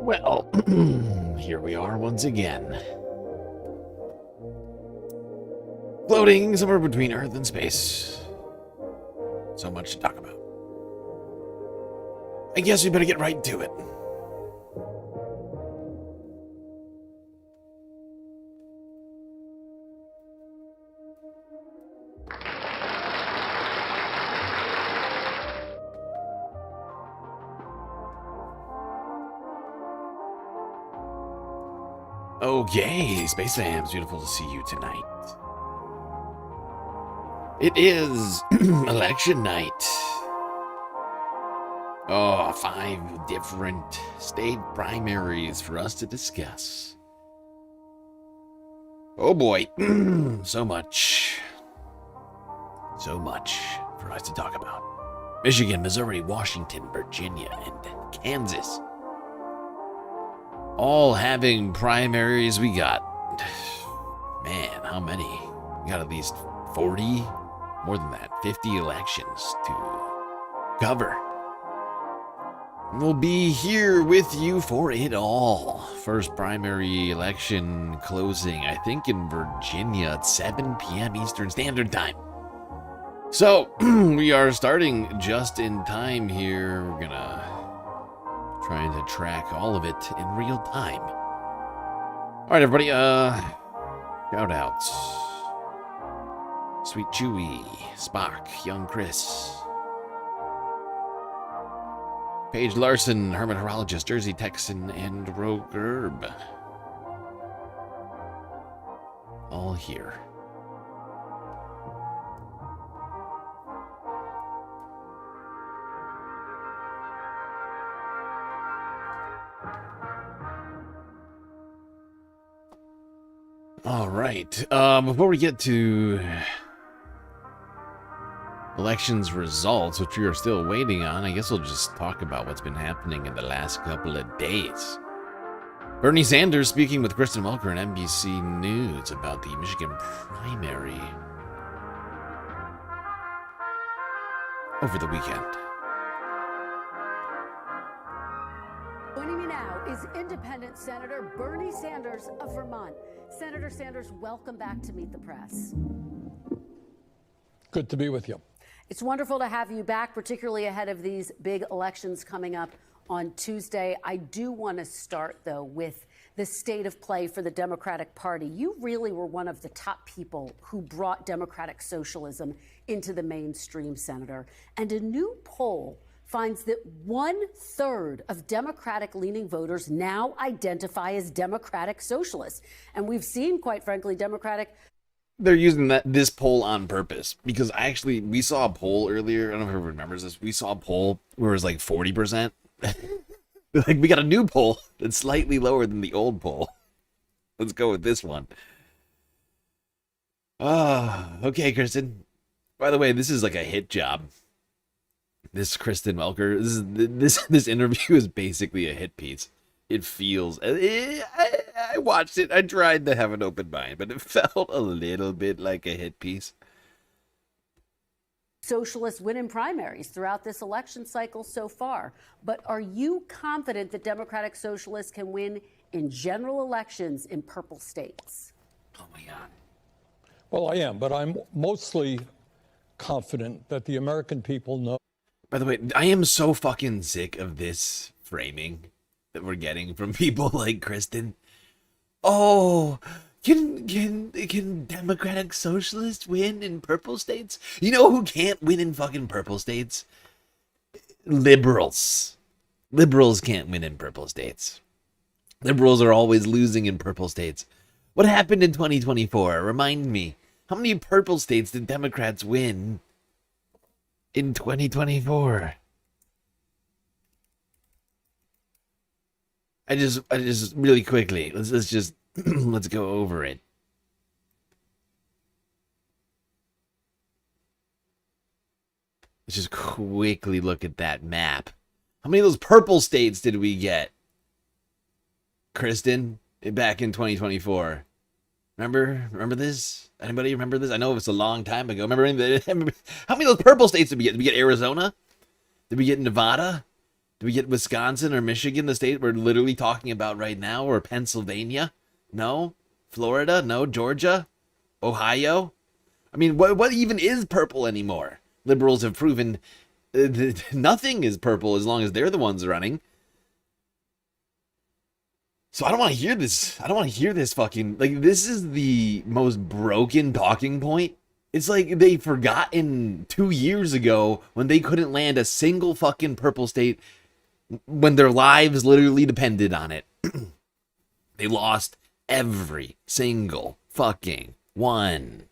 Well, here we are once again. Floating somewhere between Earth and space. So much to talk about. I guess we better get right to it. Okay, Space Fams, beautiful to see you tonight. It is election night. Oh, 5 different state primaries for us to discuss. Oh boy, so much for us to talk about. Michigan, Missouri, Washington, Virginia, and Kansas. All having primaries. We got, man, how many? We got at least 40, more than that, 50 elections to cover. We'll be here with you for it all. First primary election closing, I think, in Virginia at 7 p.m. Eastern Standard Time. So, we are starting just in time here. We're gonna trying to track all of it in real time. All right, everybody, shout outs. Sweet Chewie, Spock, Young Chris, Paige Larson, Hermit Horologist, Jersey Texan, and Rogue Herb. All here. All right. Before we get to elections results, which we are still waiting on, I guess we'll just talk about what's been happening in the last couple of days. Bernie Sanders speaking with Kristen Welker and NBC News about the Michigan primary over the weekend. Joining me now is Independent Senator Bernie Sanders of Vermont. Senator Sanders, welcome back to Meet the Press. Good to be with you. It's wonderful to have you back, particularly ahead of these big elections coming up on Tuesday. I do want to start, though, with the state of play for the Democratic Party. You really were one of the top people who brought democratic socialism into the mainstream, Senator. And a new poll finds that 1/3 of Democratic-leaning voters now identify as Democratic Socialists. And we've seen, quite frankly, Democratic... They're using this poll on purpose because we saw a poll earlier. I don't know if everyone remembers this. We saw a poll where it was like 40%. Like, we got a new poll that's slightly lower than the old poll. Let's go with this one. Okay, Kristen. By the way, this is like a hit job. This Kristen Welker, this interview is basically a hit piece. It feels, I watched it, I tried to have an open mind, but it felt a little bit like a hit piece. Socialists win in primaries throughout this election cycle so far. But are you confident that Democratic Socialists can win in general elections in purple states? Oh my God. Well, I am, but I'm mostly confident that the American people know. By the way, I am so fucking sick of this framing that we're getting from people like Kristen. Oh, can Democratic Socialists win in purple states? You know who can't win in fucking purple states? Liberals. Liberals can't win in purple states. Liberals are always losing in purple states. What happened in 2024? Remind me. How many purple states did Democrats win in 2024? I just really quickly, let's just let's go over it. Let's just quickly look at that map. How many of those purple states did we get, Kristen, back in 2024? Remember this? Anybody remember this? I know it was a long time ago. Remember how many of those purple states did we get? Did we get Arizona? Did we get Nevada? Do we get Wisconsin or Michigan, the state we're literally talking about right now, or Pennsylvania? No? Florida? No? Georgia? Ohio? I mean, what even is purple anymore? Liberals have proven nothing is purple as long as they're the ones running. So I don't want to hear this. I don't want to hear this fucking... Like, this is the most broken talking point. It's like they forgot in 2 years ago when they couldn't land a single fucking purple state when their lives literally depended on it. They lost every single fucking one.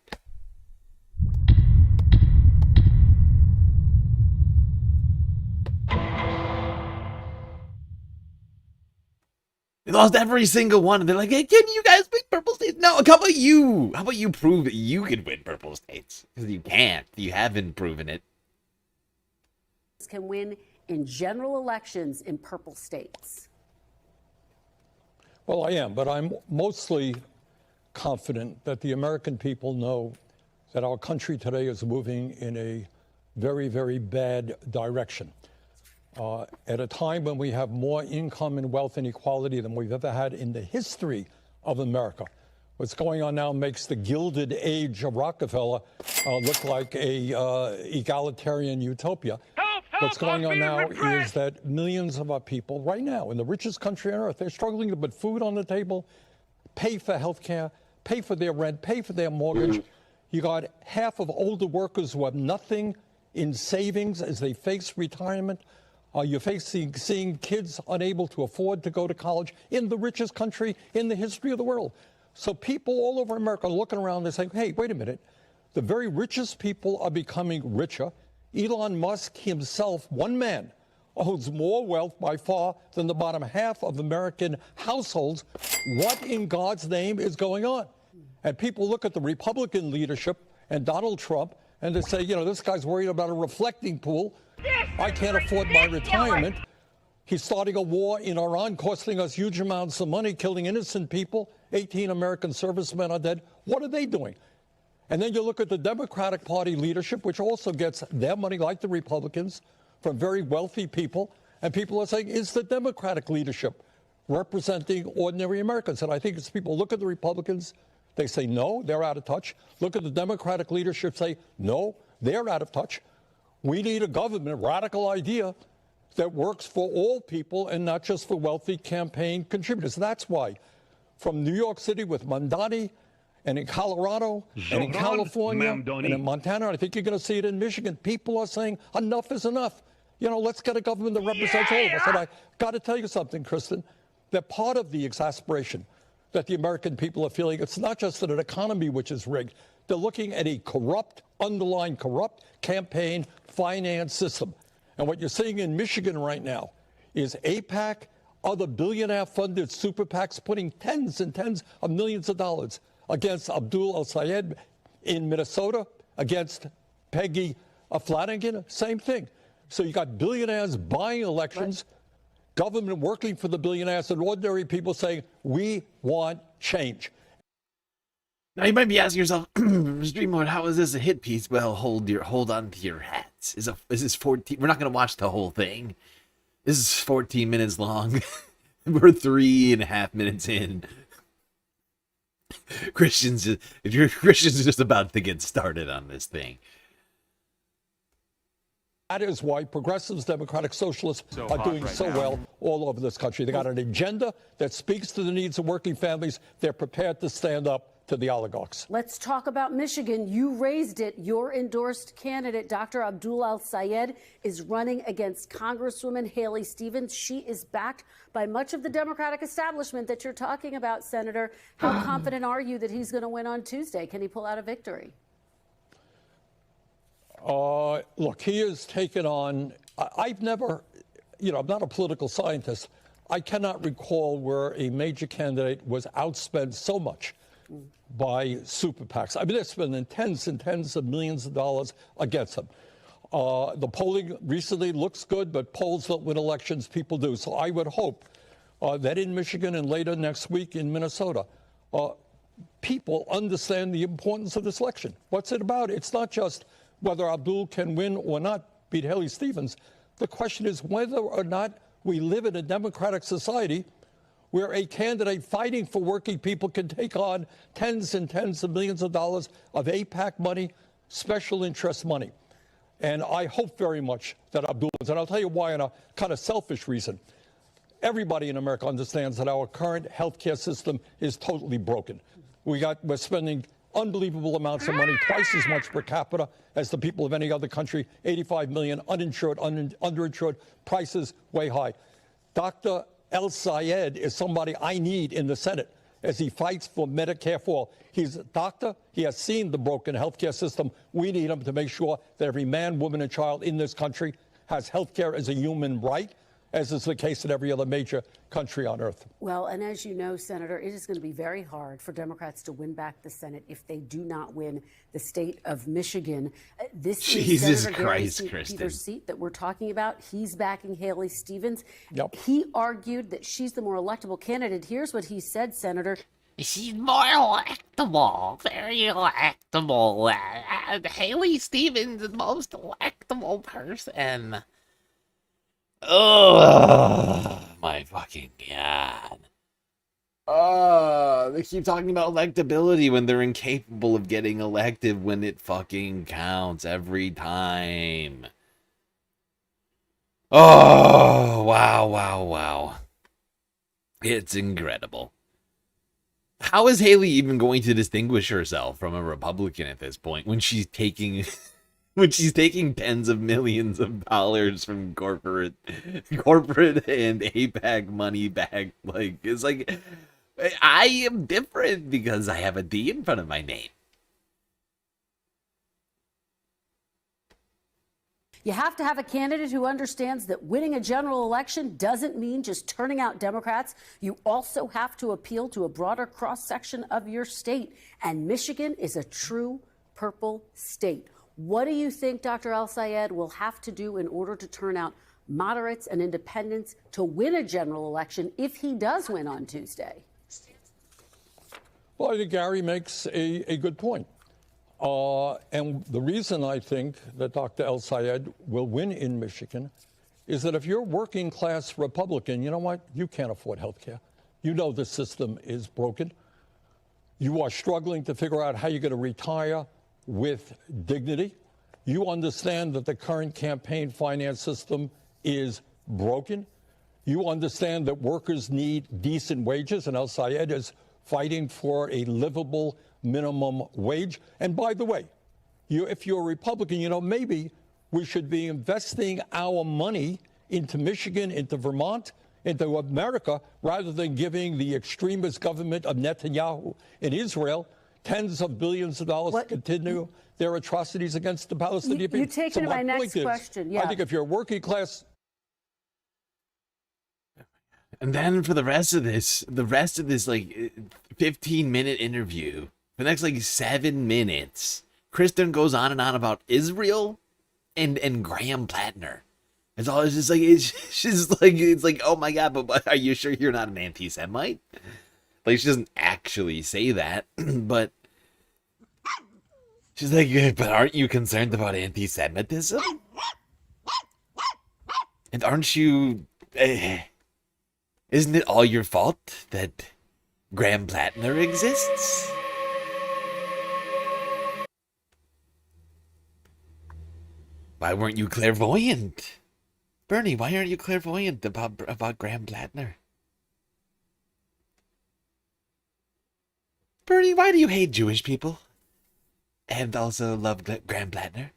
They lost every single one, and they're like, "Hey, can you guys win purple states?" No, how about you? How about you prove that you can win purple states? Because you can't. You haven't proven it. Can win in general elections in purple states. Well, I am, but I'm mostly confident that the American people know that our country today is moving in a very, very bad direction. At a time when we have more income and wealth inequality than we've ever had in the history of America. What's going on now makes the Gilded Age of Rockefeller look like a egalitarian utopia. What's going on now is that millions of our people right now in the richest country on earth, they're struggling to put food on the table, pay for health care, pay for their rent, pay for their mortgage. You got half of older workers who have nothing in savings as they face retirement. You're seeing kids unable to afford to go to college in the richest country in the history of the world. So people all over America are looking around and saying, hey, wait a minute. The very richest people are becoming richer. Elon Musk himself, one man, owns more wealth by far than the bottom half of American households. What in God's name is going on? And people look at the Republican leadership and Donald Trump and they say, you know, this guy's worried about a reflecting pool. I can't afford my retirement. He's starting a war in Iran, costing us huge amounts of money, killing innocent people. 18 American servicemen are dead. What are they doing? And then you look at the Democratic Party leadership, which also gets their money, like the Republicans, from very wealthy people. And people are saying, is the Democratic leadership representing ordinary Americans? And I think as people look at the Republicans, they say, no, they're out of touch. Look at the Democratic leadership, say, no, they're out of touch. We need a government, radical idea, that works for all people and not just for wealthy campaign contributors. That's why from New York City with Mamdani and in Colorado and in California and in Montana, I think you're going to see it in Michigan, people are saying enough is enough. You know, let's get a government that represents all of us. And I got to tell you something, Kristen, that part of the exasperation that the American people are feeling, it's not just an economy which is rigged. They're looking at a corrupt, underlying corrupt campaign finance system. And what you're seeing in Michigan right now is AIPAC, other billionaire-funded super PACs putting tens and tens of millions of dollars against Abdul al-Sayed in Minnesota, against Peggy Flanagan, same thing. So you got billionaires buying elections, government working for the billionaires, and ordinary people saying, we want change. Now you might be asking yourself, StreamLord, how is this a hit piece? Well, hold on to your hats. Is this 14? We're not going to watch the whole thing. This is 14 minutes long. We're 3.5 minutes in. Christians are just about to get started on this thing. That is why progressives, democratic socialists are doing so well all over this country. They got an agenda that speaks to the needs of working families. They're prepared to stand up to the oligarchs. Let's talk about Michigan. You raised it. Your endorsed candidate, Dr. Abdul al-Sayed, is running against Congresswoman Haley Stevens. She is backed by much of the Democratic establishment that you're talking about, Senator. How confident are you that he's going to win on Tuesday? Can he pull out a victory? Look, he has taken on, I've never, I'm not a political scientist. I cannot recall where a major candidate was outspent so much by super PACs. I mean, they're spending tens and tens of millions of dollars against them. The polling recently looks good, but polls don't win elections, people do. So I would hope that in Michigan and later next week in Minnesota, people understand the importance of this election. What's it about? It's not just whether Abdul can win or not, beat Haley Stevens. The question is whether or not we live in a democratic society where a candidate fighting for working people can take on tens and tens of millions of dollars of AIPAC money, special interest money. And I hope very much that Abdul wins. And I'll tell you why, in a kind of selfish reason. Everybody in America understands that our current healthcare system is totally broken. We're spending unbelievable amounts of money, twice as much per capita as the people of any other country, 85 million uninsured, underinsured, prices way high. Dr. El Sayed is somebody I need in the Senate as he fights for Medicare for all. He's a doctor. He has seen the broken healthcare system. We need him to make sure that every man, woman, and child in this country has healthcare as a human right, as is the case in every other major country on earth. Well, and as you know, Senator, it is going to be very hard for Democrats to win back the Senate if they do not win the state of Michigan. This Jesus is Senator Christ, Gary Kristen. Peters' seat that we're talking about. He's backing Haley Stevens. Yep. He argued that she's the more electable candidate. Here's what he said, Senator. She's more electable, very electable. Haley Stevens is the most electable person. Oh my fucking god. They keep talking about electability when they're incapable of getting elected when it fucking counts every time. Oh, wow. It's incredible. How is Haley even going to distinguish herself from a Republican at this point when she's taking tens of millions of dollars from corporate and AIPAC money back? Like, it's like, I am different because I have a D in front of my name. You have to have a candidate who understands that winning a general election doesn't mean just turning out Democrats. You also have to appeal to a broader cross-section of your state. And Michigan is a true purple state. What do you think Dr. El Sayed will have to do in order to turn out moderates and independents to win a general election if he does win on Tuesday? Well, I think Gary makes a good point. And the reason I think that Dr. El Sayed will win in Michigan is that if you're a working class Republican, you know what? You can't afford health care. You know the system is broken. You are struggling to figure out how you're going to retire with dignity. You understand that the current campaign finance system is broken. You understand that workers need decent wages, and El Sayed is fighting for a livable minimum wage. And by the way, if you're a Republican, you know, maybe we should be investing our money into Michigan, into Vermont, into America, rather than giving the extremist government of Netanyahu in Israel tens of billions of dollars to continue their atrocities against the Palestinian people. You take me to my next question. Yeah. I think if you're a working class. And then for the rest of this like 15-minute interview, the next like 7 minutes, Kristen goes on and on about Israel and Graham Plattner. It's all it's like, oh my god, but are you sure you're not an anti-Semite? Like, she doesn't actually say that, but she's like, but aren't you concerned about anti-Semitism? And aren't you, isn't it all your fault that Graham Plattner exists? Why weren't you clairvoyant? Bernie, why aren't you clairvoyant about Graham Plattner? Bernie, why do you hate Jewish people? And also love Graham Plattner?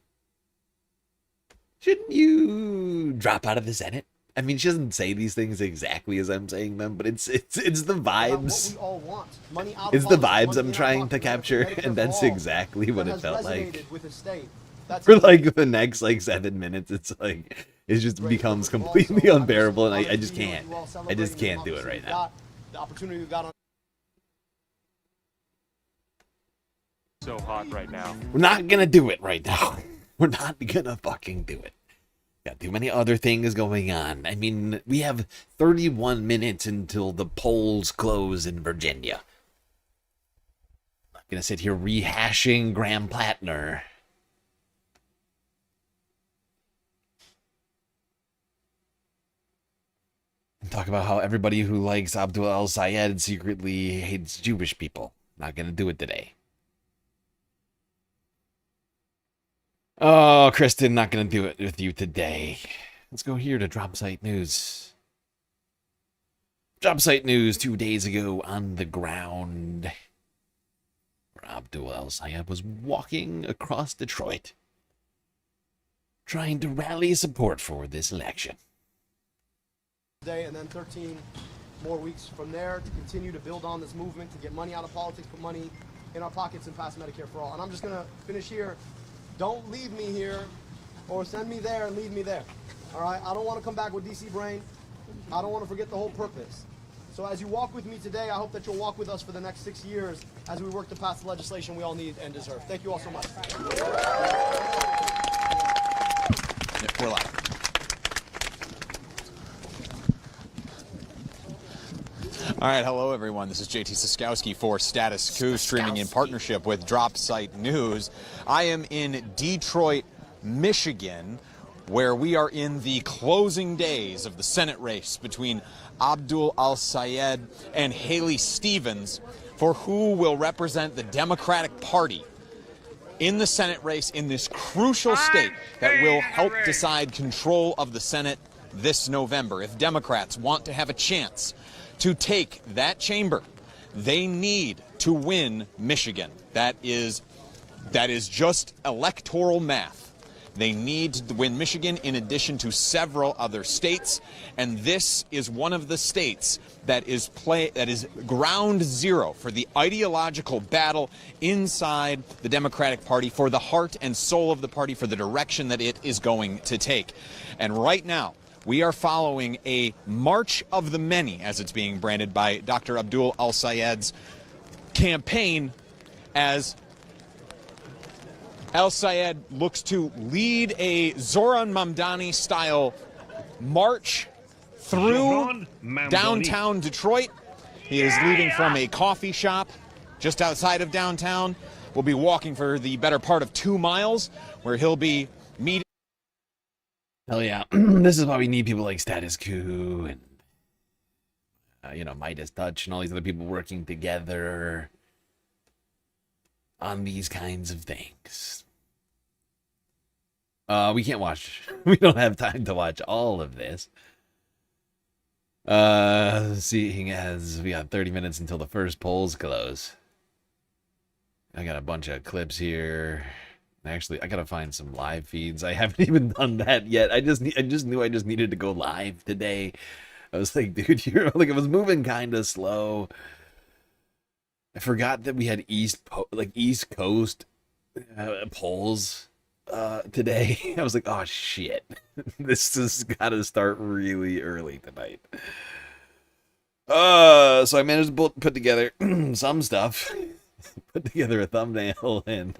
Shouldn't you drop out of the Senate? I mean, she doesn't say these things exactly as I'm saying them, but it's the vibes. What we all want. Money out of It's the politics, vibes money I'm in our trying to pocket, capture, Medicare and that's for all. exactly what That it has felt like. resonated with the state. That's For like the next like 7 minutes, it's like it just becomes completely unbearable, and I just can't do it right now. The opportunity we got on. So hot right now. We're not gonna do it right now. We're not gonna fucking do it. Got too many other things going on. I mean, we have 31 minutes until the polls close in Virginia. I'm not gonna sit here rehashing Graham Plattner. Talk about how everybody who likes Abdul al-Sayed secretly hates Jewish people. Not gonna do it today. Oh, Kristen, not gonna do it with you today. Let's go here to Drop Site News. Drop Site News 2 days ago on the ground, where Abdul al-Sayed was walking across Detroit, trying to rally support for this election. Day and then 13 more weeks from there to continue to build on this movement, to get money out of politics, put money in our pockets, and pass Medicare for all. And I'm just gonna finish here. Don't leave me here or send me there and leave me there. All right? I don't want to come back with DC brain. I don't want to forget the whole purpose. So as you walk with me today, I hope that you'll walk with us for the next 6 years as we work to pass the legislation we all need and deserve. Thank you all so much. Yeah, we're live. All right, hello everyone. This is JT Siskowski for Status Coup, streaming in partnership with Drop Site News. I am in Detroit, Michigan, where we are in the closing days of the Senate race between Abdul al-Sayed and Haley Stevens for who will represent the Democratic Party in the Senate race in this crucial state that will help decide control of the Senate this November. If Democrats want to have a chance to take that chamber, they need to win Michigan. That is just electoral math. They need to win Michigan in addition to several other states, and this is one of the states that is ground zero for the ideological battle inside the Democratic Party, for the heart and soul of the party, for the direction that it is going to take. And right now, we are following a march of the many, as it's being branded by Dr. Abdul al-Sayed's campaign, as al-Sayed looks to lead a Zoran Mamdani-style march through downtown Detroit. He is leaving from a coffee shop just outside of downtown. We'll be walking for the better part of 2 miles, where he'll be meeting. Hell yeah. This is why we need people like Status Coup and, Midas Touch and all these other people working together on these kinds of things. We can't watch. We don't have time to watch all of this. Seeing as we got 30 minutes until the first polls close. I got a bunch of clips here. Actually, I gotta find some live feeds. I haven't even done that yet. I just knew I just needed to go live today. I was like, dude, it was moving kind of slow. I forgot that we had East Coast polls today. I was like, oh shit, this has got to start really early tonight. So I managed to put together some stuff, put together a thumbnail and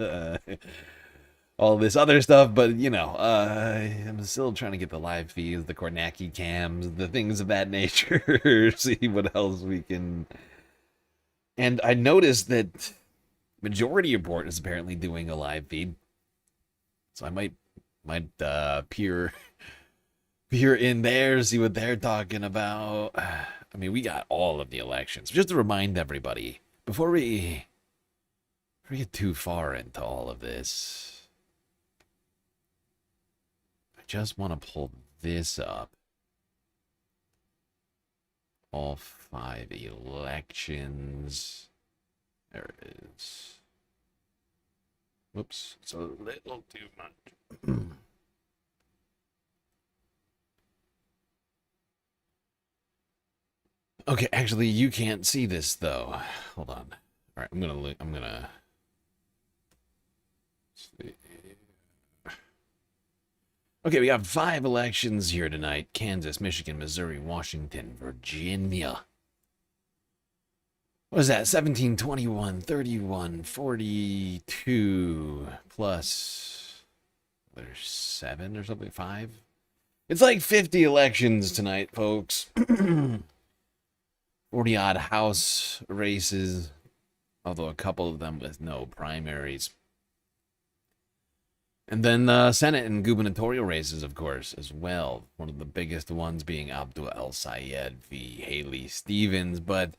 all this other stuff, but I'm still trying to get the live feeds, the Kornacki cams, the things of that nature. See what else we can. And I noticed that Majority Report is apparently doing a live feed, so I might peer in there, see what they're talking about. I mean, we got all of the elections. Just to remind everybody, before we get too far into all of this, I just want to pull this up. All 5 elections. There it is. Whoops, it's a little too much. Okay, actually, you can't see this though. Hold on. All right, I'm gonna. See. Okay, we got 5 elections here tonight: Kansas, Michigan, Missouri, Washington, Virginia. What is that? 17, 21, 31, 42 plus there's 7 or something, 5. It's like 50 elections tonight, folks. 40 odd House races, although a couple of them with no primaries. And then the Senate and gubernatorial races, of course, as well. One of the biggest ones being Abdul El Sayed v. Haley Stevens. But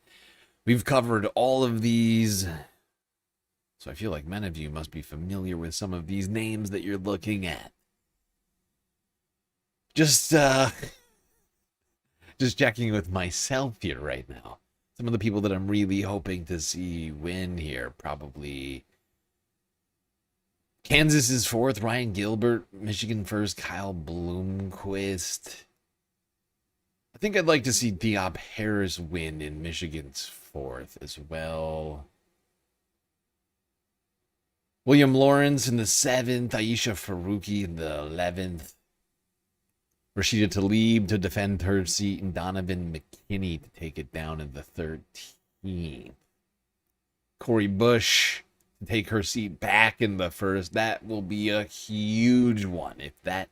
we've covered all of these. So I feel like many of you must be familiar with some of these names that you're looking at. Just checking with myself here right now. Some of the people that I'm really hoping to see win here, probably Kansas is fourth, Ryan Gilbert. Michigan first, Kyle Bloomquist. I think I'd like to see Diop Harris win in Michigan's fourth as well. William Lawrence in the 7th, Aisha Faruqi in the 11th. Rashida Tlaib to defend her seat, and Donovan McKinney to take it down in the 13th. Cori Bush to take her seat back in the 1st. That will be a huge one if that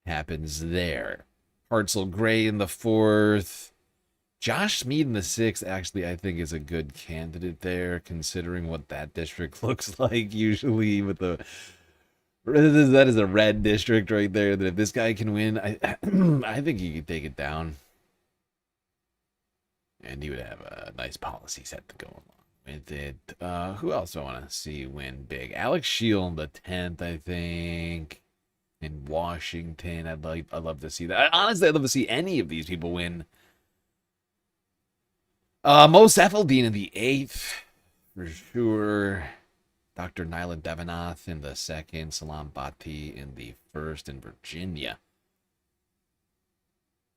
happens there. Hartzell Gray in the 4th. Josh Smead in the 6th, actually, I think is a good candidate there, considering what that district looks like usually with the... That is a red district right there, that if this guy can win, I think he could take it down. And he would have a nice policy set to go along with it. Who else do I want to see win big? Alex Shield in the 10th, I think. In Washington, I'd love to see that. Honestly, I'd love to see any of these people win. Mo Cephaldine in the 8th, for sure. Dr. Nyla Devanath in the 2nd, Salam Bhatti in the 1st in Virginia.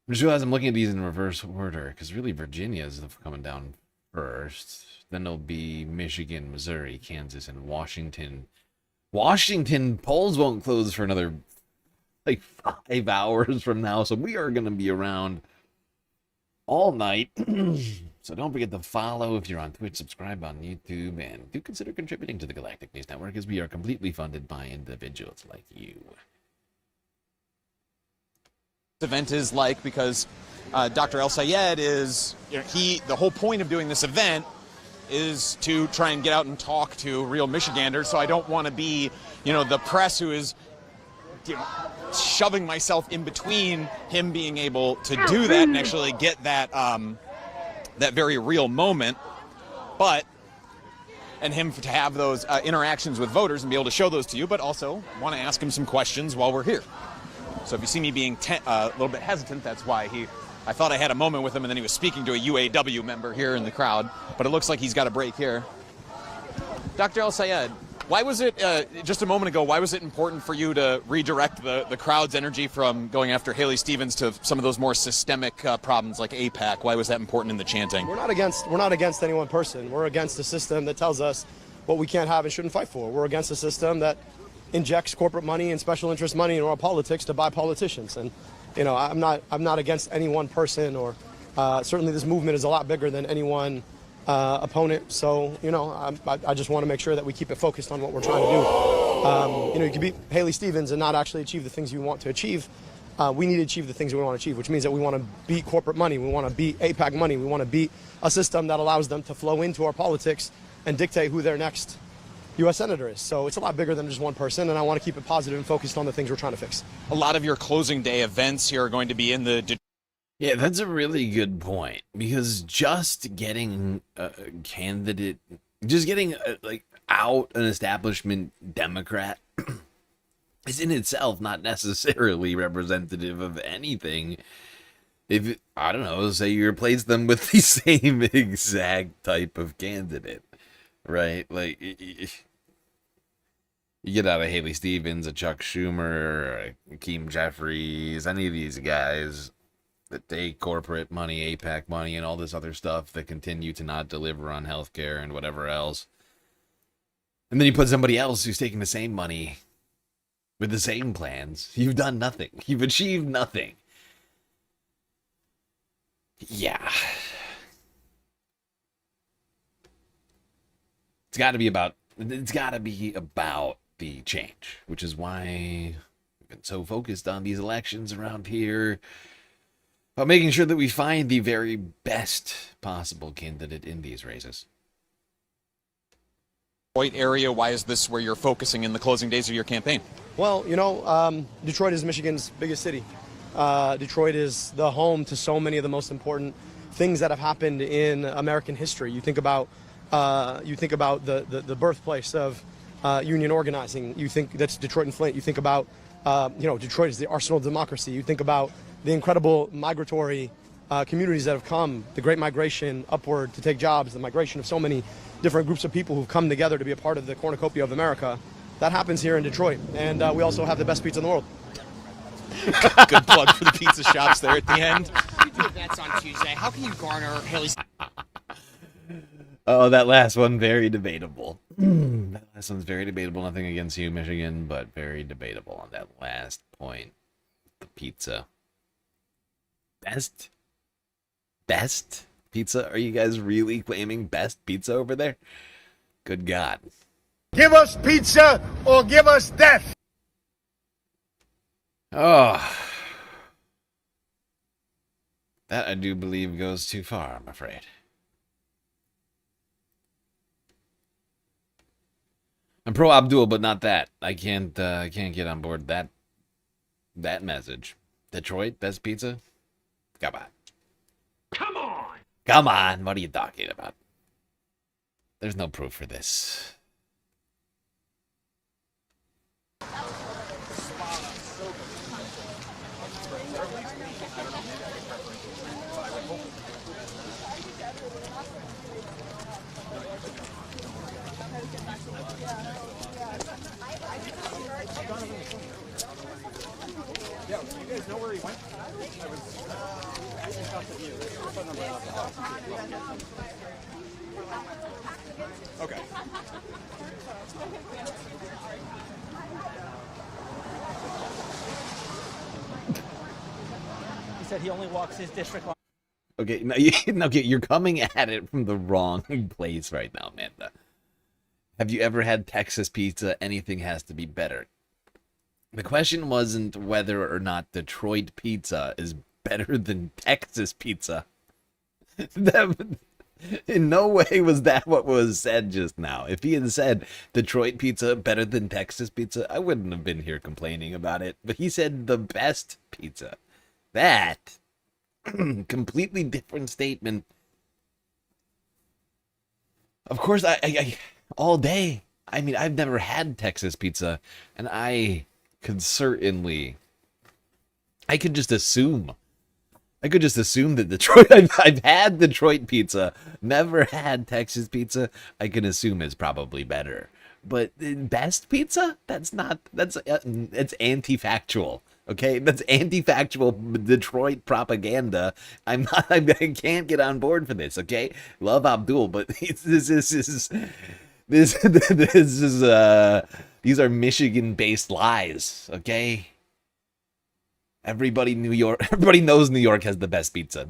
I just realized I'm looking at these in reverse order, because really Virginia is coming down first. Then it'll be Michigan, Missouri, Kansas, and Washington. Washington polls won't close for another like 5 hours from now, so we are going to be around all night. So don't forget to follow if you're on Twitch, subscribe on YouTube, and do consider contributing to the Galactic News Network, as we are completely funded by individuals like you. This event is like, because Dr. El Sayed is, the whole point of doing this event is to try and get out and talk to real Michiganders, so I don't want to be, the press who is shoving myself in between him being able to do that and actually get that that very real moment, and him to have those interactions with voters and be able to show those to you, but also want to ask him some questions while we're here. So if you see me being a little bit hesitant, that's why I thought I had a moment with him, and then he was speaking to a UAW member here in the crowd, but it looks like he's got a break here. Dr. El Sayed, why was it, just a moment ago, why was it important for you to redirect the crowd's energy from going after Haley Stevens to some of those more systemic problems like AIPAC? Why was that important in the chanting? We're not against any one person. We're against a system that tells us what we can't have and shouldn't fight for. We're against a system that injects corporate money and special interest money into our politics to buy politicians. And, I'm not against any one person, or certainly this movement is a lot bigger than any one opponent. So, I just want to make sure that we keep it focused on what we're trying to do. You can beat Haley Stevens and not actually achieve the things you want to achieve. We need to achieve the things we want to achieve, which means that we want to beat corporate money. We want to beat AIPAC money. We want to beat a system that allows them to flow into our politics and dictate who their next U.S. Senator is. So it's a lot bigger than just one person, and I want to keep it positive and focused on the things we're trying to fix. A lot of your closing day events here are going to be in the... Yeah, that's a really good point, because just getting a candidate, just getting out an establishment Democrat is in itself not necessarily representative of anything. If, I don't know, say you replace them with the same exact type of candidate, right? Like, you get out of Haley Stevens, a Chuck Schumer, a Hakeem Jeffries, any of these guys that take corporate money, AIPAC money, and all this other stuff that continue to not deliver on healthcare and whatever else. And then you put somebody else who's taking the same money with the same plans. You've done nothing. You've achieved nothing. Yeah. It's got to be about the change, which is why we've been so focused on these elections around here, about making sure that we find the very best possible candidate in these races. Detroit area. Why is this where you're focusing in the closing days of your campaign? Well, you know, Detroit is Michigan's biggest city. Detroit is the home to so many of the most important things that have happened in American history. You think about the birthplace of union organizing. You think that's Detroit and Flint. You think about Detroit is the arsenal of democracy. You think about the incredible migratory communities that have come, the great migration upward to take jobs, the migration of so many different groups of people who've come together to be a part of the cornucopia of America. That happens here in Detroit, and we also have the best pizza in the world. Good plug for the pizza shops there at the end. You do events on Tuesday. How can you garner Haley? Oh, that last one, very debatable. That last one's very debatable. Nothing against you, Michigan, but very debatable on that last point. The pizza. Best pizza? Are you guys really claiming best pizza over there? Good God. Give us pizza or give us death. Oh. That I do believe goes too far, I'm afraid. I'm pro Abdul, but not that. I can't get on board that message. Detroit, best pizza? Come on. Come on, what are you talking about? There's no proof for this. Yeah, you guys know where he went? Okay. He said he only walks his district line. Okay, no, you're coming at it from the wrong place right now, Amanda. Have you ever had Texas pizza? Anything has to be better. The question wasn't whether or not Detroit pizza is better than Texas pizza. In no way was that what was said just now. If he had said Detroit pizza better than Texas pizza, I wouldn't have been here complaining about it. But he said the best pizza. That completely different statement. Of course, I all day. I mean, I've never had Texas pizza, and I could certainly. I could just assume that Detroit. I've had Detroit pizza, never had Texas pizza. I can assume is probably better. But best pizza? That's anti-factual. Okay, that's anti-factual Detroit propaganda. I can't get on board for this. Okay, love Abdul, but this is these are Michigan-based lies. Okay, everybody knows New York has the best pizza.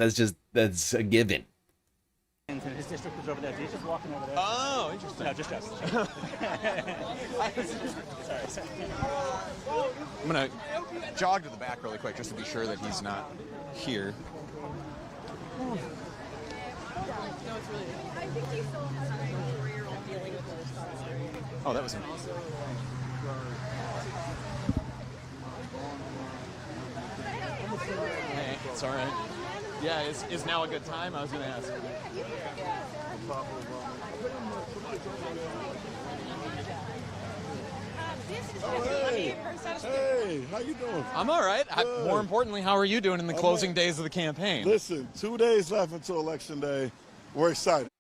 That's a given. And his district is over there. He's just walking over there. Oh, interesting. No, just us. Sorry. I'm going to jog to the back really quick just to be sure that he's not here. Oh, that was him. Hey, it's all right. Yeah, is now a good time? I was going to ask. Hey, how you doing? I'm all right. More importantly, how are you doing in the closing days of the campaign? Listen, 2 days left until Election Day. We're excited.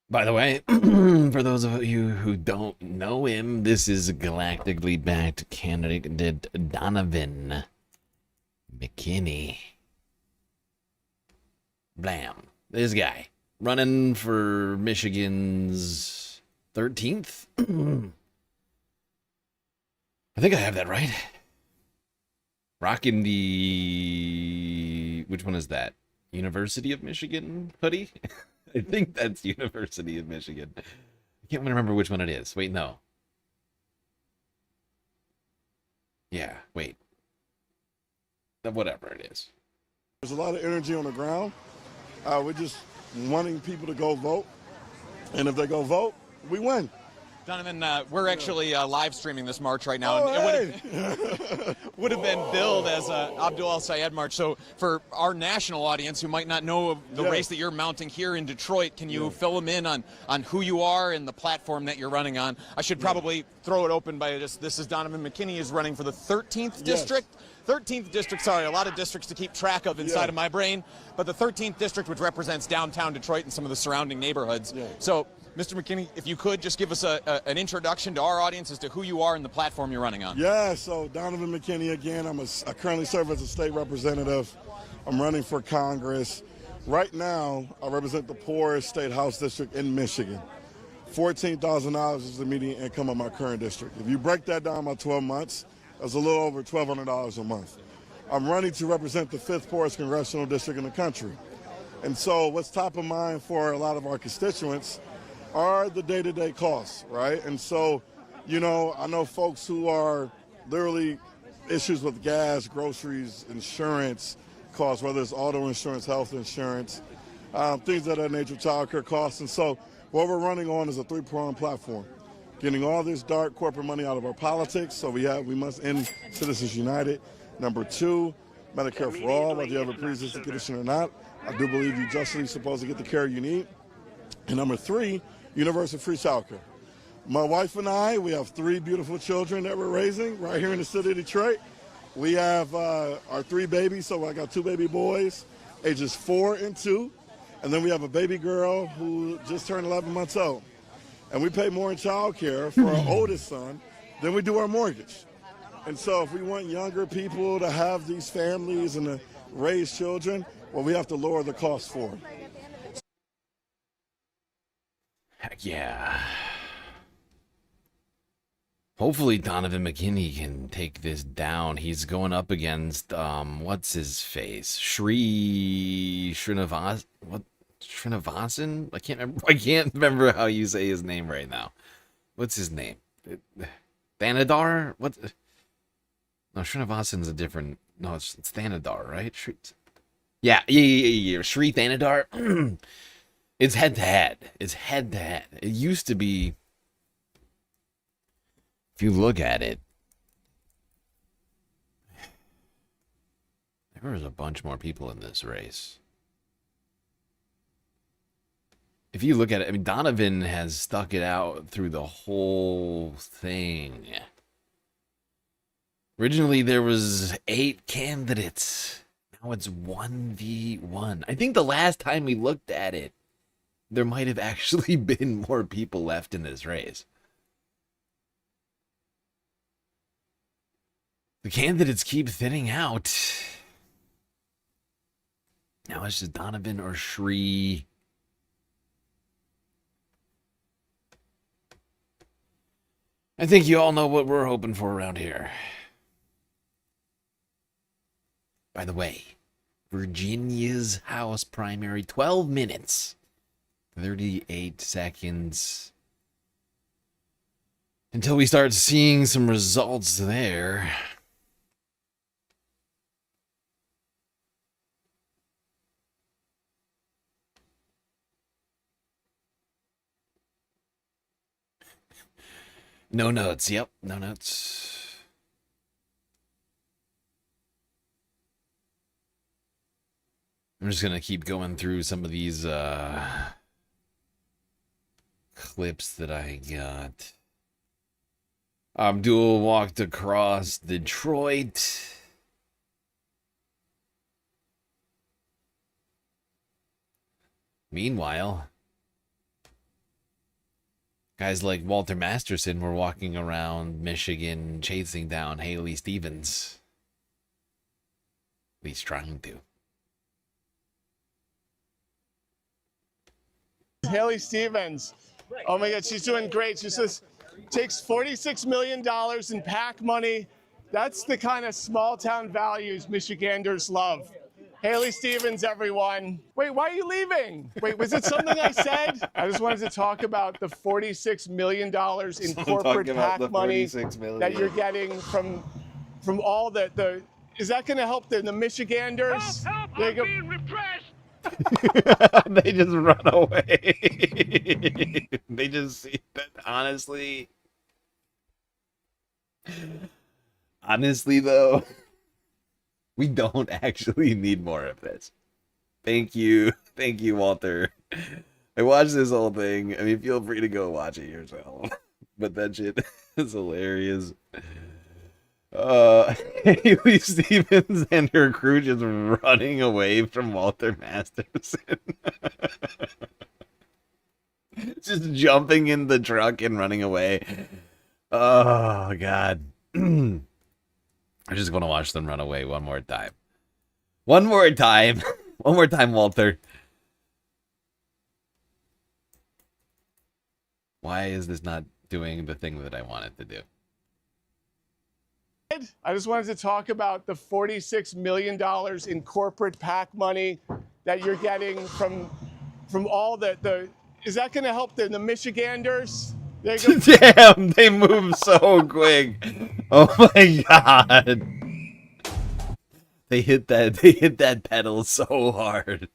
By the way, for those of you who don't know him, this is galactically backed candidate Donovan McKinney. Blam. This guy. Running for Michigan's 13th? I think I have that right. Rocking the... Which one is that? University of Michigan hoodie? I think that's University of Michigan. I can't remember which one it is. Wait, no. Yeah, wait. Whatever it is. There's a lot of energy on the ground. We're just wanting people to go vote. And if they go vote, we win. Donovan, we're actually live streaming this march right now. Oh, and it would have been billed as a Abdul al-Sayed march. So for our national audience who might not know of the race that you're mounting here in Detroit, can you fill them in on who you are and the platform that you're running on? I should probably throw it open by just, this is Donovan McKinney is running for the 13th district. 13th district, sorry, a lot of districts to keep track of inside of my brain, but the 13th district, which represents downtown Detroit and some of the surrounding neighborhoods. So, Mr. McKinney, if you could just give us an introduction to our audience as to who you are and the platform you're running on. Yeah, so Donovan McKinney again. I currently serve as a state representative. I'm running for Congress. Right now, I represent the poorest state house district in Michigan. $14,000 is the median income of my current district. If you break that down by 12 months, that's a little over $1,200 a month. I'm running to represent the 5th poorest congressional district in the country. And so what's top of mind for a lot of our constituents are the day-to-day costs, right? And so, you know, I know folks who are literally issues with gas, groceries, insurance costs, whether it's auto insurance, health insurance, things of that nature, child care costs. And so what we're running on is a 3-pronged platform. Getting all this dark corporate money out of our politics, so we must end Citizens United. Number 2, Medicare for all, whether you have a pre-existing condition or not. I do believe you're justly supposed to get the care you need. And number 3, universal free childcare. My wife and I, we have 3 beautiful children that we're raising right here in the city of Detroit. We have our 3 babies, so I got 2 baby boys, ages 4 and 2. And then we have a baby girl who just turned 11 months old. And we pay more in child care for our oldest son than we do our mortgage. And so if we want younger people to have these families and to raise children, well, we have to lower the cost for them. Heck yeah. Hopefully Donovan McKinney can take this down. He's going up against, what's his face? Srinivasan? What? Srinivasan? I can't remember how you say his name right now. What's his name? Thanadar? What? No, Srinivasan's a different... No, it's Thanadar, right? Yeah. Sri Thanadar. It's head-to-head. It's head-to-head. It used to be... If you look at it... There was a bunch more people in this race. If you look at it, I mean, Donovan has stuck it out through the whole thing. Originally, there was 8 candidates. Now it's 1v1. I think the last time we looked at it, there might have actually been more people left in this race. The candidates keep thinning out. Now it's just Donovan or Sri. I think you all know what we're hoping for around here. By the way, Virginia's House primary, 12 minutes, 38 seconds. Until we start seeing some results there. No notes. Yep, no notes. I'm just going to keep going through some of these clips that I got. Abdul walked across Detroit. Meanwhile, guys like Walter Masterson were walking around Michigan chasing down Haley Stevens. At least trying to. Haley Stevens. Oh my God, she's doing great. She says, takes $46 million in PAC money. That's the kind of small town values Michiganders love. Haley Stevens, everyone. Wait, why are you leaving? Wait, was it something I said? I just wanted to talk about the $46 million in corporate PAC money that you're getting from all the is that going to help the Michiganders? Help, I'm being repressed. They just run away. They just see that. Honestly, though, we don't actually need more of this. Thank you, Walter. I watched this whole thing. I mean, feel free to go watch it yourself. But that shit is hilarious. Haley Stevens and her crew just running away from Walter Masterson. Just jumping in the truck and running away. Oh, God. I just want to watch them run away one more time. One more time. One more time, Walter. Why is this not doing the thing that I want it to do? I just wanted to talk about the $46 million in corporate PAC money that you're getting from all the is that going to help the Michiganders? Damn, they move so quick. Oh my God. They hit that pedal so hard.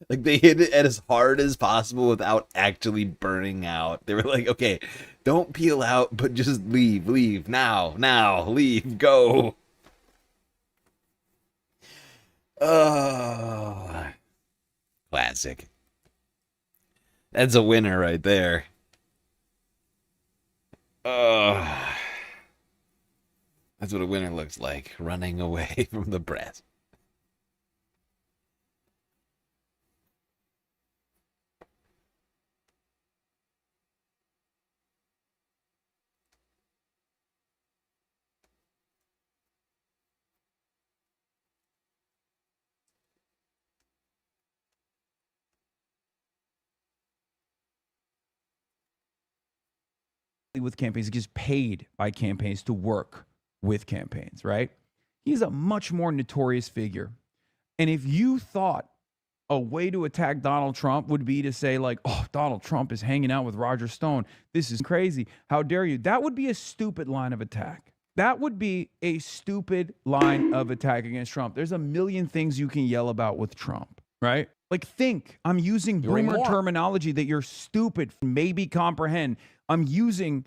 Like, they hit it as hard as possible without actually burning out. They were like, okay, don't peel out, but just leave, now, leave, go. Oh, classic. That's a winner right there. That's what a winner looks like, running away from the press. With campaigns, he gets paid by campaigns to work with campaigns, right? He's a much more notorious figure. And if you thought a way to attack Donald Trump would be to say, like, oh, Donald Trump is hanging out with Roger Stone, this is crazy, how dare you? That would be a stupid line of attack. That would be a stupid line of attack against Trump. There's a million things you can yell about with Trump, right? Like, think, I'm using boomer terminology that you're stupid, maybe comprehend. I'm using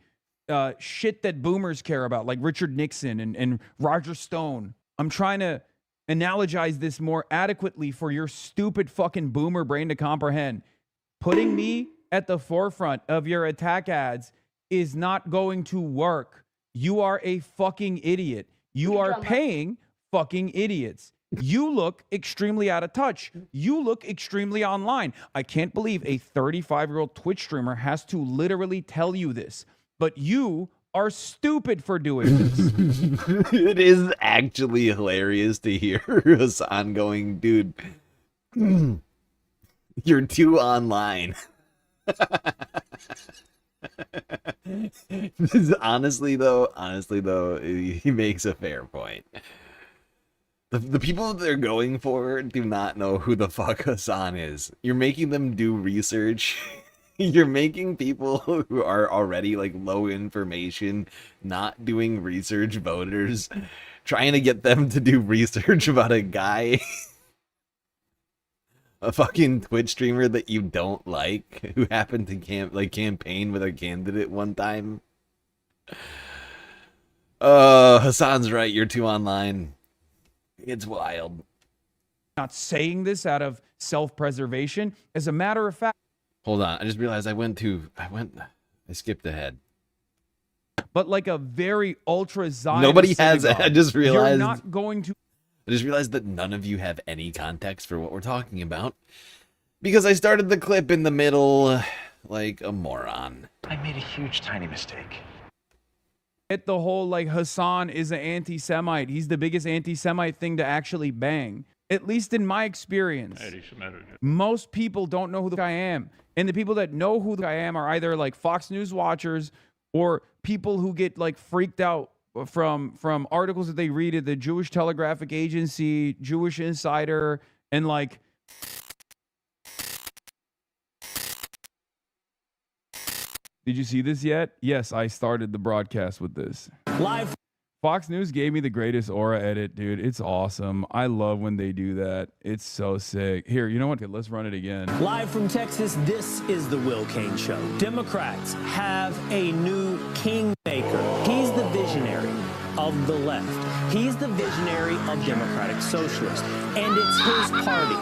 shit that boomers care about, like Richard Nixon and Roger Stone. I'm trying to analogize this more adequately for your stupid fucking boomer brain to comprehend. Putting me at the forefront of your attack ads is not going to work. You are a fucking idiot. You are paying fucking idiots. You look extremely out of touch. You look extremely online. I can't believe a 35-year-old Twitch streamer has to literally tell you this, but you are stupid for doing this. It is actually hilarious to hear Hassan going, dude, you're too online. Honestly though, he makes a fair point. The people that they're going for do not know who the fuck Hassan is. You're making them do research. You're making people who are already like low information, not doing research voters, trying to get them to do research about a guy, a fucking Twitch streamer that you don't like, who happened to campaign with a candidate one time. Hassan's right, you're too online. It's wild. Not saying this out of self-preservation. As a matter of fact. Hold on. I just realized I skipped ahead. But like a very ultra Zionist nobody has it. I just realized. You're not going to. I just realized that none of you have any context for what we're talking about. Because I started the clip in the middle like a moron. I made a huge, tiny mistake. The whole like Hassan is an anti-Semite. He's the biggest anti-Semite thing to actually bang. At least in my experience. Most people don't know who the guy I am. And the people that know who the guy I am are either like Fox News watchers or people who get like freaked out from articles that they read at the Jewish Telegraphic Agency, Jewish Insider, and like Did you see this yet? Yes, I started the broadcast with this. Live Fox News gave me the greatest aura edit, dude. It's awesome. I love when they do that. It's so sick. Here, you know what? Let's run it again. Live from Texas, this is the Will Cain Show. Democrats have a new kingmaker. He's the visionary of the left. He's the visionary of Democratic Socialists. And it's his party,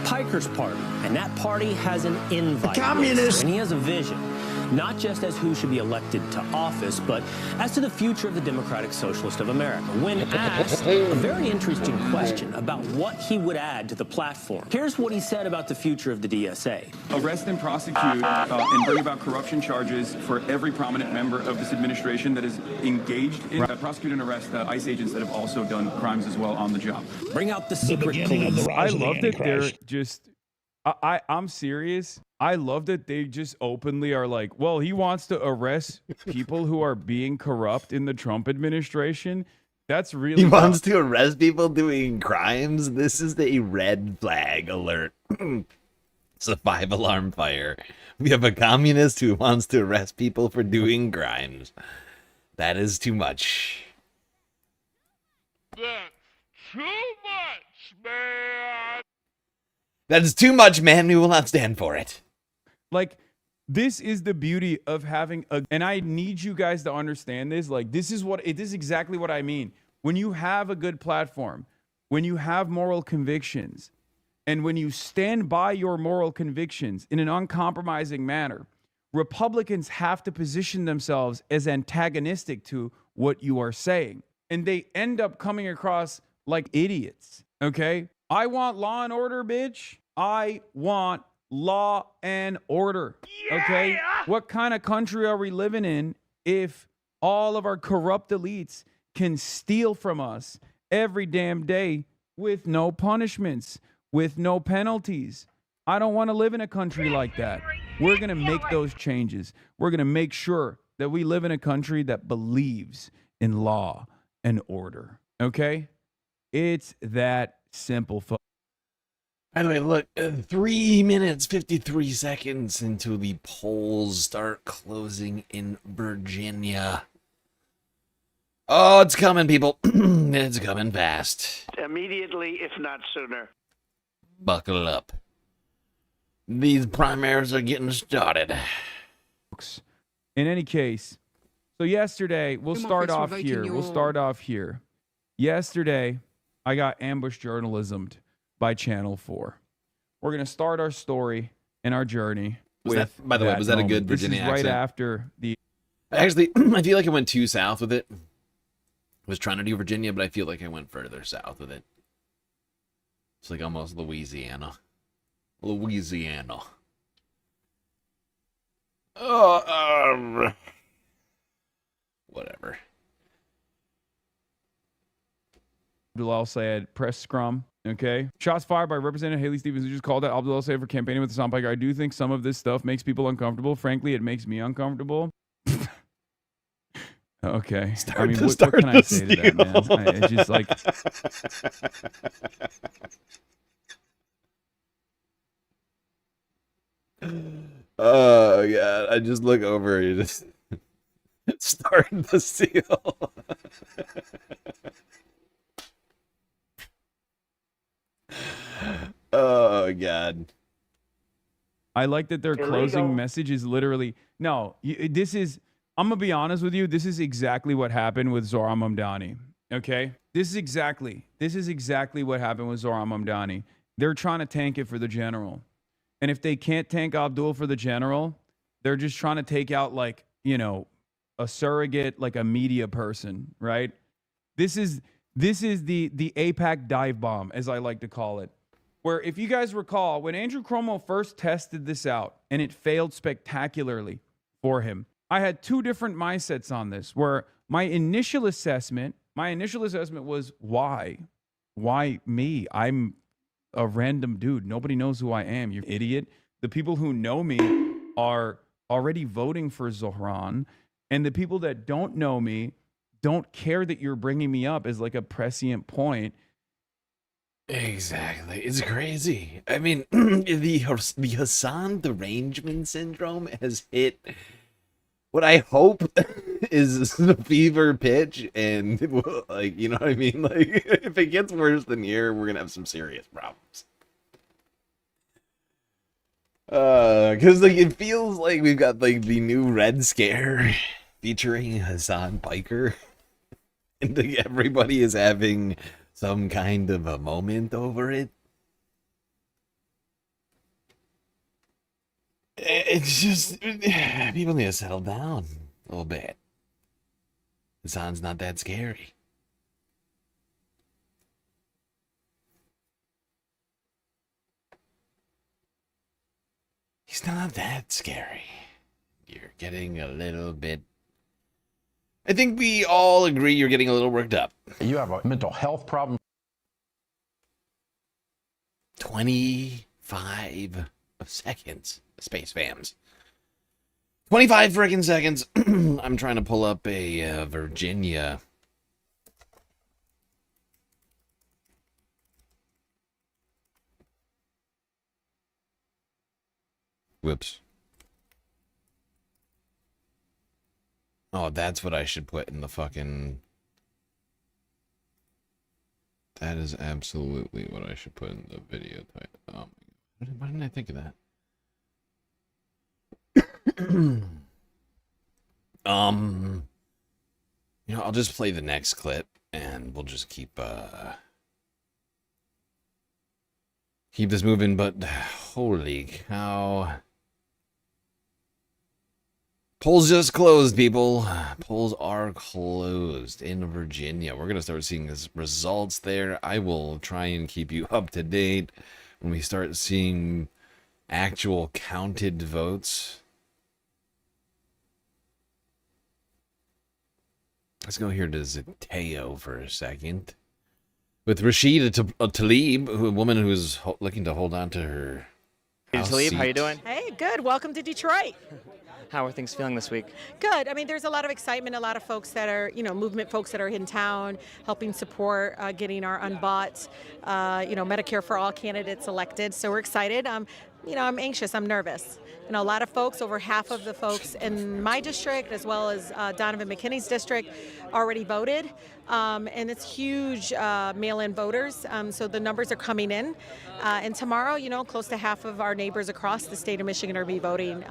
Piker's party. And that party has an invite list. And he has a vision. Not just as who should be elected to office, but as to the future of the Democratic Socialist of America. When asked a very interesting question about what he would add to the platform, here's what he said about the future of the DSA. Arrest and prosecute and bring about corruption charges for every prominent member of this administration that is engaged in prosecute and arrest ICE agents that have also done crimes as well on the job. Bring out the secret police. I love that they're just... I'm serious. I love that they just openly are like, well, he wants to arrest people who are being corrupt in the Trump administration. That's really... He wants to arrest people doing crimes? This is a red flag alert. It's a 5-alarm fire. We have a communist who wants to arrest people for doing crimes. That is too much. That's too much, man. That is too much, man. We will not stand for it. Like, this is the beauty of having a... And I need you guys to understand this. Like, this is exactly what I mean. When you have a good platform, when you have moral convictions, and when you stand by your moral convictions in an uncompromising manner, Republicans have to position themselves as antagonistic to what you are saying. And they end up coming across like idiots, okay? I want law and order, bitch. I want law and order, okay? What kind of country are we living in if all of our corrupt elites can steal from us every damn day with no punishments, with no penalties? I don't want to live in a country like that. We're going to make those changes. We're going to make sure that we live in a country that believes in law and order, okay? It's that simple. By the way, look, 3 minutes, 53 seconds until the polls start closing in Virginia. Oh, it's coming, people. It's coming fast. Immediately, if not sooner. Buckle up. These primaries are getting started. In any case, so yesterday, we'll start off here. Yesterday, I got ambush journalismed by Channel 4. We're going to start our story and our journey with by the way, was that a good Virginia accent? Right after the... Actually, I feel like I went too south with it. I was trying to do Virginia, but I feel like I went further south with it. It's like almost Louisiana. Whatever. Abdul Sayed press scrum. Okay. Shots fired by Representative Haley Stevens, who just called out Abdul Sayed for campaigning with the Sound Piker. I do think some of this stuff makes people uncomfortable. Frankly, it makes me uncomfortable. Okay. I mean, what can I say to that, man? It's just like... Oh, God. I just look over. You just starting the seal. Oh, God. I like that their closing message is literally... No, this is... I'm going to be honest with you. This is exactly what happened with Zohran Mamdani. Okay? This is exactly what happened with Zohran Mamdani. They're trying to tank it for the general. And if they can't tank Abdul for the general, they're just trying to take out, like, you know, a surrogate, like a media person, right? This is the AIPAC dive bomb, as I like to call it. Where, if you guys recall, when Andrew Cuomo first tested this out, and it failed spectacularly for him, I had two different mindsets on this, where my initial assessment was, why? Why me? I'm a random dude. Nobody knows who I am. You're an idiot. The people who know me are already voting for Zohran, and the people that don't know me don't care that you're bringing me up as like a prescient point. Exactly. It's crazy. I mean, the Hassan derangement syndrome has hit what I hope is the fever pitch, and like, you know what I mean? Like, if it gets worse than here, we're gonna have some serious problems. Because like it feels like we've got like the new Red Scare featuring Hassan Piker, and like, everybody is having some kind of a moment over it. It's just people need to settle down a little bit. Hassan's not that scary. He's not that scary. You're getting a little bit... I think we all agree you're getting a little worked up. You have a mental health problem. 25 seconds. Space fams. 25 freaking seconds. I'm trying to pull up a Virginia. Whoops. Oh, that's what I should put in the fucking... That is absolutely what I should put in the video title. Why didn't I think of that? You know, I'll just play the next clip and we'll just keep this moving, but holy cow. Polls just closed, people. Polls are closed in Virginia. We're going to start seeing his results there. I will try and keep you up to date when we start seeing actual counted votes. Let's go here to Zateo for a second. With Rashida Tlaib, a woman who's looking to hold on to her house Tlaib, seat. how you doing? Hey, good. Welcome to Detroit. How are things feeling this week? Good. I mean, there's a lot of excitement, a lot of folks that are, movement folks that are in town, helping support getting our unbought, Medicare for all candidates elected. So we're excited. I'm anxious. I'm nervous. A lot of folks, over half of the folks in my district, as well as Donovan McKinney's district, already voted. And it's huge mail-in voters. So the numbers are coming in. And tomorrow, close to half of our neighbors across the state of Michigan are be voting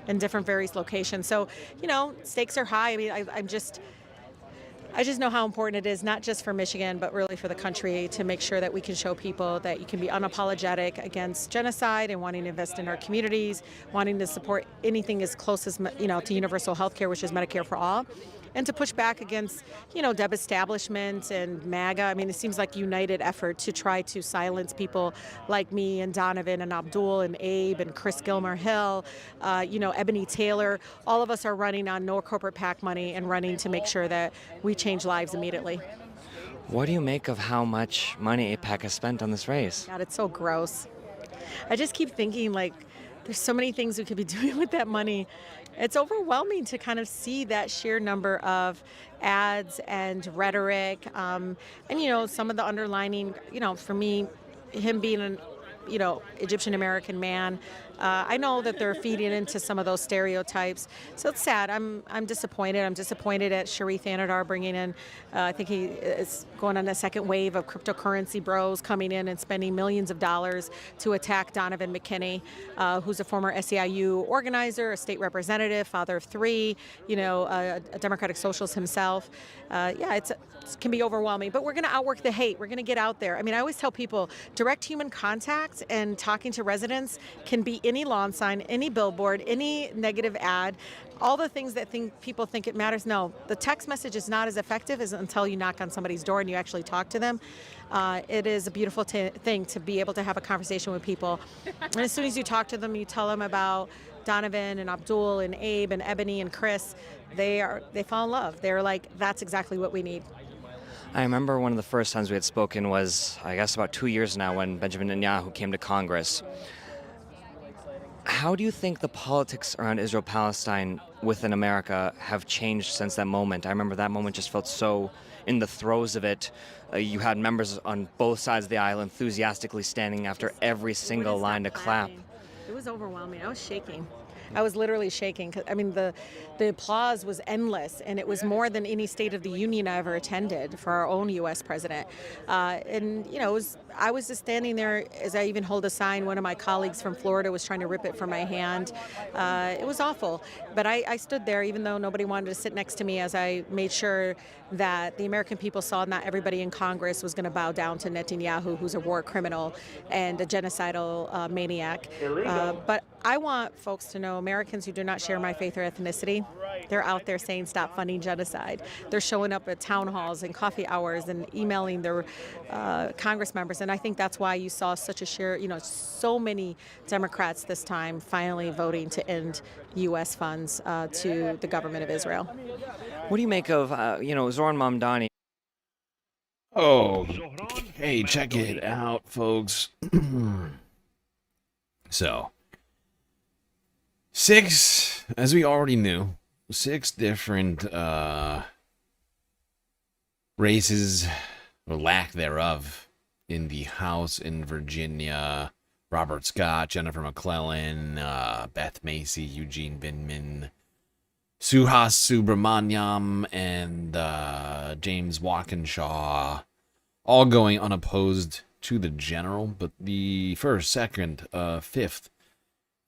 in different various locations. So, stakes are high. I mean, I just know how important it is, not just for Michigan, but really for the country, to make sure that we can show people that you can be unapologetic against genocide and wanting to invest in our communities, wanting to support anything as close as, to universal health care, which is Medicare for all, and to push back against, Deb establishment and MAGA. I mean, it seems like a united effort to try to silence people like me and Donovan and Abdul and Abe and Chris Gilmer Hill, Ebony Taylor. All of us are running on no corporate PAC money and running to make sure that we change lives immediately. What do you make of how much money AIPAC has spent on this race? God, it's so gross. I just keep thinking, there's so many things we could be doing with that money. It's overwhelming to kind of see that sheer number of ads and rhetoric, and some of the underlining, for me, him being an Egyptian American man. I know that they're feeding into some of those stereotypes, so it's sad. I'm disappointed. I'm disappointed at Sharif Anadar bringing in. I think he is going on a second wave of cryptocurrency bros coming in and spending millions of dollars to attack Donovan McKinney, who's a former SEIU organizer, a state representative, father of three. A Democratic Socialist himself. It can be overwhelming, but we're going to outwork the hate. We're going to get out there. I mean, I always tell people, direct human contact and talking to residents can be any lawn sign, any billboard, any negative ad, all the things that people think it matters. No, the text message is not as effective as until you knock on somebody's door and you actually talk to them. It is a beautiful thing to be able to have a conversation with people. And as soon as you talk to them, you tell them about Donovan and Abdul and Abe and Ebony and Chris, they fall in love. They're like, that's exactly what we need. I remember one of the first times we had spoken was, I guess, about 2 years now when Benjamin Netanyahu came to Congress. How do you think the politics around Israel-Palestine within America have changed since that moment? I remember that moment just felt so in the throes of it. You had members on both sides of the aisle enthusiastically standing after every single line to clap. It was overwhelming. I was shaking. I was literally shaking. 'Cause, I mean, the applause was endless, and it was more than any State of the Union I ever attended for our own U.S. president. And you know, I was just standing there as I even hold a sign. One of my colleagues from Florida was trying to rip it from my hand. It was awful, but I stood there even though nobody wanted to sit next to me as I made sure that the American people saw not everybody in Congress was going to bow down to Netanyahu, who's a war criminal and a genocidal maniac. But I want folks to know, Americans who do not share my faith or ethnicity, they're out there saying stop funding genocide. They're showing up at town halls and coffee hours and emailing their Congress members. And I think that's why you saw such a share, you know, so many Democrats this time finally voting to end U.S. funds to the government of Israel. What do you make of, you know, Zoran Mamdani? Oh, hey, check it out, folks. So, 6, as we already knew, 6 different races, or lack thereof, in the House in Virginia. Robert Scott, Jennifer McClellan, Beth Macy, Eugene Binman, Suhas Subramanyam, and James Walkinshaw, all going unopposed to the general, but the 1st, 2nd, 5th,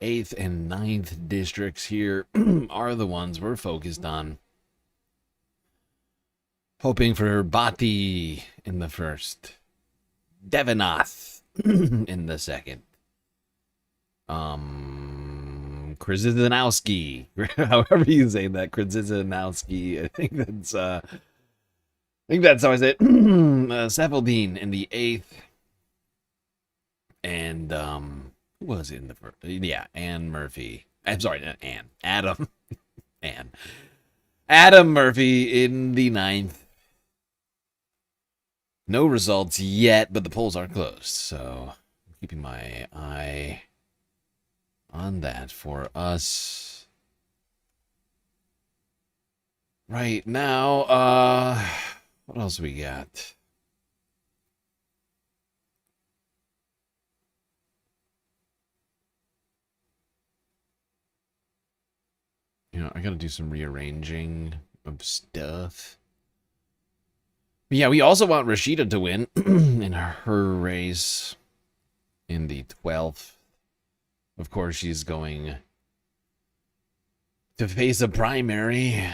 8th, and 9th districts here are the ones we're focused on. Hoping for Bhatti in the 1st, Devanath in the 2nd, Krzyzanowski, however you say that, Krzyzanowski, I think that's how I say it, Cephaldine in the 8th, and, who was in the 1st? Yeah, Ann Murphy. I'm sorry, not Ann. Adam. Ann. Adam Murphy in the 9th. No results yet, but the polls are closed, so I'm keeping my eye on that for us. Right now, what else we got? You know, I gotta do some rearranging of stuff. But yeah, we also want Rashida to win in her race in the 12th. Of course, she's going to face a primary.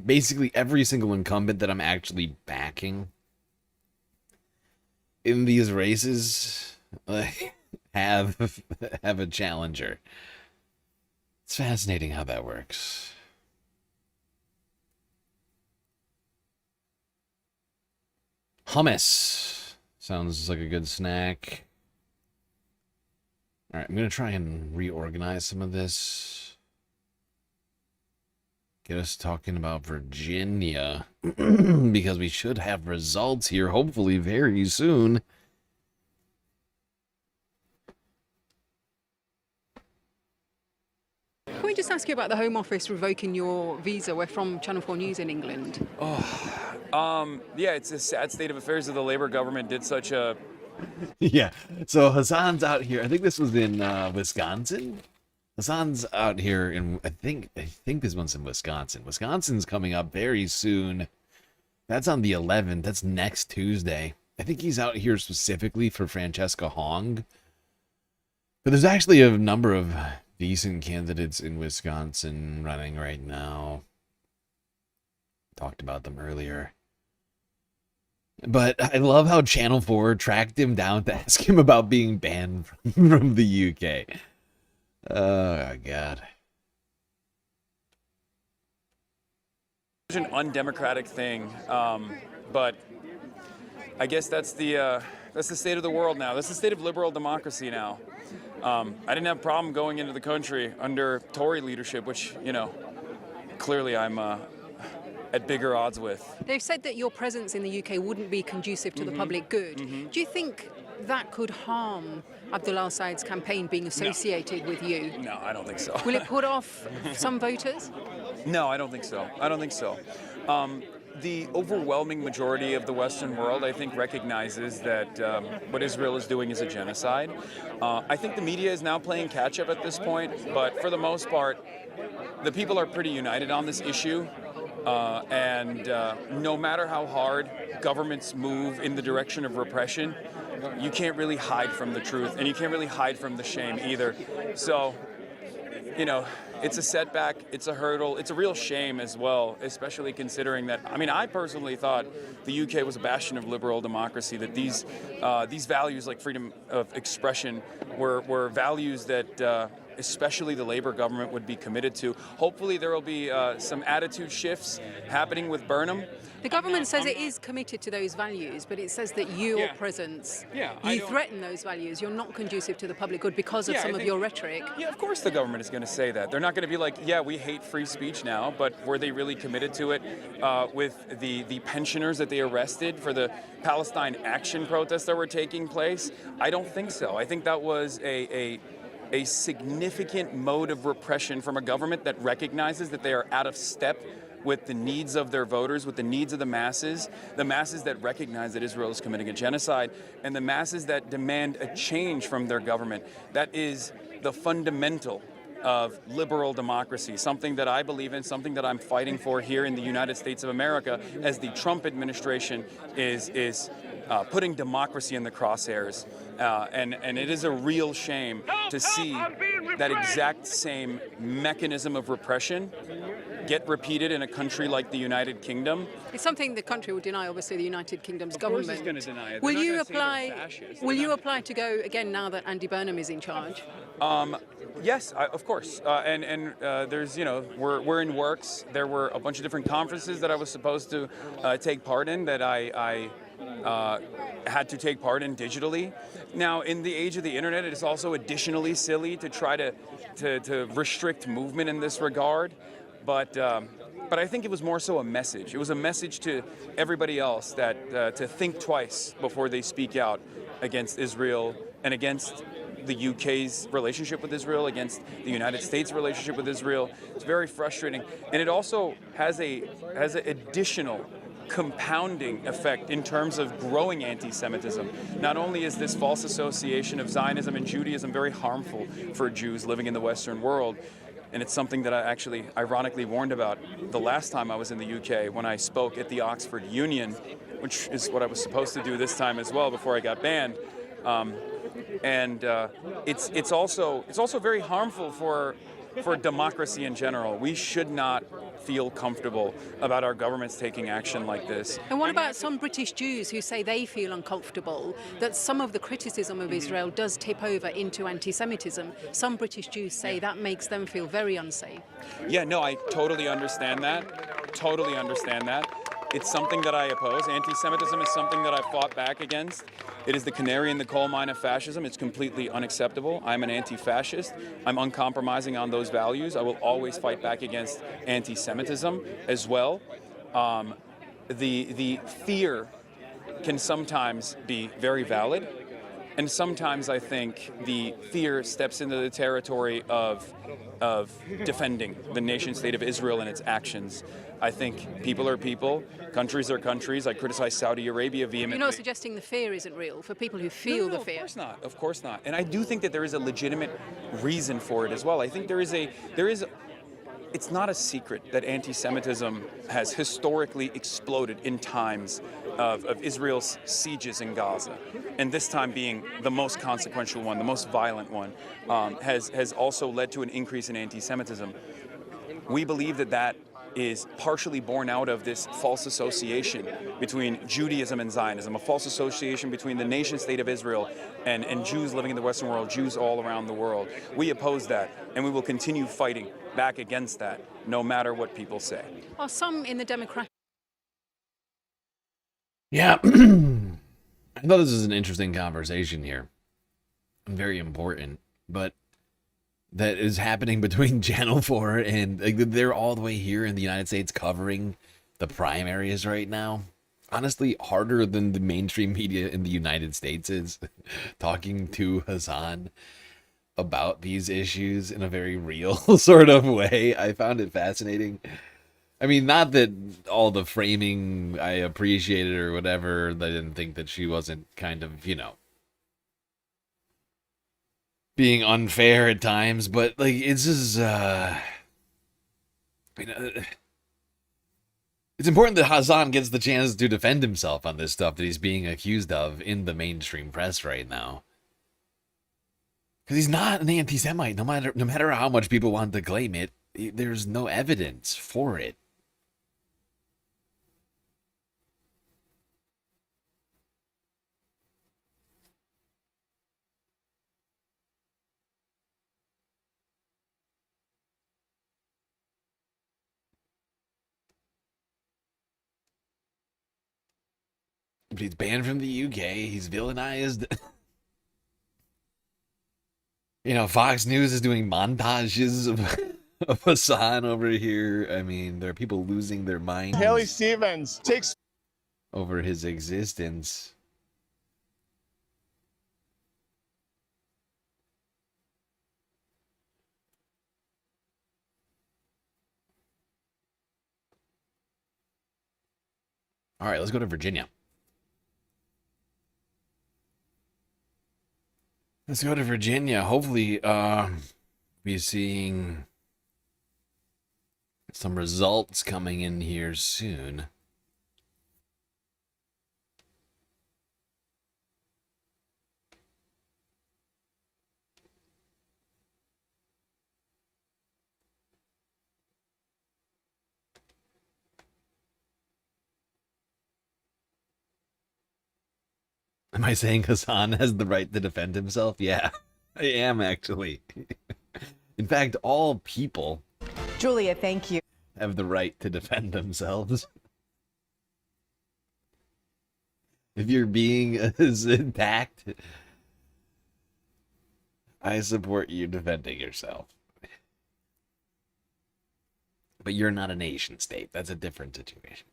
Basically, every single incumbent that I'm actually backing in these races have a challenger. It's fascinating how that works. Hummus sounds like a good snack. All right, I'm going to try and reorganize some of this. Get us talking about Virginia, because we should have results here, hopefully very soon. Can we just ask you about the Home Office revoking your visa? We're from Channel 4 News in England. Yeah, it's a sad state of affairs that the Labour government did such a... Yeah, so Hassan's out here. I think this was in Wisconsin. Hassan's out here in, I think this one's in Wisconsin. Wisconsin's coming up very soon. That's on the 11th. That's next Tuesday. I think he's out here specifically for Francesca Hong. But there's actually a number of decent candidates in Wisconsin running right now. Talked about them earlier. But I love how Channel 4 tracked him down to ask him about being banned from the UK. Oh, God. Such an undemocratic thing, but I guess that's the state of the world now. That's the state of liberal democracy now. I didn't have a problem going into the country under Tory leadership, which, you know, clearly I'm at bigger odds with. They've said that your presence in the UK wouldn't be conducive to the public good. Do you think that could harm Abdul al-Said's campaign being associated with you? No, I don't think so. Will it put off some voters? No, I don't think so. I don't think so. the overwhelming majority of the Western world, I think, recognizes that what Israel is doing is a genocide. I think the media is now playing catch-up at this point, but for the most part, the people are pretty united on this issue. And no matter how hard governments move in the direction of repression, you can't really hide from the truth, and you can't really hide from the shame either. So, you know, it's a setback, it's a hurdle, it's a real shame as well, especially considering that, I mean, I personally thought the UK was a bastion of liberal democracy, that these values like freedom of expression were values that especially the Labour government would be committed to. Hopefully there will be some attitude shifts happening with Burnham. The government says it is committed to those values, but it says that your presence, you threaten those values. You're not conducive to the public good because of some of your rhetoric. Yeah, of course the government is going to say that. They're not going to be like, yeah, we hate free speech now, but were they really committed to it with the pensioners that they arrested for the Palestine action protests that were taking place? I don't think so. I think that was a significant mode of repression from a government that recognizes that they are out of step with the needs of their voters, with the needs of the masses that recognize that Israel is committing a genocide, and the masses that demand a change from their government. That is the fundamental of liberal democracy, something that I believe in, something that I'm fighting for here in the United States of America, as the Trump administration is putting democracy in the crosshairs. And it is a real shame to see that exact same mechanism of repression get repeated in a country like the United Kingdom. It's something the country will deny, obviously, the United Kingdom's government. Of course it's going to deny it. Will you apply to go again now that Andy Burnham is in charge? Yes, of course. And there's, you know, we're in works. There were a bunch of different conferences that I was supposed to take part in that I had to take part in digitally. Now, in the age of the internet, it is also additionally silly to try to restrict movement in this regard. But I think it was more so a message. It was a message to everybody else that to think twice before they speak out against Israel and against the UK's relationship with Israel, against the United States' relationship with Israel. It's very frustrating. And it also has an additional compounding effect in terms of growing anti-Semitism. Not only is this false association of Zionism and Judaism very harmful for Jews living in the Western world, and it's something that I actually ironically warned about the last time I was in the UK when I spoke at the Oxford Union, which is what I was supposed to do this time as well before I got banned. It's also very harmful for democracy in general. We should not feel comfortable about our governments taking action like this. And what about some British Jews who say they feel uncomfortable that some of the criticism of Israel does tip over into anti-Semitism? Some British Jews say that makes them feel very unsafe. Yeah, no, I totally understand that. Totally understand that. It's something that I oppose. Anti-Semitism is something that I fought back against. It is the canary in the coal mine of fascism. It's completely unacceptable. I'm an anti-fascist. I'm uncompromising on those values. I will always fight back against anti-Semitism as well. The fear can sometimes be very valid, and sometimes I think the fear steps into the territory of defending the nation-state of Israel and its actions. I think people are people, countries are countries. I criticize Saudi Arabia vehemently. You're not suggesting the fear isn't real for people who feel the fear? Of course not. Of course not. And I do think that there is a legitimate reason for it as well. I think it's not a secret that anti-Semitism has historically exploded in times of Israel's sieges in Gaza, and this time being the most consequential one, the most violent one, has also led to an increase in anti-Semitism. We believe that is partially born out of this false association between Judaism and Zionism, a false association between the nation-state of Israel and Jews living in the Western world, Jews all around the world. We oppose that, and we will continue fighting back against that, no matter what people say. Are some in the Democratic... Yeah, I thought this was an interesting conversation here. Very important, but that is happening between Channel 4 and they're all the way here in the United States covering the primaries right now. Honestly, harder than the mainstream media in the United States is talking to Hassan about these issues in a very real sort of way. I found it fascinating. I mean, not that all the framing I appreciated or whatever. I didn't think that she wasn't kind of, being unfair at times, but like it's just it's important that Hassan gets the chance to defend himself on this stuff that he's being accused of in the mainstream press right now. Because he's not an anti-Semite, no matter how much people want to claim it. There's no evidence for it. But he's banned from the UK. He's villainized. Fox News is doing montages of Hassan over here. I mean, there are people losing their minds. Haley Stevens takes over his existence. All right, let's go to Virginia. Let's go to Virginia. Hopefully, be seeing some results coming in here soon. Am I saying Hassan has the right to defend himself? Yeah, I am actually. In fact, all people, Julia, thank you, have the right to defend themselves. If you're being as attacked, I support you defending yourself. But you're not a nation state. That's a different situation.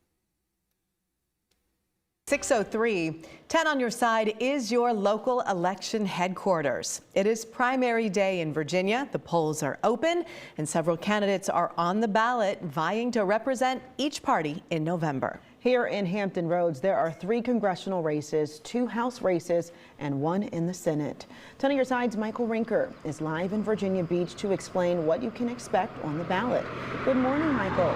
6:03. 10 on your side is your local election headquarters. It is primary day in Virginia. The polls are open and several candidates are on the ballot vying to represent each party in November. Here in Hampton Roads, there are 3 congressional races, 2 House races, and 1 in the Senate. 10 on your side's Michael Rinker is live in Virginia Beach to explain what you can expect on the ballot. Good morning, Michael.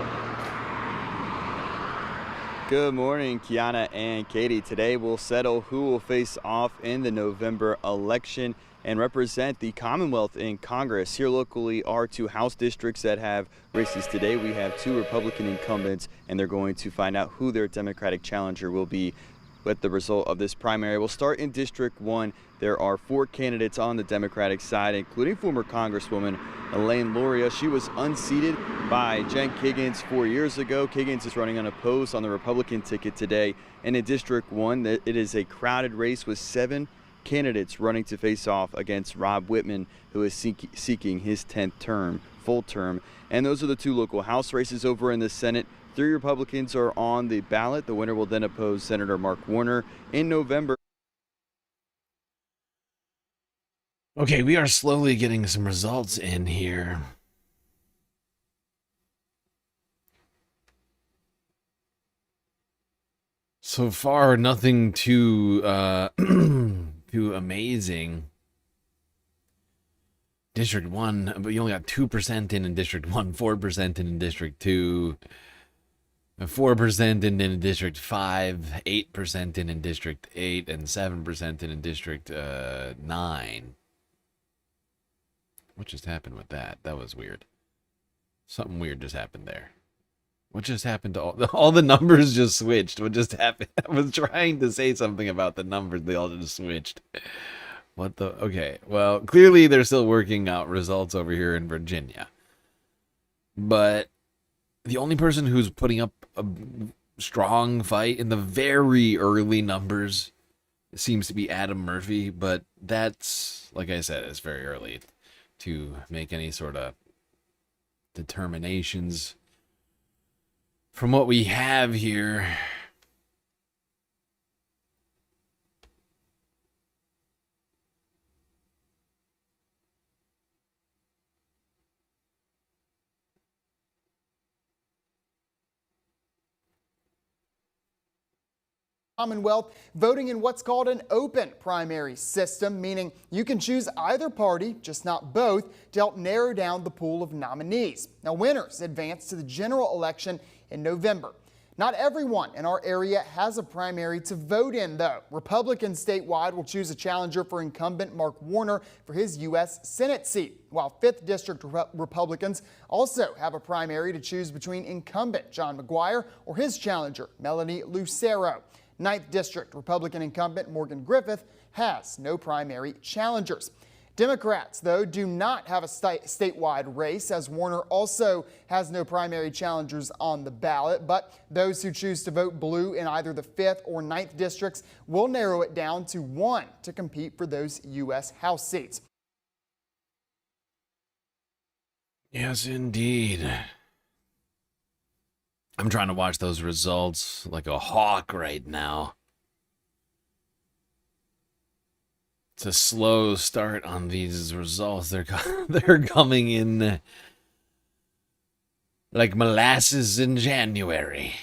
Good morning, Kiana and Katie. Today we'll settle who will face off in the November election and represent the Commonwealth in Congress. Here locally are 2 House districts that have races today. We have 2 Republican incumbents, and they're going to find out who their Democratic challenger will be with the result of this primary. We'll start in District 1. There are 4 candidates on the Democratic side, including former Congresswoman Elaine Luria. She was unseated by Jen Kiggins 4 years ago. Kiggins is running unopposed on the Republican ticket today. And in District 1, it is a crowded race with 7 candidates running to face off against Rob Whitman, who is seeking his 10th term, full term. And those are the 2 local House races. Over in the Senate, 3 Republicans are on the ballot. The winner will then oppose Senator Mark Warner in November. Okay, we are slowly getting some results in here. So far, nothing too too amazing. District 1, but you only got 2% in District 1, 4% in District 2, 4% in District 5, 8% in District 8, and 7% in District 9. What just happened with that? That was weird. Something weird just happened there. What just happened to all the numbers just switched? What just happened? I was trying to say something about the numbers. They all just switched. What the? Okay. Well, clearly they're still working out results over here in Virginia. But the only person who's putting up a strong fight in the very early numbers seems to be Adam Murphy. But that's, like I said, it's very early to make any sort of determinations. From what we have here, Commonwealth voting in what's called an open primary system, meaning you can choose either party, just not both, to help narrow down the pool of nominees. Now, winners advance to the general election in November. Not everyone in our area has a primary to vote in, though. Republicans statewide will choose a challenger for incumbent Mark Warner for his U.S. Senate seat, while 5th District Republicans also have a primary to choose between incumbent John McGuire or his challenger, Melanie Lucero. 9th District Republican incumbent Morgan Griffith has no primary challengers. Democrats, though, do not have a statewide race, as Warner also has no primary challengers on the ballot. But those who choose to vote blue in either the 5th or 9th districts will narrow it down to one to compete for those U.S. House seats. Yes, indeed. I'm trying to watch those results like a hawk right now. It's a slow start on these results. They're coming in like molasses in January.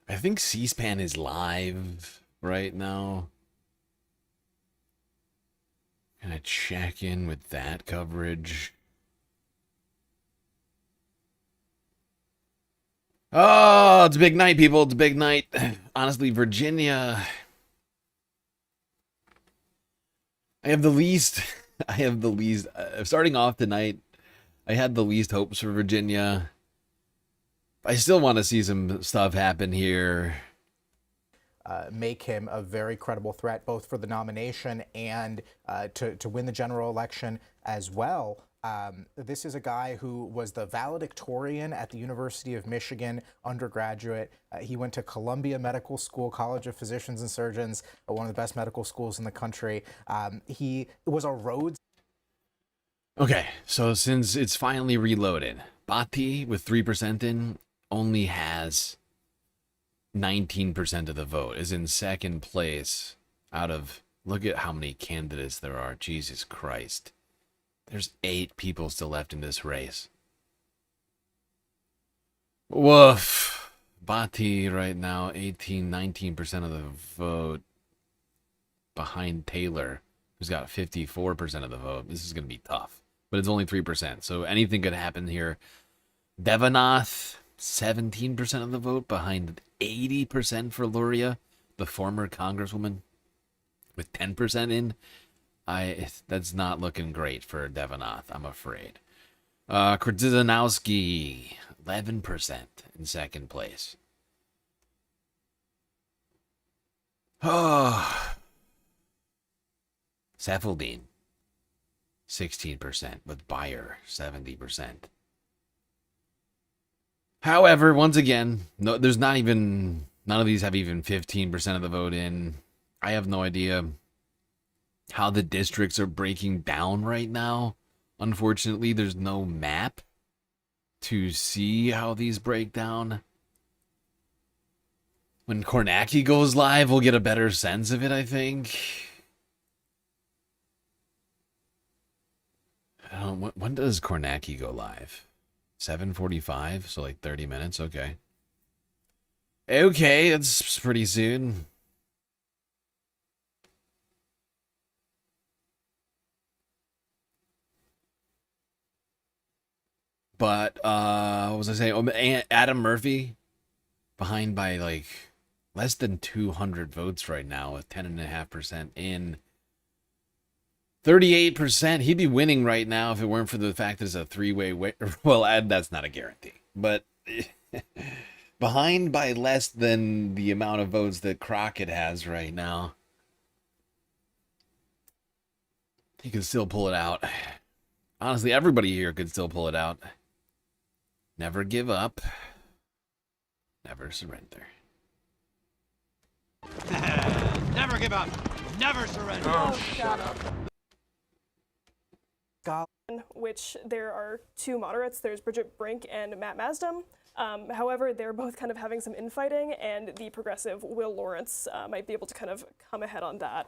I think C-SPAN is live right now. Gonna check in with that coverage. Oh, it's a big night, people. It's a big night. Honestly, Virginia. I have the least. Starting off tonight, I had the least hopes for Virginia. I still want to see some stuff happen here. Make him a very credible threat, both for the nomination and to win the general election as well. This is a guy who was the valedictorian at the University of Michigan undergraduate. He went to Columbia Medical School, College of Physicians and Surgeons, one of the best medical schools in the country. He was a Rhodes. Okay, so since it's finally reloaded, Bhatti with 3% in only has 19% of the vote, is in second place out of, look at how many candidates there are. Jesus Christ. There's 8 people still left in this race. Woof. Bhatti right now, 19% of the vote behind Taylor, who's got 54% of the vote. This is going to be tough, but it's only 3%. So anything could happen here. Devanath, 17% of the vote behind 80% for Luria, the former congresswoman, with 10% in. That's not looking great for Devanath, I'm afraid. Krzyzanowski, 11% in second place. Oh. Sefaldine, 16%, with Bayer, 70%. However, once again, none of these have even 15% of the vote in. I have no idea how the districts are breaking down right now. Unfortunately, there's no map to see how these break down. When Kornacki goes live, we'll get a better sense of it, I think. I don't know, when does Kornacki go live? 7:45, so like 30 minutes, okay. Okay, that's pretty soon. But, what was I saying? Oh, Adam Murphy, behind by like less than 200 votes right now with 10.5% in. 38%. He'd be winning right now if it weren't for the fact that it's a three-way. Well, that's not a guarantee. But behind by less than the amount of votes that Crockett has right now. He can still pull it out. Honestly, everybody here could still pull it out. Never give up. Never surrender. Never give up. Never surrender. Oh, shut up. Which there are 2 moderates. There's Bridget Brink and Matt Masdom. However, they're both kind of having some infighting, and the progressive Will Lawrence might be able to kind of come ahead on that.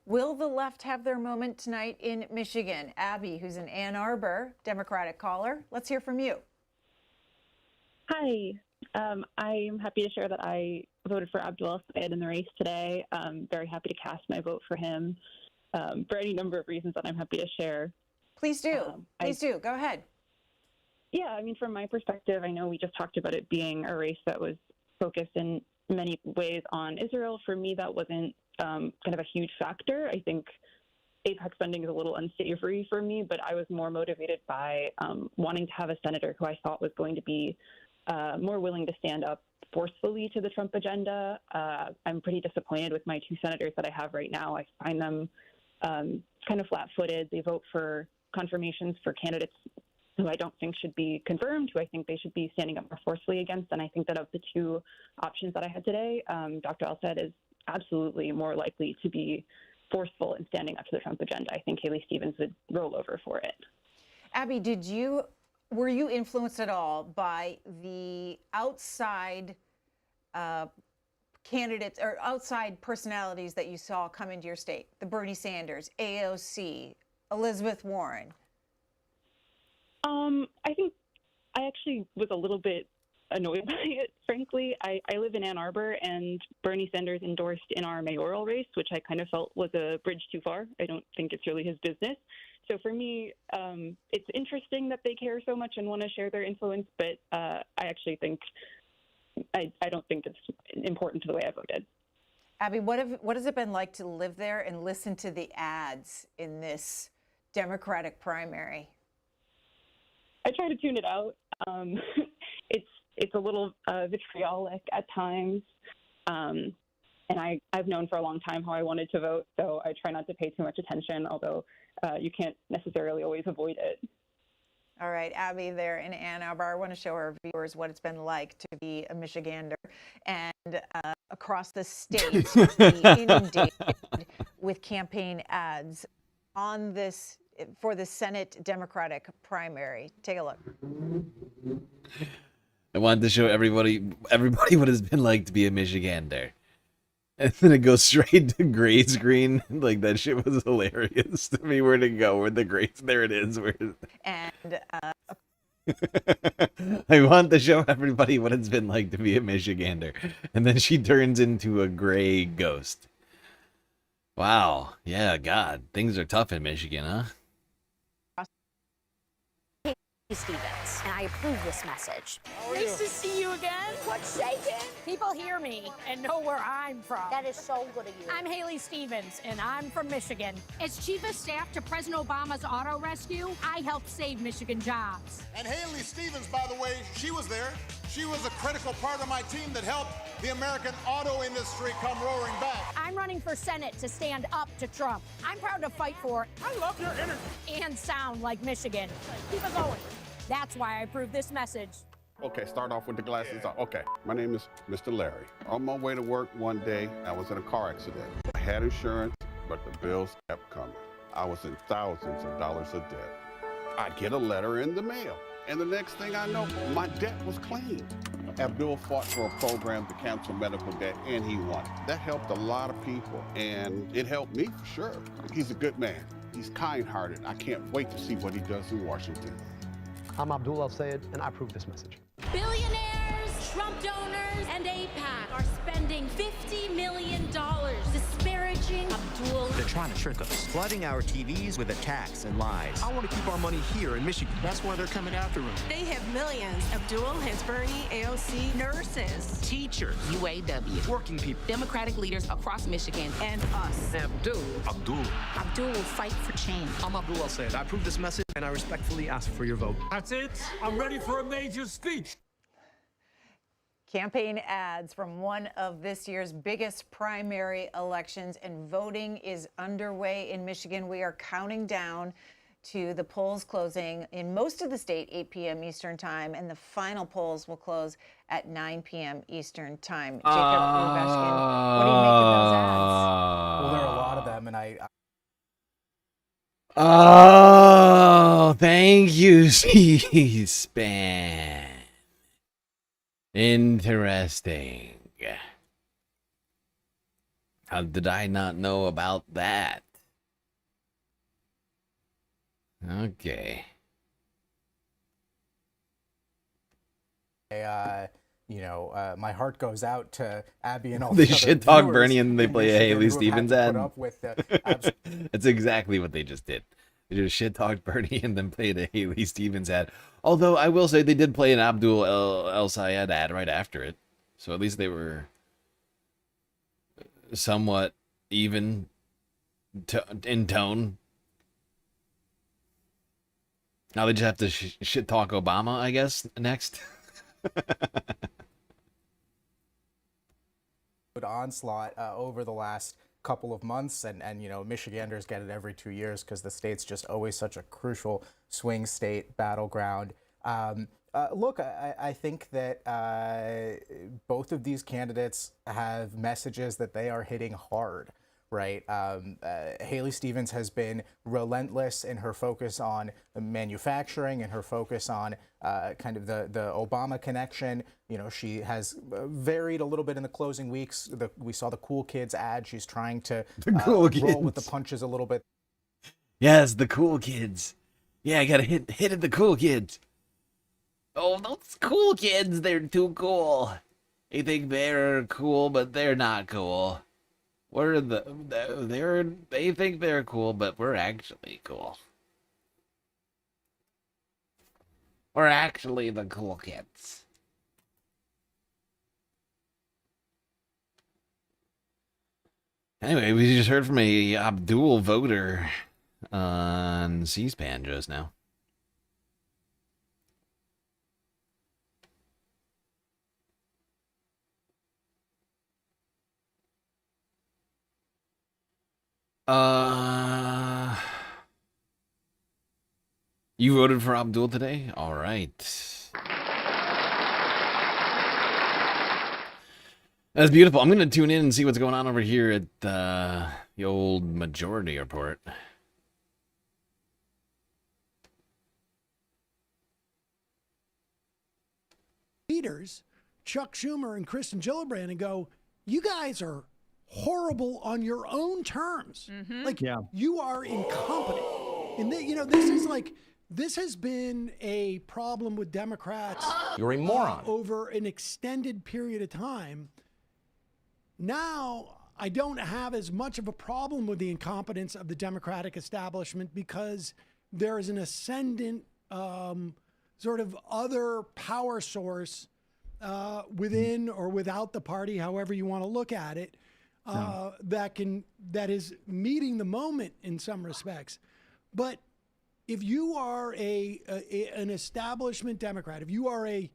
Will the left have their moment tonight in Michigan? Abby, who's in Ann Arbor, Democratic caller. Let's hear from you. Hi. I'm happy to share that I voted for Abdul Sayed in the race today. I'm very happy to cast my vote for him for any number of reasons that I'm happy to share. Please do. Please do. Go ahead. Yeah, I mean, from my perspective, I know we just talked about it being a race that was focused in many ways on Israel. For me, that wasn't kind of a huge factor. I think AIPAC spending is a little unsavory for me, but I was more motivated by wanting to have a senator who I thought was going to be more willing to stand up forcefully to the Trump agenda. I'm pretty disappointed with my two senators that I have right now. I find them kind of flat-footed. They vote for confirmations for candidates who I don't think should be confirmed, who I think they should be standing up more forcefully against. And I think that of the two options that I had today, Dr. Al-Sayed is absolutely more likely to be forceful in standing up to the Trump agenda. I think Haley Stevens would roll over for it. Abby, were you influenced at all by the outside candidates or outside personalities that you saw come into your state? The Bernie Sanders, AOC, Elizabeth Warren. I think I actually was a little bit annoyed by it, frankly. I live in Ann Arbor, and Bernie Sanders endorsed in our mayoral race, which I kind of felt was a bridge too far. I don't think it's really his business. So for me, it's interesting that they care so much and want to share their influence, but I actually think I don't think it's important to the way I voted. Abby, what has it been like to live there and listen to the ads in this Democratic primary? I try to tune it out. It's a little vitriolic at times, and I've known for a long time how I wanted to vote, so I try not to pay too much attention, although you can't necessarily always avoid it. All right, Abby there in Ann Arbor. I want to show our viewers what it's been like to be a Michigander and across the state be inundated with campaign ads on this for the Senate Democratic primary. Take a look. I wanted to show everybody what it's been like to be a Michigander. And then it goes straight to gray screen. Like, that shit was hilarious to me. Where'd it go? Where'd the gray? There it is. And I want to show everybody what it's been like to be a Michigander. And then she turns into a gray ghost. Wow. Yeah, God. Things are tough in Michigan, huh? Stevens, and I approve this message. Nice to see you again. What's shaking? People hear me and know where I'm from. That is so good of you. I'm Haley Stevens, and I'm from Michigan. As Chief of Staff to President Obama's auto rescue, I helped save Michigan jobs. And Haley Stevens, by the way, she was there. She was a critical part of my team that helped the American auto industry come roaring back. I'm running for Senate to stand up to Trump. I'm proud to fight for it. I love your energy. And sound like Michigan. Keep it going. That's why I approve this message. Okay, start off with the glasses on. Okay, my name is Mr. Larry. On my way to work one day, I was in a car accident. I had insurance, but the bills kept coming. I was in thousands of dollars of debt. I'd get a letter in the mail, and the next thing I know, my debt was cleaned. Abdul fought for a program to cancel medical debt, and he won. That helped a lot of people, and it helped me for sure. He's a good man. He's kind-hearted. I can't wait to see what he does in Washington. I'm Abdul Al-Sayed, and I approve this message. Billionaires, Trump donors, and AIPAC are spending $50 million disparaging Abdul. They're trying to trick us, flooding our TVs with attacks and lies. I want to keep our money here in Michigan. That's why they're coming after him. They have millions. Abdul has Bernie, AOC, nurses, Teachers, UAW, working people, Democratic leaders across Michigan, and us. Abdul. Abdul will fight for change. I'm Abdul Al-Sayed. I approve this message, and I respectfully ask for your vote. That's it. I'm ready for a major speech. Campaign ads from one of this year's biggest primary elections, and voting is underway in Michigan. We are counting down to the polls closing in most of the state, 8 p.m. Eastern time, and the final polls will close at 9 p.m. Eastern time. Jacob Rubeshkin, what do you make of those ads? Well, there are a lot of them, and I Oh, thank you, C-SPAN. Interesting. How did I not know about that? Okay. My heart goes out to Abby and all They the other shit talk viewers Bernie and they in play a Michigan Haley who have had Stevens to ad. put up with That's exactly what they just did. They just shit talked Bernie and then played a Haley Stevens ad. Although I will say they did play an Abdul El Sayed ad right after it, so at least they were somewhat even in tone. Now they just have to shit talk Obama, I guess, next. Onslaught over the last couple of months, and Michiganders get it every 2 years because the state's just always such a crucial swing state battleground. Look, I think that both of these candidates have messages that they are hitting hard, right? Haley Stevens has been relentless in her focus on manufacturing and her focus on kind of the Obama connection. She has varied a little bit in the closing weeks. We saw the Cool Kids ad. She's trying to roll with the punches a little bit. Yes, the cool kids. Yeah, I gotta hit at the cool kids. Oh, those cool kids, they're too cool. They think they're cool, but they're not cool. They think they're cool, but we're actually cool. We're actually the cool kids. Anyway, we just heard from a Abdul voter on C-SPAN just now. You voted for Abdul today? All right. That's beautiful. I'm going to tune in and see what's going on over here at the old majority report. Leaders, Chuck Schumer and Kristen Gillibrand, and go, you guys are horrible on your own terms. You are incompetent. And this has been a problem with Democrats. You're a moron. Over an extended period of time. Now, I don't have as much of a problem with the incompetence of the Democratic establishment because there is an ascendant sort of other power source within or without the party, however you want to look at it, that is meeting the moment in some respects. But if you are an establishment Democrat, if you are a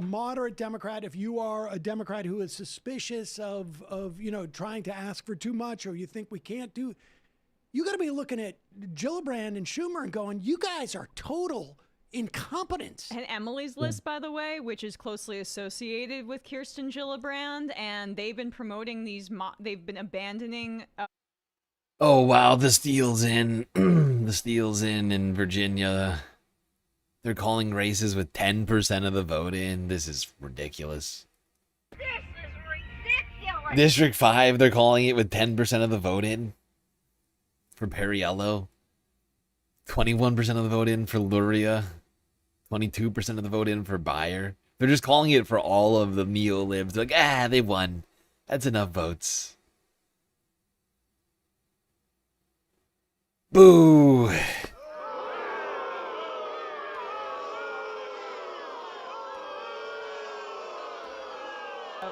moderate Democrat, if you are a Democrat who is suspicious of trying to ask for too much, or you think we can't do, you got to be looking at Gillibrand and Schumer and going, you guys are total incompetence. And Emily's List, by the way, which is closely associated with Kirsten Gillibrand, and they've been promoting these, they've been abandoning. Oh, wow, the steel's in. The steel's in Virginia. They're calling races with 10% of the vote in. This is ridiculous. This is ridiculous. District 5, they're calling it with 10% of the vote in for Perriello. 21% of the vote in for Luria. 22% of the vote in for Bayer. They're just calling it for all of the neo-libs. They're like, they won. That's enough votes. Boo!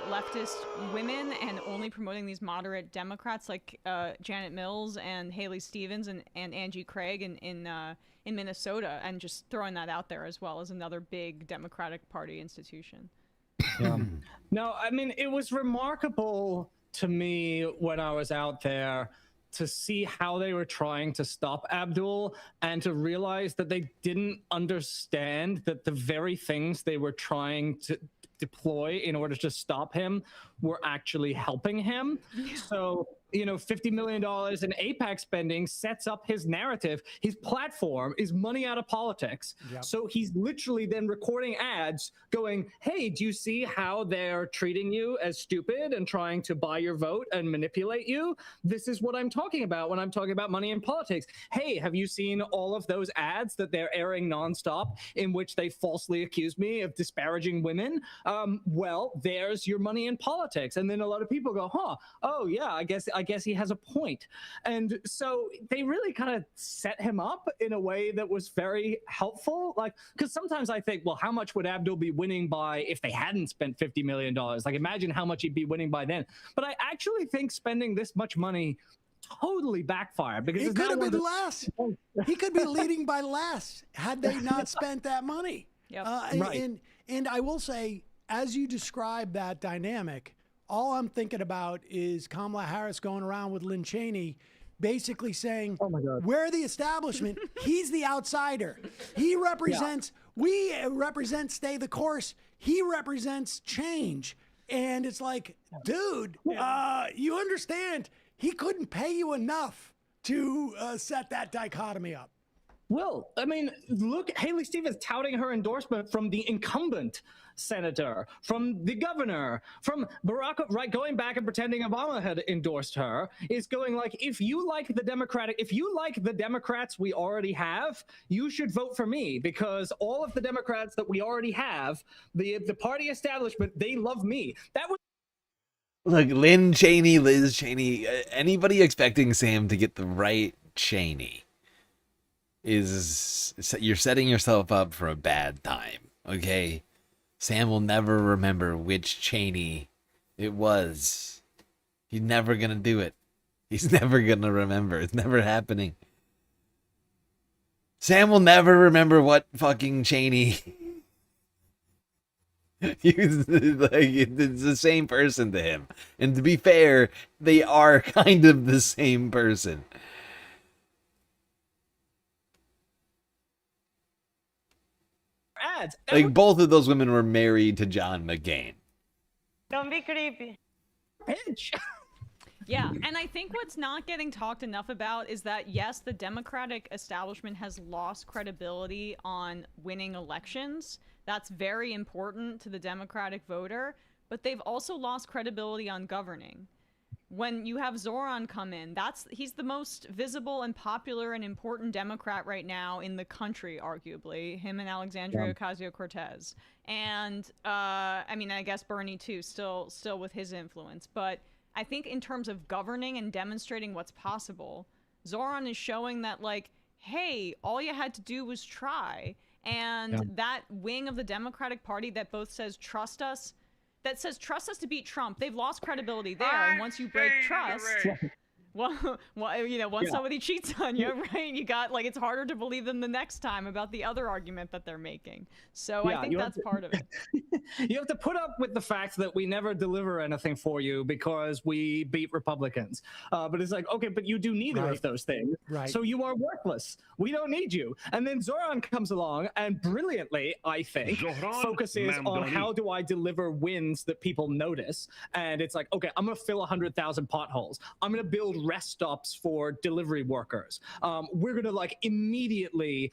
Leftist women and only promoting these moderate Democrats like Janet Mills and Haley Stevens and Angie Craig in Minnesota, and just throwing that out there as well as another big Democratic Party institution. No, I mean, it was remarkable to me when I was out there to see how they were trying to stop Abdul and to realize that they didn't understand that the very things they were trying to deploy in order to stop him were actually helping him. So $50 million in APAC spending sets up his narrative. His platform is money out of politics. Yep. So he's literally then recording ads going, hey, do you see how they're treating you as stupid and trying to buy your vote and manipulate you? This is what I'm talking about when I'm talking about money in politics. Hey, have you seen all of those ads that they're airing nonstop in which they falsely accuse me of disparaging women? Well, there's your money in politics. And then a lot of people go, oh yeah, I guess he has a point. And so they really kind of set him up in a way that was very helpful. Like, because sometimes I think, well, how much would Abdul be winning by if they hadn't spent $50 million? Like, imagine how much he'd be winning by then. But I actually think spending this much money totally backfired, because it could have been less. He could be leading by less had they not spent that money. Yep. And I will say, as you describe that dynamic, all I'm thinking about is Kamala Harris going around with Lynn Cheney, basically saying, oh my God, we're the establishment. He's the outsider. He represents, we represent stay the course. He represents change. And it's like, dude, you understand, he couldn't pay you enough to set that dichotomy up. Well, I mean, look, Haley Stevens touting her endorsement from the incumbent senator, from the governor, from Barack, right, going back and pretending Obama had endorsed her, is going like, if you like the Democrats we already have, you should vote for me, because all of the Democrats that we already have, the party establishment, they love me. That was Look, Lynn Cheney, Liz Cheney, anybody expecting Sam to get the right Cheney you're setting yourself up for a bad time, okay? Sam will never remember which Cheney it was. He's never gonna do it. He's never gonna remember. It's never happening. Sam will never remember what fucking Cheney. It's the same person to him. And to be fair, they are kind of the same person. ads. Like, both of those women were married to John McCain. Don't be creepy. Bitch. Yeah, and I think what's not getting talked enough about is that, yes, the Democratic establishment has lost credibility on winning elections. That's very important to the Democratic voter, but they've also lost credibility on governing. When you have Zoran come in, he's the most visible and popular and important Democrat right now in the country, arguably. Him and Alexandria Ocasio-Cortez. And, I mean, I guess Bernie, too, still with his influence. But I think in terms of governing and demonstrating what's possible, Zoran is showing that, like, hey, all you had to do was try. And that wing of the Democratic Party that both says, trust us, that says trust us to beat Trump, they've lost credibility there. And once you break trust, well, you know, once somebody cheats on you, right, you got, like, it's harder to believe them the next time about the other argument that they're making. So I think that's part of it. You have to put up with the fact that we never deliver anything for you because we beat Republicans. But it's like, okay, but you do neither of those things. Right. So you are worthless. We don't need you. And then Zoran comes along and brilliantly, I think, focuses on how do I deliver wins that people notice. And it's like, okay, I'm going to fill 100,000 potholes. I'm going to build rest stops for delivery workers. We're going to, like, immediately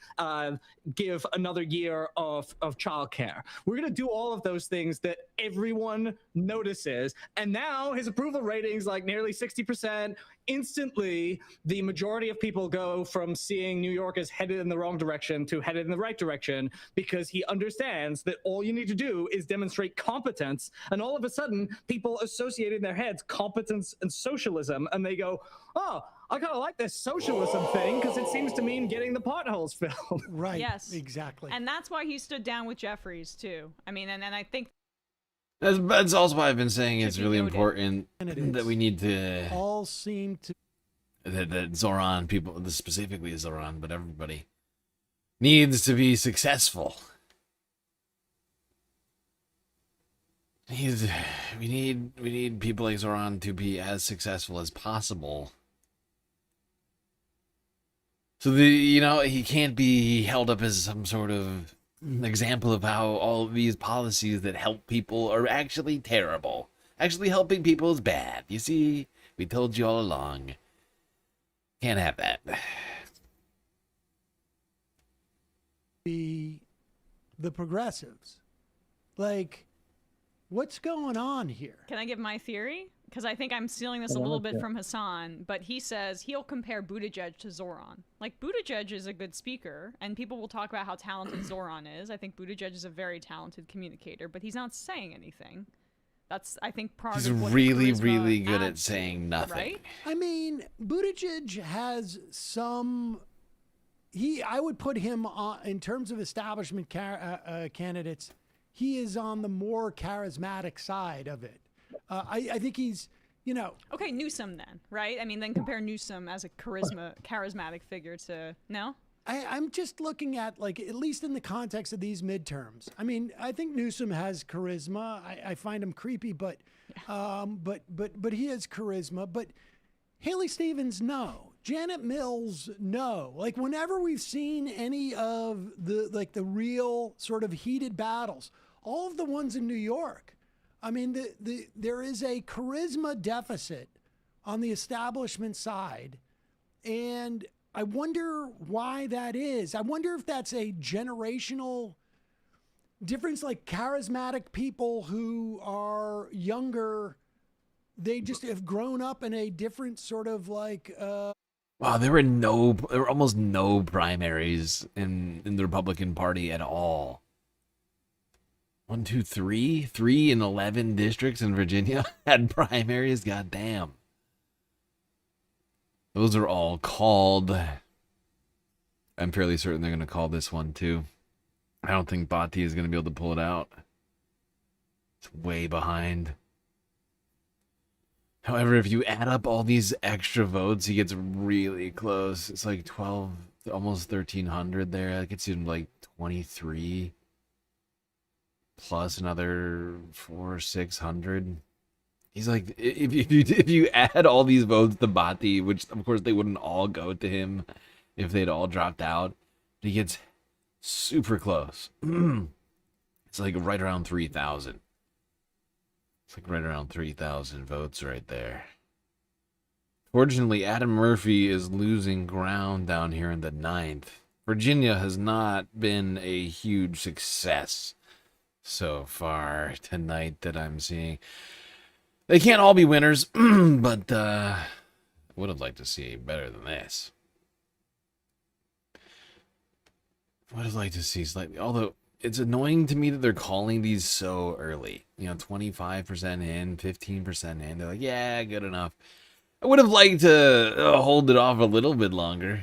give another year of childcare. We're going to do all of those things that everyone notices. And now his approval rating's like nearly 60%. Instantly, the majority of people go from seeing New York as headed in the wrong direction to headed in the right direction, because he understands that all you need to do is demonstrate competence. And all of a sudden, people associate in their heads competence and socialism, and they go, oh, I kind of like this socialism thing because it seems to mean getting the potholes filled. Right. Yes. Exactly. And that's why he stood down with Jeffries, too. I mean, and I think that's also why I've been saying it's really important that we need to all seem to that Zoran, people, specifically Zoran, but everybody needs to be successful. We need people like Zoran to be as successful as possible. So he can't be held up as some sort of example of how all of these policies that help people are actually terrible. Actually helping people is bad. You see, We told you all along. Can't have that. The progressives. Like, what's going on here? Can I give my theory? Because I think I'm stealing this a little bit from Hassan, but he says he'll compare Buttigieg to Zoran. Like, Buttigieg is a good speaker, and people will talk about how talented Zoran is. I think Buttigieg is a very talented communicator, but he's not saying anything. That's, I think, part He's of what really, charisma really good at adds, saying nothing. right? I mean, Buttigieg has some. I would put him on, in terms of establishment candidates, he is on the more charismatic side of it. I think he's, you know. Okay, Newsom then, right? I mean, then compare Newsom as a charismatic figure to, no? I'm just looking at, like, at least in the context of these midterms. I mean, I think Newsom has charisma. I find him creepy, but he has charisma. But Haley Stevens, no. Janet Mills, no. Like, whenever we've seen any of the real sort of heated battles, all of the ones in New York, I mean, there is a charisma deficit on the establishment side, and I wonder why that is. I wonder if that's a generational difference, like charismatic people who are younger, they just have grown up in a different sort of like... Wow, there were almost no primaries in the Republican Party at all. 1, 2, 3? 3 in 11 districts in Virginia had primaries? Goddamn. Those are all called. I'm fairly certain they're going to call this one too. I don't think Bhatti is going to be able to pull it out. It's way behind. However, if you add up all these extra votes, he gets really close. It's like 12, almost 1,300 there. That gets him like 23. Plus another 400 or 600. He's like, if you add all these votes to Bhatti, which of course they wouldn't all go to him if they'd all dropped out, he gets super close. It's like right around 3,000. It's like right around 3,000 votes right there. Fortunately, Adam Murphy is losing ground down here in the 9th. Virginia has not been a huge success so far tonight that I'm seeing. They can't all be winners, but I would have liked to see better than this. Would have liked to see slightly, although it's annoying to me that they're calling these so early. You know, 25% in, 15% in. They're like, yeah, good enough. I would have liked to hold it off a little bit longer.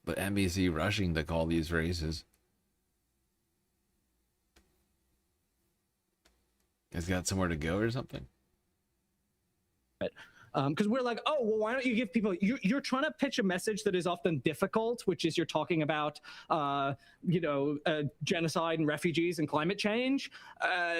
But NBC rushing to call these races. Guys got somewhere to go or something? Because we're like, oh, well, why don't you give people... You're trying to pitch a message that is often difficult, which is you're talking about, genocide and refugees and climate change.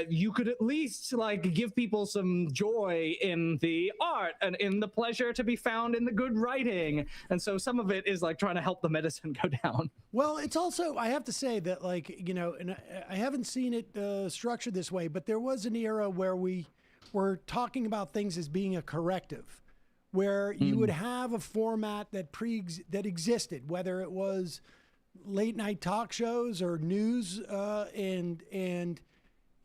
You could at least, like, give people some joy in the art and in the pleasure to be found in the good writing. And so some of it is, like, trying to help the medicine go down. Well, it's also, I have to say that, like, you know, and I haven't seen it structured this way, but there was an era where we were talking about things as being a corrective, where you would have a format that existed, whether it was late night talk shows or news, and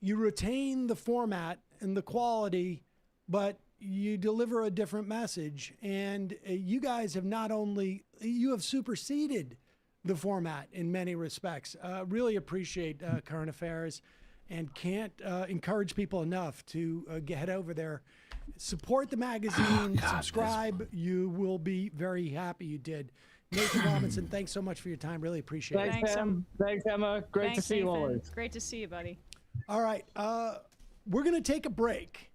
you retain the format and the quality, but you deliver a different message. And you guys have you have superseded the format in many respects. Really appreciate Current Affairs, and can't encourage people enough to head over there, support the magazine, subscribe. You will be very happy you did. Nathan Robinson, thanks so much for your time. Really appreciate it. Thanks, Em. Thanks, Emma. Great to see you always. Great to see you, buddy. All right. We're going to take a break.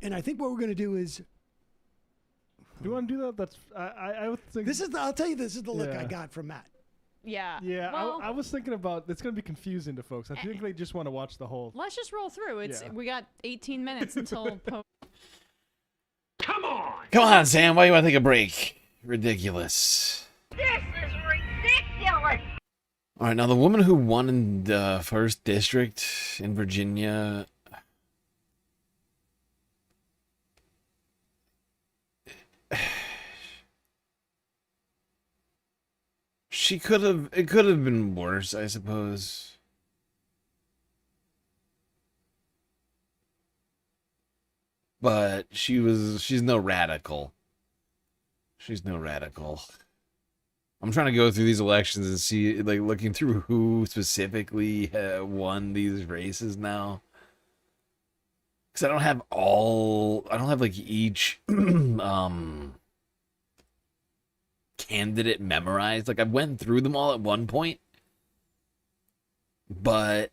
And I think what we're going to do is... Do you want to do that? That's I would think... I'll tell you, this is the look I got from Matt. Yeah. Yeah, well, I was thinking about it's going to be confusing to folks. I think they just want to watch the whole. Let's just roll through. We got 18 minutes until. Come on! Come on, Sam. Why do you want to take a break? Ridiculous. This is ridiculous! All right, now the woman who won in the 1st district in Virginia. She could have. It could have been worse, I suppose. But she's no radical. She's no radical. I'm trying to go through these elections and see, like, looking through who specifically won these races now. Because I don't have like each candidate memorized. Like, I went through them all at one point. But,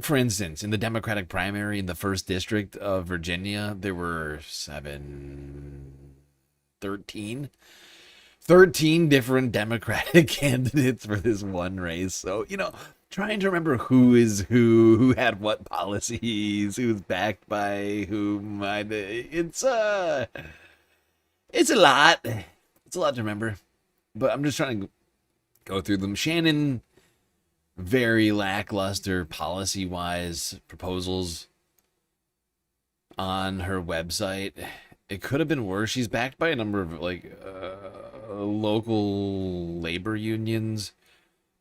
for instance, in the Democratic primary in the 1st District of Virginia, there were 13 different Democratic candidates for this one race. So, trying to remember who is who had what policies, who's backed by whom. It's a lot. It's a lot to remember. But I'm just trying to go through them. Shannon, very lackluster policy-wise proposals on her website. It could have been worse. She's backed by a number of local labor unions.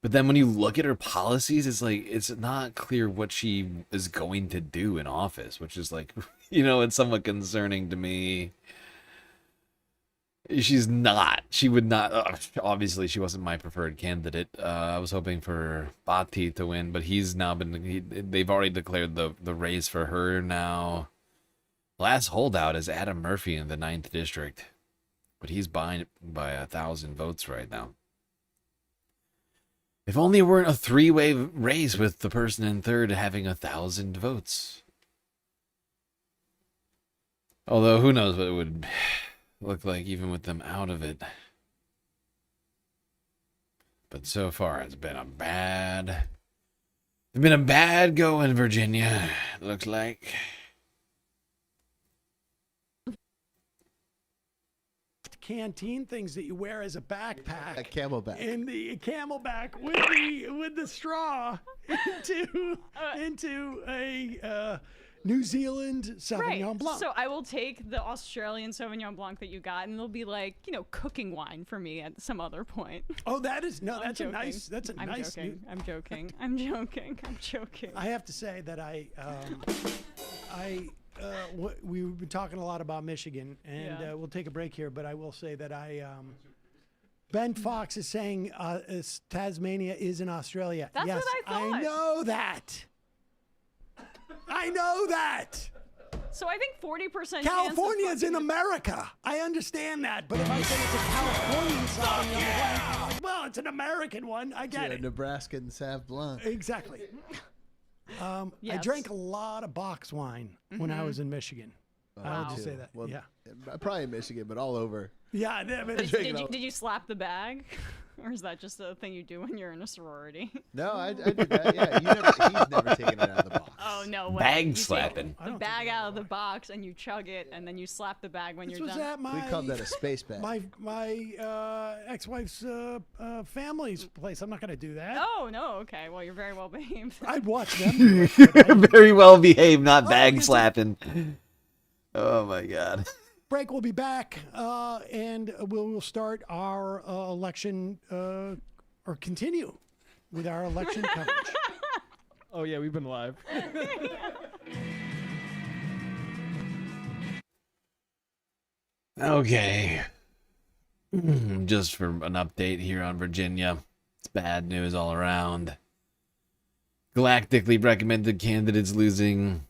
But then when you look at her policies, it's not clear what she is going to do in office, which is it's somewhat concerning to me. She would not, obviously she wasn't my preferred candidate. I was hoping for Bhatti to win, but they've already declared the race for her now. Last holdout is Adam Murphy in the 9th District, but he's by 1,000 votes right now. If only it weren't a 3-way race with the person in 3rd having 1,000 votes. Although, who knows what it would look like even with them out of it. But so far, it's been a bad go in Virginia, it looks like. Canteen things that you wear as a backpack. A camelback. And the camelback with the straw into a New Zealand Sauvignon Blanc. So I will take the Australian Sauvignon Blanc that you got, and it'll be like, cooking wine for me at some other point. Oh, that's joking. a nice. I'm joking. I have to say that we've been talking a lot about Michigan, and we'll take a break here, but I will say that Ben Fox is saying Tasmania is in Australia. That's yes, what I thought. I know that. So I think 40% California is in America. I understand that, but if I say it's a Californian Sauvignon Blanc, well, it's an American one. I get it. Nebraskan Sauv Blanc. Exactly. I drank a lot of box wine when I was in Michigan. I would just say that. Well, probably in Michigan, but all over. Yeah. Did you slap the bag? Or is that just a thing you do when you're in a sorority? No, I did that. Yeah, he's never taken it out of the box. Oh, no way. Bag You slapping. take the bag out of the box and you chug it, and then you slap the bag when you're done. We call that a space bag. My ex-wife's family's place. I'm not going to do that. Oh, no. Okay. Well, you're very well behaved. I'd watch them. Very well behaved, not bag slapping. Oh, my God. Break. We'll be back, and we'll start our election, or continue with our election coverage. Oh yeah, we've been live. Okay. Just for an update here on Virginia, it's bad news all around. Galactically recommended candidates losing.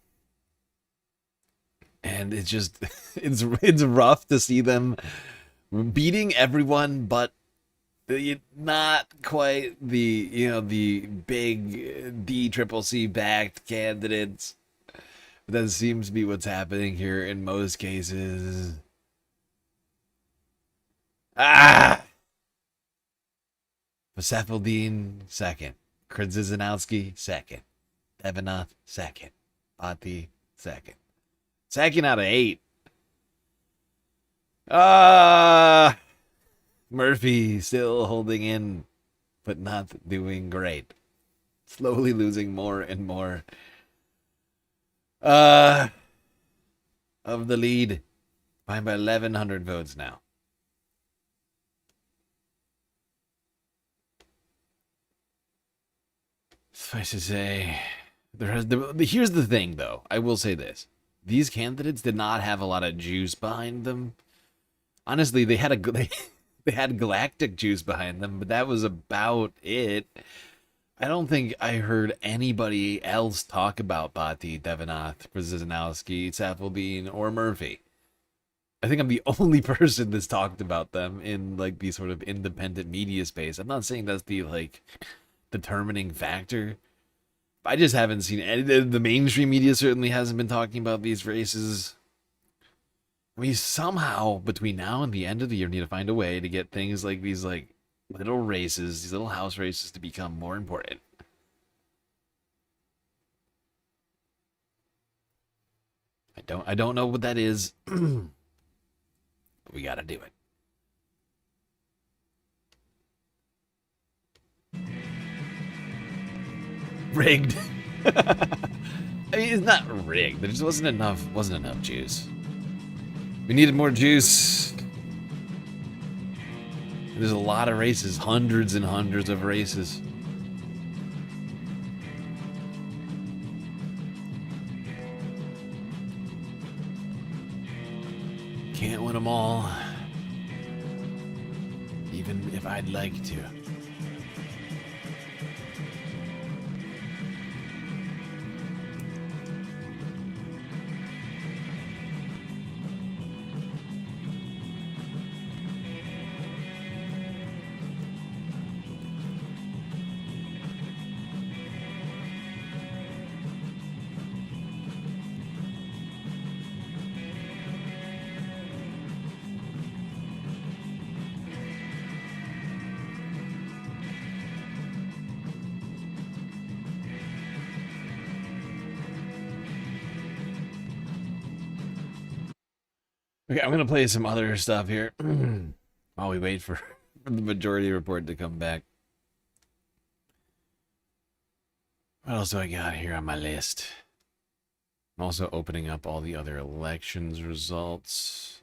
And it's just, it's rough to see them beating everyone, but not quite the big DCCC backed candidates. But that seems to be what's happening here in most cases. Vasefaldine, second. Krzyzanowski, second. Devanath, second. Bhatti, second. Second out of 8. Murphy still holding in, but not doing great. Slowly losing more and more of the lead. Behind by 1,100 votes now. suffice to say, here's the thing, though. I will say this: these candidates did not have a lot of juice behind them. Honestly, they had they had galactic juice behind them, but that was about it. I don't think I heard anybody else talk about Bhatti, Devanath, Brzezinski, Saffoldine, or Murphy. I think I'm the only person that's talked about them in like the sort of independent media space. I'm not saying that's the like determining factor. I just haven't seen any. The mainstream media certainly hasn't been talking about these races. We somehow between now and the end of the year need to find a way to get things like these like little races, these little house races, to become more important. I don't know what that is, but we gotta do it. Rigged. I mean, it's not rigged. There just wasn't enough juice. We needed more juice. There's a lot of races, hundreds and hundreds of races. Can't win them all, even if I'd like to. Okay, I'm going to play some other stuff here while we wait for the majority report to come back. What else do I got here on my list? I'm also opening up all the other elections results.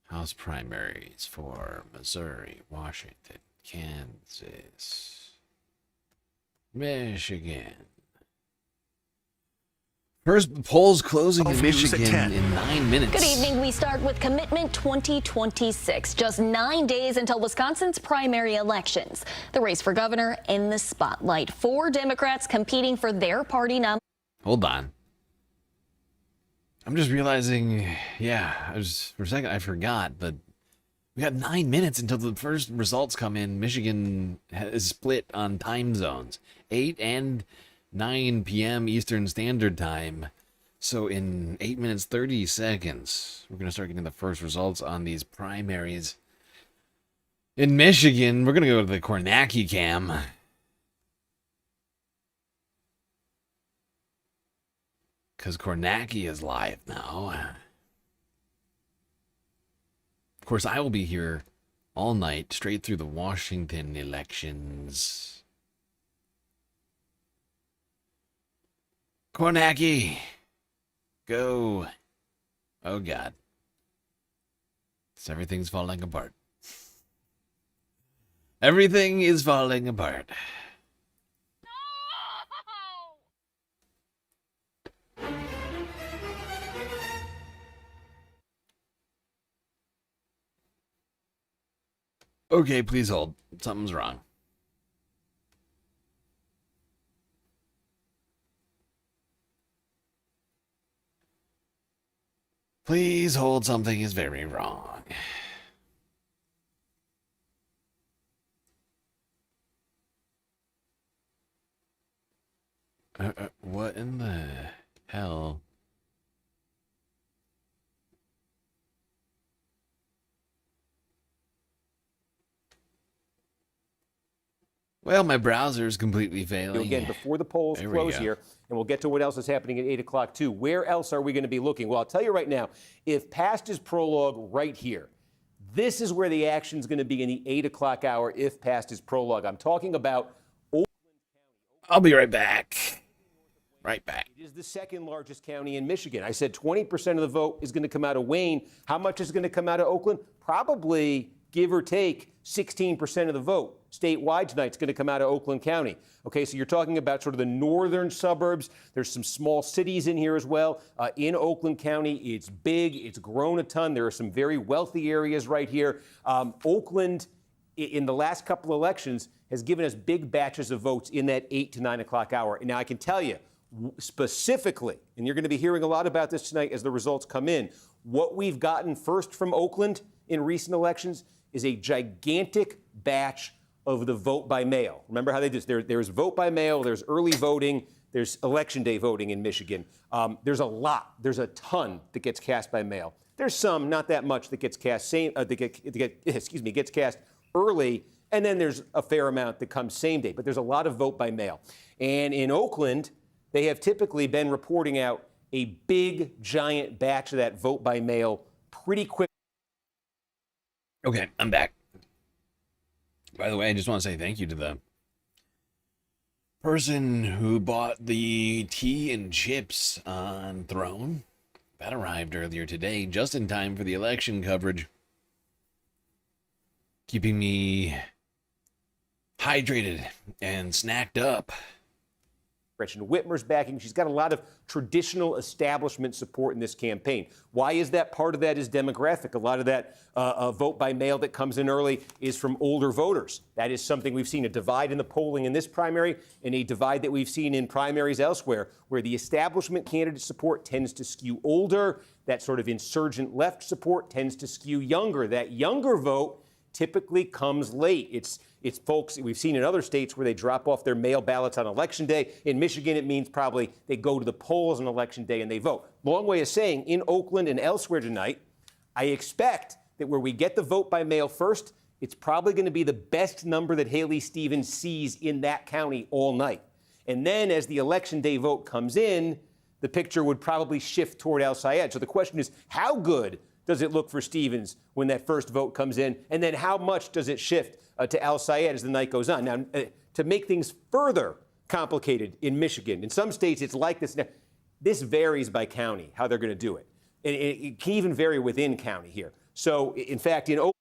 House primaries for Missouri, Washington, Kansas, Michigan. First polls closing in Michigan in 9 minutes. Good evening. We start with Commitment 2026. Just 9 days until Wisconsin's primary elections. The race for governor in the spotlight. 4 Democrats competing for their party nomination. Hold on. I'm just realizing, for a second I forgot, but we got 9 minutes until the first results come in. Michigan is split on time zones. 8 and 9 p.m. Eastern Standard Time. So in 8 minutes, 30 seconds, we're going to start getting the first results on these primaries. In Michigan, we're going to go to the Kornacki cam. Because Kornacki is live now. Of course, I will be here all night, straight through the Washington elections. Kornacki, go. Oh, God. Everything's falling apart. Everything is falling apart. Okay, please hold. Something's wrong. Please hold, something is very wrong. What in the hell? Well, my browser is completely failing. Again, before the polls close here, and we'll get to what else is happening at 8 o'clock, too. Where else are we going to be looking? Well, I'll tell you right now, if past is prologue right here, this is where the action is going to be in the 8 o'clock hour if past is prologue. I'm talking about Oakland County. I'll be right back. Right back. It is the second largest county in Michigan. I said 20% of the vote is going to come out of Wayne. How much is going to come out of Oakland? Probably give or take 16% of the vote. Statewide tonight, it's going to come out of Oakland County. Okay, so you're talking about sort of the northern suburbs. There's some small cities in here as well. In Oakland County, it's big. It's grown a ton. There are some very wealthy areas right here. Oakland, in the last couple elections, has given us big batches of votes in that 8 to 9 o'clock hour. Now, I can tell you specifically, and you're going to be hearing a lot about this tonight as the results come in, what we've gotten first from Oakland in recent elections is a gigantic batch of the vote by mail. Remember how they do this? There's vote by mail, there's early voting, there's election day voting in Michigan. There's a lot, there's a ton that gets cast by mail. There's some, not that much, that gets cast gets cast early, and then there's a fair amount that comes same day. But there's a lot of vote by mail. And in Oakland, they have typically been reporting out a big, giant batch of that vote by mail pretty quick. Okay, I'm back. By the way, I just want to say thank you to the person who bought the tea and chips on Throne. That arrived earlier today, just in time for the election coverage. Keeping me hydrated and snacked up. Gretchen Whitmer's backing. She's got a lot of traditional establishment support in this campaign. Why is that? Part of that is demographic. A lot of that vote by mail that comes in early is from older voters. That is something we've seen, a divide in the polling in this primary and a divide that we've seen in primaries elsewhere, where the establishment candidate support tends to skew older. That sort of insurgent left support tends to skew younger. That younger vote typically comes late. It's folks we've seen in other states where they drop off their mail ballots on Election Day. In Michigan, it means probably they go to the polls on Election Day and they vote. Long way of saying, in Oakland and elsewhere tonight, I expect that where we get the vote by mail first, it's probably going to be the best number that Haley Stevens sees in that county all night. And then as the Election Day vote comes in, the picture would probably shift toward El Sayed. So the question is, how good does it look for Stevens when that first vote comes in? And then how much does it shift to Al Sayed as the night goes on? Now, to make things further complicated in Michigan, in some states it's like this. Now, this varies by county, how they're going to do it. And it can even vary within county here. So, in fact, in Oakland,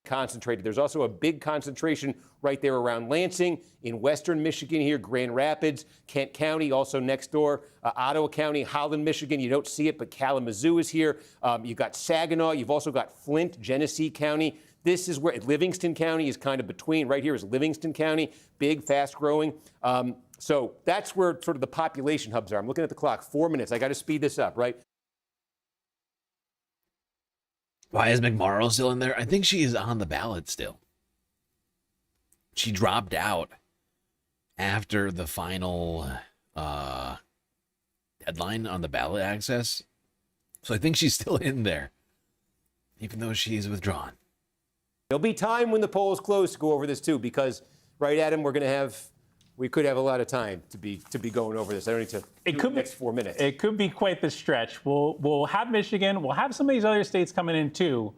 concentrated, there's also a big concentration right there around Lansing, in western Michigan here, Grand Rapids, Kent County, also next door, Ottawa County, Holland, Michigan. You don't see it, but Kalamazoo is here. You've got Saginaw. You've also got Flint, Genesee County. This is where Livingston County is kind of between. Right here is Livingston County, big, fast growing. So that's where sort of the population hubs are. I'm looking at the clock, 4 minutes. I got to speed this up, right? Why is McMorrow still in there? I think she is on the ballot still. She dropped out after the final deadline on the ballot access. So I think she's still in there, even though she's withdrawn. There'll be time when the polls close to go over this too, because, right, Adam, we could have a lot of time to be going over this. I don't need to do the next 4 minutes. It could be quite the stretch. We'll have Michigan. We'll have some of these other states coming in too,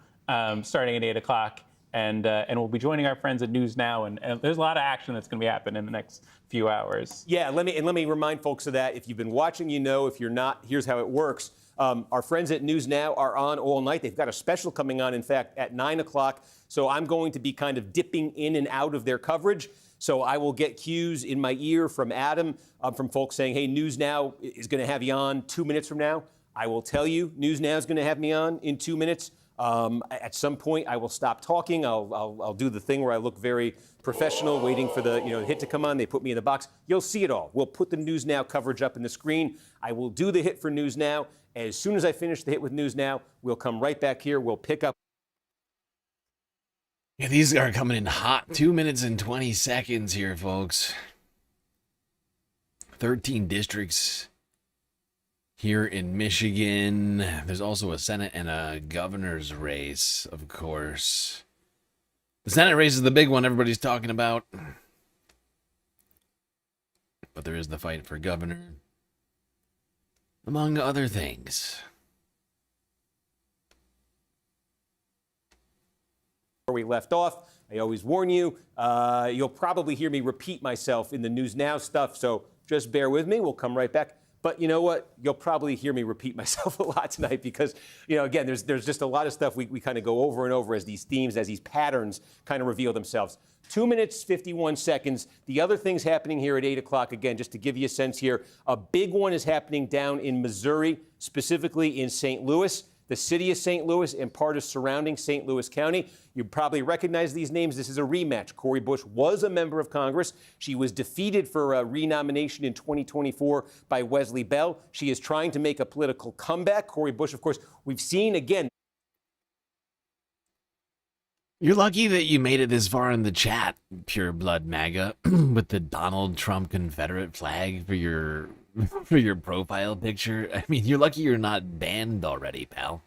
starting at 8 o'clock. And we'll be joining our friends at News Now. And there's a lot of action that's going to be happening in the next few hours. Yeah, let me remind folks of that. If you've been watching, you know. If you're not, here's how it works. Our friends at News Now are on all night. They've got a special coming on, in fact, at 9 o'clock. So I'm going to be kind of dipping in and out of their coverage. So I will get cues in my ear from Adam, from folks saying, hey, News Now is going to have you on 2 minutes from now. I will tell you, News Now is going to have me on in 2 minutes. At some point, I will stop talking. I'll do the thing where I look very professional, waiting for the hit to come on. They put me in the box. You'll see it all. We'll put the News Now coverage up in the screen. I will do the hit for News Now. As soon as I finish the hit with News Now, we'll come right back here. We'll pick up. Yeah, these are coming in hot. 2 minutes and 20 seconds here, folks. 13 districts here in Michigan. There's also a Senate and a governor's race, of course. The Senate race is the big one everybody's talking about. But there is the fight for governor, among other things. Where we left off, I always warn you, you'll probably hear me repeat myself in the News Now stuff, so just bear with me. We'll come right back. But you know what? You'll probably hear me repeat myself a lot tonight because, again, there's just a lot of stuff we kind of go over and over as these themes, as these patterns kind of reveal themselves. 2 minutes, 51 seconds. The other things happening here at 8 o'clock, again, just to give you a sense here, a big one is happening down in Missouri, specifically in St. Louis. The city of St. Louis and part of surrounding St. Louis County. You probably recognize these names. This is a rematch. Cori Bush was a member of Congress. She was defeated for a renomination in 2024 by Wesley Bell. She is trying to make a political comeback. Cori Bush, of course, we've seen again. You're lucky that you made it this far in the chat, Pure Blood MAGA, with the Donald Trump Confederate flag for your profile picture. I mean, you're lucky you're not banned already, pal.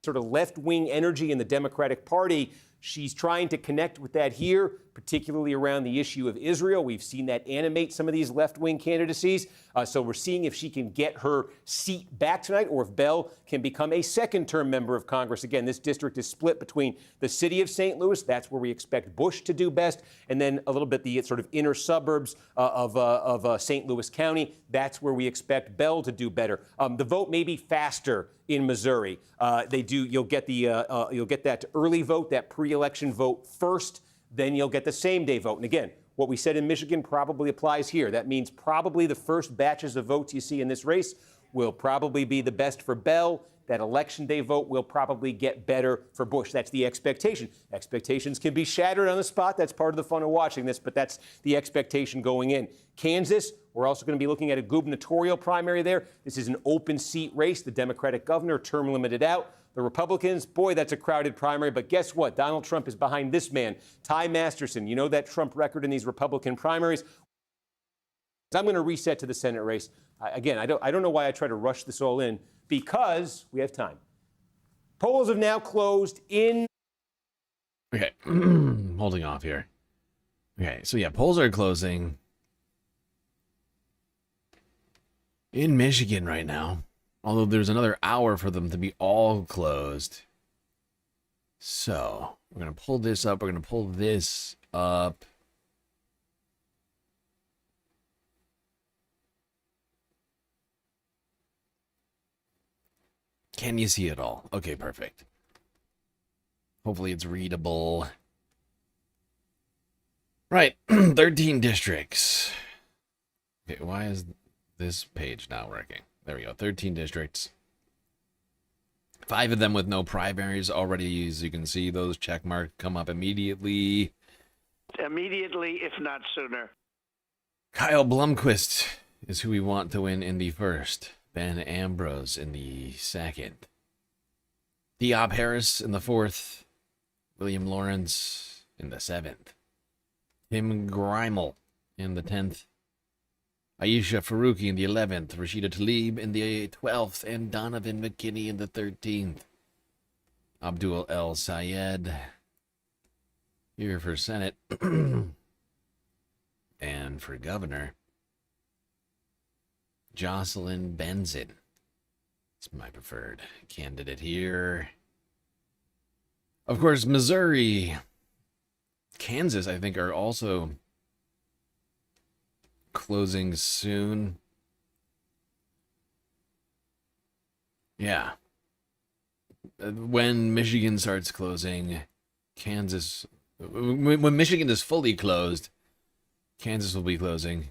Sort of left-wing energy in the Democratic Party. She's trying to connect with that here, particularly around the issue of Israel. We've seen that animate some of these left-wing candidacies. So we're seeing if she can get her seat back tonight or if Bell can become a second-term member of Congress. Again, this district is split between the city of St. Louis. That's where we expect Bush to do best. And then a little bit the sort of inner suburbs of St. Louis County. That's where we expect Bell to do better. The vote may be faster in Missouri. You'll get that early vote, that pre-election vote first. Then you'll get the same-day vote. And again, what we said in Michigan probably applies here. That means probably the first batches of votes you see in this race will probably be the best for Bell. That election day vote will probably get better for Bush. That's the expectation. Expectations can be shattered on the spot. That's part of the fun of watching this, but that's the expectation going in. Kansas, we're also going to be looking at a gubernatorial primary there. This is an open seat race. The Democratic governor, term limited out. The Republicans, boy, that's a crowded primary. But guess what? Donald Trump is behind this man, Ty Masterson. You know that Trump record in these Republican primaries. I'm going to reset to the Senate race. Again, I don't know why I try to rush this all in, because we have time. Polls have now closed in. Okay, holding off here. Okay, so yeah, polls are closing in Michigan right now. Although there's another hour for them to be all closed. So we're going to pull this up. We're going to pull this up. Can you see it all? Okay, perfect. Hopefully it's readable. Right, 13 districts. Okay, why is this page not working? There we go, 13 districts. 5 of them with no primaries already. As you can see, those check marks come up immediately. Immediately, if not sooner. Kyle Blumquist is who we want to win in the first. Ben Ambrose in the second. Diop Harris in the fourth. William Lawrence in the seventh. Tim Grimel in the 10th. Aisha Faruqi in the 11th. Rashida Tlaib in the 12th. And Donovan McKinney in the 13th. Abdul El Sayed here for Senate. And for governor, Jocelyn Benson. It's my preferred candidate here. Of course, Missouri, Kansas, I think, are also closing soon. Yeah. When Michigan starts closing, Kansas... When Michigan is fully closed, Kansas will be closing.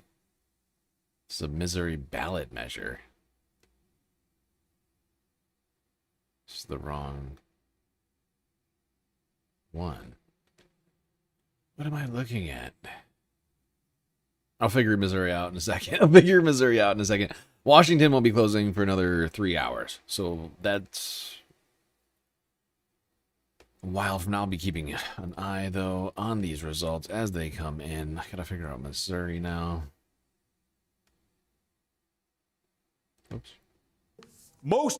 It's a Missouri ballot measure. It's the wrong one. What am I looking at? I'll figure Missouri out in a second. Washington will be closing for another 3 hours. So that's a while from now. I'll be keeping an eye, though, on these results as they come in. I gotta figure out Missouri now. Oops.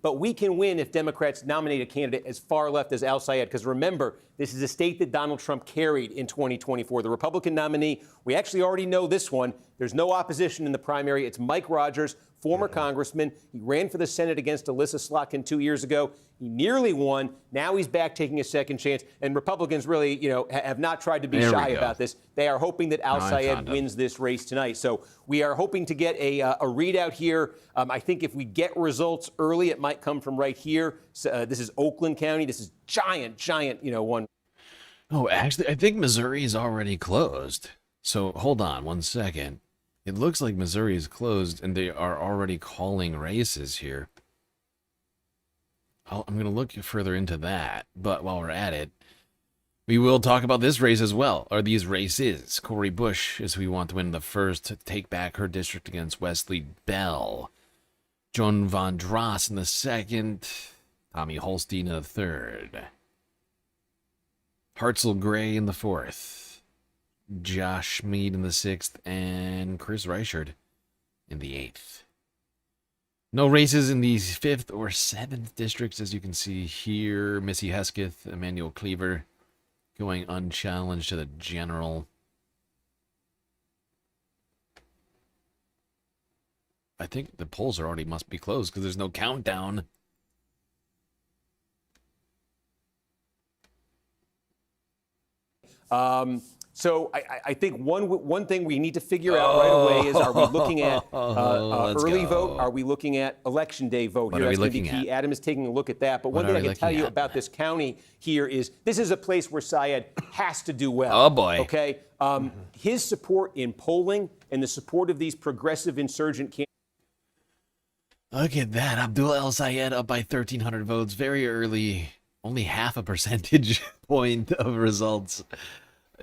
But we can win if Democrats nominate a candidate as far left as Al Sayed. Because remember, this is a state that Donald Trump carried in 2024. The Republican nominee, we actually already know this one. There's no opposition in the primary. It's Mike Rogers, former congressman. He ran for the Senate against Alyssa Slotkin 2 years ago. He nearly won. Now he's back taking a second chance. And Republicans really, have not tried to be shy about this. They are hoping that Al-Sayed wins this race tonight. So we are hoping to get a readout here. I think if we get results early, it might come from right here. This is Oakland County. This is giant, one. Oh, actually, I think Missouri is already closed. So hold on one second. It looks like Missouri is closed, and they are already calling races here. I'm going to look further into that, but while we're at it, we will talk about this race as well, or these races. Cori Bush is who we want to win the first to take back her district against Wesley Bell. Joan Von Dross in the second. Tommy Holstein in the third. Hartzell Gray in the fourth. Josh Mead in the sixth, and Chris Reichard in the eighth. No races in the 5th or 7th districts, as you can see here. Missy Hesketh, Emmanuel Cleaver going unchallenged to the general. I think the polls are already must be closed because there's no countdown. So I think one thing we need to figure out right away is, are we looking at early vote? Are we looking at election day vote? What are we That's going to be looking key. at? Adam is taking a look at that. But one thing I can tell you about this county here is this is a place where Syed has to do well. Oh, boy. Okay. His support in polling and the support of these progressive insurgent candidates. Look at that. Abdul El Sayed up by 1,300 votes very early. Only half a percentage point of results.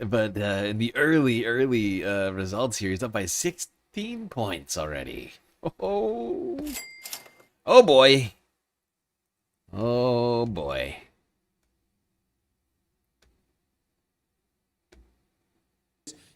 But in the early results here, he's up by 16 points already. Oh boy. Oh, boy.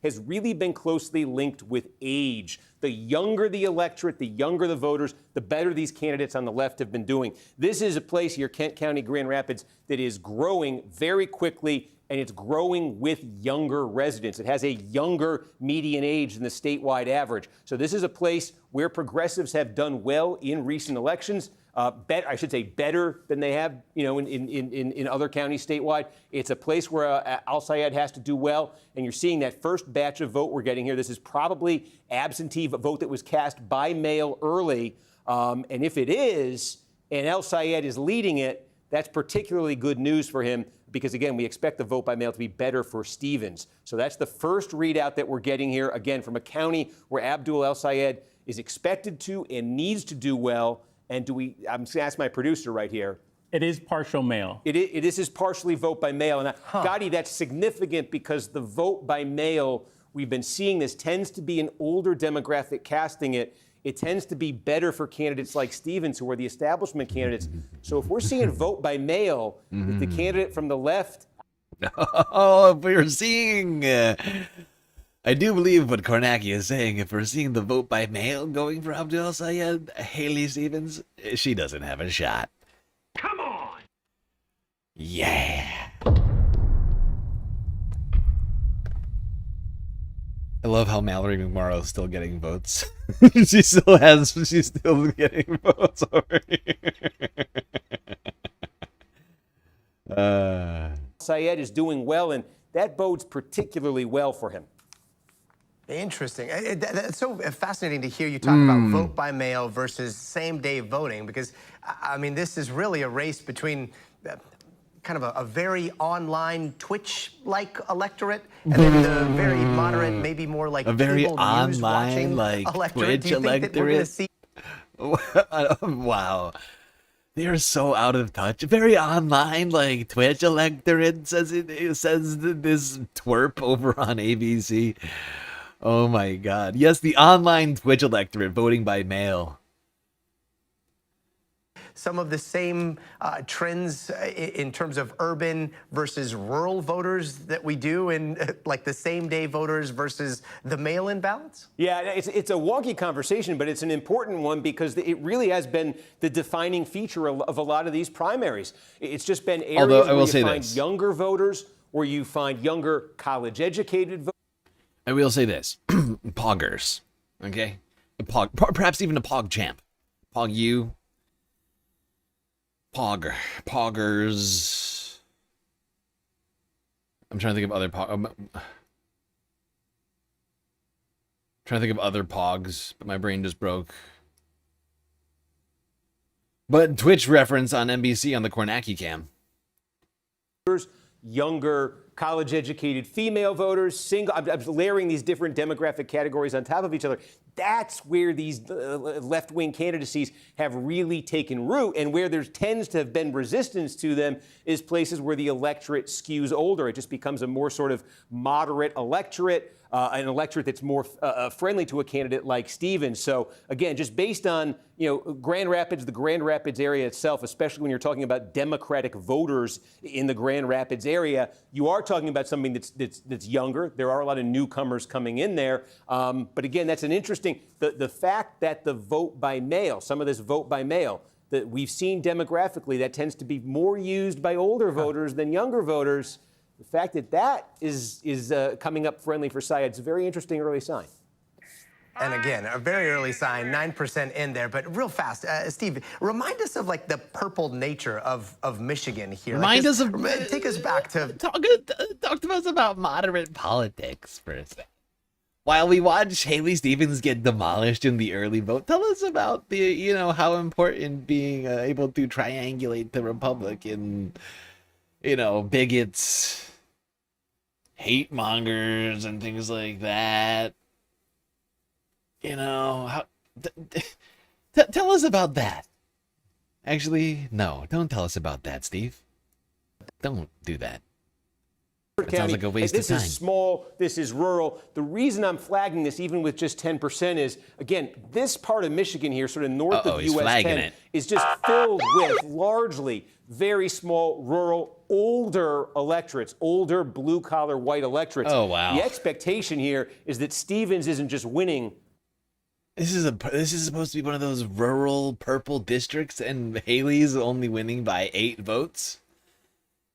Has really been closely linked with age. The younger the electorate, the younger the voters, the better these candidates on the left have been doing. This is a place here, Kent County, Grand Rapids, that is growing very quickly, and it's growing with younger residents. It has a younger median age than the statewide average. So this is a place where progressives have done well in recent elections. I should say better than they have, in other counties statewide. It's a place where Al-Sayed has to do well, and you're seeing that first batch of vote we're getting here. This is probably absentee vote that was cast by mail early, and if it is, and Al-Sayed is leading it, that's particularly good news for him because, again, we expect the vote by mail to be better for Stevens. So that's the first readout that we're getting here, again, from a county where Abdul El-Sayed is expected to and needs to do well. And I'm going to ask my producer right here. It is partial mail. It is partially vote by mail. And Gotti, that's significant because the vote by mail, we've been seeing this, tends to be an older demographic casting it. It tends to be better for candidates like Stevens, who are the establishment candidates. So if we're seeing vote by mail, if the candidate from the left... Oh, if we're seeing... I do believe what Kornacki is saying. If we're seeing the vote by mail going for Abdul Sayed, Haley Stevens, she doesn't have a shot. Come on! Yeah. I love how Mallory McMorrow is still getting votes. She's still getting votes over here. Sayed is doing well, and that bodes particularly well for him. Interesting. It's so fascinating to hear you talk about vote by mail versus same-day voting, because, I mean, this is really a race between kind of a very online Twitch-like electorate and then the very moderate, maybe more like a very cable online news-watching like electorate. Twitch Do you think that we're gonna see? Wow. They are so out of touch. Very online, like Twitch electorate says it says this twerp over on ABC. Oh my God. Yes, the online Twitch electorate voting by mail. Some of the same trends in terms of urban versus rural voters that we do in like the same day voters versus the mail-in ballots? Yeah, it's a wonky conversation, but it's an important one because it really has been the defining feature of a lot of these primaries. It's just been areas where you find younger voters, where you find younger college-educated voters. I will say this. Poggers, okay? Perhaps even a Pog champ. Pog U. Poggers. I'm trying to think of other trying to think of other pogs, but my brain just broke. But Twitch reference on NBC on the Kornacki cam. Younger, college-educated female voters, single. I'm layering these different demographic categories on top of each other. That's where these left-wing candidacies have really taken root, and where there tends to have been resistance to them is places where the electorate skews older. It just becomes a more sort of moderate electorate, an electorate that's more friendly to a candidate like Stevens. So again, just based on Grand Rapids, the Grand Rapids area itself, especially when you're talking about Democratic voters in the Grand Rapids area, you are talking about something that's younger. There are a lot of newcomers coming in there. But again, that's an interesting, the fact that the vote by mail, some of this vote by mail, that we've seen demographically, that tends to be more used by older voters than younger voters. The fact that that is coming up friendly for Syed, it's a very interesting early sign. And again, a very early sign, 9% in there. But real fast, Steve, remind us of like the purple nature of Michigan here. Remind us of... Take us back to... Talk to us about moderate politics for a second. While we watch Haley Stevens get demolished in the early vote, tell us about the, how important being able to triangulate the Republican, bigots, hate mongers, and things like that. Tell us about that. Actually, no, don't tell us about that, Steve. Don't do that. That sounds like a waste of time. This is small, this is rural. The reason I'm flagging this, even with just 10%, is, again, this part of Michigan here, sort of north of US 10, is just filled with largely very small, rural, older electorates, older blue-collar white electorates. Oh, wow. The expectation here is that Stevens isn't just winning. This is supposed to be one of those rural purple districts, and Haley's only winning by 8 votes?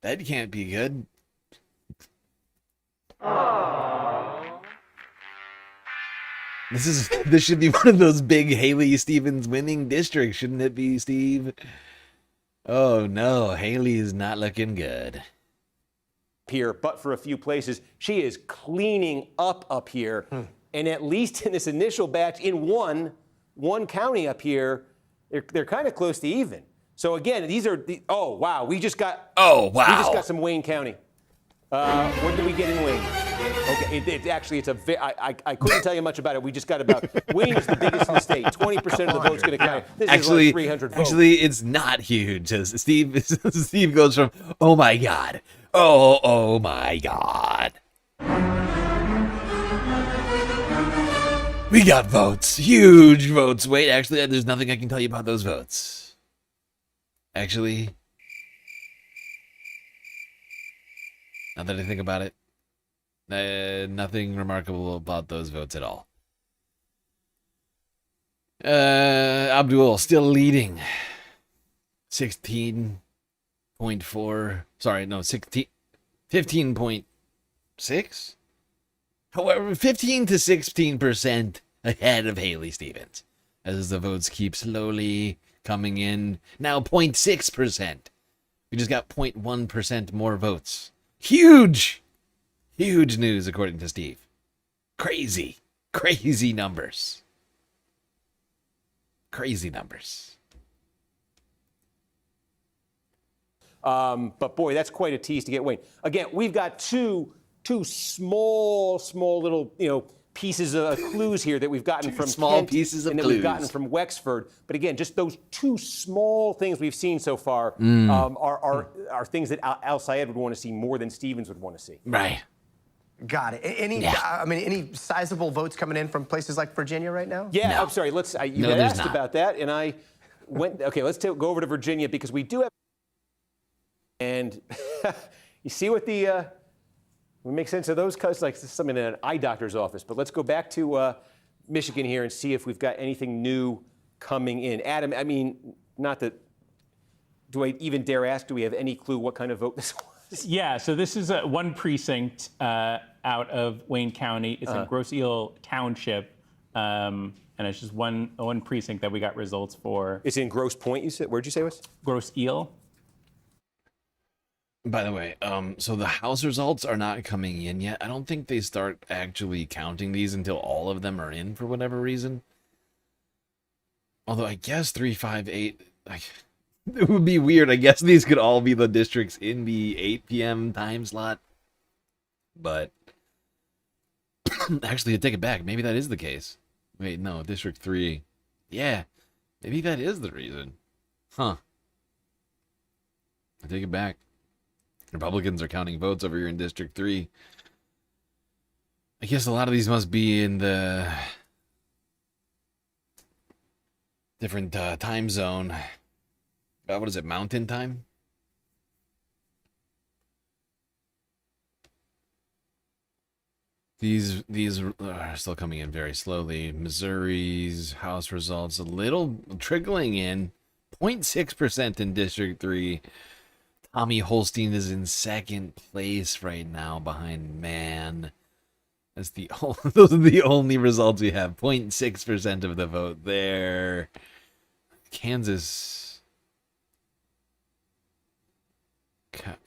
That can't be good. This should be one of those big Haley Stevens winning districts, shouldn't it be, Steve? Oh no, Haley is not looking good. Here, but for a few places, she is cleaning up here. And at least in this initial batch, in one county up here, they're kind of close to even. So again, these are the, oh wow, we just got some Wayne County. What did we get in Wayne? Okay, I couldn't tell you much about it. We just got about, Wayne is the biggest in the state. 20% of the votes going to count. This is like 300 votes. Actually, it's not huge. Steve goes from, oh my God, oh my God. We got votes, huge votes. Wait, actually, there's nothing I can tell you about those votes. Actually, now that I think about it, nothing remarkable about those votes at all. Abdul still leading. 16.4. Sorry, no, 15.6. However, 15 to 16% ahead of Haley Stevens, as the votes keep slowly coming in. Now 0.6%. We just got 0.1% more votes. Huge news, according to Steve. Crazy numbers. Crazy numbers. But boy, that's quite a tease to get Wayne. Again, we've got two small little, pieces of clues here that we've gotten from Kent pieces of and that clues we've gotten from Wexford. But again, just those two small things we've seen so far are things that Al Sayed would want to see more than Stevens would want to see. Right. Got it. Any sizable votes coming in from places like Virginia right now? Yeah, No. I'm sorry. You had asked about that, and I went. Okay, let's go over to Virginia because we do have. And you see what we make sense of those cuts, like something in an eye doctor's office. But let's go back to Michigan here and see if we've got anything new coming in. Adam, not that. Do I even dare ask? Do we have any clue what kind of vote this was? Yeah, so this is one precinct out of Wayne County. It's in Grosse Ile Township. and it's just one precinct that we got results for. It's in Grosse Pointe, you said? Where'd you say it was? Grosse Ile. By the way, so the House results are not coming in yet. I don't think they start actually counting these until all of them are in for whatever reason. Although I guess 3, 5, 8, like, it would be weird. I guess these could all be the districts in the 8 p.m. time slot. But actually, I take it back. Maybe that is the case. Wait, no, District 3. Yeah, maybe that is the reason. Huh. I take it back. Republicans are counting votes over here in District 3. I guess a lot of these must be in the different time zone. What is it, Mountain Time? These are still coming in very slowly. Missouri's House results a little trickling in. 0.6% in District 3. Tommy Holstein is in second place right now behind Mann. Those are the only results we have. 0.6% of the vote there. Kansas.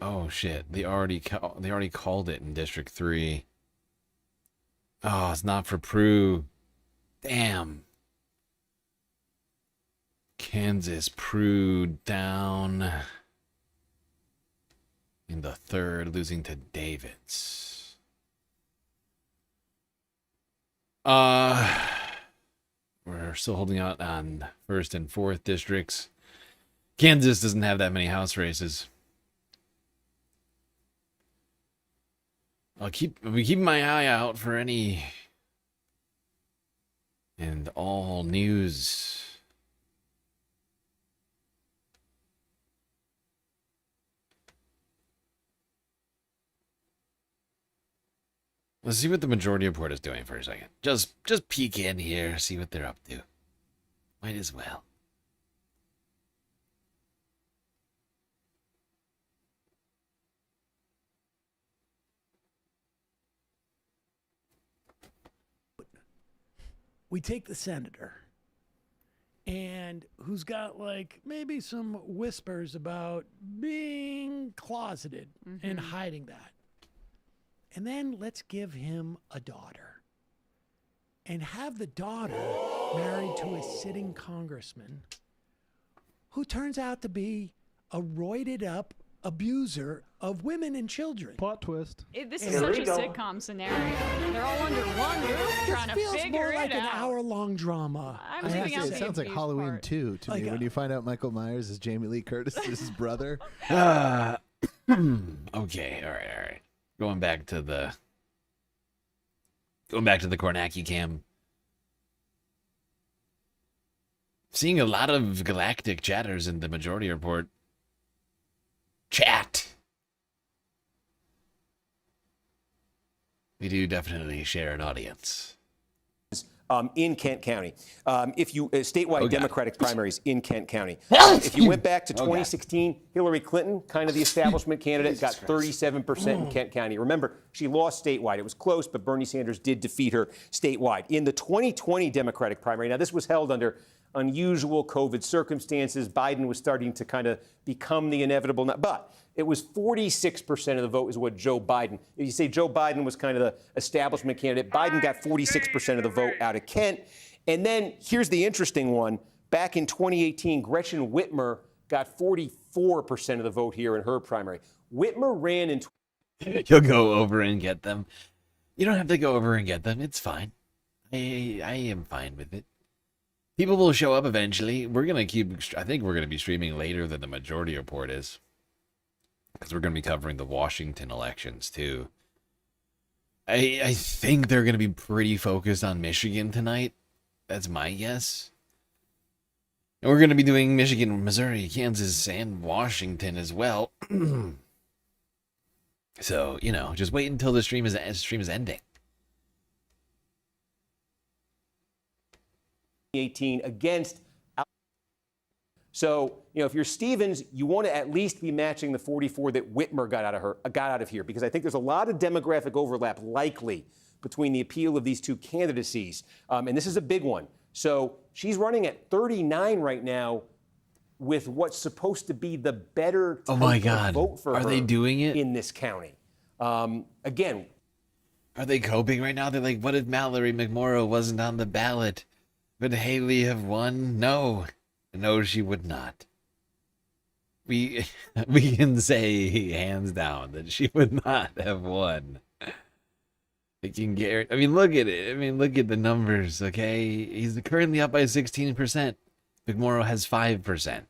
Oh shit! They already called it in District 3. Oh, it's not for Prue. Damn. Kansas, Prue down in the third, losing to Davids. We're still holding out on first and fourth districts. Kansas doesn't have that many House races. I'll be keeping my eye out for any and all news. Let's see what the majority report is doing for a second. Just peek in here, see what they're up to. Might as well. We take the senator, and who's got like maybe some whispers about being closeted and hiding that. And then let's give him a daughter and have the daughter married to a sitting congressman who turns out to be a roided up abuser of women and children. Plot twist. This is such a sitcom scenario. They're all under one roof trying to feels figure more like it an out. hour-long drama. I'm I have leaving to out say, the it sounds like abuse Halloween part. 2 to me when you find out Michael Myers is Jamie Lee Curtis's brother. Okay, all right. Going back to the Kornacki cam. Seeing a lot of galactic chatters in the majority report. Chat. We do definitely share an audience. In Kent County. If you statewide Democratic primaries in Kent County. If you went back to 2016, Hillary Clinton, kind of the establishment candidate, got 37% in Kent County. Remember, she lost statewide. It was close, but Bernie Sanders did defeat her statewide. In the 2020 Democratic primary, now this was held under unusual COVID circumstances. Biden was starting to kind of become the inevitable, but it was 46% of the vote is what Joe Biden. If you say Joe Biden was kind of the establishment candidate, Biden got 46% of the vote out of Kent. And then here's the interesting one. Back in 2018, Gretchen Whitmer got 44% of the vote here in her primary. Whitmer ran in... You'll go over and get them. You don't have to go over and get them. It's fine. I am fine with it. People will show up eventually. I think we're going to be streaming later than the majority report is. Because we're going to be covering the Washington elections, too. I think they're going to be pretty focused on Michigan tonight. That's my guess. And we're going to be doing Michigan, Missouri, Kansas, and Washington as well. So, just wait until the stream is ending. 2018 against. So, if you're Stevens, you want to at least be matching the 44 that Whitmer got out of here, because I think there's a lot of demographic overlap likely between the appeal of these two candidacies. And this is a big one. So she's running at 39 right now with what's supposed to be the better Oh my type God. of vote for Are her they doing it? in this county. Again, are they coping right now? They're like, what if Mallory McMorrow wasn't on the ballot? Would Haley have won? No. No, she would not. We can say hands down that she would not have won. I can guarantee. I mean, look at it. I mean, look at the numbers, okay? He's currently up by 16%. McMorrow has 5%.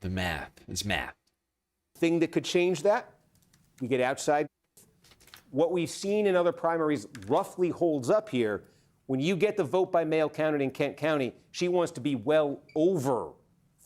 The math. It's math. thing that could change that, we get outside. What we've seen in other primaries roughly holds up here. When you get the vote by mail counted in Kent County, she wants to be well over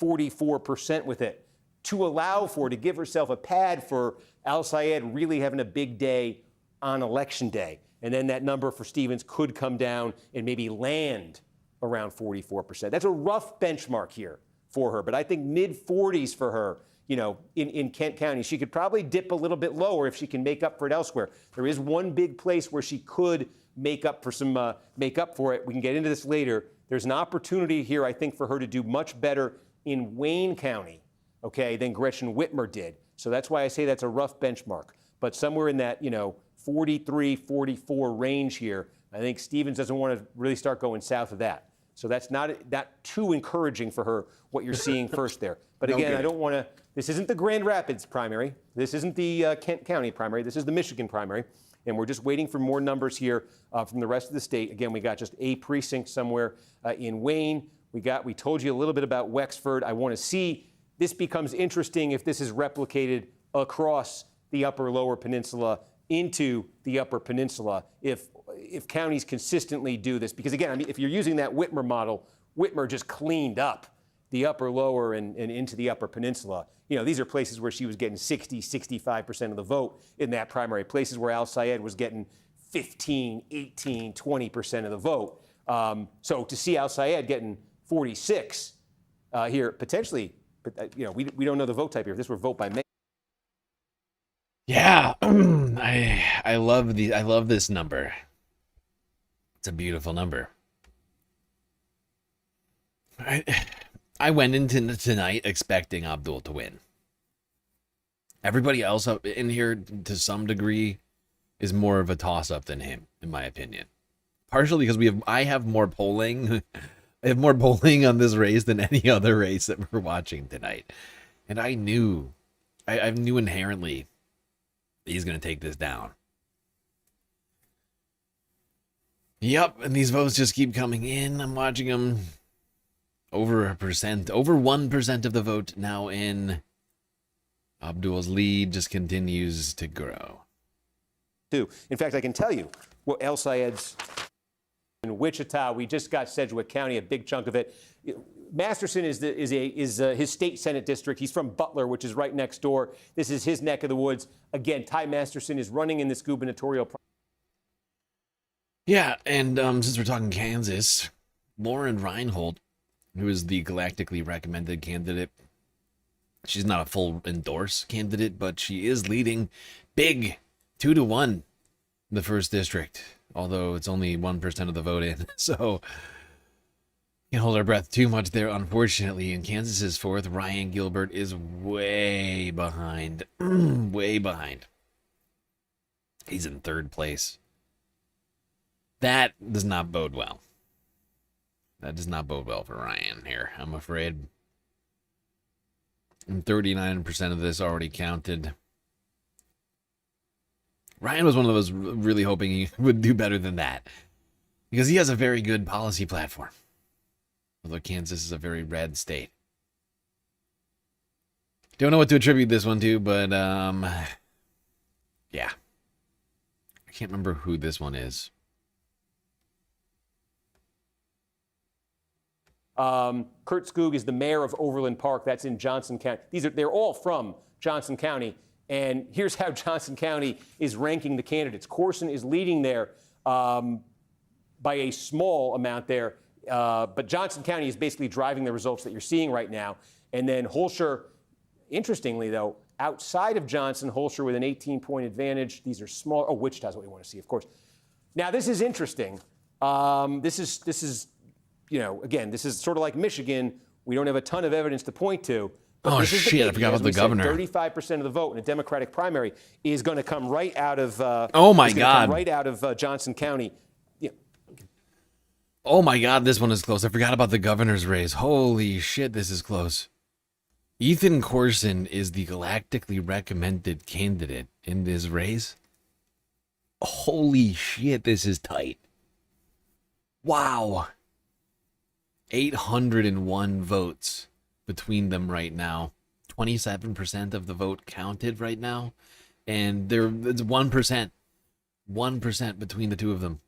44% with it to allow for, to give herself a pad for Al Sayed really having a big day on election day. And then that number for Stevens could come down and maybe land around 44%. That's a rough benchmark here for her, but I think mid-40s for her, you know, in Kent County. She could probably dip a little bit lower if she can make up for it elsewhere. There is one big place where she could make up for it. We can get into this later. There's an opportunity here, I think, for her to do much better in Wayne County, okay, than Gretchen Whitmer did. So that's why I say that's a rough benchmark. But somewhere in that, 43, 44 range here, I think Stevens doesn't want to really start going south of that. So that's not too encouraging for her, what you're seeing first there. But again, I don't want to, this isn't the Grand Rapids primary. This isn't the Kent County primary. This is the Michigan primary. And we're just waiting for more numbers here from the rest of the state. Again, we got just a precinct somewhere in Wayne. We told you a little bit about Wexford. I want to see, this becomes interesting if this is replicated across the upper lower peninsula into the upper peninsula, if counties consistently do this. Because again, I mean, if you're using that Whitmer model, Whitmer just cleaned up the upper lower and into the upper peninsula. These are places where she was getting 60, 65% of the vote in that primary, places where Al Sayed was getting 15, 18, 20% of the vote. So to see Al Sayed getting 46 here, potentially, but we don't know the vote type here. If this were vote by mail. Yeah, I love this number. It's a beautiful number. I went into tonight expecting Abdul to win. Everybody else up in here, to some degree, is more of a toss-up than him, in my opinion. Partially because I have more polling. I have more polling on this race than any other race that we're watching tonight. And I knew inherently he's going to take this down. Yep, and these votes just keep coming in. I'm watching them over 1%, over 1% of the vote now in. Abdul's lead just continues to grow. In fact, I can tell you what El Sayed's in Wichita. We just got Sedgwick County, a big chunk of it. Masterson is his state Senate district. He's from Butler, which is right next door. This is his neck of the woods. Again, Ty Masterson is running in this gubernatorial. Yeah, and since we're talking Kansas, Lauren Reinhold, who is the galactically recommended candidate, she's not a full endorse candidate, but she is leading big, 2-1 in the first district, although it's only 1% of the vote in. So can't hold our breath too much there, unfortunately. And Kansas is fourth. Ryan Gilbert is way behind. Way behind. He's in third place. That does not bode well. That does not bode well for Ryan here, I'm afraid. And 39% of this already counted. Ryan was one of those really hoping he would do better than that, because he has a very good policy platform. Although Kansas is a very red state. Don't know what to attribute this one to, but yeah. I can't remember who this one is. Kurt Skoog is the mayor of Overland Park. That's in Johnson County. They're all from Johnson County. And here's how Johnson County is ranking the candidates. Corson is leading there by a small amount there. But Johnson County is basically driving the results that you're seeing right now. And then Holscher, interestingly, though, outside of Johnson, Holscher with an 18-point advantage. These are small. Oh, Wichita's what we want to see, of course. Now, this is interesting. This is, you know, again, this is sort of like Michigan. We don't have a ton of evidence to point to. But Oh, this is the shit, I biggie. forgot As about we the said, governor. 35% of the vote in a Democratic primary is going to come right out of. Oh, my is gonna God. Come right out of Johnson County. Yeah. Oh my God, this one is close. I forgot about the governor's race. Holy shit, this is close. Ethan Corson is the galactically recommended candidate in this race. Holy shit, this is tight. Wow. 801 votes between them right now. 27% of the vote counted right now. And it's 1%. 1% between the two of them.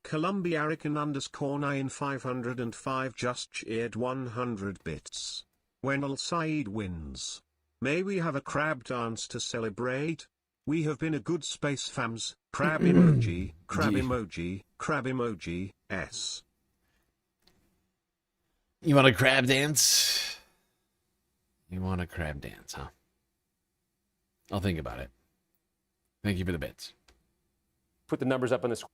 Columbiarican_9505 just cheered 100 bits. When Al Saeed wins, may we have a crab dance to celebrate? We have been a good space fams. Crab emoji, crab emoji, crab emoji, S. You want a crab dance? You want a crab dance, huh? I'll think about it. Thank you for the bits. Put the numbers up on the screen.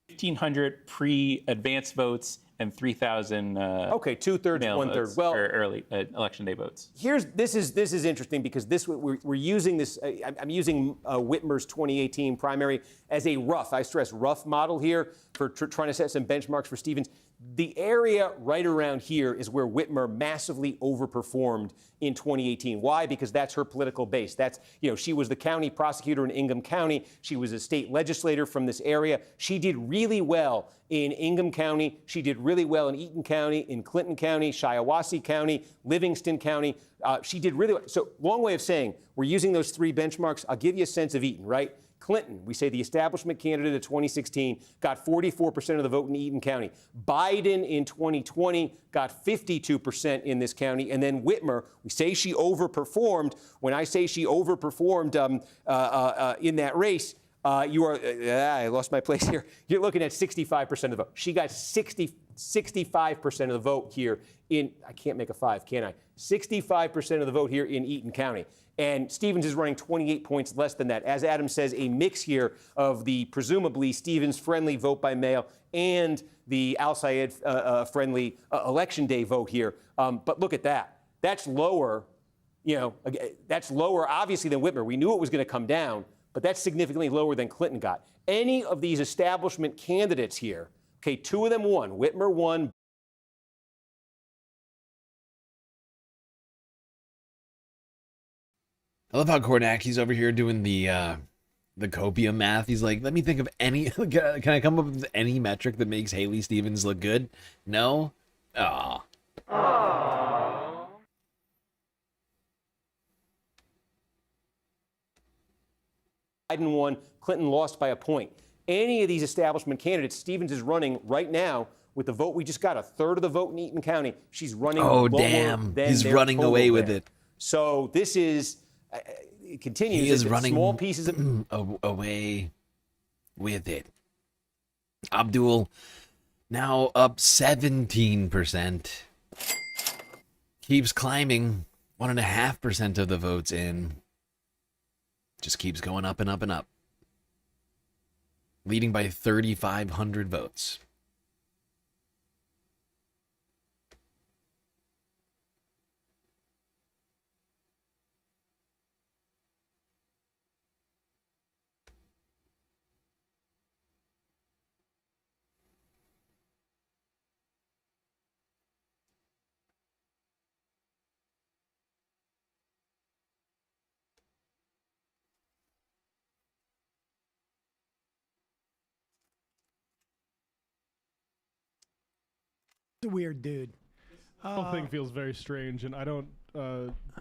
1,500 pre-advanced votes and 3,000. Okay, 2/3, 1/3. Well, or early election day votes. This is interesting because we're using this. I'm using Whitmer's 2018 primary as a rough, I stress rough model here for trying to set some benchmarks for Stevens. The area right around here is where Whitmer massively overperformed in 2018. Why? Because that's her political base. That's, you know, she was the county prosecutor in Ingham County. She was a state legislator from this area. She did really well in Ingham County. She did really well in Eaton County, in Clinton County, Shiawassee County, Livingston County. She did really well. So long way of saying we're using those three benchmarks. I'll give you a sense of Eaton, right? Clinton, we say the establishment candidate of 2016, got 44% of the vote in Eaton County. Biden in 2020 got 52% in this county. And then Whitmer, we say she overperformed. When I say she overperformed in that race, I lost my place here. You're looking at 65% of the vote. She got 65% of the vote here in, I can't make a 5, can I? 65% of the vote here in Eaton County. And Stevens is running 28 points less than that. As Adam says, a mix here of the presumably Stevens-friendly vote by mail and the Al Sayed friendly election day vote here. But look at that. That's lower, that's lower obviously than Whitmer. We knew it was going to come down, but that's significantly lower than Clinton got. Any of these establishment candidates here, okay, two of them won. Whitmer won. I love how Kornacki's over here doing the copium math. He's like, let me think of any. Can I come up with any metric that makes Haley Stevens look good? No. Aw. Biden won. Clinton lost by a point. Any of these establishment candidates, Stevens is running right now with the vote we just got, a third of the vote in Eaton County. She's running. Oh lower damn! Than He's their running total away with there. it. So this is. It continues. He is It's running small pieces of away with it. Abdul now up 17%. Keeps climbing. 1.5% of the votes in. Just keeps going up and up and up. Leading by 3,500 votes. A weird dude. The whole thing feels very strange, and I don't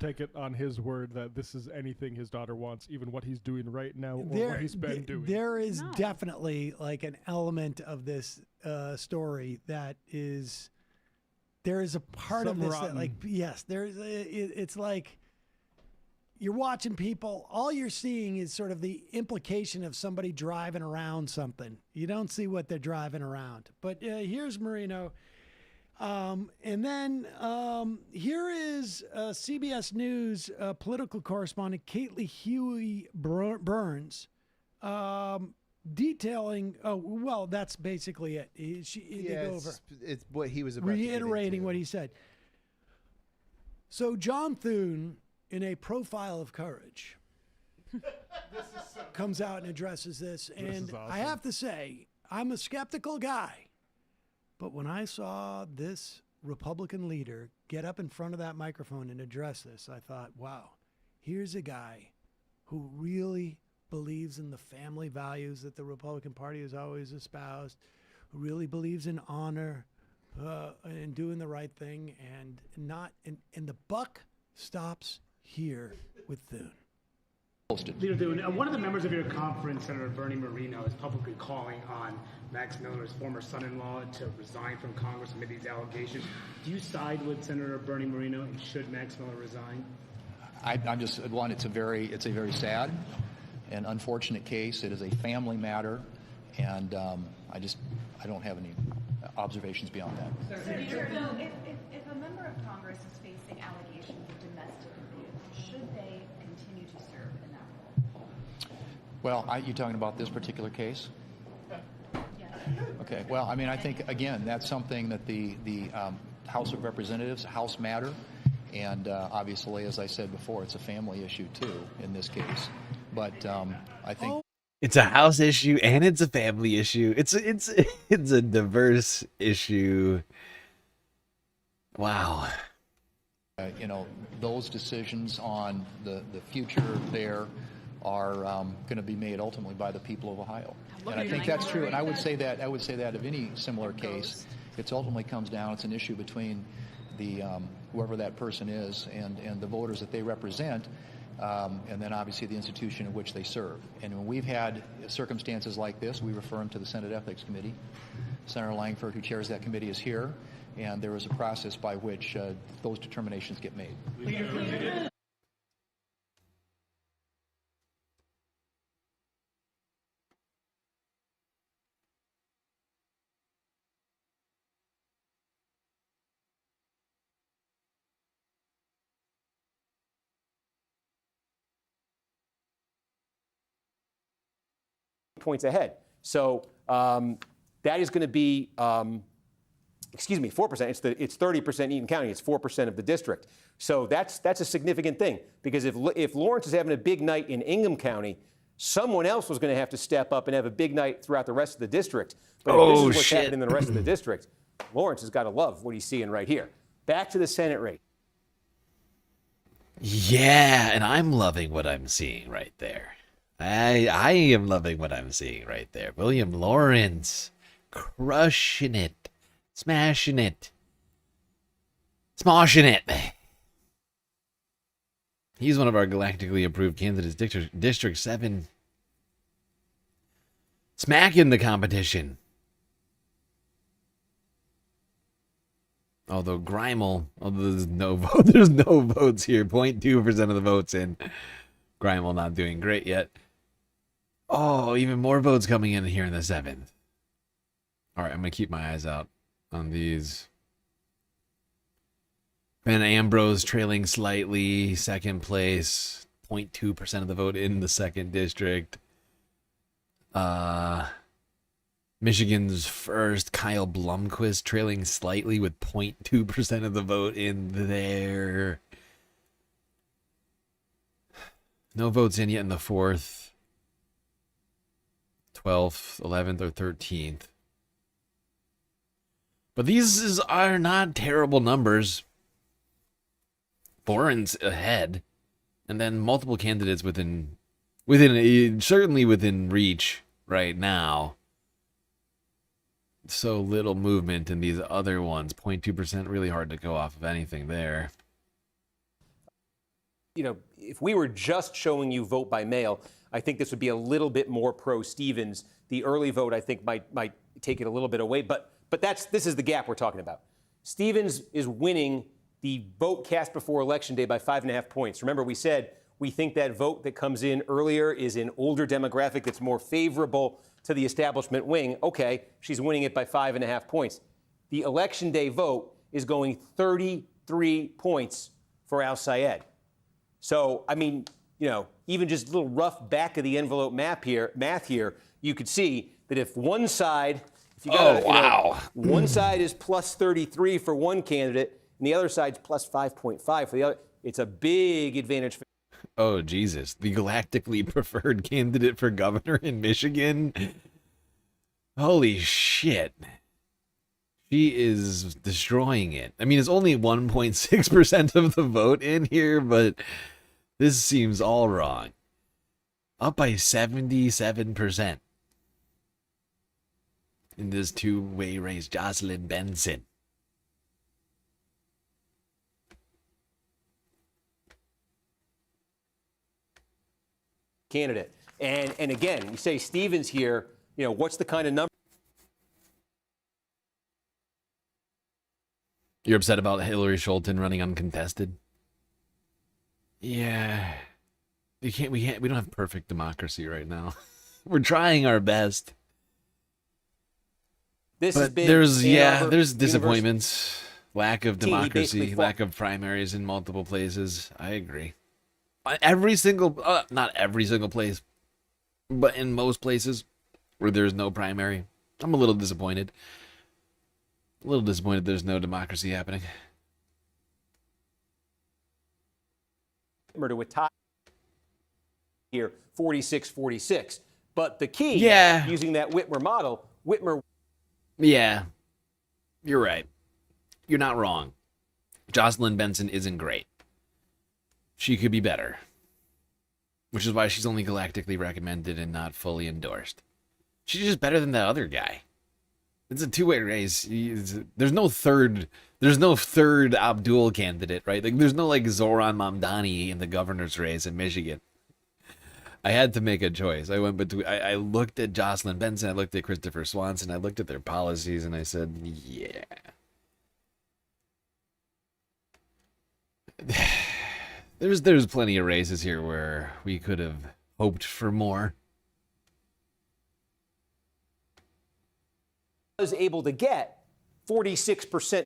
take it on his word that this is anything his daughter wants, even what he's doing right now or what he's been doing. There is definitely like an element of this story that is. There is a part of this that, like, yes, there's. It's like you're watching people. All you're seeing is sort of the implication of somebody driving around something. You don't see what they're driving around. But here's Marino. And then here is CBS News political correspondent Caitlin Huey Burns detailing. Oh, well, that's basically it. They go over. It's what he was about reiterating to what he said. So John Thune, in a profile of courage, comes out and addresses this. And is awesome. I have to say, I'm a skeptical guy. But when I saw this Republican leader get up in front of that microphone and address this, I thought, wow, here's a guy who really believes in the family values that the Republican Party has always espoused, who really believes in honor and doing the right thing, and the buck stops here with Thune. Leader Thune, one of the members of your conference, Senator Bernie Moreno, is publicly calling on Max Miller's former son-in-law to resign from Congress amid these allegations. Do you side with Senator Bernie Moreno, and should Max Miller resign? I'm just one. It's a very sad and unfortunate case. It is a family matter, and I don't have any observations beyond that. Senator, if a member of Congress is facing allegations of domestic abuse, should they continue to serve in that role? Well, are you talking about this particular case? Yes. Okay. Well, I mean, I think again that's something that the House of Representatives, House matter, and obviously, as I said before, it's a family issue too in this case. But I think. It's a House issue and it's a family issue. It's a diverse issue. Wow. Those decisions on the future there are going to be made ultimately by the people of Ohio. And I think that's true. And I would say that of any similar case, it ultimately comes down. It's an issue between the whoever that person is and the voters that they represent. And then obviously the institution in which they serve. And when we've had circumstances like this, we refer them to the Senate Ethics Committee. Senator Langford, who chairs that committee, is here, and there is a process by which those determinations get made. Points ahead. So that is going to be, 4%. It's 30% in Eaton County. It's 4% of the district. So that's a significant thing, because if Lawrence is having a big night in Ingham County, someone else was going to have to step up and have a big night throughout the rest of the district. But if this is what's happening in the rest of the district, Lawrence has got to love what he's seeing right here. Back to the Senate race. Yeah, and I'm loving what I'm seeing right there. I am loving what I'm seeing right there. William Lawrence crushing it, smashing it, smoshing it. He's one of our galactically approved candidates, District 7. Smacking the competition. Although Grimel, there's no votes here. 0.2% of the votes in. Grimel not doing great yet. Oh, even more votes coming in here in the 7th. All right, I'm going to keep my eyes out on these. Ben Ambrose trailing slightly, second place, 0.2% of the vote in the 2nd district. Michigan's first, Kyle Blumquist trailing slightly with 0.2% of the vote in there. No votes in yet in the 4th, 12th, 11th, or 13th. But these are not terrible numbers. Lawrence ahead, and then multiple candidates within certainly within reach right now. So little movement in these other ones. 0.2%, really hard to go off of anything there. If we were just showing you vote by mail, I think this would be a little bit more pro-Stevens. The early vote, I think, might take it a little bit away. But this is the gap we're talking about. Stevens is winning the vote cast before Election Day by 5.5 points. Remember, we said we think that vote that comes in earlier is an older demographic that's more favorable to the establishment wing. Okay, she's winning it by 5.5 points. The Election Day vote is going 33 points for Al Sayed. So, I mean, even just a little rough back of the envelope math here, you could see that if one side, if you got one side is plus 33 for one candidate and the other side's plus 5.5 for the other, it's a big advantage for. Oh, Jesus. The galactically preferred candidate for governor in Michigan. Holy shit. She is destroying it. I mean, it's only 1.6% of the vote in here, but this seems all wrong. Up by 77% in this two-way race. Jocelyn Benson. Candidate. And again, you say Stevens here, what's the kind of number? You're upset about Hillary Scholten running uncontested? Yeah. We don't have perfect democracy right now. We're trying our best. But there's disappointments, lack of democracy, lack of primaries in multiple places. I agree. Not every single place, but in most places where there's no primary, I'm a little disappointed. There's no democracy happening. To a tie here, 46-46. But the key, using that Whitmer model, Yeah, you're right. You're not wrong. Jocelyn Benson isn't great. She could be better. Which is why she's only galactically recommended and not fully endorsed. She's just better than that other guy. It's a two-way race. There's no third Abdul candidate, right? Like there's no like Zoran Mamdani in the governor's race in Michigan. I had to make a choice. I went between. I looked at Jocelyn Benson, I looked at Christopher Swanson, I looked at their policies, and I said, yeah. There's plenty of races here where we could have hoped for more. Was able to get 46%,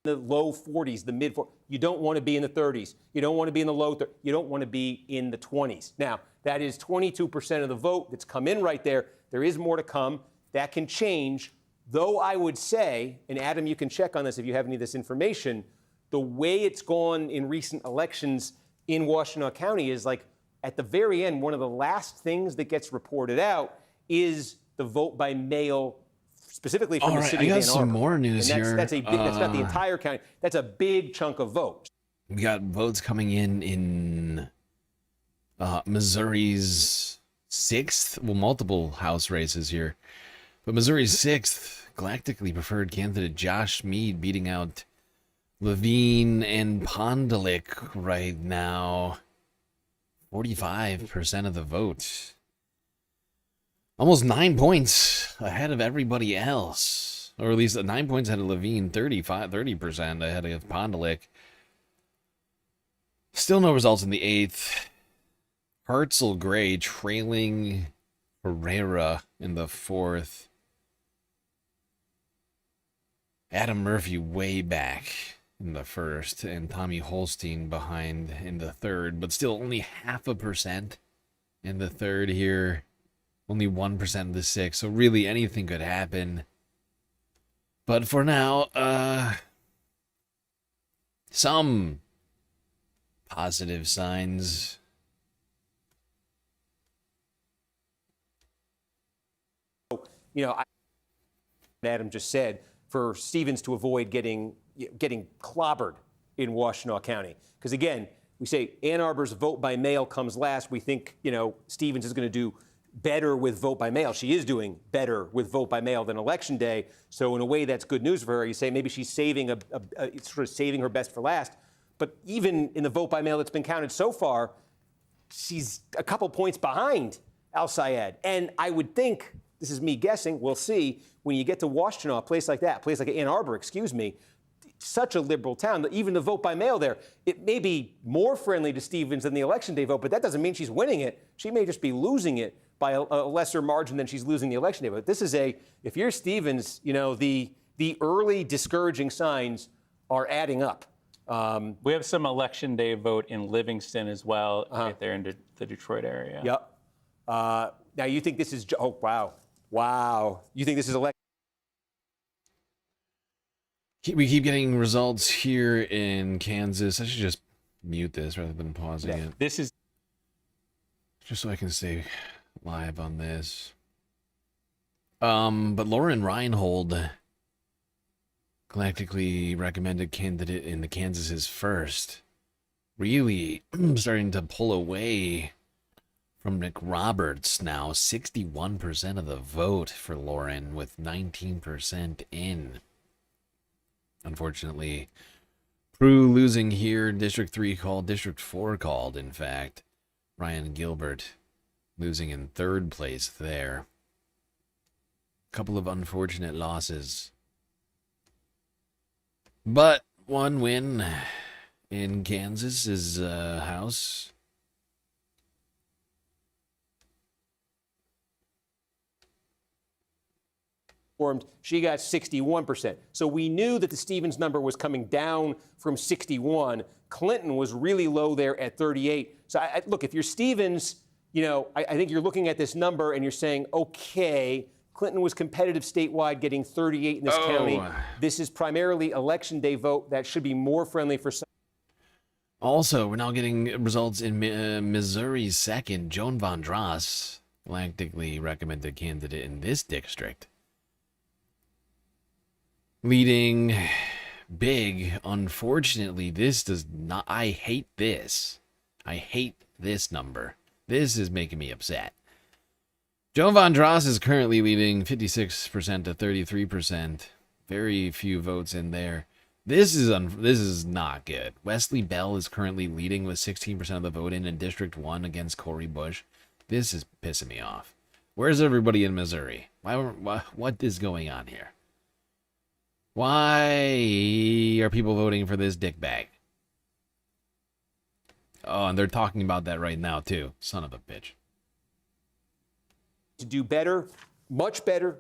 the low 40s, the mid 40s. You don't want to be in the 30s. You don't want to be in the low 30s. You don't want to be in the 20s. Now, that is 22% of the vote that's come in right there. There is more to come. That can change. Though I would say, and Adam, you can check on this if you have any of this information, the way it's gone in recent elections in Washtenaw County is like at the very end, one of the last things that gets reported out is the vote by mail, specifically from the city of Ann Arbor. I got some more news here. That's not the entire county. That's a big chunk of votes. We got votes coming in Missouri's 6th, multiple House races here. But Missouri's 6th, galactically preferred candidate Josh Mead beating out Levine and Pondalik right now. 45% of the vote. Almost 9 points ahead of everybody else. Or at least 9 points ahead of Levine, 30% ahead of Pondalik. Still no results in the 8th. Hartzell Gray trailing Herrera in the 4th. Adam Murphy way back in the 1st, and Tommy Holstein behind in the 3rd, but still only 0.5% in the 3rd here. Only 1% in the 6th, so really anything could happen. But for now, some positive signs. Adam just said, for Stevens to avoid getting clobbered in Washtenaw County. Because again, we say Ann Arbor's vote by mail comes last. We think, Stevens is going to do better with vote by mail. She is doing better with vote by mail than election day. So in a way, that's good news for her. You say maybe she's saving saving her best for last. But even in the vote by mail that's been counted so far, she's a couple points behind Al Sayed. And I would think, this is me guessing, we'll see, when you get to Washtenaw, a place like Ann Arbor, such a liberal town, that even the vote by mail there, it may be more friendly to Stevens than the election day vote, but that doesn't mean she's winning it. She may just be losing it by a lesser margin than she's losing the election day vote. This is if you're Stevens, the early discouraging signs are adding up. We have some election day vote in Livingston as well, right there in the Detroit area. Yep. Now you think this is? Oh wow. You think this is election? We keep getting results here in Kansas. I should just mute this rather than pausing it. This is just so I can stay live on this. But Lauren Reinhold, galactically recommended candidate in the Kansas is first, really starting to pull away from Nick Roberts now. 61% of the vote for Lauren with 19% in. Unfortunately, Prue losing here. District 3 called. District 4 called, in fact. Ryan Gilbert losing in third place there. Couple of unfortunate losses. But one win in Kansas is House. She got 61%. So we knew that the Stevens number was coming down from 61. Clinton was really low there at 38. So look, if you're Stevens, I think you're looking at this number and you're saying, okay, Clinton was competitive statewide, getting 38 in this county. This is primarily election day vote. That should be more friendly for some. Also, we're now getting results in Missouri's second. Joan Von Dross, galactically recommended candidate in this district, leading big. Unfortunately, this does not. I hate this. I hate this number. This is making me upset. Joan Von Dross is currently leading 56% to 33%. Very few votes in there. This is not good. Wesley Bell is currently leading with 16% of the vote in District 1 against Cori Bush. This is pissing me off. Where's everybody in Missouri? What is going on here? Why are people voting for this dickbag? Oh, and they're talking about that right now, too. Son of a bitch. To do better, much better.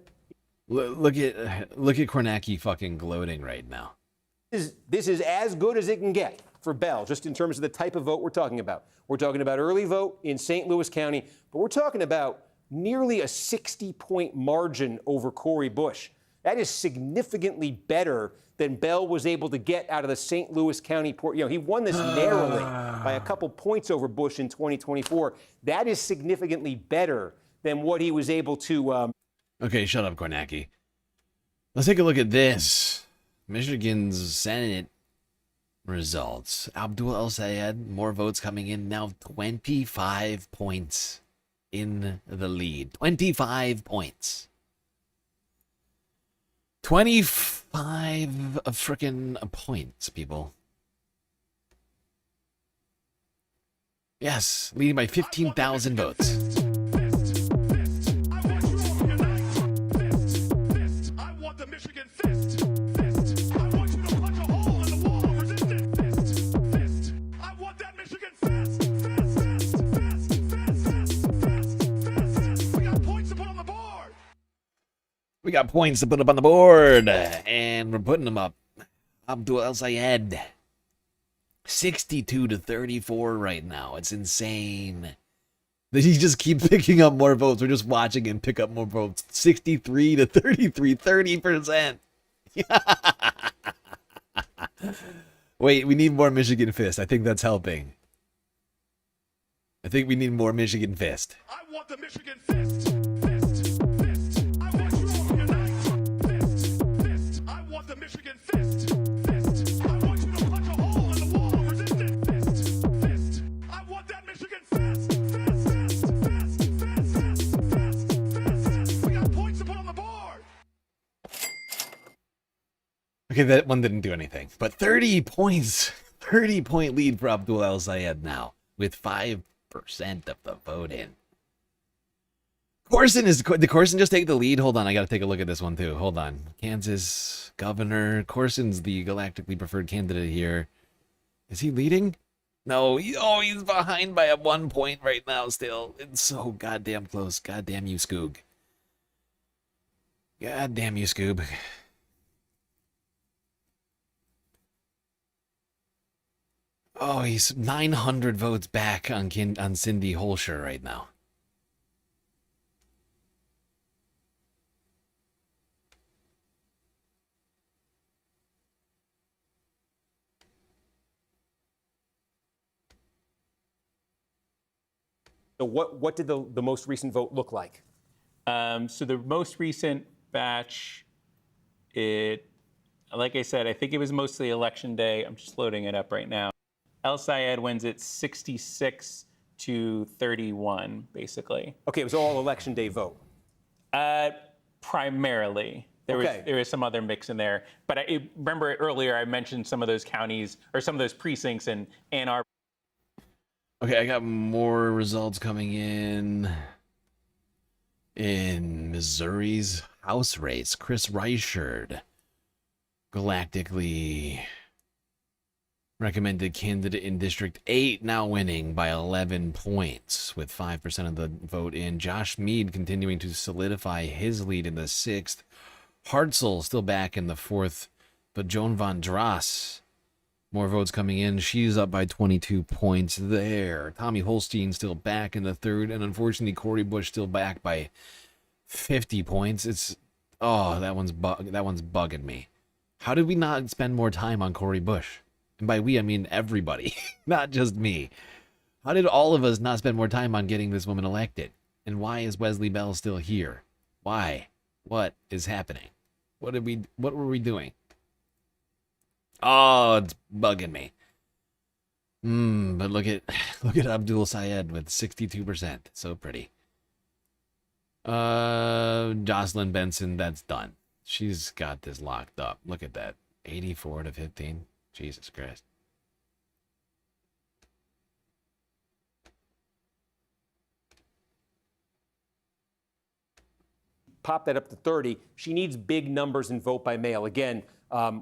Look at Kornacki fucking gloating right now. This is as good as it can get for Bell, just in terms of the type of vote we're talking about. We're talking about early vote in St. Louis County, but we're talking about nearly a 60-point margin over Cori Bush. That is significantly better than Bell was able to get out of the St. Louis County port. He won this narrowly by a couple points over Bush in 2024. That is significantly better than what he was able to. Okay, shut up, Kornacki. Let's take a look at this. Michigan's Senate results. Abdul El Sayed, more votes coming in now. 25 points in the lead. 25 points. 25 freaking points, people. Yes, leading by 15,000 votes. We got points to put up on the board, and we're putting them up. Abdul El Sayed, 62 to 34 right now. It's insane. He just keeps picking up more votes. We're just watching him pick up more votes. 63 to 33, 30%. Wait, we need more Michigan Fist. I think that's helping. I think we need more Michigan Fist. I want the Michigan Fist. Michigan Fist. I want you to punch a hole in the wall of resistance. Fist. I want that Michigan Fist. Fist. We got points to put on the board. Okay, that one didn't do anything. But 30 points. 30-point lead for Abdul El Sayed now, with 5% of the vote in. Did Corson just take the lead? Hold on, I gotta take a look at this one too. Hold on. Kansas governor. Corson's the galactically preferred candidate here. Is he leading? No, he's behind by 1 point right now still. It's so goddamn close. Goddamn you, Skoog. Goddamn you, Scoob. Oh, he's 900 votes back on Cindy Holscher right now. So what did the most recent vote look like? So the most recent batch, like I said, I think it was mostly election day. I'm just loading it up right now. El Sayed wins it 66 to 31, basically. Okay, it was all election day vote. Primarily. There was some other mix in there. But remember earlier I mentioned some of those counties or some of those precincts in Ann Arbor. Okay, I got more results coming in Missouri's House race. Chris Reichard, galactically recommended candidate in District 8, now winning by 11 points with 5% of the vote in. Josh Mead continuing to solidify his lead in the 6th. Hartzell still back in the 4th, but Joan Van Dross, more votes coming in. She's up by 22 points there. Tommy Holstein still back in the 3rd, and unfortunately Cory Bush still back by 50 points. That one's bugging me. How did we not spend more time on Cory Bush? And by we, I mean everybody, not just me. How did all of us not spend more time on getting this woman elected? And why is Wesley Bell still here? Why? What is happening? What were we doing? Oh, it's bugging me. But look at Abdul Sayed with 62%. So pretty. Jocelyn Benson, that's done. She's got this locked up. Look at that. 84 to 15. Jesus Christ. Pop that up to 30. She needs big numbers in vote by mail. Again,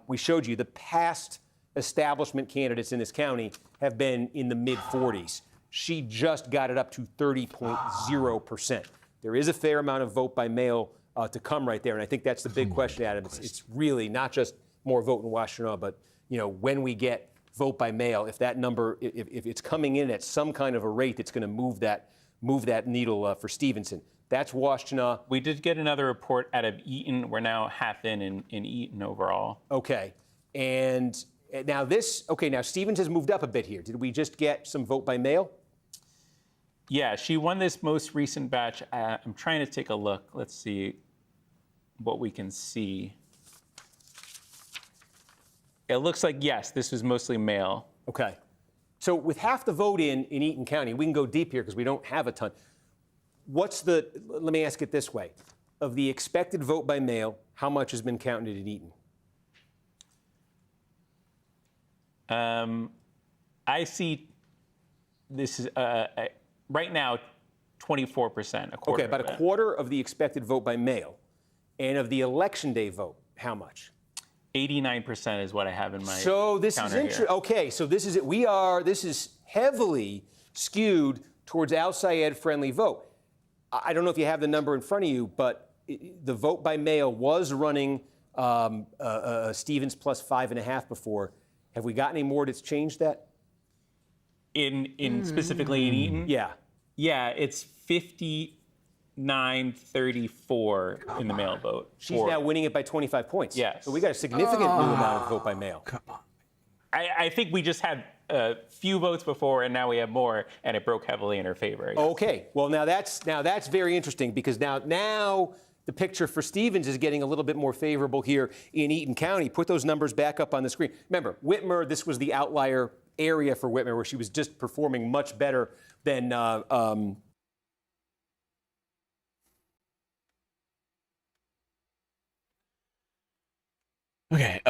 we showed you the past establishment candidates in this county have been in the mid-40s. She just got it up to 30.0%. There is a fair amount of vote by mail to come right there, and I think that's the big question, Adam. It's really not just more vote in Washtenaw, but when we get vote by mail, if that number, if it's coming in at some kind of a rate that's going to move that needle for Stevenson. That's Washtenaw. We did get another report out of Eaton. We're now half in Eaton overall. Okay. And now now Stevens has moved up a bit here. Did we just get some vote by mail? Yeah, she won this most recent batch. I'm trying to take a look. Let's see what we can see. It looks like, yes, this was mostly mail. Okay. So with half the vote in Eaton County, we can go deep here because we don't have a ton. Let me ask it this way. Of the expected vote by mail, how much has been counted in Eaton? I see this is right now 24%, a quarter. Okay, about a quarter of the expected vote by mail. And of the election day vote, how much? 89% is what I have in my So this is interesting. Okay, so this is it. This is heavily skewed towards Al Sayed friendly vote. I don't know if you have the number in front of you, but the vote by mail was running Stevens plus 5.5 before. Have we got any more that's changed that? Specifically in Eaton? Yeah. Yeah, it's 59-34 in the mail vote. She's now winning it by 25 points. Yes. So we got a significant new amount of vote by mail. Come on. I think we just had a few votes before, and now we have more, and it broke heavily in her favor. Okay. Well, now that's very interesting because now the picture for Stevens is getting a little bit more favorable here in Eaton County. Put those numbers back up on the screen. Remember, Whitmer, this was the outlier area for Whitmer where she was just performing much better than Okay,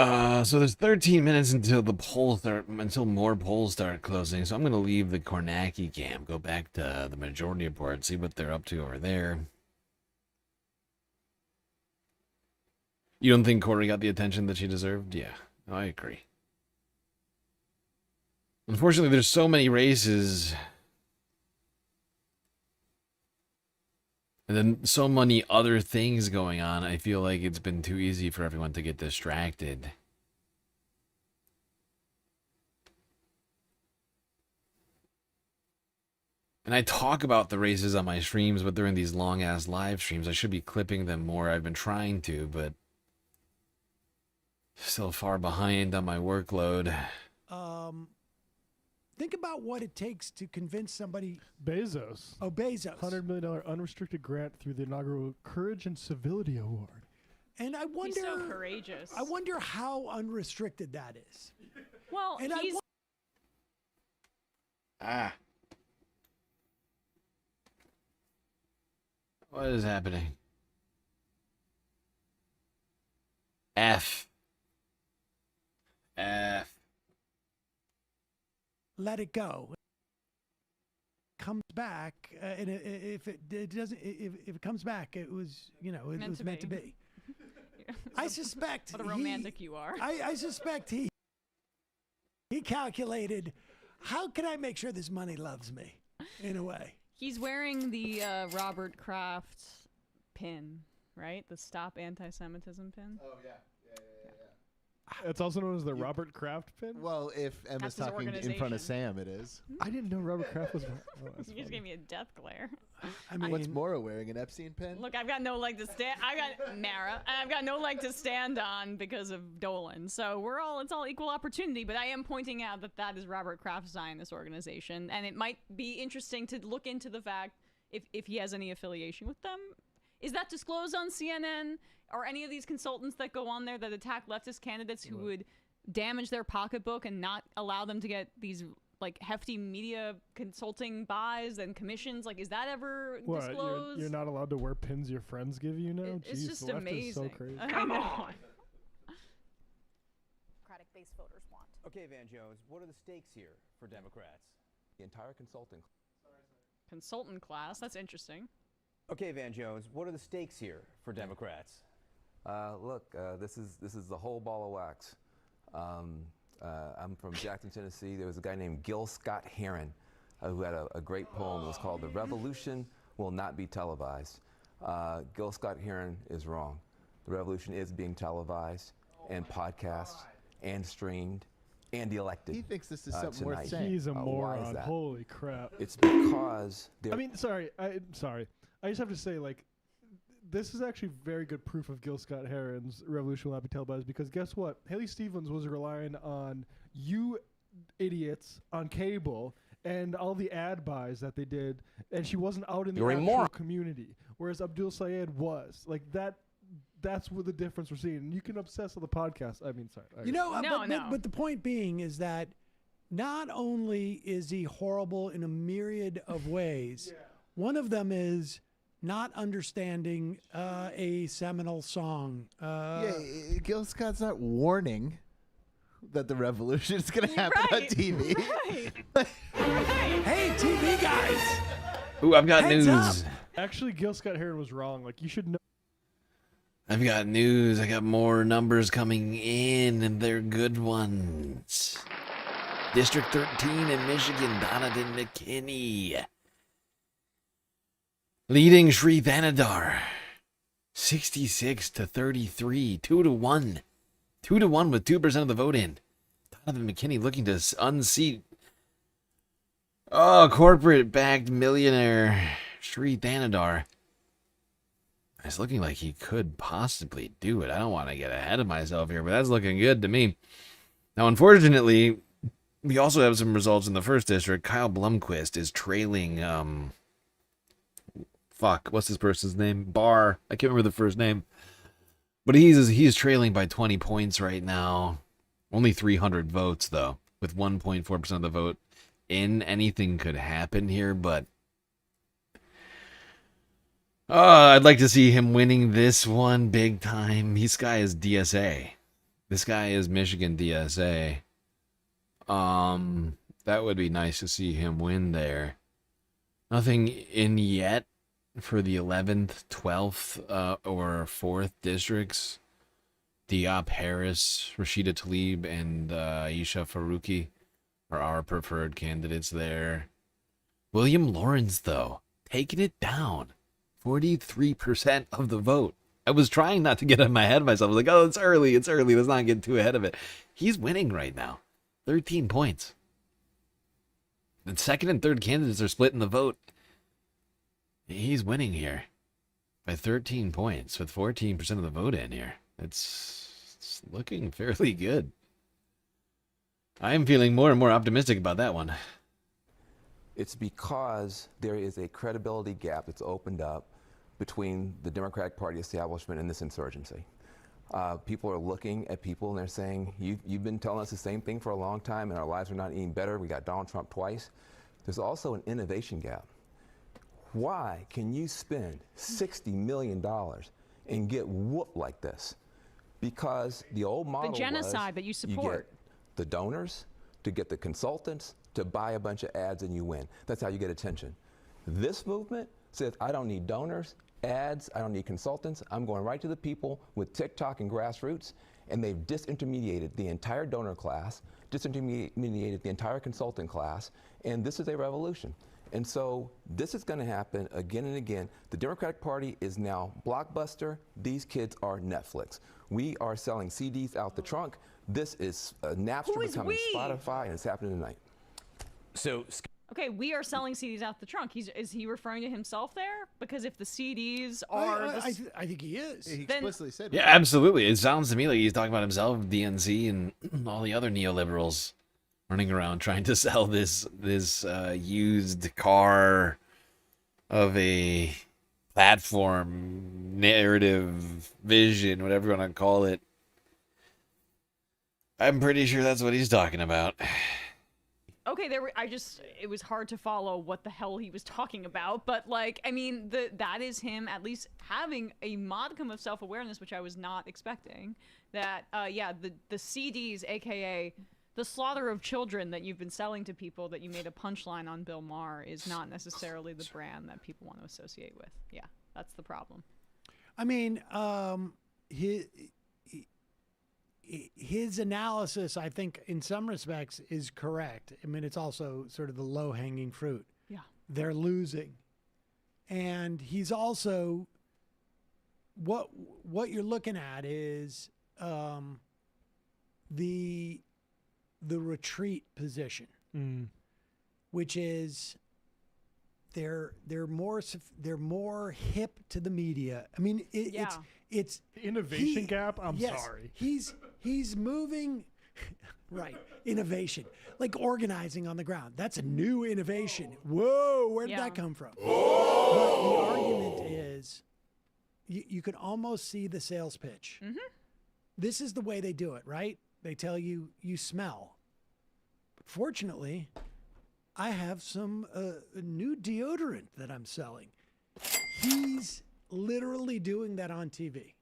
so there's 13 minutes until more polls start closing. So I'm gonna leave the Kornacki camp, go back to the majority report, see what they're up to over there. You don't think Cory got the attention that she deserved? Yeah, I agree. Unfortunately, there's so many races. And then so many other things going on, I feel like it's been too easy for everyone to get distracted. And I talk about the races on my streams, but they're in these long-ass live streams. I should be clipping them more. I've been trying to, but still far behind on my workload. Think about what it takes to convince somebody. Bezos. Oh, Bezos. $100 million unrestricted grant through the inaugural Courage and Civility Award. And I wonder. He's so courageous. I wonder how unrestricted that is. Well, And he's. What is happening? F. Let it go. Comes back, and if it doesn't, if it comes back, it was it was meant to be. I suspect. What a romantic you are. I suspect he calculated, how can I make sure this money loves me, in a way. He's wearing the Robert Kraft pin, right? The Stop Anti-Semitism pin. Oh yeah. It's also known as the Robert Kraft pin. Well, if Emma's talking in front of Sam, it is. I didn't know Robert Kraft was. You just gave me a death glare. I mean, what's Maura wearing? An Epstein pin? Look, I've got no leg to stand. I've got no leg to stand on because of Dolan. So it's all equal opportunity. But I am pointing out that is Robert Kraft's Zionist organization, and it might be interesting to look into the fact if he has any affiliation with them. Is that disclosed on CNN? Or any of these consultants that go on there that attack leftist candidates who would damage their pocketbook and not allow them to get these like hefty media consulting buys and commissions? Like, is that ever disclosed? You're not allowed to wear pins your friends give you now? It's Jeez, just the left amazing. is so crazy. Come on. Democratic-based voters want. Okay, Van Jones, what are the stakes here for Democrats? The entire Consultant class. That's interesting. Okay, Van Jones, what are the stakes here for Democrats? Look, this is the whole ball of wax. I'm from Jackson, Tennessee. There was a guy named Gil Scott Heron who had a great poem. It was called "The Revolution Will Not Be Televised." Gil Scott Heron is wrong. The revolution is being televised and podcast and streamed and elected. He thinks this is something tonight. worth saying. He's a Why is moron. that? Holy crap. It's because I mean, sorry. I just have to say, like, this is actually very good proof of Gil Scott Heron's revolution will not be televised, because guess what? Haley Stevens was relying on you idiots on cable and all the ad buys that they did, and she wasn't out in the actual community, whereas Abdul Sayed was. Like, that's what the difference we're seeing. And you can obsess on the podcast. I mean, sorry. But the point being is that not only is he horrible in a myriad of ways, one of them is not understanding a seminal song. Gil Scott's not warning that the revolution is going to happen on TV. Hey, TV guys! Ooh, I've got Heads news. up. Actually, Gil Scott Heron was wrong. Like, you should know. I've got news. I got more numbers coming in, and they're good ones. District 13 in Michigan, Donovan McKinney. Leading Sri Thanadar. 66-33. 2-1. 2-1 with 2% of the vote in. Donovan McKinney looking to unseat. Oh, corporate-backed millionaire Sri Thanadar. It's looking like he could possibly do it. I don't want to get ahead of myself here, but that's looking good to me. Now, unfortunately, we also have some results in the first district. Kyle Blumquist is trailing, what's this person's name? Barr. I can't remember the first name. But he's trailing by 20 points right now. Only 300 votes, though, with 1.4% of the vote in. Anything could happen here, but I'd like to see him winning this one big time. This guy is DSA. This guy is Michigan DSA. That would be nice to see him win there. Nothing in yet for the 11th, 12th, or 4th districts. Diop Harris, Rashida Tlaib, and Aisha Faruqi are our preferred candidates there. William Lawrence, though, taking it down. 43% of the vote. I was trying not to get in my head myself. I was like, oh, it's early. Let's not get too ahead of it. He's winning right now. 13 points. The second and third candidates are splitting the vote. He's winning here by 13 points with 14% of the vote in here. It's looking fairly good. I'm feeling more and more optimistic about that one. It's because there is a credibility gap that's opened up between the Democratic Party establishment and this insurgency. People are looking at people and they're saying, you've been telling us the same thing for a long time and our lives are not any better. We got Donald Trump twice. There's also an innovation gap. Why can you spend $60 million and get whooped like this? Because the old model The genocide that you support. get the donors to get the consultants to buy a bunch of ads and you win. That's how you get attention. This movement says, I don't need donors, ads, I don't need consultants. I'm going right to the people with TikTok and grassroots, and they've disintermediated the entire donor class, disintermediated the entire consultant class, and this is a revolution. And so this is going to happen again and again. The Democratic Party is now Blockbuster. These kids are Netflix. We are selling CDs out the trunk. This is Napster becoming Spotify, and it's happening tonight. So, okay, we are selling CDs out the trunk. Is he referring to himself there? Because if the CDs are, I think he is. He explicitly said. Yeah, absolutely. It sounds to me like he's talking about himself, DNC, and all the other neoliberals running around trying to sell this used car of a platform, narrative, vision, whatever you want to call it. I'm pretty sure that's what he's talking about. okay, it was hard to follow what the hell he was talking about, but like, I mean, that is him at least having a modicum of self-awareness, which I was not expecting. That, yeah, the CDs, aka the slaughter of children that you've been selling to people that you made a punchline on Bill Maher is not necessarily the brand that people want to associate with. Yeah, that's the problem. I mean, his analysis, I think, in some respects, is correct. I mean, it's also sort of the low-hanging fruit. Yeah. They're losing. And he's also, what you're looking at is the retreat position, which is they're more hip to the media. I mean, it's innovation gap. I'm yes, sorry. He's moving right. Innovation, like organizing on the ground. That's a new innovation. Whoa, where did that come from? But the argument is, you can almost see the sales pitch. Mm-hmm. This is the way they do it, right? They tell you smell. But fortunately, I have some new deodorant that I'm selling. He's literally doing that on TV.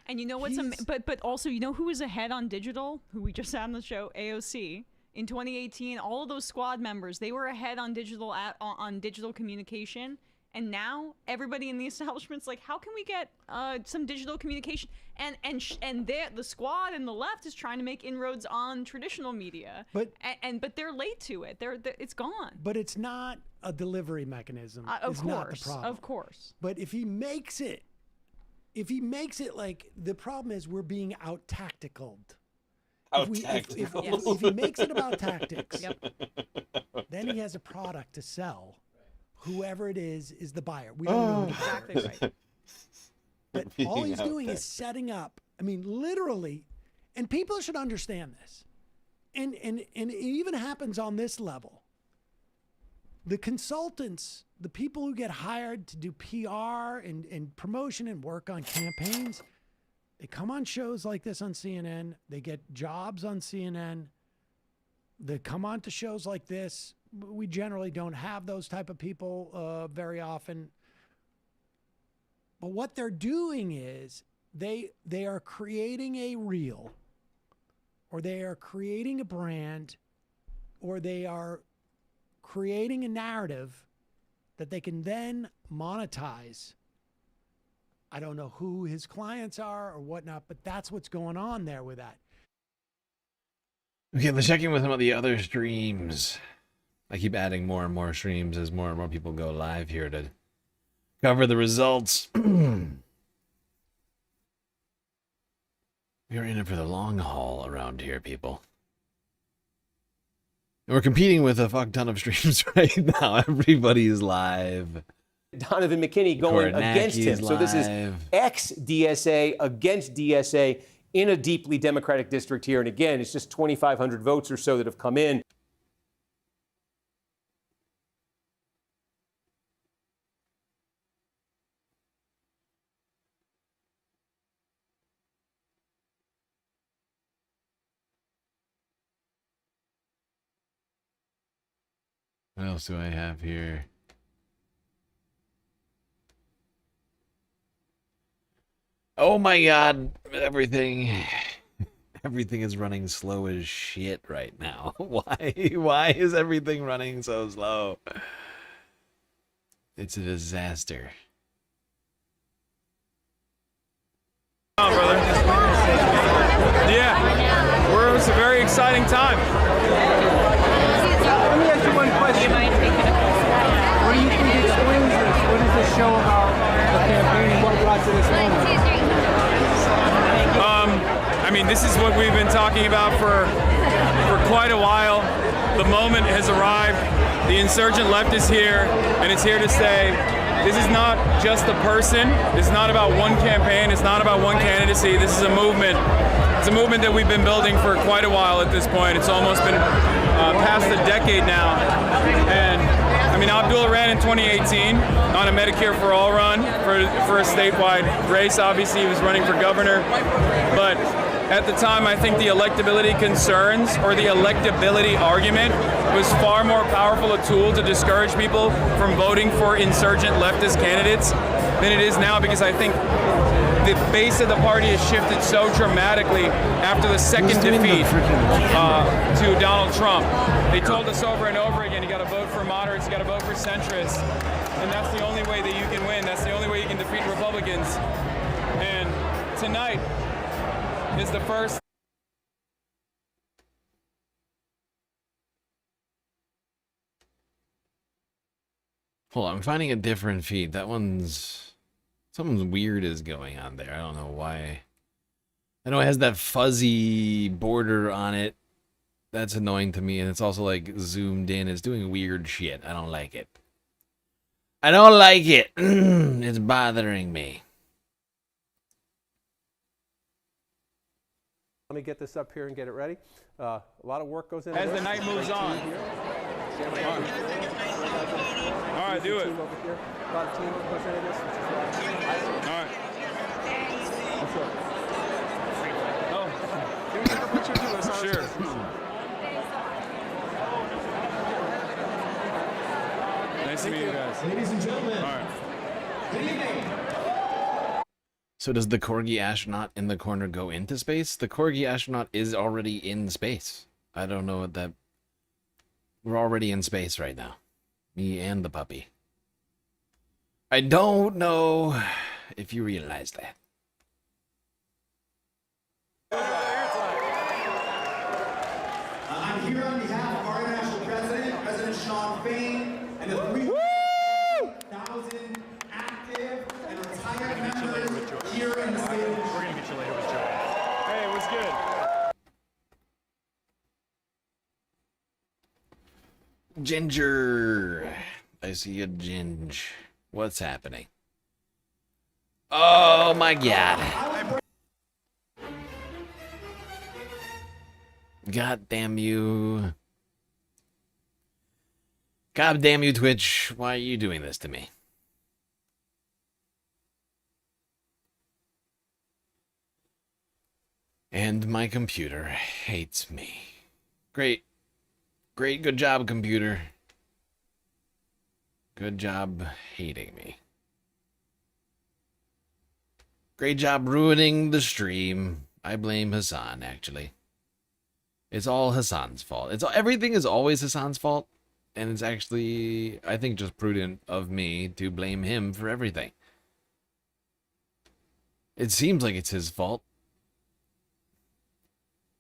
And you know what's but also, you know who is ahead on digital, who we just had on the show, AOC. In 2018, all of those squad members, they were ahead on digital on digital communication. And now everybody in the establishment's like, how can we get some digital communication? And the squad and the left is trying to make inroads on traditional media. But they're late to it. It's gone. But it's not a delivery mechanism. Of not the problem. Of course. But if he makes it like, the problem is we're being out-tacticaled. If he makes it about tactics, then he has a product to sell. Whoever it is the buyer. We don't know exactly right. But all he's doing is setting up. I mean, literally, and people should understand this. And it even happens on this level. The consultants, the people who get hired to do PR and promotion and work on campaigns, they come on shows like this on CNN. They get jobs on CNN. They come on to shows like this. We generally don't have those type of people very often. But what they're doing is they are creating a reel, or they are creating a brand, or they are creating a narrative that they can then monetize. I don't know who his clients are or whatnot, but that's what's going on there with that. Okay, let's check in with some of the other streams. I keep adding more and more streams as more and more people go live here to cover the results. We are in it for the long haul around here, people. And we're competing with a fuck ton of streams right now. Everybody's live. Donovan McKinney going against him. So this is ex-DSA against DSA in a deeply Democratic district here. And again, it's just 2,500 votes or so that have come in. What else do I have here? Oh my god, everything is running slow as shit right now. Why is everything running so slow? It's a disaster. Oh, brother. Yeah, it's a very exciting time. Let me ask you one question. What do you think explains this? What does this show about the campaign? What brought to this moment? I mean, this is what we've been talking about for quite a while. The moment has arrived. The insurgent left is here, and it's here to stay. This is not just a person. It's not about one campaign. It's not about one candidacy. This is a movement. It's a movement that we've been building for quite a while at this point. It's almost been past a decade now. And I mean, Abdul ran in 2018 on a Medicare for All run for a statewide race. Obviously, he was running for governor. But at the time, I think the electability concerns or the electability argument was far more powerful a tool to discourage people from voting for insurgent leftist candidates than it is now, because I think the base of the party has shifted so dramatically after the second defeat to Donald Trump. They told us over and over again, you got to vote for moderates, you got to vote for centrists, and that's the only way that you can win. That's the only way you can defeat Republicans. And tonight is the first. Hold on, I'm finding a different feed. That one's... Something weird is going on there. I don't know why. I know it has that fuzzy border on it. That's annoying to me, and it's also like zoomed in. It's doing weird shit. I don't like it. I don't like it. It's bothering me. Let me get this up here and get it ready. A lot of work goes into as this. the night moves on. All right, do it. A lot of teamwork goes into this. All right. Oh. Can we take a picture too? Sure. Nice to meet you guys. Ladies and gentlemen. All right. Good evening. So does the Corgi astronaut in the corner go into space? The Corgi astronaut is already in space. I don't know what that... We're already in space right now. Me and the puppy. I don't know if you realize that. I'm here on behalf of our international president, President Sean Fain, and the 3,000 active and retired members here in the state of Michigan. We're going to get you later with Joe. Hey, what's good? Ginger. I see a ginge. What's happening? Oh my god. God damn you. God damn you, Twitch. Why are you doing this to me? And my computer hates me. Great. Great, good job, computer. Good job hating me. Great job ruining the stream. I blame Hassan, actually. It's all Hassan's fault. Everything is always Hassan's fault. And it's actually, I think, just prudent of me to blame him for everything. It seems like it's his fault.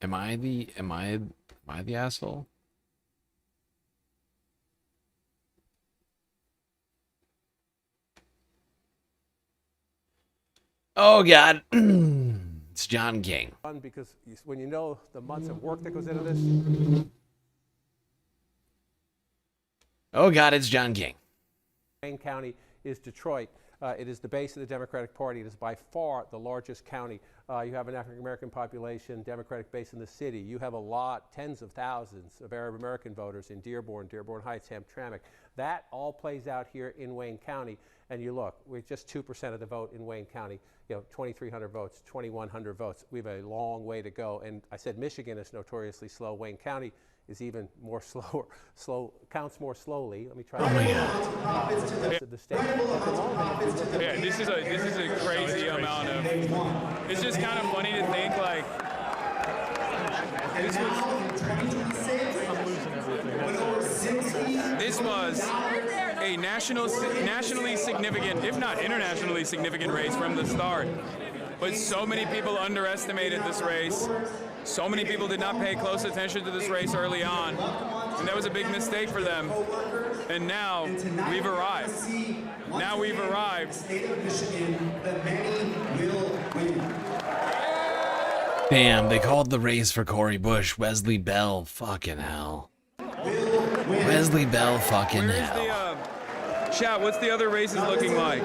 Am I the asshole? Oh God, it's John King. Because when you know the months of work that goes into this. Oh, God, it's John King. Wayne County is Detroit. It is the base of the Democratic Party. It is by far the largest county. You have an African-American population, Democratic base in the city. You have a lot, tens of thousands of Arab American voters in Dearborn, Dearborn Heights, Hamtramck. That all plays out here in Wayne County. And you look, we're just 2% of the vote in Wayne County. 2,300 votes, 2,100 votes. We have a long way to go. And I said Michigan is notoriously slow. Wayne County is even more counts more slowly. Let me try. The state. Yeah, this is a crazy amount of. It's just kind of funny to think like this was a nationally significant, if not internationally significant race from the start. But so many people underestimated this race. So many people did not pay close attention to this race early on. And that was a big mistake for them. And now we've arrived. Now we've arrived. Damn, they called the race for Cory Bush Wesley Bell. Fucking hell. Wesley Bell fucking hell. Chat, what's the other races looking like?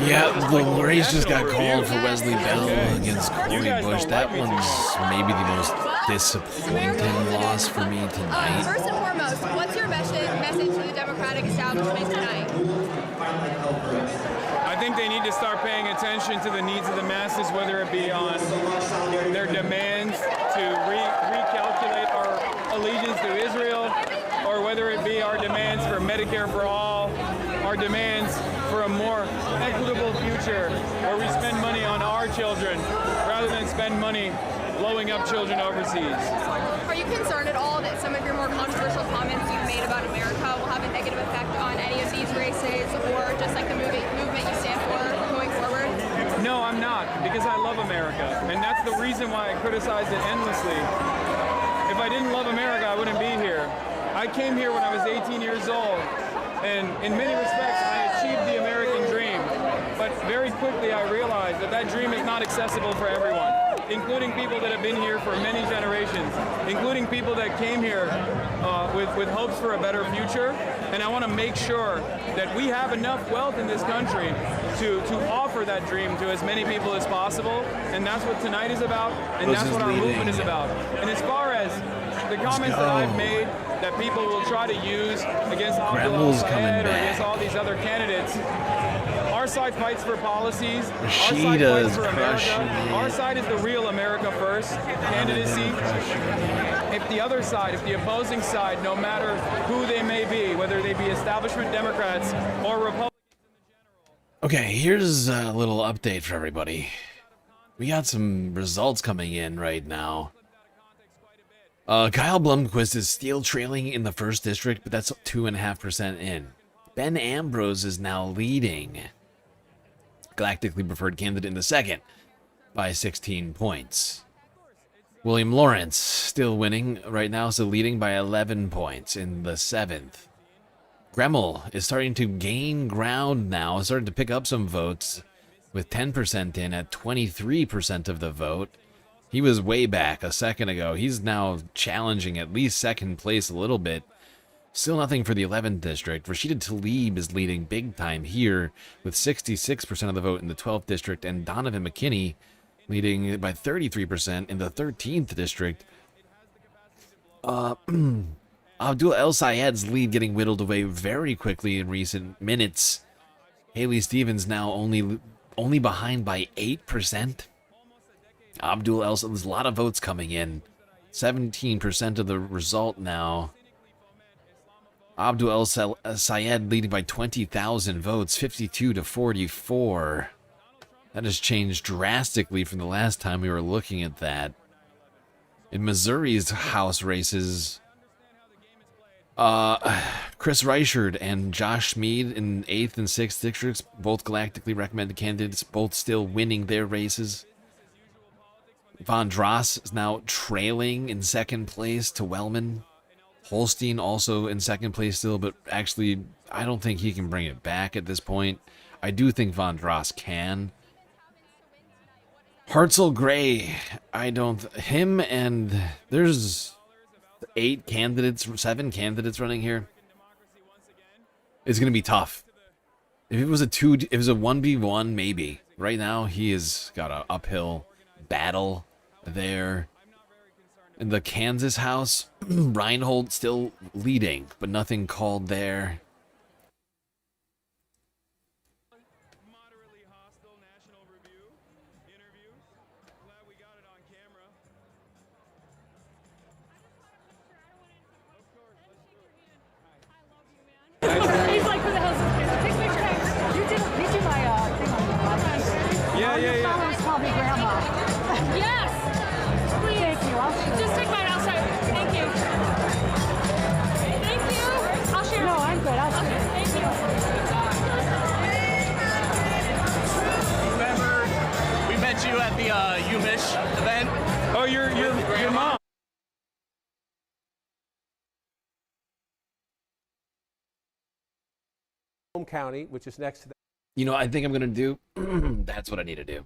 Yeah, the race just got called for Wesley Bell against Cory Bush. That one's maybe the most disappointing loss for me tonight. First and foremost, what's your message to the Democratic establishment tonight? I think they need to start paying attention to the needs of the masses, whether it be on their demands to recalculate our allegiance to Israel, or whether it be our demands for Medicare for all, our demands for a more equitable future where we spend money on our children rather than spend money blowing up children overseas. Are you concerned at all that some of your more controversial comments you've made about America will have a negative effect on any of these races, or just like the movement you stand for going forward? No, I'm not, because I love America, and that's the reason why I criticize it endlessly. If I didn't love America, I wouldn't be here. I came here when I was 18 years old, and in many respects, I achieved the American dream. But very quickly, I realized that that dream is not accessible for everyone, including people that have been here for many generations, including people that came here with hopes for a better future. And I want to make sure that we have enough wealth in this country to offer that dream to as many people as possible. And that's what tonight is about, and that's what our movement is about. And as far as the comments that I've made that people will try to use against Abdul Sayed or against all these other candidates, our side fights for policies. Our side fights for America. Our side is the real America First candidacy. If the other side, if the opposing side, no matter who they may be, whether they be establishment Democrats or Republicans. Okay, here's a little update for everybody. We got some results coming in right now. Kyle Blumquist is still trailing in the 1st district, but that's 2.5% in. Ben Ambrose is now leading. Galactically preferred candidate in the 2nd by 16 points. William Lawrence still winning right now, so leading by 11 points in the 7th. Gremmel is starting to gain ground now, starting to pick up some votes with 10% in at 23% of the vote. He was way back a second ago. He's now challenging at least 2nd place a little bit. Still nothing for the 11th district. Rashida Tlaib is leading big time here with 66% of the vote in the 12th district, and Donovan McKinney leading by 33% in the 13th district. Abdul El Sayed's lead getting whittled away very quickly in recent minutes. Haley Stevens now only behind by 8%. Abdul El, there's a lot of votes coming in. 17% of the result now. Abdul El Sayed leading by 20,000 votes, 52 to 44. That has changed drastically from the last time we were looking at that. In Missouri's House races, Chris Reichard and Josh Mead in 8th and 6th districts, both galactically recommended candidates, both still winning their races. Von Dross is now trailing in 2nd place to Wellman. Holstein also in 2nd place still, but actually, I don't think he can bring it back at this point. I do think Von Dross can. Hartzell Gray, him and there's 7 candidates running here. It's going to be tough. If it was a 1v1, maybe. Right now, he has got an uphill battle there. In the Kansas House, Reinhold still leading, but nothing called there. He's like, who the hell's this kid? Take a picture. You did my thing on the podcast. Yeah. Followers call me grandma. Yes. Please. Thank you. I'll share. Just take mine outside. Thank you. Thank you. I'll share. No, I'm good. I'll share. Thank you. Remember, we met you at the UMich event. Oh, your mom. Home county, which is next to the You know, I think I'm going to do, that's what I need to do.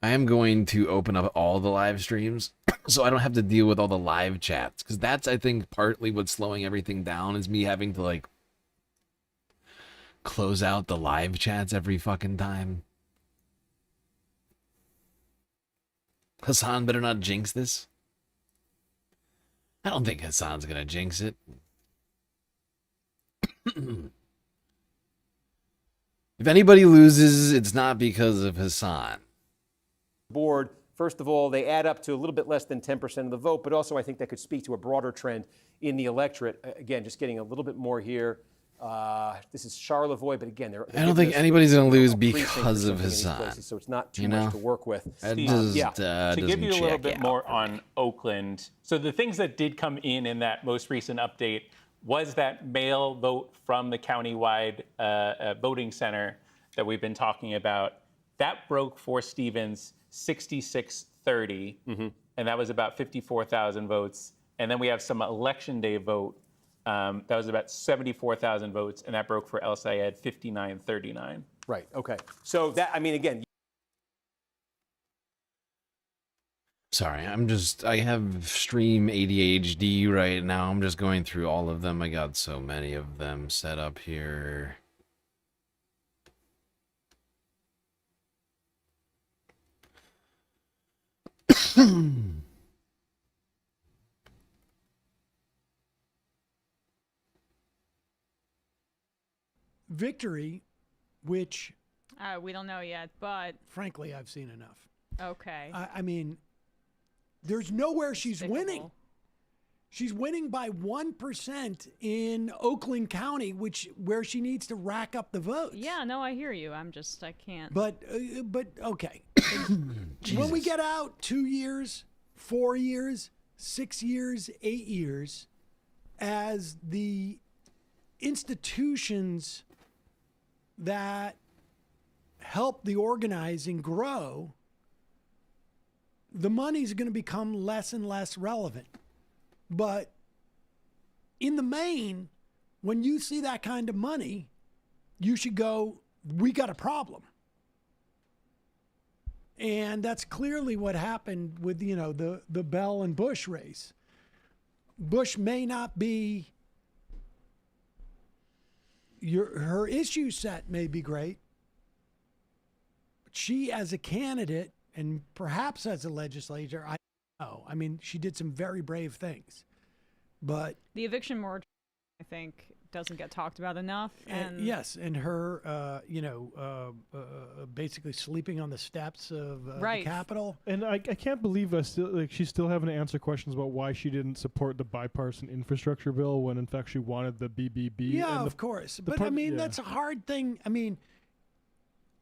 I am going to open up all the live streams so I don't have to deal with all the live chats. Because that's, I think, partly what's slowing everything down is me having to, like, close out the live chats every fucking time. Hassan better not jinx this. I don't think Hassan's going to jinx it. If anybody loses, it's not because of Hassan. Board, first of all, they add up to a little bit less than 10% of the vote, but also I think that could speak to a broader trend in the electorate. Again, just getting a little bit more here. This is Charlevoix, but again, I don't think anybody's going to lose because of Hassan. So it's not too much to work with. To give you a little bit more on Oakland, so the things that did come in that most recent update was that mail vote from the countywide voting center that we've been talking about. That broke for Stevens 66-30, and that was about 54,000 votes. And then we have some election day vote. That was about 74,000 votes, and that broke for El Sayed 59-39. Right, okay. So that, I mean, again. Sorry, I have stream ADHD right now. I'm just going through all of them. I got so many of them set up here. Victory, which we don't know yet, but frankly, I've seen enough. Okay. I mean, there's nowhere she's winning. She's winning by 1% in Oakland County, where she needs to rack up the votes. Yeah, no, I hear you. I can't. But okay. When we get out 2 years, 4 years, 6 years, 8 years, as the institutions that help the organizing grow, the money's going to become less and less relevant. But in the main, when you see that kind of money, you should go, we got a problem. And that's clearly what happened with, the Bell and Bush race. Bush may not be, her issue set may be great, but she as a candidate and perhaps as a legislator, I don't know. I mean, she did some very brave things, but the eviction moratorium, I think, doesn't get talked about enough. And yes, and her, basically sleeping on the steps of the Capitol. And I can't believe she's still having to answer questions about why she didn't support the bipartisan infrastructure bill when in fact she wanted the BBB. Yeah, of course. But I mean, that's a hard thing. I mean,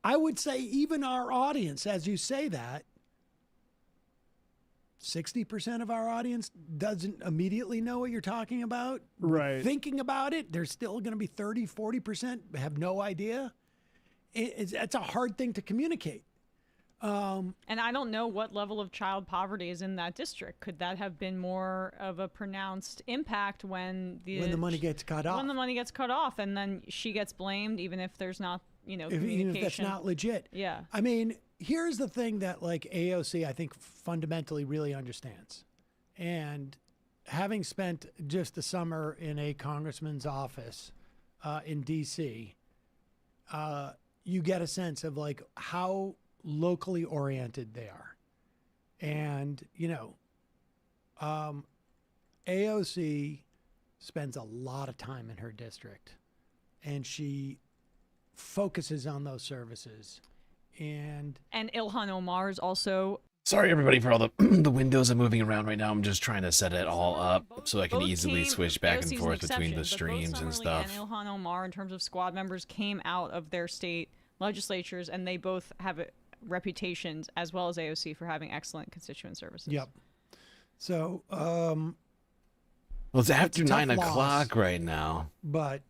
I would say even our audience, as you say that, 60% of our audience doesn't immediately know what you're talking about. Right. Thinking about it, there's still going to be 30, 40% have no idea. It's a hard thing to communicate. And I don't know what level of child poverty is in that district. Could that have been more of a pronounced impact when the money gets cut off? When the money gets cut off, and then she gets blamed, even if there's not, communication. Even if that's not legit. Yeah. I mean, here's the thing that like AOC, I think fundamentally really understands. And having spent just the summer in a congressman's office in DC, you get a sense of like how locally oriented they are. And, you know, AOC spends a lot of time in her district and she focuses on those services. And Ilhan Omar is also. Sorry, everybody, for all the the windows I'm moving around right now. I'm just trying to set it all up so I can easily switch back and forth between the streams and stuff. And Ilhan Omar, in terms of squad members, came out of their state legislatures, and they both have reputations, as well as AOC, for having excellent constituent services. Yep. So, well, it's after 9 o'clock right now. But,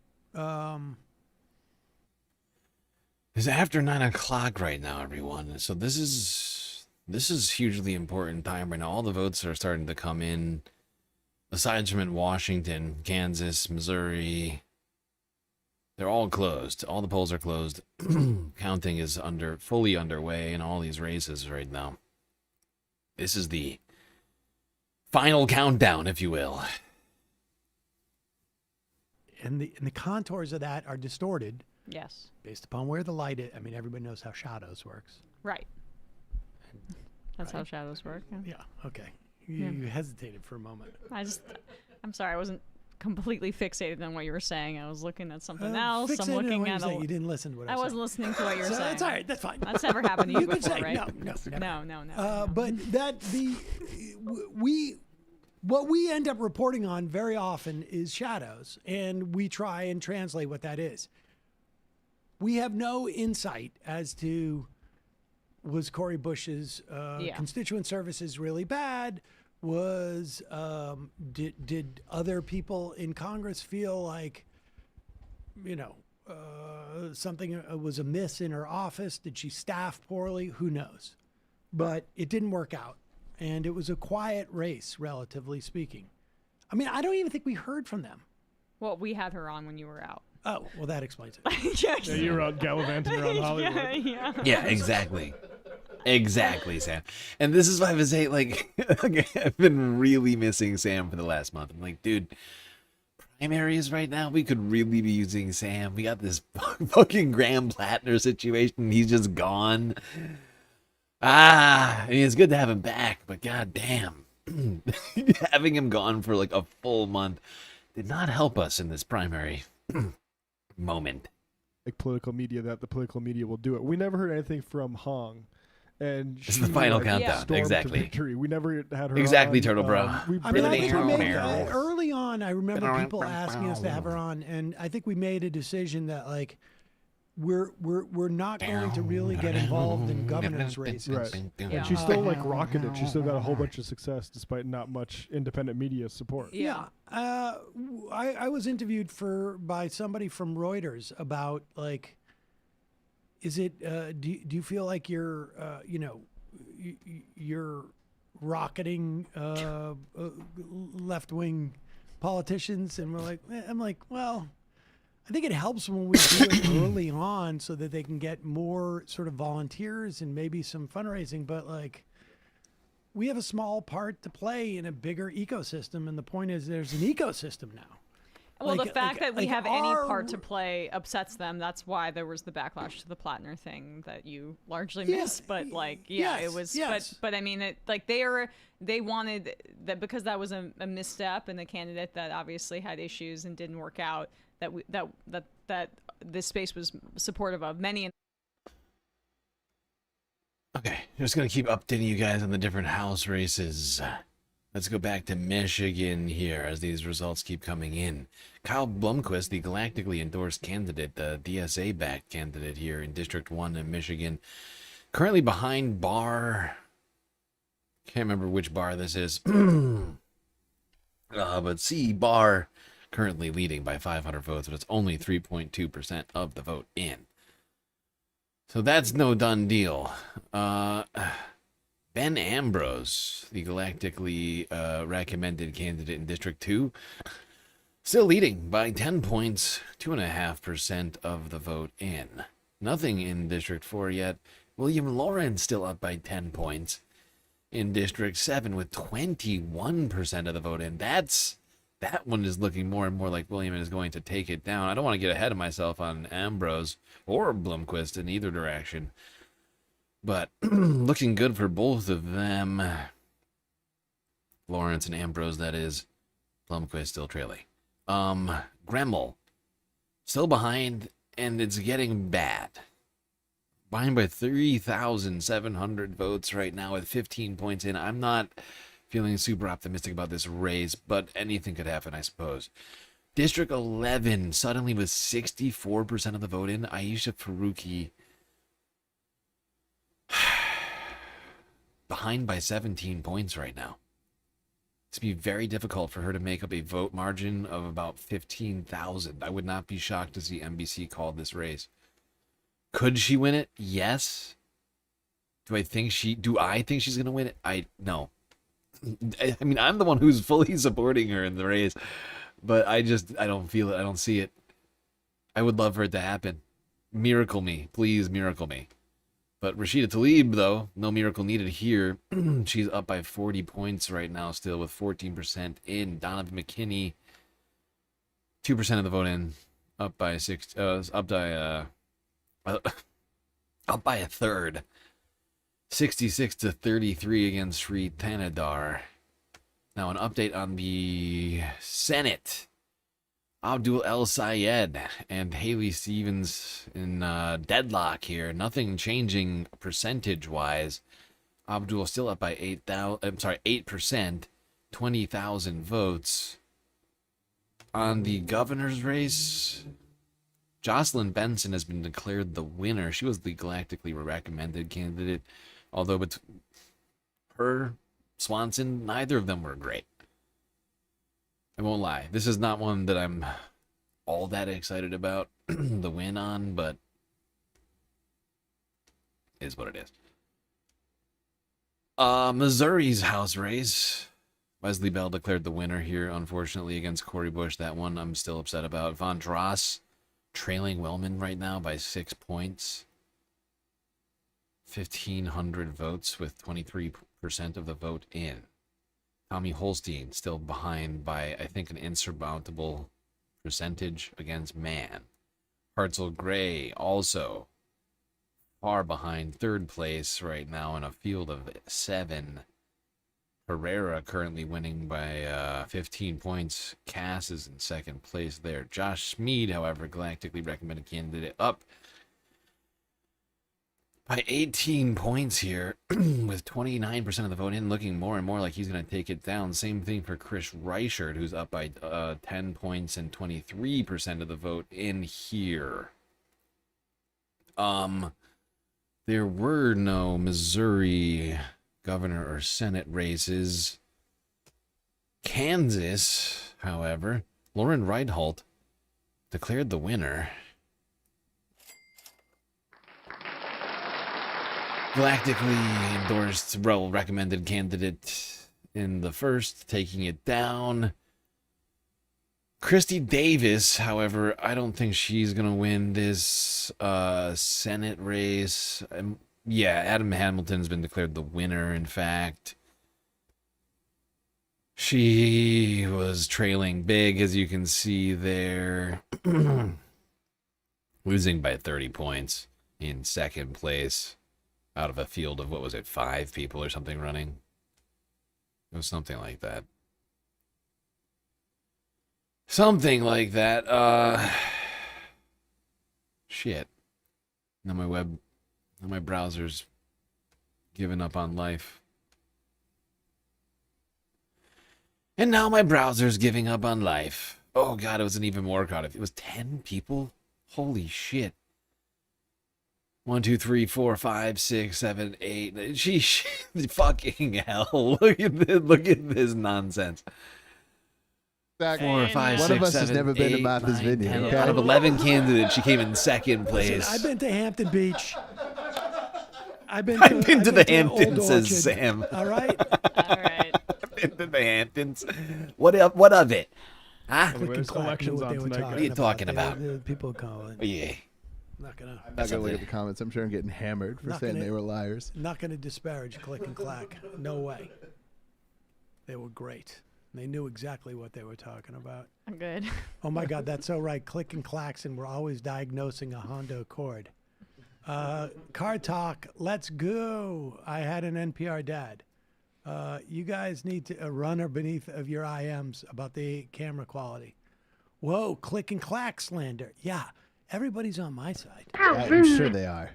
it's after 9 o'clock right now, everyone. So this is hugely important time right now. All the votes are starting to come in. Aside from in Washington, Kansas, Missouri, they're all closed. All the polls are closed. Counting is fully underway in all these races right now. This is the final countdown, if you will. And the contours of that are distorted. Yes. Based upon where the light is. I mean, everybody knows how shadows works. Right. That's how shadows work. Yeah. Okay. You hesitated for a moment. I'm sorry. I wasn't completely fixated on what you were saying. I was looking at something else. Fixated I'm looking on what at. you didn't listen to what I was saying. wasn't listening to what you were saying. That's all right. That's fine. That's never happened to you could before, say, right? No. But what we end up reporting on very often is shadows, and we try and translate what that is. We have no insight as to, was Cori Bush's constituent services really bad? Did other people in Congress feel like, you know, something was amiss in her office? Did she staff poorly? Who knows? But it didn't work out. And it was a quiet race, relatively speaking. I mean, I don't even think we heard from them. Well, we had her on when you were out. Oh, well, that explains it. Yeah, you were out gallivanting around Hollywood. Yeah, exactly. Exactly, Sam. And this is why I was saying, like, I've been really missing Sam for the last month. I'm like, dude, primaries right now, we could really be using Sam. We got this fucking Graham Plattner situation. He's just gone. I mean, it's good to have him back, but goddamn, having him gone for like a full month did not help us in this primary moment. Like political media, that the political media will do it. We never heard anything from Hong. And it's the final countdown. Exactly. Victory. We never had her exactly, on. Turtle Bro. I think we made, early on, I remember people asking us to have her on, and I think we made a decision that, like, we're not going to really get involved in governance races. Right. And she still like rocketed. She still got a whole bunch of success despite not much independent media support. Yeah. I was interviewed by somebody from Reuters about, like, is it do you feel like you're you're rocketing left-wing politicians? And I'm like, well, I think it helps when we do it early on so that they can get more sort of volunteers and maybe some fundraising. But, like, we have a small part to play in a bigger ecosystem. And the point is there's an ecosystem now. Well, the fact that we have any part to play upsets them. That's why there was the backlash to the Plattner thing that you largely missed. But, like, it was. Yes. But I mean, they wanted that because that was a misstep and a candidate that obviously had issues and didn't work out. That this space was supportive of many. Okay, just gonna keep updating you guys on the different House races. Let's go back to Michigan here as these results keep coming in. Kyle Blomquist, the galactically endorsed candidate, the DSA-backed candidate here in District 1 in Michigan, currently behind Barr. Can't remember which Barr this is. But see, Barr currently leading by 500 votes, but it's only 3.2% of the vote in. So that's no done deal. Ben Ambrose, the galactically recommended candidate in District 2, still leading by 10 points, 2.5% of the vote in. Nothing in District 4 yet. William Lawrence still up by 10 points in District 7 with 21% of the vote in. That one is looking more and more like William is going to take it down. I don't want to get ahead of myself on Ambrose or Blomquist in either direction, but looking good for both of them. Lawrence and Ambrose, that is. Blomquist still trailing. Gremmel still behind, and it's getting bad. Behind by 3,700 votes right now with 15 points in. I'm not feeling super optimistic about this race, but anything could happen, I suppose. District 11, suddenly with 64% of the vote in. Aisha Faruqi behind by 17 points right now. It's going to be very difficult for her to make up a vote margin of about 15,000. I would not be shocked to see NBC call this race. Could she win it? Yes. Do I think she's going to win it? No. I mean, I'm the one who's fully supporting her in the race, but I don't feel it. I don't see it. I would love for it to happen. Miracle me. Please miracle me. But Rashida Tlaib, though, no miracle needed here. She's up by 40 points right now still with 14% in. Donovan McKinney, 2% of the vote in, up by a third. 66-33 against Sri Thanadar. Now an update on the Senate. Abdul El Sayed and Haley Stevens in deadlock here. Nothing changing percentage-wise. Abdul still up by 8%, 20,000 votes. On the governor's race, Jocelyn Benson has been declared the winner. She was the galactically recommended candidate, although with her, Swanson, neither of them were great. I won't lie. This is not one that I'm all that excited about the win on, but it is what it is. Missouri's House race. Wesley Bell declared the winner here, unfortunately, against Corey Bush. That one I'm still upset about. Von Dross trailing Wellman right now by 6 points. 1,500 votes with 23% of the vote in. Tommy Holstein still behind by, I think, an insurmountable percentage against Mann. Hartzell Gray also far behind, third place right now in a field of 7. Herrera currently winning by 15 points. Cass is in second place there. Josh Smead, however, galactically recommended candidate, up by 18 points here with 29% of the vote in, looking more and more like he's going to take it down. Same thing for Chris Reichert, who's up by 10 points and 23% of the vote in here. There were no Missouri governor or Senate races. Kansas, however, Lauren Reinhold declared the winner. Galactically endorsed, recommended candidate in the first, taking it down. Christy Davis, however, I don't think she's going to win this Senate race. Yeah, Adam Hamilton's been declared the winner, in fact. She was trailing big, as you can see there. Losing by 30 points in second place. Out of a field of, 5 people or something running? It was something like that. Something like that. Shit. Now my browser's giving up on life. And now my browser's giving up on life. Oh god, it was an even more crowded. It was 10 people? Holy shit. 1, 2, 3, 4, 5, 6, 7, 8. Fucking hell. Look at this nonsense. 4, 5, 6, one of us 7, has never been to 8, Martha's 9, Vineyard. 10. Okay? Out of 11 candidates, she came in second place. Listen, I've been to Hampton Beach. I've been to the Old Hamptons, says Orchard. Sam. All right. I've been to the Hamptons. What of it? Huh? Anyways, elections on tonight. What are you talking about? People calling. Yeah. I'm not gonna look at the comments. I'm sure I'm getting hammered for saying they were liars. Not gonna disparage Click and Clack. No way. They were great. They knew exactly what they were talking about. Good. Oh my God, that's so right. Click and Klaxon were always diagnosing a Honda Accord. Car Talk, let's go. I had an NPR dad. You guys need to run or beneath of your IMs about the camera quality. Whoa, Click and Clack slander. Yeah, everybody's on my side. I'm sure they are.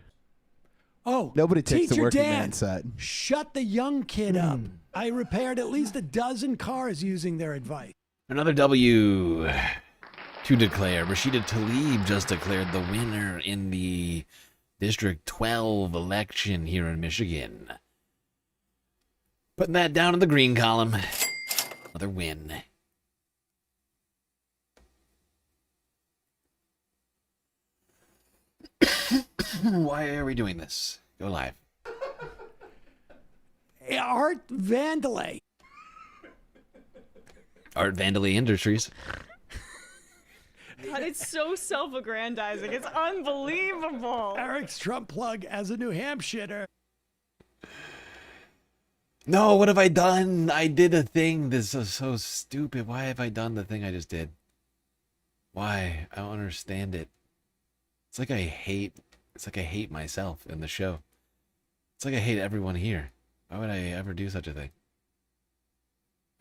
Oh, Nobody takes the Teacher working Dan, man's side. shut the young kid up. I repaired at least a dozen cars using their advice. Another W to declare. Rashida Tlaib just declared the winner in the District 12 election here in Michigan. Putting that down in the green column. Another win. Why are we doing this? Go live. Art Vandalay. Art Vandalay Industries. God, it's so self-aggrandizing. It's unbelievable. Eric's Trump plug as a New Hampshireer. No, what have I done? I did a thing. This is so stupid. Why have I done the thing I just did? Why? I don't understand it. It's like I hate myself in the show. It's like I hate everyone here. Why would I ever do such a thing?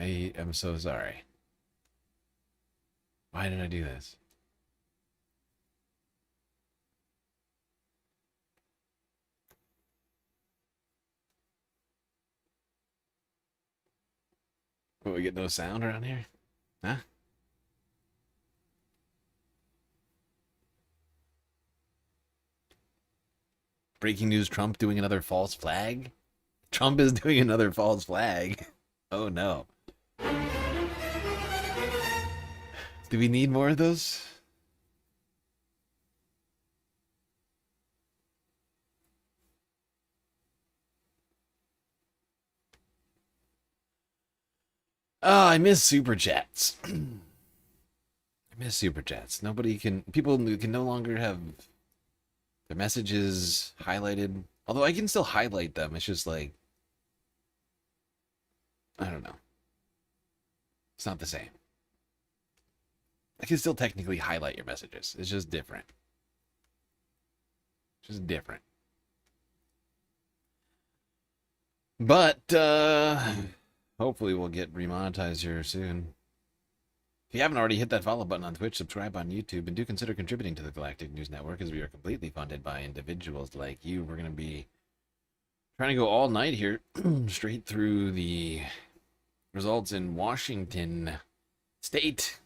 I am so sorry. Why did I do this? What, we get no sound around here? Huh? Breaking news, Trump doing another false flag? Trump is doing another false flag. Oh no. Do we need more of those? Oh, I miss super chats. I miss super chats. People can no longer have their messages highlighted. Although I can still highlight them. It's just like, I don't know. It's not the same. I can still technically highlight your messages. It's just different. Just different. But, hopefully we'll get remonetized here soon. If you haven't already, hit that follow button on Twitch, subscribe on YouTube, and do consider contributing to the Galactic News Network, as we are completely funded by individuals like you. We're going to be trying to go all night here, straight through the results in Washington State.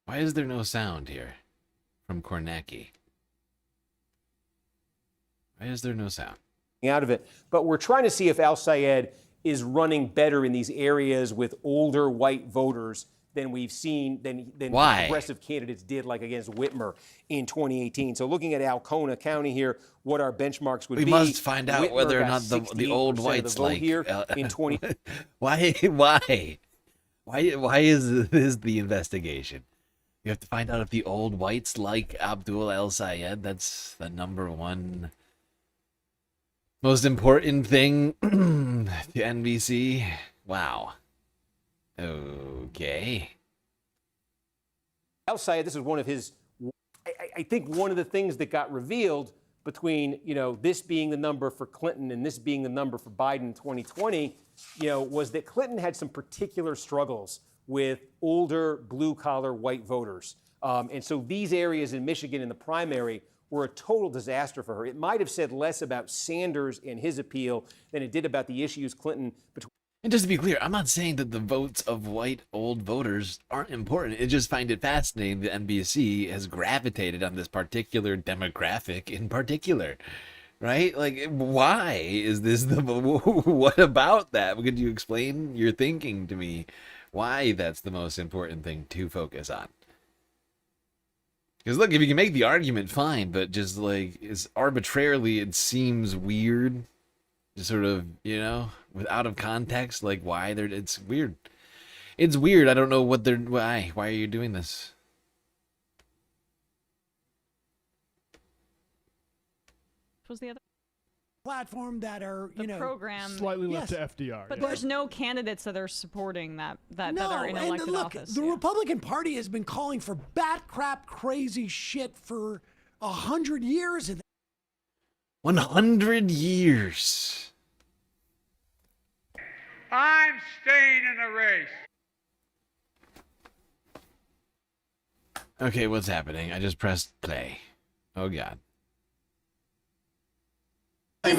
Why is there no sound here from Kornacki? Why is there no sound? Out of it. But we're trying to see if Al Sayed is running better in these areas with older white voters than we've seen, than progressive candidates did, like against Whitmer in 2018. So looking at Alcona County here, what our benchmarks would be. We must find out Whitmer whether or got not the old whites the vote like here in 20. Why is this the investigation? You have to find out if the old whites like Abdul El Sayed. That's the number one most important thing to NBC. Wow. Okay. El Sayed, this is one of his, I think one of the things that got revealed between, this being the number for Clinton and this being the number for Biden in 2020, was that Clinton had some particular struggles with older blue-collar white voters. And so these areas in Michigan in the primary were a total disaster for her. It might have said less about Sanders and his appeal than it did about the issues Clinton between. And just to be clear, I'm not saying that the votes of white old voters aren't important. I just find it fascinating that NBC has gravitated on this particular demographic in particular, right? Like, why is this what about that? Could you explain your thinking to me? Why that's the most important thing to focus on? Because look, if you can make the argument, fine, but just like, it's arbitrarily, it seems weird Just sort of, with out of context, like why they're. It's weird. It's weird. I don't know what they're. Why? Why are you doing this? What was the other platform that are program slightly left Yes. to FDR. But yeah. there's no candidates that are supporting that No, are in and elected look, office. the Republican Party has been calling for bat crap crazy shit for 100 years. 100 years. I'm staying in the race. Okay, what's happening? I just pressed play. Oh God. So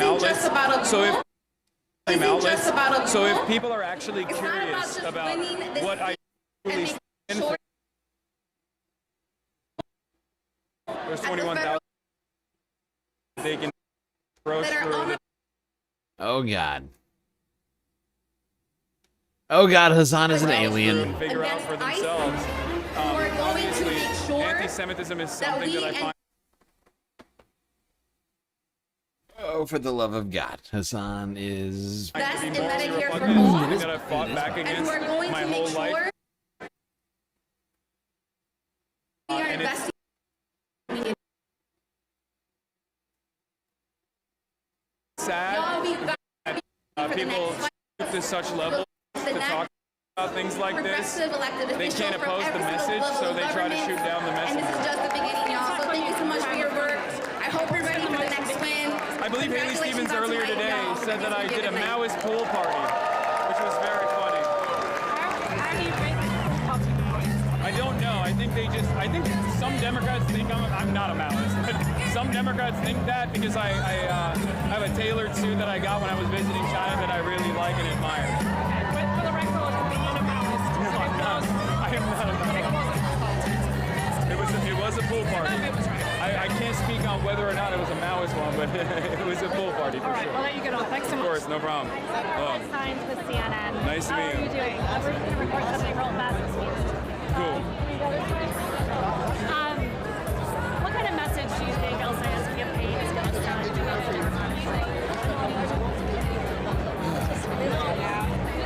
if people are actually curious about what I truly stand for, there's 21,000 they can approach through the. Oh God. Oh God, Hassan is an alien. Figure out for themselves. Obviously, anti-Semitism is something that I find. Oh, for the love of God, Hassan is. That I've fought back against my whole life. And it's sad that people stoop to such levels to talk about things like this. They can't oppose the message, so they try to shoot down the message. And this is just the beginning, y'all. So thank you so much for your work. I hope you're ready for the next win. I believe Haley Stevens earlier today said that I did a Maoist pool party, which was very funny. I don't know. I think some Democrats think I'm not a Maoist. But some Democrats think that because I have a tailored suit that I got when I was visiting China that I really like and admire. But for the record, being a Maoist. No, I'm not. I am not a Maoist. It was a pool party. I can't speak on whether or not it was a Maoist one, but it was a pool party for sure. I'll let you get off. Thanks so much. Of course, no problem. Signs with CNN. Nice to meet you. How are you doing? We're going to record something real fast this week. Cool. What kind of message do you think El Sayed's campaign is going to send to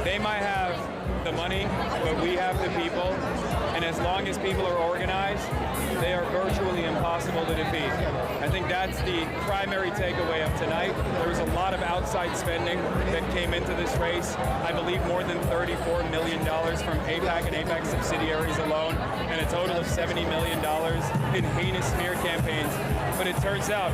They might have the money, but we have the people. And as long as people are organized, they are virtually impossible to defeat. I think that's the primary takeaway of tonight. There was a lot of outside spending that came into this race. I believe more than $34 million from AIPAC and AIPAC subsidiaries alone, and a total of $70 million in heinous smear campaigns. But it turns out,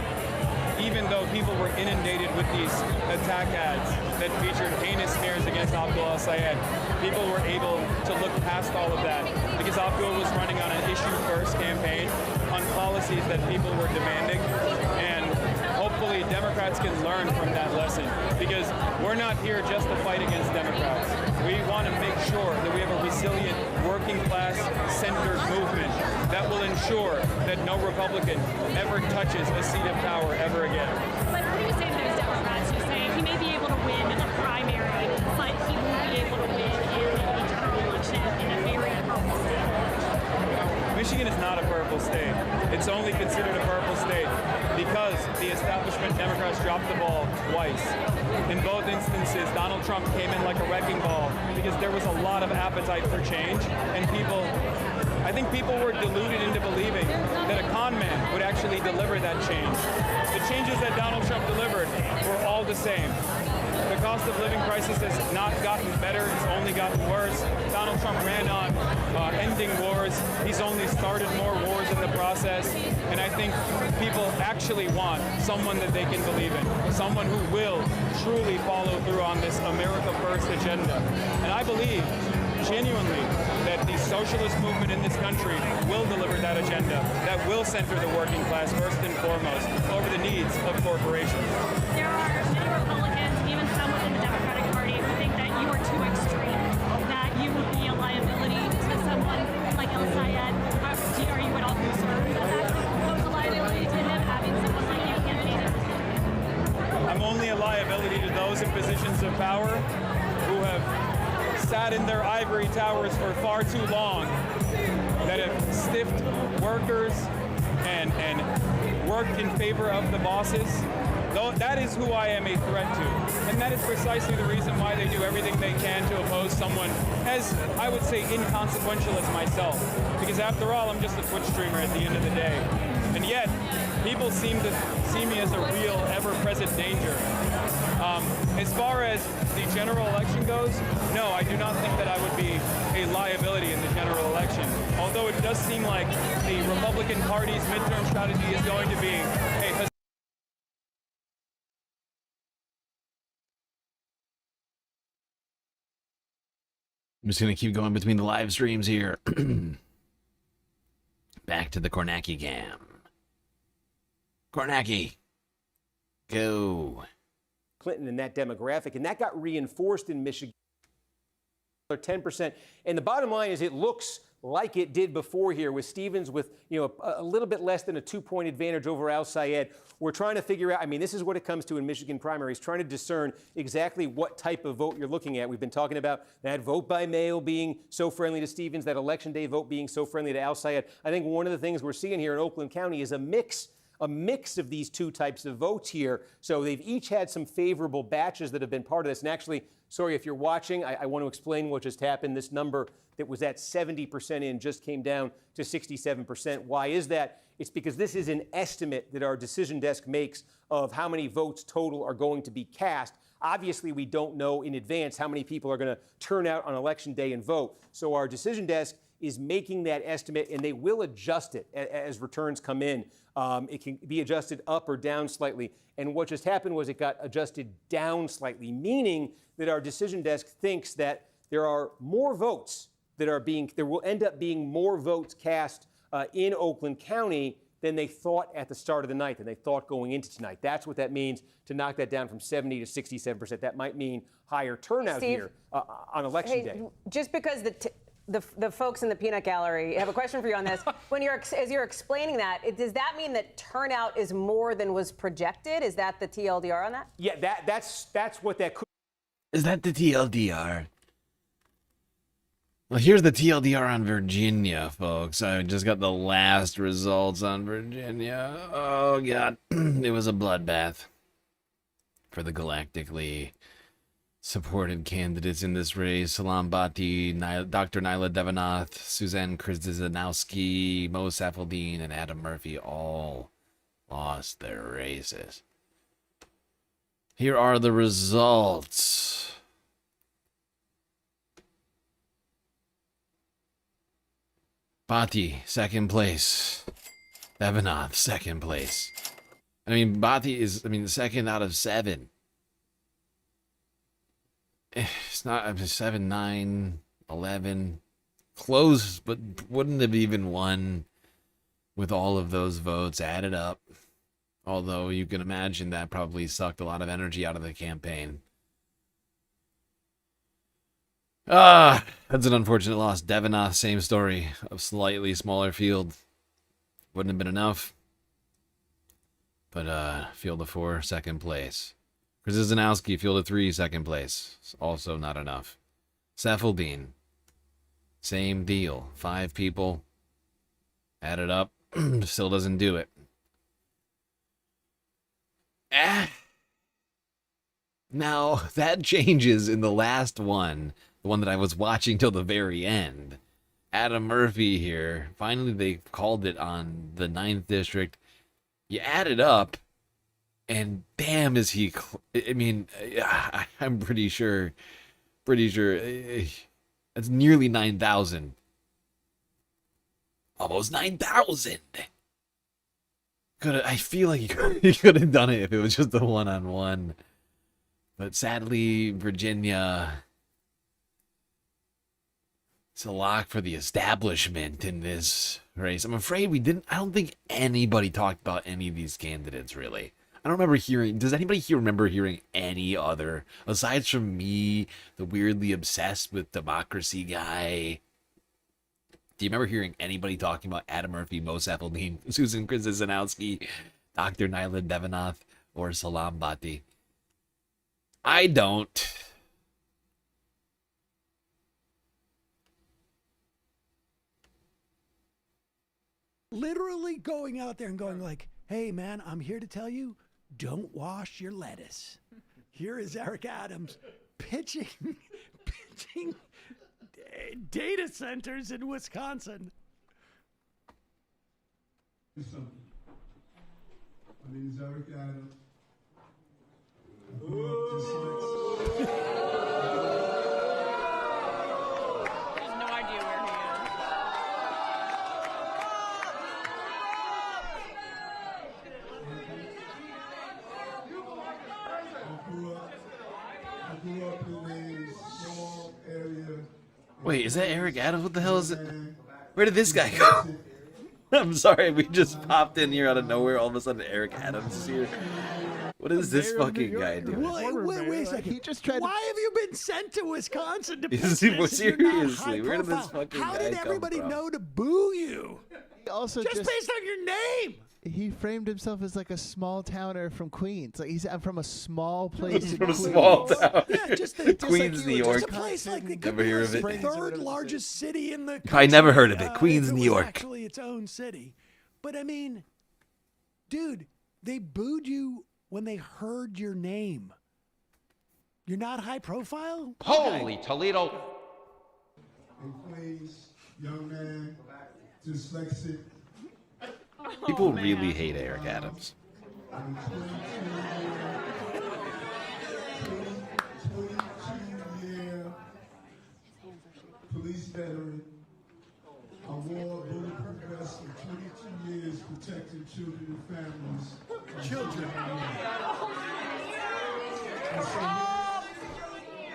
even though people were inundated with these attack ads that featured heinous smears against Abdul al-Sayed, people were able to look past all of that because Abdul was running on an issue-first campaign on policies that people were demanding. And hopefully Democrats can learn from that lesson because we're not here just to fight against Democrats. We want to make sure that we have a resilient, working-class, centered movement that will ensure that no Republican ever touches a seat of power ever again. But what do you say to those Democrats who say he may be able to win in a primary, but he won't be able to win in a general election in a very purple state? Michigan is not a purple state. It's only considered a purple state because the establishment Democrats dropped the ball twice. In both instances, Donald Trump came in like a wrecking ball because there was a lot of appetite for change, and I think people were deluded into believing that a con man would actually deliver that change. The changes that Donald Trump delivered were all the same. The cost of living crisis has not gotten better, it's only gotten worse. Donald Trump ran on ending wars. He's only started more wars in the process. And I think people actually want someone that they can believe in, someone who will truly follow through on this America First agenda. And I believe genuinely that the socialist movement in this country will deliver that agenda, that will center the working class first and foremost over the needs of corporations. There are many Republicans, even some within the Democratic Party, who think that you are too extreme, that you would be a liability to someone like El Sayed. Are you at all concerned that that could pose a liability to him, having someone like you campaigning? I'm only a liability to those in positions of power who have sat in their ivory towers for far too long, that have stiffed workers and worked in favor of the bosses. That is who I am a threat to. And that is precisely the reason why they do everything they can to oppose someone as, I would say, inconsequential as myself. Because after all, I'm just a Twitch streamer at the end of the day. And yet, people seem to see me as a real, ever-present danger. As far as the general election goes, no, I do not think that I would be a liability in the general election. Although it does seem like the Republican Party's midterm strategy is going to be a I'm just going to keep going between the live streams here. Back to the Kornacki Gam. Kornacki. Go. Clinton in that demographic, and that got reinforced in Michigan. 10%. And the bottom line is it looks like it did before here with Stevens with, a little bit less than a 2-point advantage over Al Sayed. We're trying to figure out, this is what it comes to in Michigan primaries, trying to discern exactly what type of vote you're looking at. We've been talking about that vote by mail being so friendly to Stevens, that election day vote being so friendly to Al Sayed. I think one of the things we're seeing here in Oakland County is a mix of these two types of votes here. So they've each had some favorable batches that have been part of this. And actually, sorry if you're watching, I want to explain what just happened. This number that was at 70% in just came down to 67%. Why is that? It's because this is an estimate that our decision desk makes of how many votes total are going to be cast. Obviously, we don't know in advance how many people are going to turn out on election day and vote. So our decision desk is making that estimate, and they will adjust it as returns come in. It can be adjusted up or down slightly. And what just happened was it got adjusted down slightly, meaning that our decision desk thinks that there are more votes there will end up being more votes cast in Oakland County than they thought at the start of the night, than they thought going into tonight. That's what that means, to knock that down from 70 to 67%. That might mean higher turnout Steve, here on election day. Just because the folks in the peanut gallery have a question for you on this. As you're explaining that, does that mean that turnout is more than was projected? Is that the TLDR on that? Yeah, that's what that could. Is that the TLDR? Well, here's the TLDR on Virginia, folks. I just got the last results on Virginia. Oh, God. It was a bloodbath for the galactically supported candidates in this race. Salam Bhatti, Dr. Nyla Devanath, Suzanne Krzyzanowski, Mo Safaldine, and Adam Murphy all lost their races. Here are the results. Bhatti, second place. Devanath, second place. Bhatti is, second out of 7. It's not 7, 9, 11. Close, but wouldn't have even won with all of those votes added up. Although you can imagine that probably sucked a lot of energy out of the campaign. That's an unfortunate loss. Devanath, same story. A slightly smaller field. Wouldn't have been enough. But field of 4, second place. Krzyzanowski, field of 3, second place. Also not enough. Safaldine, same deal. 5 people. Added up. Still doesn't do it. Now, that changes in the last one. The one that I was watching till the very end. Adam Murphy here. Finally, they called it on the 9th district. You add it up, and damn is he... I'm pretty sure... It's nearly 9,000. Almost 9,000! I feel like he could have done it if it was just a one-on-one. But sadly, Virginia... It's a lock for the establishment in this race. I'm afraid I don't think anybody talked about any of these candidates, really. I don't remember hearing... Does anybody here remember hearing any other? Aside from me, the weirdly obsessed with democracy guy. Do you remember hearing anybody talking about Adam Murphy, Mo Safaldine, Susan Krzyzanowski, Dr. Nyla Devanath, or Salam Bhatti? I don't. Literally going out there and going like, hey, man, I'm here to tell you, don't wash your lettuce. Here is Eric Adams pitching data centers in Wisconsin. My name is Eric Adams. I grew up just There's no idea where he is. I grew up in a small area. Wait, is that Eric Adams? What the hell is it? Where did this guy go? I'm sorry, we just popped in here out of nowhere. All of a sudden, Eric Adams is here. What is this fucking guy doing? Wait a second. He just tried. Why have you been sent to Wisconsin to pitch Is this he- if you're not seriously, high where did this profile? fucking How guy did come everybody from? know to boo you? He also Just based on your name. He framed himself as like a small towner from Queens. Like I'm from a small place in From a Queens. small town. Yeah, just Queens, New York. Just a place like it could Never be hear like of it. the third largest city in the country. I never heard of it. if Queens, it New was York. Actually, its own city. But I mean, dude, they booed you when they heard your name. You're not high profile? Holy Toledo. In Queens, young man, dyslexic. People really hate Eric Adams. I'm 22-year police veteran. I wore a bulletproof vest for 22 years protecting children and families. Children. And so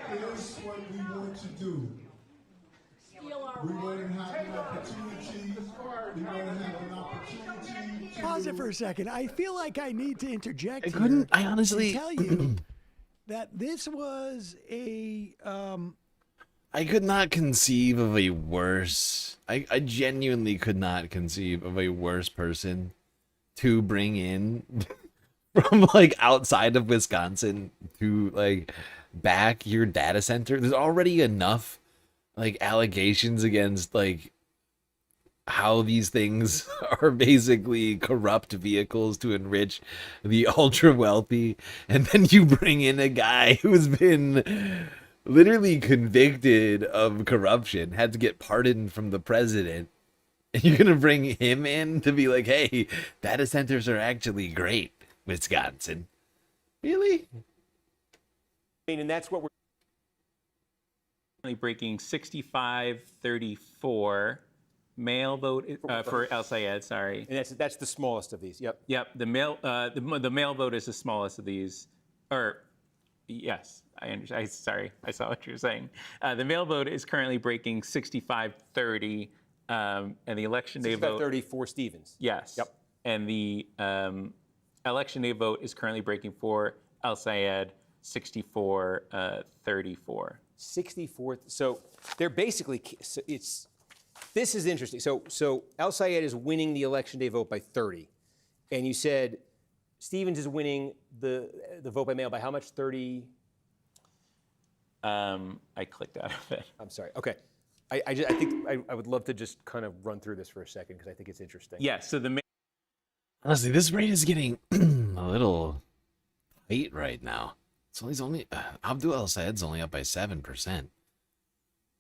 here's what we want to do. We want to have an opportunity. We want to have an opportunity. Pause it for a second. I feel like I need to interject I couldn't- here I honestly- and tell you that this was I could not conceive of a worse. I genuinely could not conceive of a worse person to bring in from like outside of Wisconsin to like back your data center. There's already enough like allegations against like how these things are basically corrupt vehicles to enrich the ultra wealthy, and then you bring in a guy who's been literally convicted of corruption, had to get pardoned from the president, and you're gonna bring him in to be like, hey, data centers are actually great, Wisconsin. Really? I mean, and that's what we're breaking 65-34. Mail vote for El Sayed. Sorry, and that's the smallest of these. Yep. Yep. The mail vote is the smallest of these. Or yes, I understand. Sorry, I saw what you're saying. The mail vote is currently breaking 65-30, and the election day vote 65-30 for Stevens. Yes. Yep. And the election day vote is currently breaking for El Sayed 64-34. 64th. So they're basically this is interesting. So El Sayed is winning the election day vote by 30, and you said Stevens is winning the vote by mail by how much? 30. I clicked out of it. I'm sorry. Okay. I think I would love to just kind of run through this for a second because I think it's interesting. Yeah. So Honestly, this rate is getting a little tight right now. So he's only Abdul El Sayed's only up by 7%,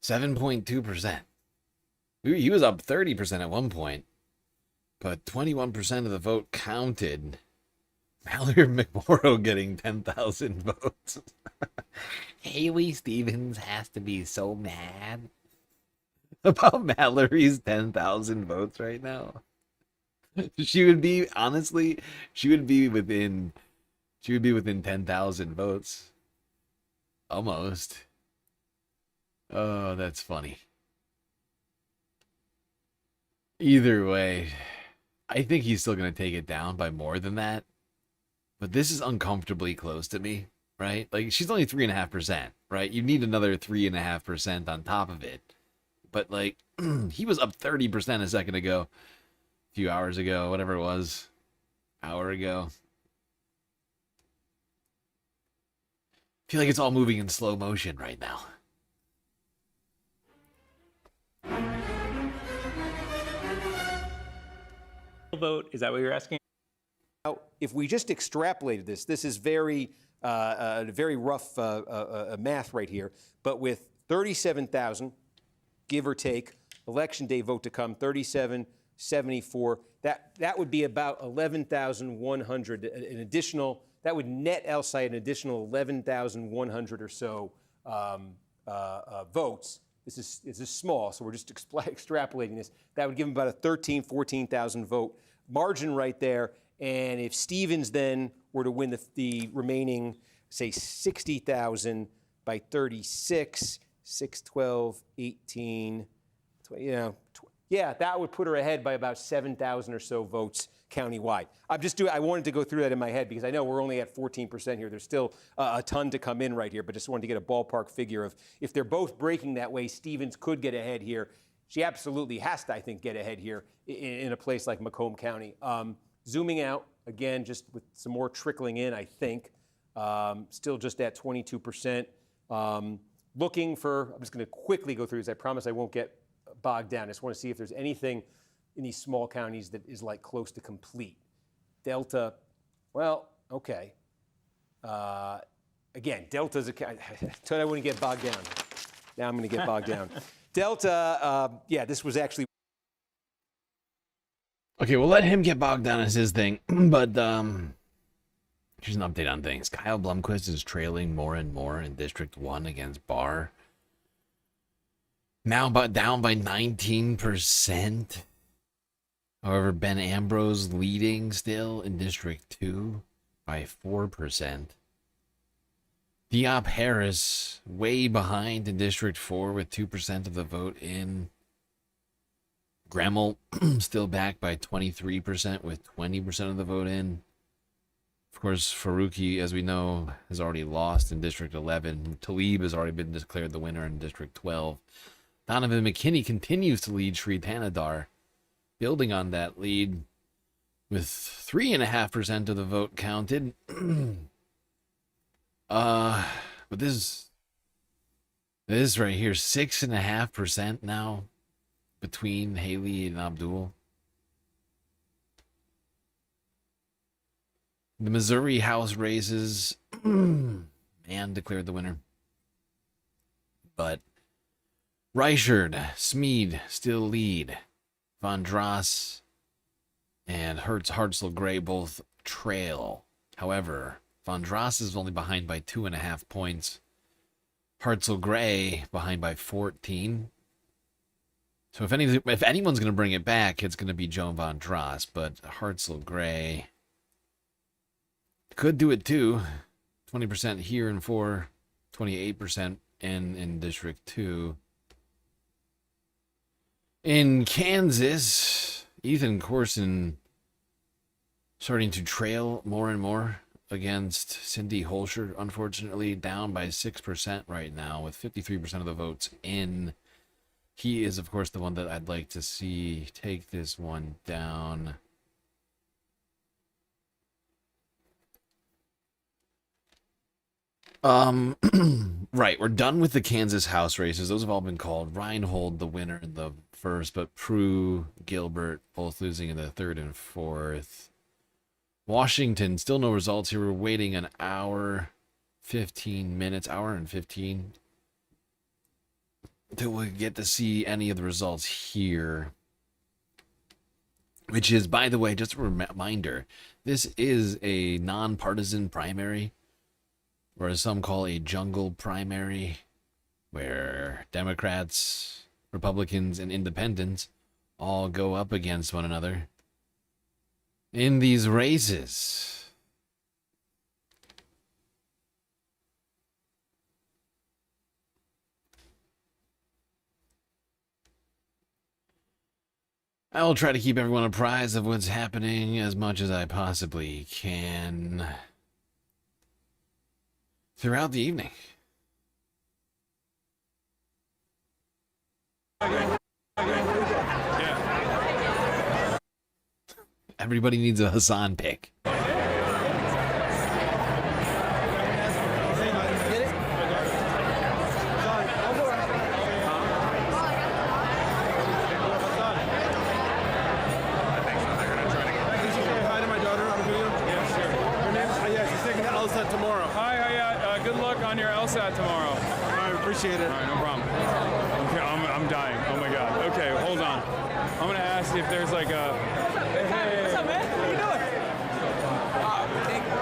7.2%. He was up 30% at one point, but 21% of the vote counted. Mallory McMorrow getting 10,000 votes. Haley Stevens has to be so mad about Mallory's 10,000 votes right now. She would be, honestly, she would be within 10,000 votes. Almost. Oh, that's funny. Either way, I think he's still going to take it down by more than that. But this is uncomfortably close to me, right? Like, she's only 3.5%, right? You need another 3.5% on top of it. But, like, he was up 30% a second ago, a few hours ago, whatever it was, hour ago. I feel like it's all moving in slow motion right now. vote, is that what you're asking? Now, if we just extrapolated this is very rough math right here, but with 37,000, give or take, election day vote to come, 3774, that would be about 11,100, an additional, that would net outside an additional 11,100 or so votes. This is small, so we're just extrapolating this. That would give them about a 14,000 vote margin right there. And if Stevens then were to win the remaining, say, 60,000 by 36, 6, 12, 18, 20, that would put her ahead by about 7,000 or so votes countywide. I wanted to go through that in my head because I know we're only at 14% here. There's still a ton to come in right here, but just wanted to get a ballpark figure of if they're both breaking that way, Stevens could get ahead here. She absolutely has to, I think, get ahead here in a place like Macomb County. Zooming out, again, just with some more trickling in, I think. Still just at 22%. Looking for, I'm just going to quickly go through this. I promise I won't get bogged down. I just want to see if there's anything in these small counties that is like close to complete. Delta, well, okay. Again, Delta's I thought I wouldn't get bogged down. Now I'm going to get bogged down. Delta, this was actually. Okay, we'll let him get bogged down as his thing, but here's an update on things. Kyle Blomquist is trailing more and more in District 1 against Barr. Now down by 19%. However, Ben Ambrose leading still in District 2 by 4%. Diop Harris way behind in District 4 with 2% of the vote in. Gremmel still back by 23% with 20% of the vote in. Of course, Faruqi, as we know, has already lost in District 11. Tlaib has already been declared the winner in District 12. Donovan McKinney continues to lead Sri Thanadar, building on that lead with 3.5% of the vote counted. But this right here, 6.5% now between Haley and Abdul. The Missouri House races, man declared the winner. But Reichard, Smead still lead. Von Dross and Hartzell Gray both trail. However, Von Dross is only behind by 2.5 points. Hartzell Gray behind by 14. So if anyone's going to bring it back, it's going to be Joan Von Dross, but Hartzell Gray could do it too. 20% here in 4, 28% in District 2. In Kansas, Ethan Corson starting to trail more and more against Cindy Holscher, unfortunately, down by 6% right now with 53% of the votes in. He is, of course, the one that I'd like to see take this one down. Right, we're done with the Kansas House races. Those have all been called. Reinhold, the winner in the first, but Prue, Gilbert, both losing in the third and fourth. Washington, still no results here. We're waiting an hour, 15 minutes, hour and 15, till we get to see any of the results here. Which is, by the way, just a reminder, this is a nonpartisan primary, or as some call a jungle primary, where Democrats, Republicans, and Independents all go up against one another in these races. I will try to keep everyone apprised of what's happening as much as I possibly can throughout the evening. Everybody needs a Hassan pick. Hi to my daughter on the video. on your LSAT tomorrow. All right, appreciate it. All right, no problem. Okay, I'm dying. Oh my God. Okay, hold on. I'm gonna ask if there's like a. Hey, what's up, man? How you doing?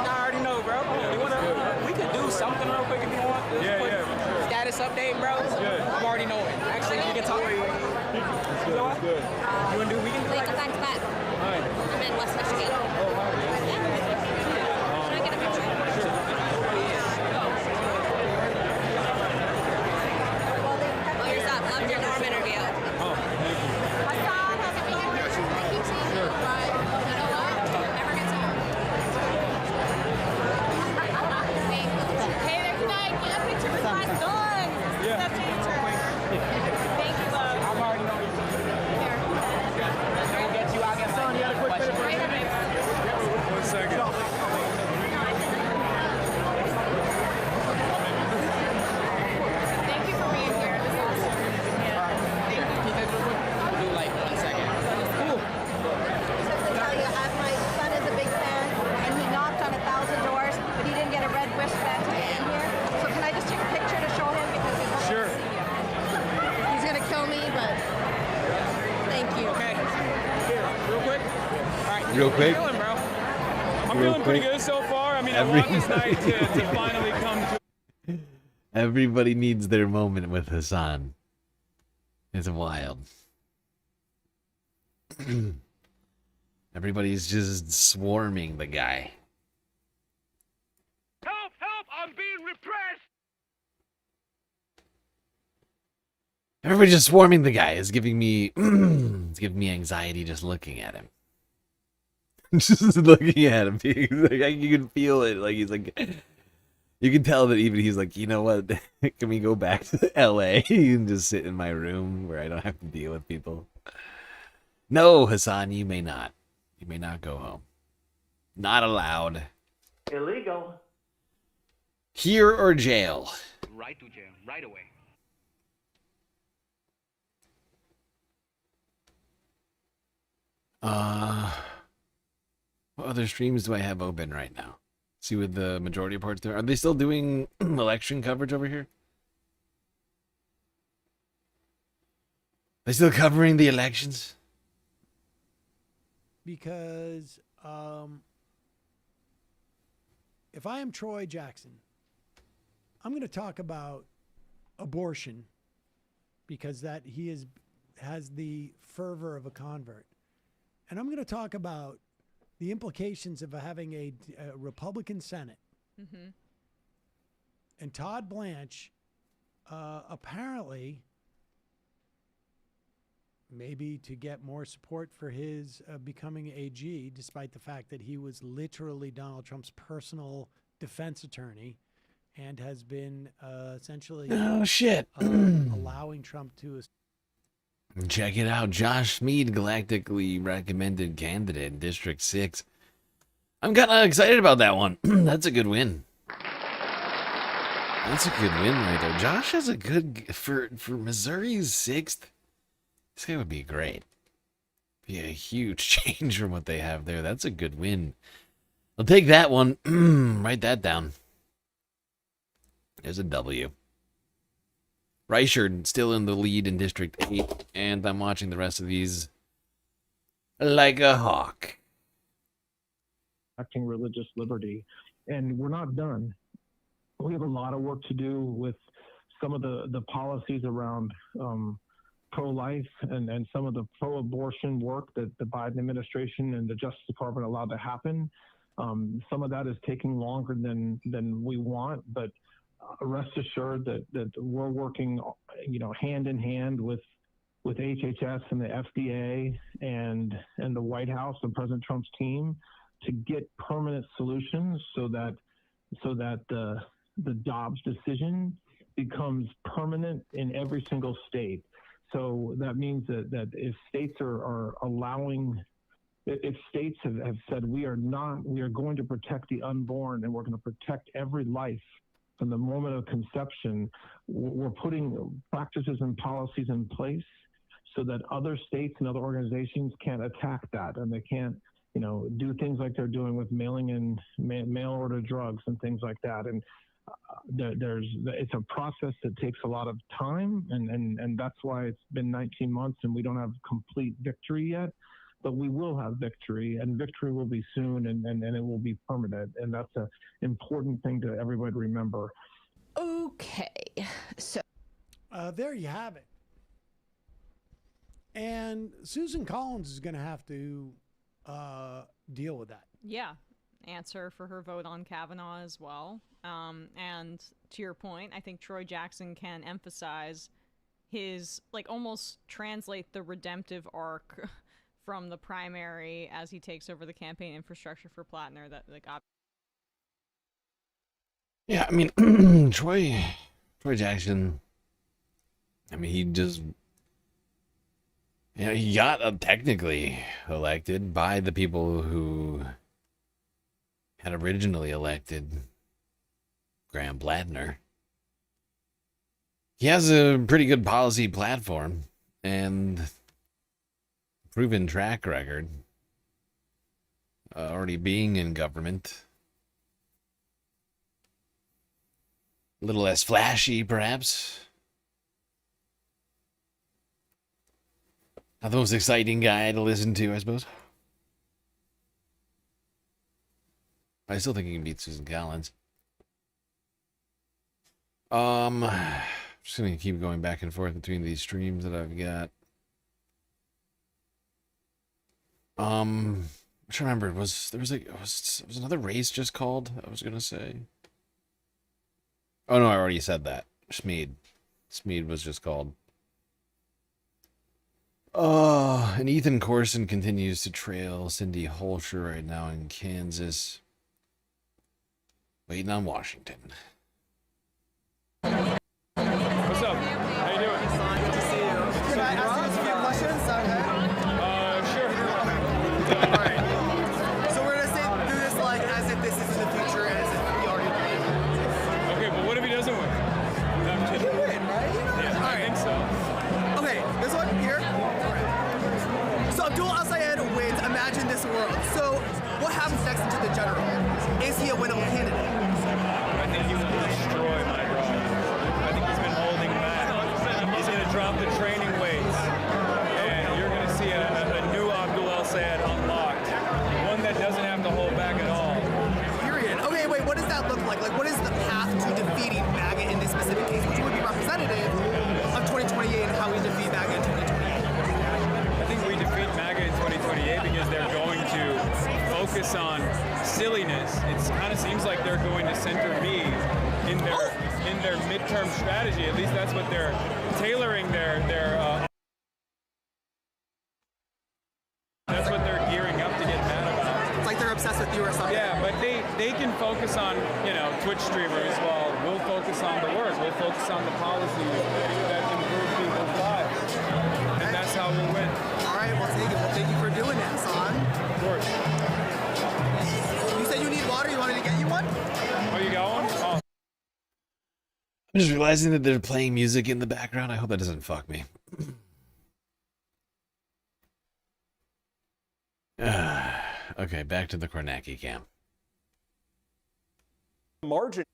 I already know, bro. You wanna? We could do something real quick if you want. Yeah, Quick yeah, for sure. Status update, bro. Good. I'm already knowing. Actually, we can talk. That's good. That's good. You wanna do weekend? Wait, back to back. Hi. I'm in West Michigan. Oh, hi. Should I get a picture? Oh, yours up. Loved your Norm interview. Oh, thank you. Hassan, how's it going? Sure. Right. You know what? Never gets old. Hey, there's Nike. Get a picture with my son. Yeah. That's nature. Thank you, love. I'm already knowing. Here. I'll get you. I'll get son. You got a quick minute for me? 1 second. Thank you for being here. This is awesome. We'll do like 1 second. Cool. Just to tell you, my son is a big fan, and he knocked on 1,000 doors, but he didn't get a red wristband to get in here. So can I just take a picture to show him because he's hoping Sure. to see you. He's gonna kill me, but thank you. Okay. Here, real quick. All right. Real How quick? you feeling, bro? I'm Real feeling pretty quick. good so far. I mean, I want this night to finally come to. Everybody needs their moment with Hassan. It's wild. Everybody's just swarming the guy. Help! Help! I'm being repressed! Everybody's just swarming the guy. It's giving me it's giving me anxiety just looking at him. Just looking at him. Like, you can feel it. Like he's like, you can tell that even he's like, you know what? Can we go back to LA and just sit in my room where I don't have to deal with people? No, Hassan, you may not. You may not go home. Not allowed. Illegal. Here or jail. Right to jail, right away. What other streams do I have open right now? See what the majority reports there. Are they still doing election coverage over here? They still covering the elections? Because if I am Troy Jackson, I'm going to talk about abortion because that he has the fervor of a convert. And I'm going to talk about the implications of having a Republican Senate. Mm-hmm. And Todd Blanche apparently, maybe to get more support for his becoming AG, despite the fact that he was literally Donald Trump's personal defense attorney and has been essentially allowing Trump to... Check it out. Josh Mead, galactically recommended candidate in District 6. I'm kind of excited about that one. That's a good win. That's a good win right there. Josh has a good... For Missouri's 6th, this guy would be great. Be a huge change from what they have there. That's a good win. I'll take that one. Write that down. There's a W. Reichard still in the lead in District 8, and I'm watching the rest of these like a hawk. Protecting religious liberty, and we're not done. We have a lot of work to do with some of the policies around pro-life and some of the pro-abortion work that the Biden administration and the Justice Department allowed to happen. Some of that is taking longer than we want, but rest assured that we're working, hand in hand with HHS and the FDA and the White House and President Trump's team to get permanent solutions so that the Dobbs decision becomes permanent in every single state. So that means that if states are allowing, if states have said we are going to protect the unborn and we're going to protect every life from the moment of conception, we're putting practices and policies in place so that other states and other organizations can't attack that, and they can't, do things like they're doing with mailing in mail order drugs and things like that. And it's a process that takes a lot of time, and that's why it's been 19 months and we don't have complete victory yet. But we will have victory, and victory will be soon, and it will be permanent. And that's an important thing to everybody to remember. Okay, so there you have it. And Susan Collins is going to have to deal with that. Yeah, answer for her vote on Kavanaugh as well. And to your point, I think Troy Jackson can emphasize his, like, almost translate the redemptive arc from the primary as he takes over the campaign infrastructure for Plattner. That, like, Yeah, I mean, Troy Jackson, I mean, he just, you know, he got technically elected by the people who had originally elected Graham Plattner. He has a pretty good policy platform and proven track record, already being in government. A little less flashy, perhaps. Not the most exciting guy to listen to, I suppose. I still think he can beat Susan Collins. Just gonna keep going back and forth between these streams that I've got. I'm trying to remember. Was another race just called? I was gonna say. Oh no, I already said that. Smead was just called. And Ethan Corson continues to trail Cindy Holscher right now in Kansas. Waiting on Washington. What's up? How you doing? Good to see you. Can I ask you a few questions? Sure. All right. So we're gonna do this like as if this is in the future and as if we already win. Okay, but what if he doesn't win? No, I'm kidding. You win, right? Yeah, All I think so. Okay, this one here. So Abdul Al-Sayed wins. Imagine this world. So what happens next into the general? Is he a winnable candidate? I think he will destroy my brother. I think he's been holding back. He's going to drop the training weights, and you're going to see a new Abdul El-Sayed unlocked, one that doesn't have to hold back at all. Period. Okay, wait, what does that look like? Like, what is the path to defeating MAGA in this specific case, which would be representative of 2028 and how we defeat MAGA in 2028? I think we defeat MAGA in 2028 because they're going to focus on silliness. It kind of seems like they're going to center me in their midterm strategy. At least that's what they're tailoring their that's what they're gearing up to get mad about. It's like they're obsessed with you or something. Yeah, but they can focus on, you know, Twitch streamers while we'll focus on the work. We'll focus on the policies that improve people's lives. And that's how we'll win. All right, we'll take it. Well, thank you for doing that, Son. Of course. You said you need water. You wanted to get you one? Oh, you got one? Oh. I'm just realizing that they're playing music in the background. I hope that doesn't fuck me. Okay, back to the Kornacki camp. Margin,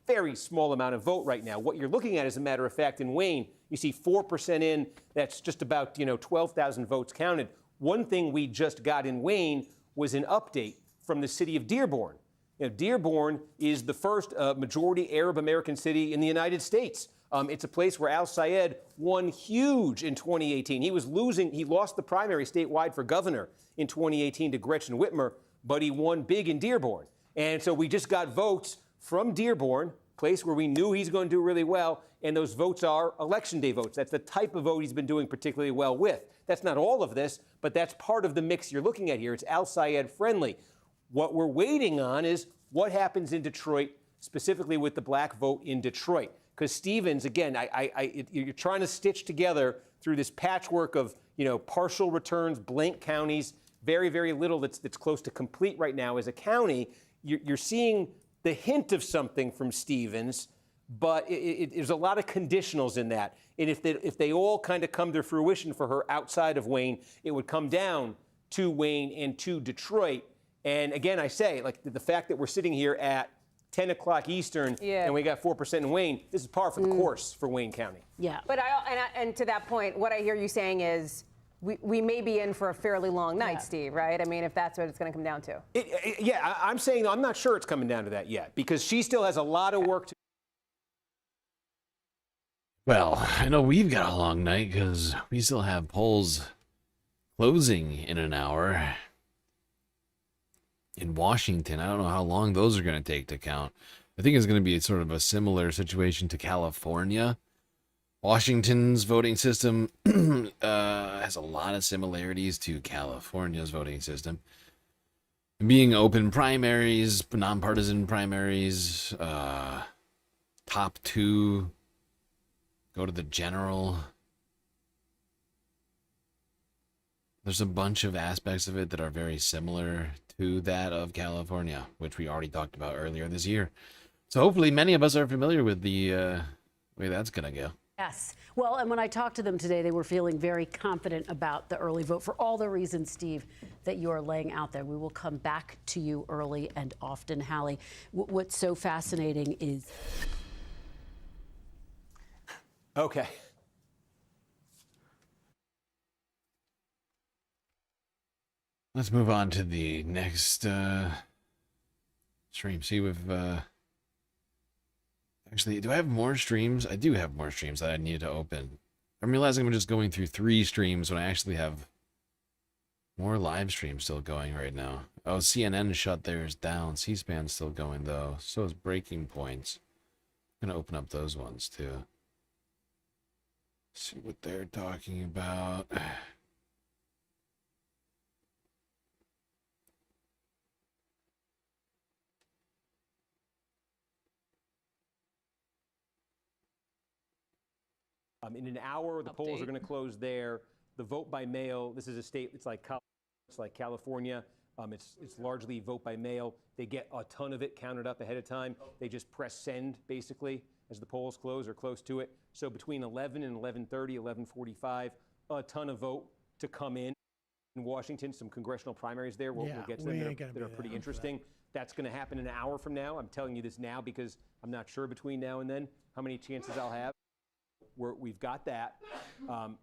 very small amount of vote right now. What you're looking at, as a matter of fact, in Wayne, you see 4% in. That's just about 12,000 votes counted. One thing we just got in Wayne was an update from the city of Dearborn. Dearborn is the first majority Arab American city in the United States. It's a place where Al-Sayed won huge in 2018. He lost the primary statewide for governor in 2018 to Gretchen Whitmer, but he won big in Dearborn. And so we just got votes from Dearborn, place where we knew he's going to do really well, and those votes are election day votes. That's the type of vote he's been doing particularly well with. That's not all of this, but that's part of the mix you're looking at here. It's Al-Sayed friendly. What we're waiting on is what happens in Detroit, specifically with the black vote in Detroit. Because Stevens, again, you're trying to stitch together through this patchwork of partial returns, blank counties, very, very little that's close to complete right now as a county. You're seeing the hint of something from Stevens, but there's a lot of conditionals in that. And if they all kind of come to fruition for her outside of Wayne, it would come down to Wayne and to Detroit. And again, I say, like, the fact that we're sitting here at 10 o'clock Eastern, Yeah. and we got 4% in Wayne. This is par for the course for Wayne County. Yeah. But and to that point, what I hear you saying is we may be in for a fairly long night, Steve, right? I mean, if that's what it's going to come down to. I'm saying I'm not sure it's coming down to that yet because she still has a lot of work to. Well, I know we've got a long night because we still have polls closing in an hour. In Washington, I don't know how long those are going to take to count. I think it's going to be sort of a similar situation to California. Washington's voting system has a lot of similarities to California's voting system. Being open primaries, nonpartisan primaries, top two go to the general. There's a bunch of aspects of it that are very similar to that of California, which we already talked about earlier this year. So hopefully many of us are familiar with the way that's going to go. Yes. Well, and when I talked to them today, they were feeling very confident about the early vote for all the reasons, Steve, that you are laying out there. We will come back to you early and often, Hallie. What's so fascinating is... Okay. Let's move on to the next stream. See if actually, do I have more streams? I do have more streams that I need to open. I'm realizing I'm just going through 3 streams when I actually have more live streams still going right now. Oh, CNN shut theirs down. C-SPAN's still going though. So is Breaking Points. I'm gonna open up those ones too. See what they're talking about. In an hour, the polls are going to close there. The vote by mail, this is a state, it's like California. It's largely vote by mail. They get a ton of it counted up ahead of time. They just press send, basically, as the polls close or close to it. So between 11 and 11:30, 11:45, a ton of vote to come in. In Washington, some congressional primaries there. We'll get to them that are pretty interesting. That's going to happen an hour from now. I'm telling you this now because I'm not sure between now and then how many chances I'll have. We've got that.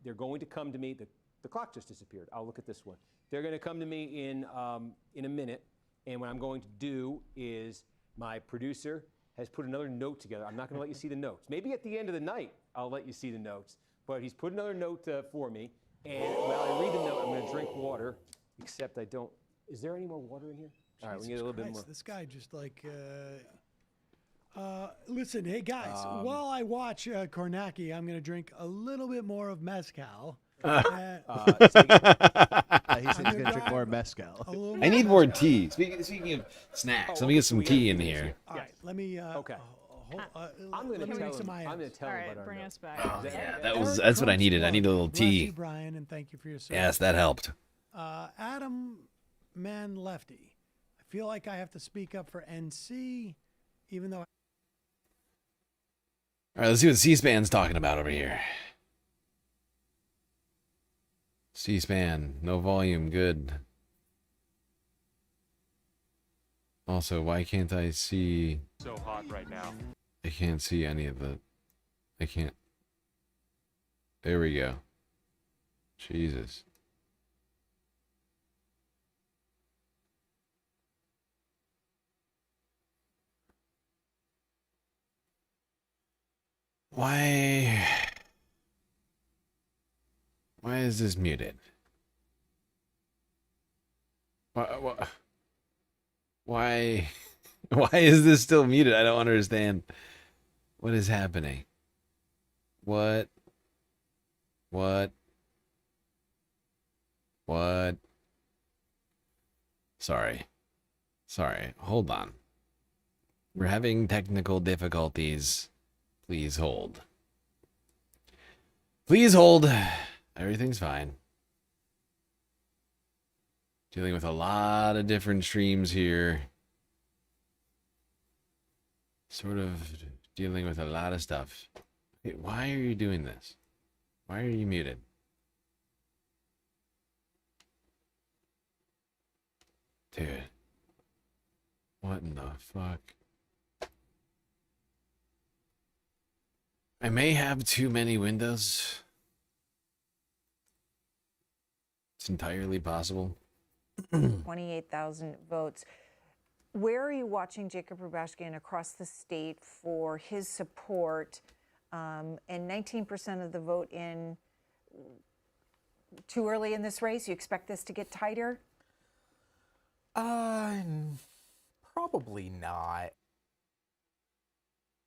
They're going to come to me. The clock just disappeared. I'll look at this one. They're going to come to me in a minute, and what I'm going to do is my producer has put another note together. I'm not going to let you see the notes. Maybe at the end of the night I'll let you see the notes, but he's put another note for me, and while I read the note, I'm going to drink water, except I don't. Is there any more water in here? All right, we need a little bit more. This guy just like... listen, hey guys, while I watch Kornacki, I'm going to drink a little bit more of mezcal. He said he's going to drink more mezcal. I need more tea. Speaking of snacks, let me get some tea in here. All right, let me. Okay. I'm going to tell him. I'm going to tell him about bring us back. Yeah, that's what I needed. I need a little Bless tea. you, Brian, and thank you for your service. Yes, that helped. Adam, man, lefty. I feel like I have to speak up for NC, even though. All right, let's see what C-SPAN's talking about over here. C-SPAN, no volume, good. Also, why can't I see... So hot right now. I can't see any of the... I can't... There we go. Jesus. Why is this muted? Why is this still muted? I don't understand. What is happening? What? Sorry. Hold on. We're having technical difficulties. Please hold. Please hold. Everything's fine. Dealing with a lot of different streams here. Sort of dealing with a lot of stuff. Wait, why are you doing this? Why are you muted? Dude. What in the fuck? I may have too many windows. It's entirely possible. 28,000 votes. Where are you watching Jacob Rubashkin across the state for his support? And 19% of the vote in too early in this race? You expect this to get tighter? Probably not.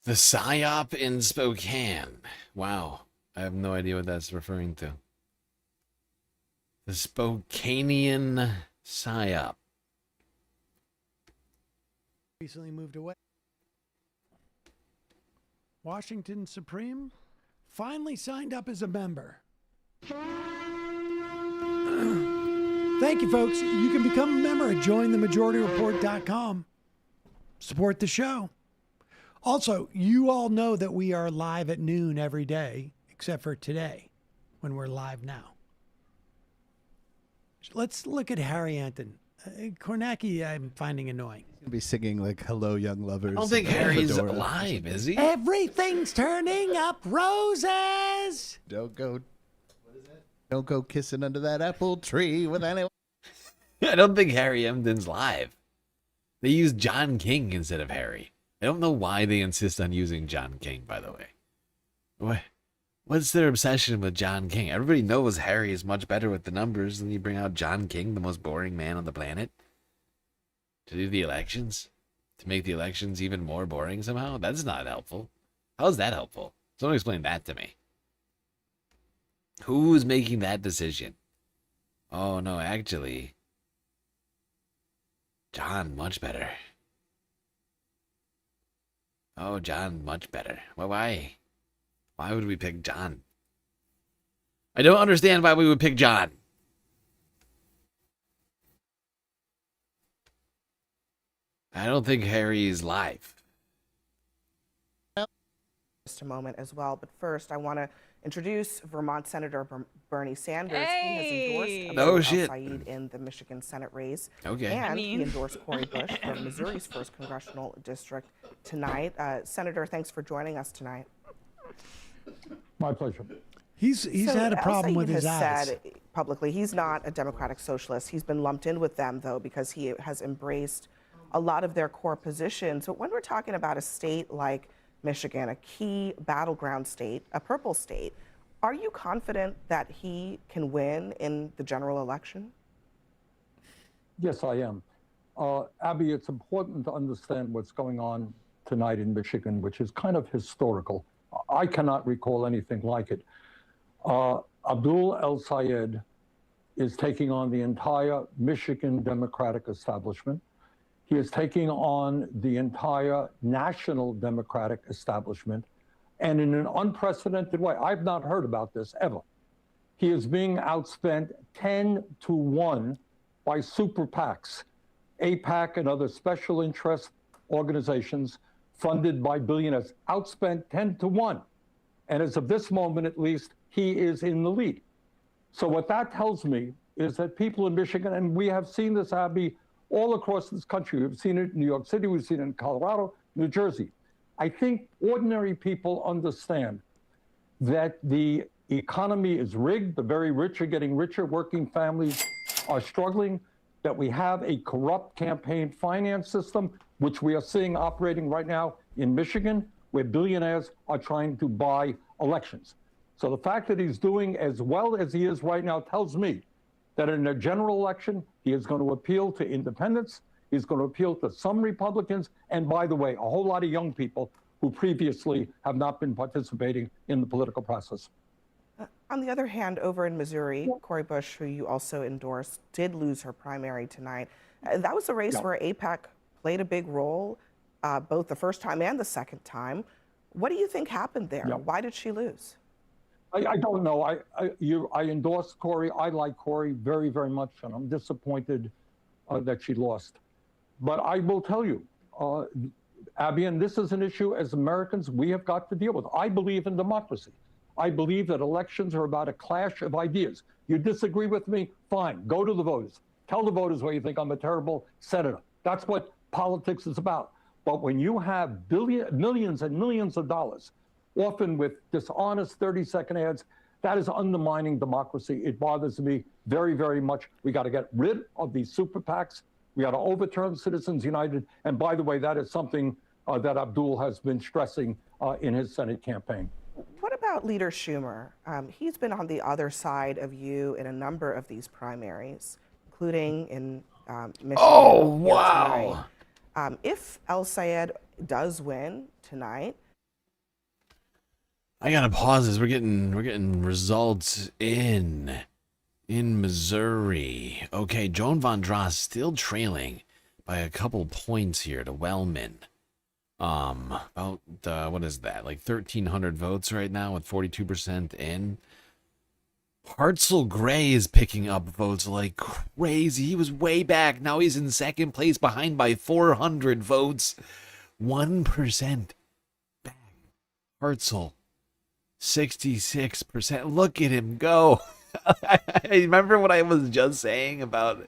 The PSYOP in Spokane. Wow. I have no idea what that's referring to. The Spokanean PSYOP. Recently moved away. Washington Supreme finally signed up as a member. Thank you, folks. You can become a member at jointhemajorityreport.com. Support the show. Also, you all know that we are live at noon every day, except for today, when we're live now. Let's look at Harry Anton. Kornacki, I'm finding annoying. He's going to be singing like "Hello, Young Lovers." I don't think Harry's alive, is he? Everything's turning up roses. Don't go. Don't go kissing under that apple tree with anyone. I don't think Harry Emden's live. They used John King instead of Harry. I don't know why they insist on using John King, by the way. What's their obsession with John King? Everybody knows Harry is much better with the numbers, and you bring out John King, the most boring man on the planet, to do the elections? To make the elections even more boring somehow? That's not helpful. How's that helpful? Someone explain that to me. Who's making that decision? Oh, no, actually, John, much better. Oh, John, much better. Well, why? Why would we pick John? I don't understand why we would pick John. I don't think Harry's live. Just a moment as well, but first I want to introduce Vermont Senator Bernie Sanders. He has endorsed al-Sayed in the Michigan Senate race. Okay. And he endorsed Cori Bush from Missouri's 1st congressional district tonight. Senator, thanks for joining us tonight. My pleasure. He's had a problem with his eyes. Said publicly he's not a Democratic socialist. He's been lumped in with them, though, because he has embraced a lot of their core positions. But when we're talking about a state like Michigan, a key battleground state, a purple state, are you confident that he can win in the general election? Yes, I am. Abby, it's important to understand what's going on tonight in Michigan, which is kind of historical. I cannot recall anything like it. Abdul El-Sayed is taking on the entire Michigan Democratic establishment. He is taking on the entire national Democratic establishment, and in an unprecedented way. I've not heard about this ever. He is being outspent 10-1 by super PACs, AIPAC and other special interest organizations funded by billionaires, outspent 10-1. And as of this moment, at least, he is in the lead. So what that tells me is that people in Michigan, and we have seen this, Abby, all across this country. We've seen it in New York City, we've seen it in Colorado, New Jersey. I think ordinary people understand that the economy is rigged, the very rich are getting richer, working families are struggling, that we have a corrupt campaign finance system, which we are seeing operating right now in Michigan, where billionaires are trying to buy elections. So the fact that he's doing as well as he is right now tells me that in a general election, he is going to appeal to independents, he's going to appeal to some Republicans, and by the way, a whole lot of young people who previously have not been participating in the political process. On the other hand, over in Missouri, Cori Bush, who you also endorsed, did lose her primary tonight. That was a race where AIPAC played a big role, both the first time and the second time. What do you think happened there? Why did she lose? I don't know. I endorse Cori. I like Cori very, very much, and I'm disappointed that she lost. But I will tell you, Abby, and this is an issue as Americans we have got to deal with. I believe in democracy. I believe that elections are about a clash of ideas. You disagree with me? Fine. Go to the voters. Tell the voters why you think I'm a terrible senator. That's what politics is about. But when you have millions and millions of dollars often with dishonest 30-second ads. That is undermining democracy. It bothers me very, very much. We got to get rid of these super PACs. We got to overturn Citizens United. And by the way, that is something that Abdul has been stressing in his Senate campaign. What about Leader Schumer? He's been on the other side of you in a number of these primaries, including in Michigan. Oh, wow. If El Sayed does win tonight, I gotta pause this. We're getting results in Missouri. Okay, Joan Von Dross still trailing by a couple points here to Wellman. About what is that? Like 1,300 votes right now with 42% in. Hartzell Gray is picking up votes like crazy. He was way back. Now he's in second place behind by 400 votes. 1% back. Hartzell, 66%. Look at him go. I remember what I was just saying about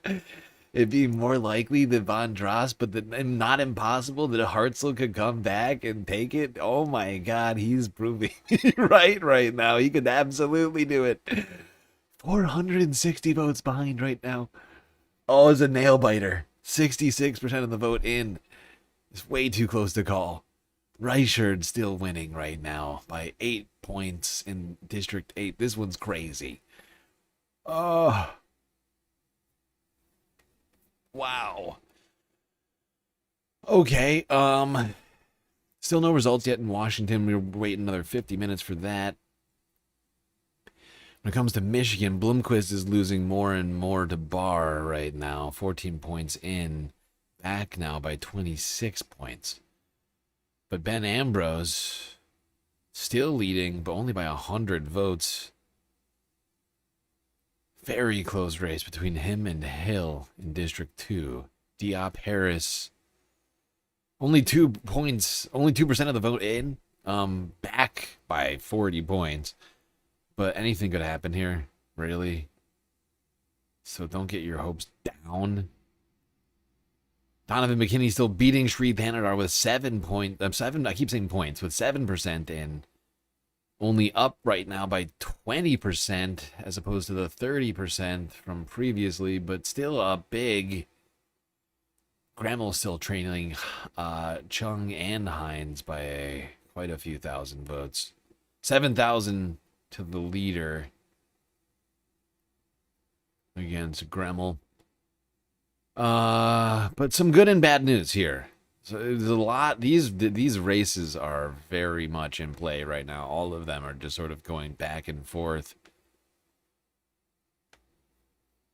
it being more likely than Von Dross, but not impossible that Hartzell could come back and take it. Oh my God, he's proving right now. He could absolutely do it. 460 votes behind right now. Oh, it's a nail biter. 66% of the vote in. It's way too close to call. Reichard still winning right now by 8 points in District 8. This one's crazy. Oh. Wow. Okay, still no results yet in Washington. We're waiting another 50 minutes for that. When it comes to Michigan, Bloomquist is losing more and more to Barr right now. 14 points in. Back now by 26 points. But Ben Ambrose still leading, but only by 100 votes. Very close race between him and Hill in District 2. Diop Harris, only 2 points, only 2% of the vote in. Back by 40 points. But anything could happen here, really. So don't get your hopes down. Donovan McKinney still beating Sri Thanadar with 7 points. I keep saying points, with 7% in. Only up right now by 20% as opposed to the 30% from previously, but still a big. Grammel still trailing Chung and Hines by quite a few thousand votes. 7,000 to the leader against Grammel. But some good and bad news here. So there's a lot. These races are very much in play right now. All of them are just sort of going back and forth.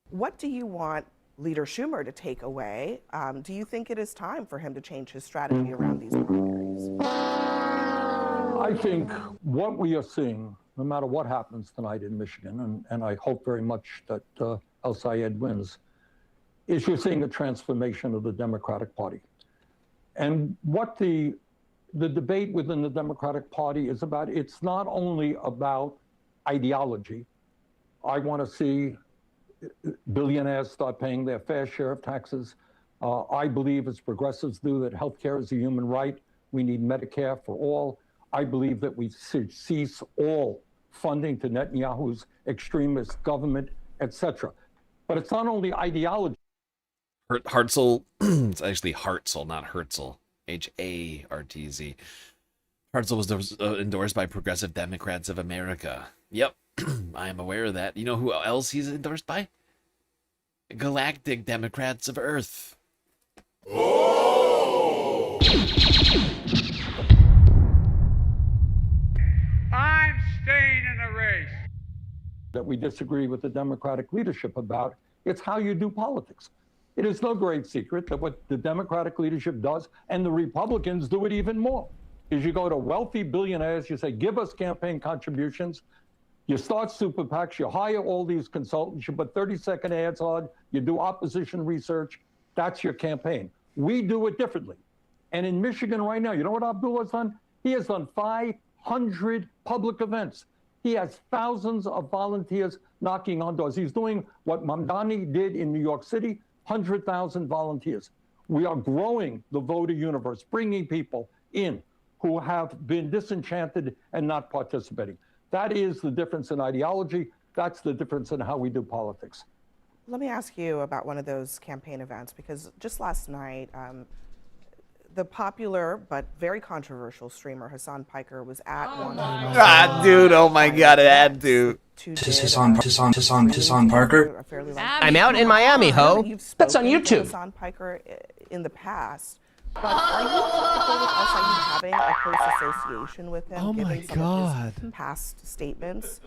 what do you want Leader Schumer to take away? Do you think it is time for him to change his strategy around these primaries? I think what we are seeing, no matter what happens tonight in Michigan, and I hope very much that El Sayed wins, is you're seeing a transformation of the Democratic Party. And what the debate within the Democratic Party is about, it's not only about ideology. I want to see billionaires start paying their fair share of taxes. I believe, as progressives do, that healthcare is a human right. We need Medicare for all. I believe that we should cease all funding to Netanyahu's extremist government, etc. But it's not only ideology. Hartzell, it's actually Hartzell, not Herzl. Hartz. Hartzell was endorsed by Progressive Democrats of America. Yep, I am aware of that. You know who else he's endorsed by? Galactic Democrats of Earth. Oh! I'm staying in the race. That we disagree with the Democratic leadership about. It's how you do politics. It is no great secret that what the Democratic leadership does, and the Republicans do it even more, is you go to wealthy billionaires, you say, give us campaign contributions, you start super PACs, you hire all these consultants, you put 30-second ads on, you do opposition research, that's your campaign. We do it differently. And in Michigan right now, you know what Abdul has done? He has done 500 public events. He has thousands of volunteers knocking on doors. He's doing what Mamdani did in New York City, 100,000 volunteers. We are growing the voter universe, bringing people in who have been disenchanted and not participating. That is the difference in ideology. That's the difference in how we do politics. Let me ask you about one of those campaign events, because just last night, the popular but very controversial streamer Hassan Piker was at one. Dude, oh my God, it had to. This is Hassan Parker. I'm out in Miami, ho. That's on YouTube. Hassan Piker in the past. But are you comfortable with us having a close association with him, given some of his past statements?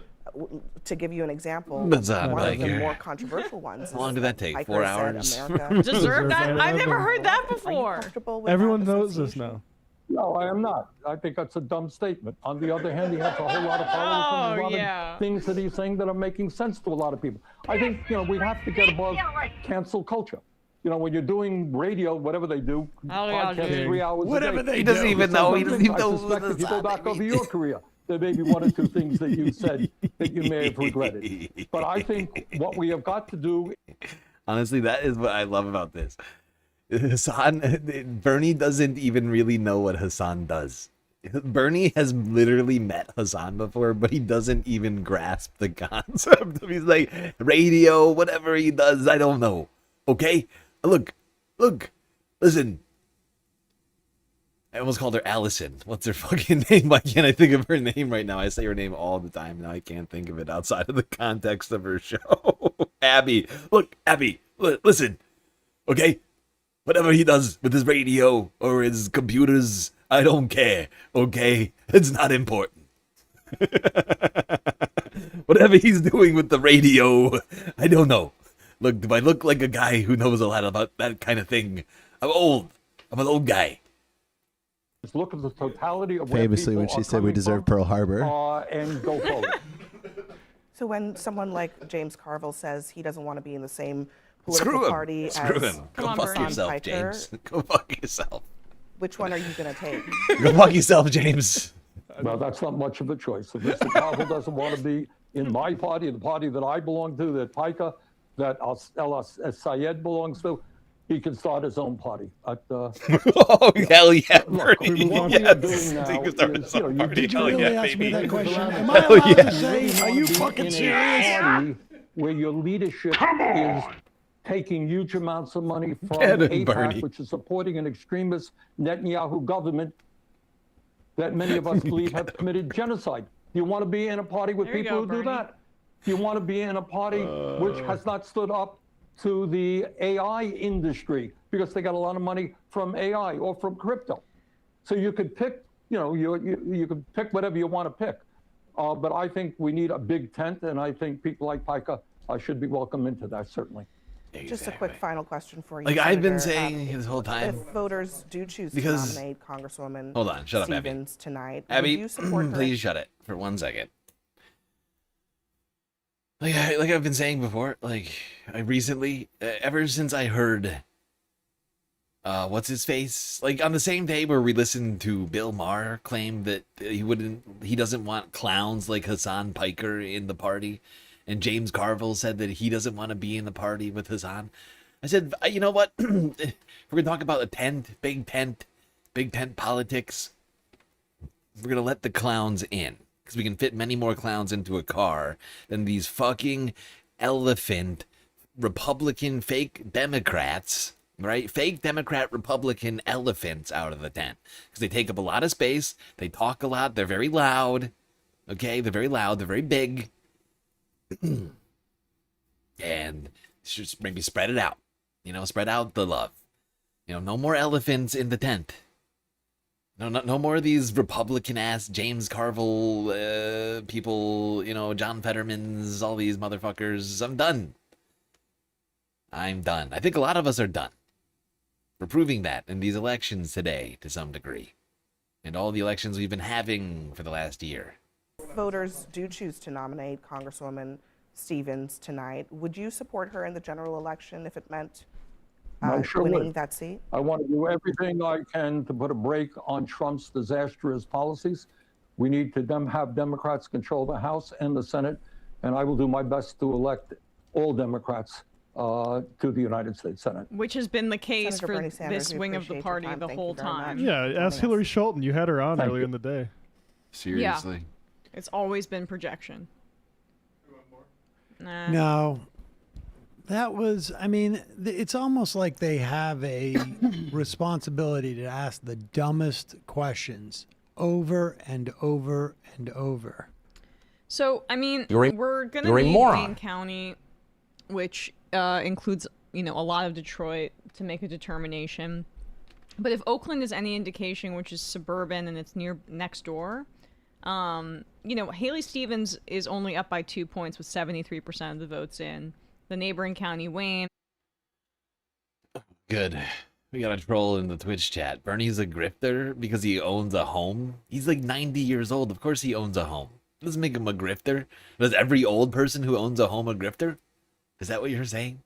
To give you an example, one of the more controversial ones. How long did that take? Piker 4 said hours? America Deserve that? I've never heard that before. Everyone knows this now. No, I am not. I think that's a dumb statement. On the other hand, he has a whole lot of followers and a lot of things that he's saying that are making sense to a lot of people. I think, we have to get above cancel culture. When you're doing radio, whatever they do, podcast 3 hours whatever a day. He doesn't even know. He doesn't even know. I suspect if you go back over your career, there may be 1 or 2 things that you said that you may have regretted. But I think what we have got to do. Honestly, that is what I love about this. Bernie doesn't even really know what Hassan does. Bernie has literally met Hassan before, but he doesn't even grasp the concept. He's like, radio, whatever he does, I don't know. Okay? Look, listen. I almost called her Allison. What's her fucking name? Why can't I think of her name right now? I say her name all the time. Now I can't think of it outside of the context of her show. Abby. Look, Abby, listen. Okay? Whatever he does with his radio or his computers, I don't care. Okay? It's not important. Whatever he's doing with the radio, I don't know. Look, do I look like a guy who knows a lot about that kind of thing? I'm old. I'm an old guy. Just look at the totality of Famously, when she said we deserve Pearl Harbor. And go forward. So when someone like James Carville says he doesn't want to be in the same political party as Screw him. Go fuck yourself, Piker, James. Go fuck yourself. which one are you going to take? Go fuck yourself, James. Well, that's not much of a choice. If Mr. Carville doesn't want to be in my party, the party that I belong to, that Piker, that El Sayed belongs to, he can start his own party. Oh, hell yeah, Bernie. What Yes. we are doing now He can start his own party. Did you Hell really yeah, ask me baby. that question? Am Hell I allowed yeah. to say, are you fucking serious? Where your leadership is taking huge amounts of money from Get him, AIPAC, Bernie. which is supporting an extremist Netanyahu government that many of us believe have committed genocide. You want to be in a party with There you people go, who do Bernie. that? You want to be in a party which has not stood up to the AI industry because they got a lot of money from AI or from crypto. So you could pick, you could pick whatever you want to pick. But I think we need a big tent, and I think people like Piker should be welcome into that, certainly. Just a quick final question for you. Like I've been Senator. saying this whole time. If voters do choose Because- to nominate Congresswoman Hold on, shut up, Abby. Stevens tonight, Abby, would you support her? please shut it for 1 second. Like I've been saying before, I recently, ever since I heard, what's his face? Like on the same day where we listened to Bill Maher claim that he doesn't want clowns like Hassan Piker in the party, and James Carville said that he doesn't want to be in the party with Hassan. I said, you know what? We're gonna talk about a big tent politics. We're gonna let the clowns in. Because we can fit many more clowns into a car than these fucking elephant Republican fake Democrats, right? Fake Democrat Republican elephants out of the tent. Because they take up a lot of space. They talk a lot. They're very loud. Okay? They're very loud. They're very big. And just maybe spread it out. Spread out the love. No more elephants in the tent. No more of these Republican-ass James Carville people, John Fetterman's, all these motherfuckers. I'm done. I think a lot of us are done. We're proving that in these elections today to some degree. And all the elections we've been having for the last year. If voters do choose to nominate Congresswoman Stevens tonight, would you support her in the general election if it meant I sure winning would. that seat? I want to do everything I can to put a brake on Trump's disastrous policies. We need to have Democrats control the House and the Senate, and I will do my best to elect all Democrats to the United States Senate. Which has been the case Senator for Bernie Sanders, this we wing of the appreciate your party time. the Thank whole you very time. much. Yeah, ask Hillary Schulten. You had her on Thank earlier you. in the day. Seriously. It's always been projection. Nah. No. That was, I mean, it's almost like they have a responsibility to ask the dumbest questions over and over and over. So, I mean, You're a- we're going to you're a need moron. Wayne County, which includes, a lot of Detroit, to make a determination. But if Oakland is any indication, which is suburban and it's next door, Haley Stevens is only up by 2 points with 73% of the votes in. The neighboring county, Wayne. Good. We got a troll in the Twitch chat. Bernie's a grifter because he owns a home. He's like 90 years old. Of course he owns a home. Doesn't make him a grifter. Does every old person who owns a home a grifter? Is that what you're saying?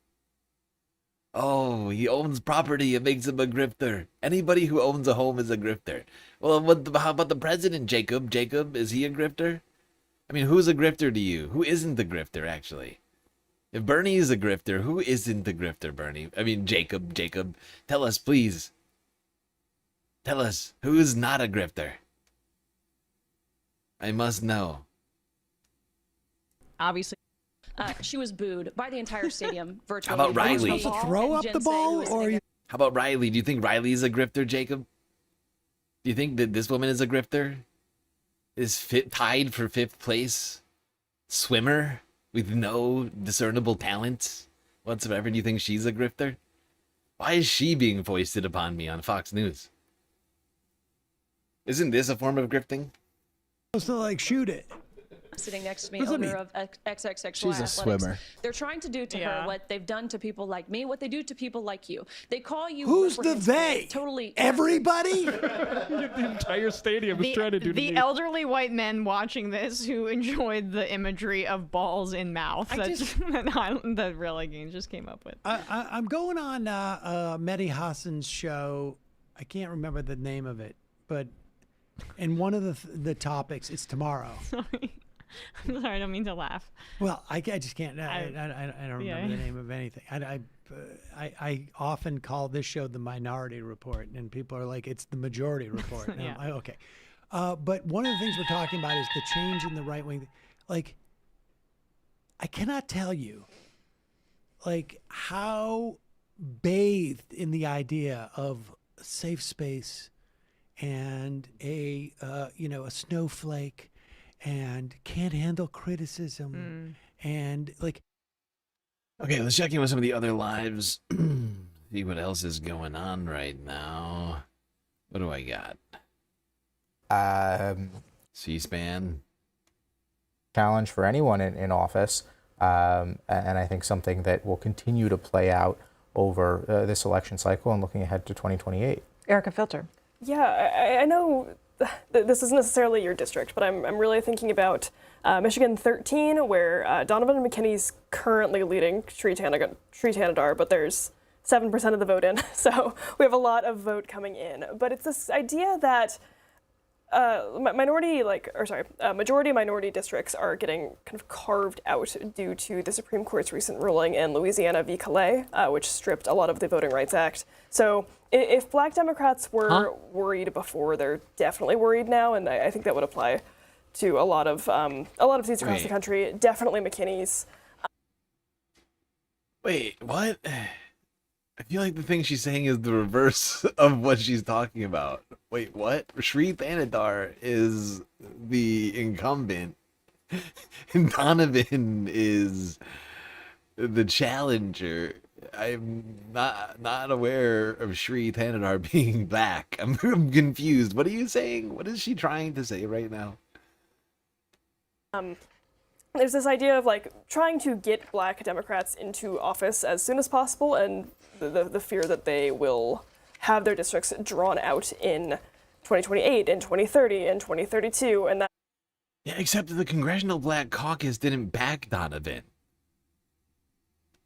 Oh, he owns property. It makes him a grifter. Anybody who owns a home is a grifter. Well, how about the president, Jacob? Jacob, is he a grifter? I mean, who's a grifter to you? Who isn't the grifter, actually? If Bernie is a grifter, who isn't the grifter, Bernie? I mean, Jacob, tell us, please. Tell us, who is not a grifter? I must know. Obviously. She was booed by the entire stadium virtually. How about Riley? Supposed to throw up the ball, or How about Riley? Do you think Riley's a grifter, Jacob? Do you think that this woman is a grifter? Is tied for 5th place? Swimmer? With no discernible talent whatsoever, do you think she's a grifter? Why is she being foisted upon me on Fox News? Isn't this a form of grifting? Supposed to like shoot it. Sitting next to me, What does that owner of XXX She's a Athletics. swimmer. They're trying to do to her what they've done to people like me, what they do to people like you. They call you. Who's the reprehensible, they? Totally. Everybody? The entire stadium was trying to do to the me. elderly white men watching this who enjoyed the imagery of balls in mouth that Really Gaines just came up with. I'm going on Mehdi Hassan's show. I can't remember the name of it, but in one of the topics, it's tomorrow. Sorry. I'm sorry, I don't mean to laugh. Well, I just can't. I don't remember the name of anything. I often call this show the Minority Report, and people are like, "It's the Majority Report." And I'm like, okay, but one of the things we're talking about is the change in the right wing. Like, I cannot tell you, like, how bathed in the idea of a safe space and a snowflake. And can't handle criticism, and like. Okay, let's check in with some of the other lives. See what else is going on right now. What do I got? C-SPAN. Challenge for anyone in office, and I think something that will continue to play out over this election cycle and looking ahead to 2028. Erica Filter. Yeah, I know this isn't necessarily your district, but I'm really thinking about Michigan 13, where Donovan McKinney's currently leading Sri Tanadar, but there's 7% of the vote in, so we have a lot of vote coming in. But it's this idea that majority minority districts are getting kind of carved out due to the Supreme Court's recent ruling in Louisiana v. Calais, which stripped a lot of the Voting Rights Act. So if Black Democrats were worried before, they're definitely worried now, and I think that would apply to a lot of seats across the country. Definitely McKinney's. Wait, what? I feel like the thing she's saying is the reverse of what she's talking about. Wait, what? Sri Thanadar is the incumbent, and Donovan is the challenger. I'm not aware of Sri Thanadar being back. I'm confused. What are you saying? What is she trying to say right now? There's this idea of like trying to get Black Democrats into office as soon as possible, and the fear that they will have their districts drawn out in 2028, in 2030, in 2032, and that. Yeah, except the Congressional Black Caucus didn't back Donovan.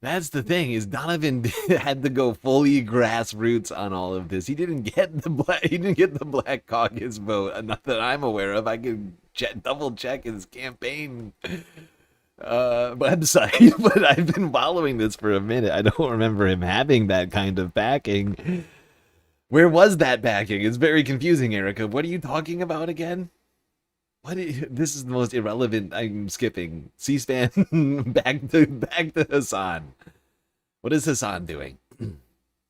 That's the thing, is Donovan had to go fully grassroots on all of this. He didn't get the Black Caucus vote, not that I'm aware of. I could double check his campaign website, but I've been following this for a minute. I don't remember him having that kind of backing. Where was that backing? It's very confusing, Erica. What are you talking about again? This is the most irrelevant. I'm skipping. C-SPAN. back to Hassan. What is Hassan doing?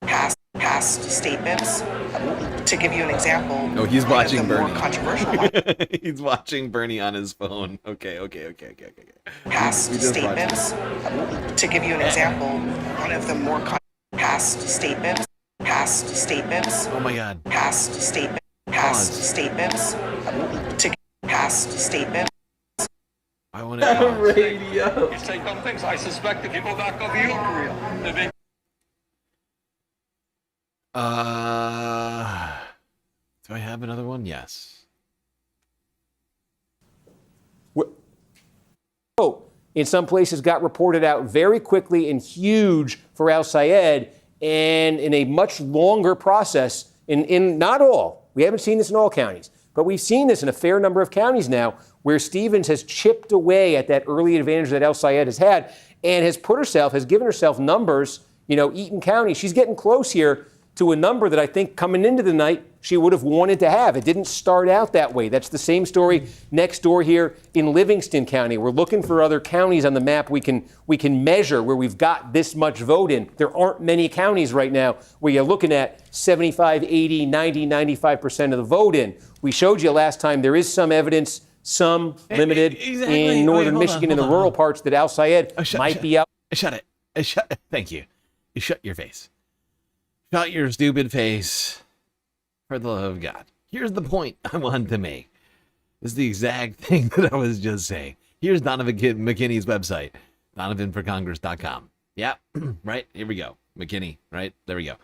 Past statements. To give you an example. Oh, he's watching one of the Bernie. More controversial one. He's watching Bernie on his phone. Okay. Past statements. To give you an example, one of the more past statements. Oh my God. Past statements. Past statements. I want to radio. You say dumb things. I suspect if you go back over your career, they're being... Do I have another one? Yes. Oh, in some places got reported out very quickly and huge for Al Sayed, and in a much longer process in not all. We haven't seen this in all counties, but we've seen this in a fair number of counties now where Stevens has chipped away at that early advantage that Al Sayed has had and has given herself numbers, Eaton County. She's getting close here to a number that I think coming into the night she would have wanted to have. It didn't start out that way. That's the same story next door here in Livingston County. We're looking for other counties on the map we can measure where we've got this much vote in. There aren't many counties right now where you're looking at 75, 80, 90, 95% of the vote in. We showed you last time there is some evidence, some limited in northern Michigan in the rural parts that Al Sayed might be out. Shut it. Thank you. You shut your face. Shut your stupid face. For the love of God. Here's the point I wanted to make. This is the exact thing that I was just saying. Here's Donovan McKinney's website. DonovanForCongress.com. Yeah, right? Here we go. McKinney, right? There we go.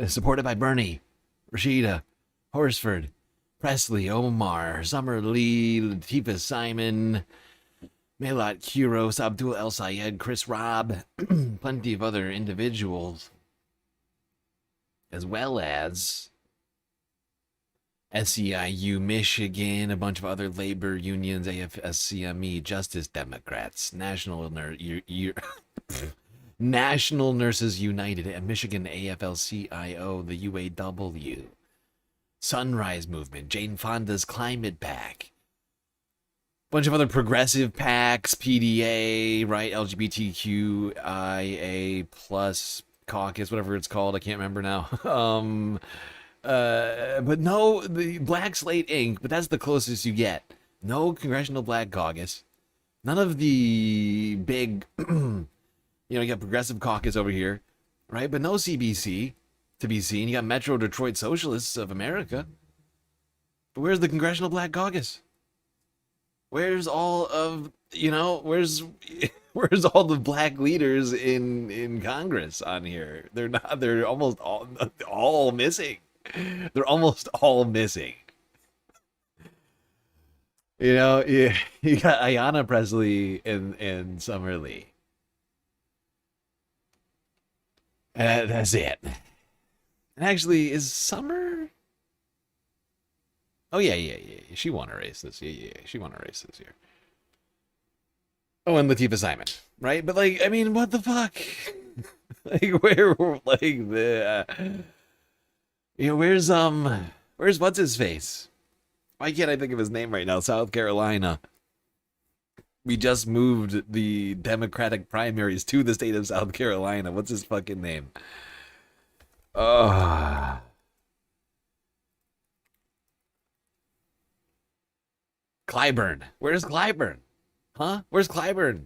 Supported by Bernie, Rashida, Horsford, Presley, Omar, Summer Lee, Latifah Simon, Melat Kuros, Abdul El Sayed, Chris Robb, plenty of other individuals, as well as SEIU Michigan, a bunch of other labor unions, AFSCME, Justice Democrats, National Nurses United, Michigan AFL-CIO, the UAW, Sunrise Movement, Jane Fonda's Climate PAC, bunch of other progressive PACs, PDA, right, LGBTQIA plus caucus, whatever it's called, I can't remember now. But no, the Black Slate Inc., but that's the closest you get. No Congressional Black Caucus. None of the big, you got Progressive Caucus over here, right? But no CBC to be seen. You got Metro Detroit Socialists of America. But where's the Congressional Black Caucus? Where's all of, where's all the black leaders in Congress on here? They're almost all missing. They're almost all missing. You got Ayanna Presley and Summer Lee. That's it. And actually, is Summer? Oh, yeah. She won a race this year. She won a race this year. Oh, and Latifah Simon, right? But, what the fuck? Where's what's his face? Why can't I think of his name right now? South Carolina. We just moved the Democratic primaries to the state of South Carolina. What's his fucking name? Clyburn. Where's Clyburn? Huh? Where's Clyburn?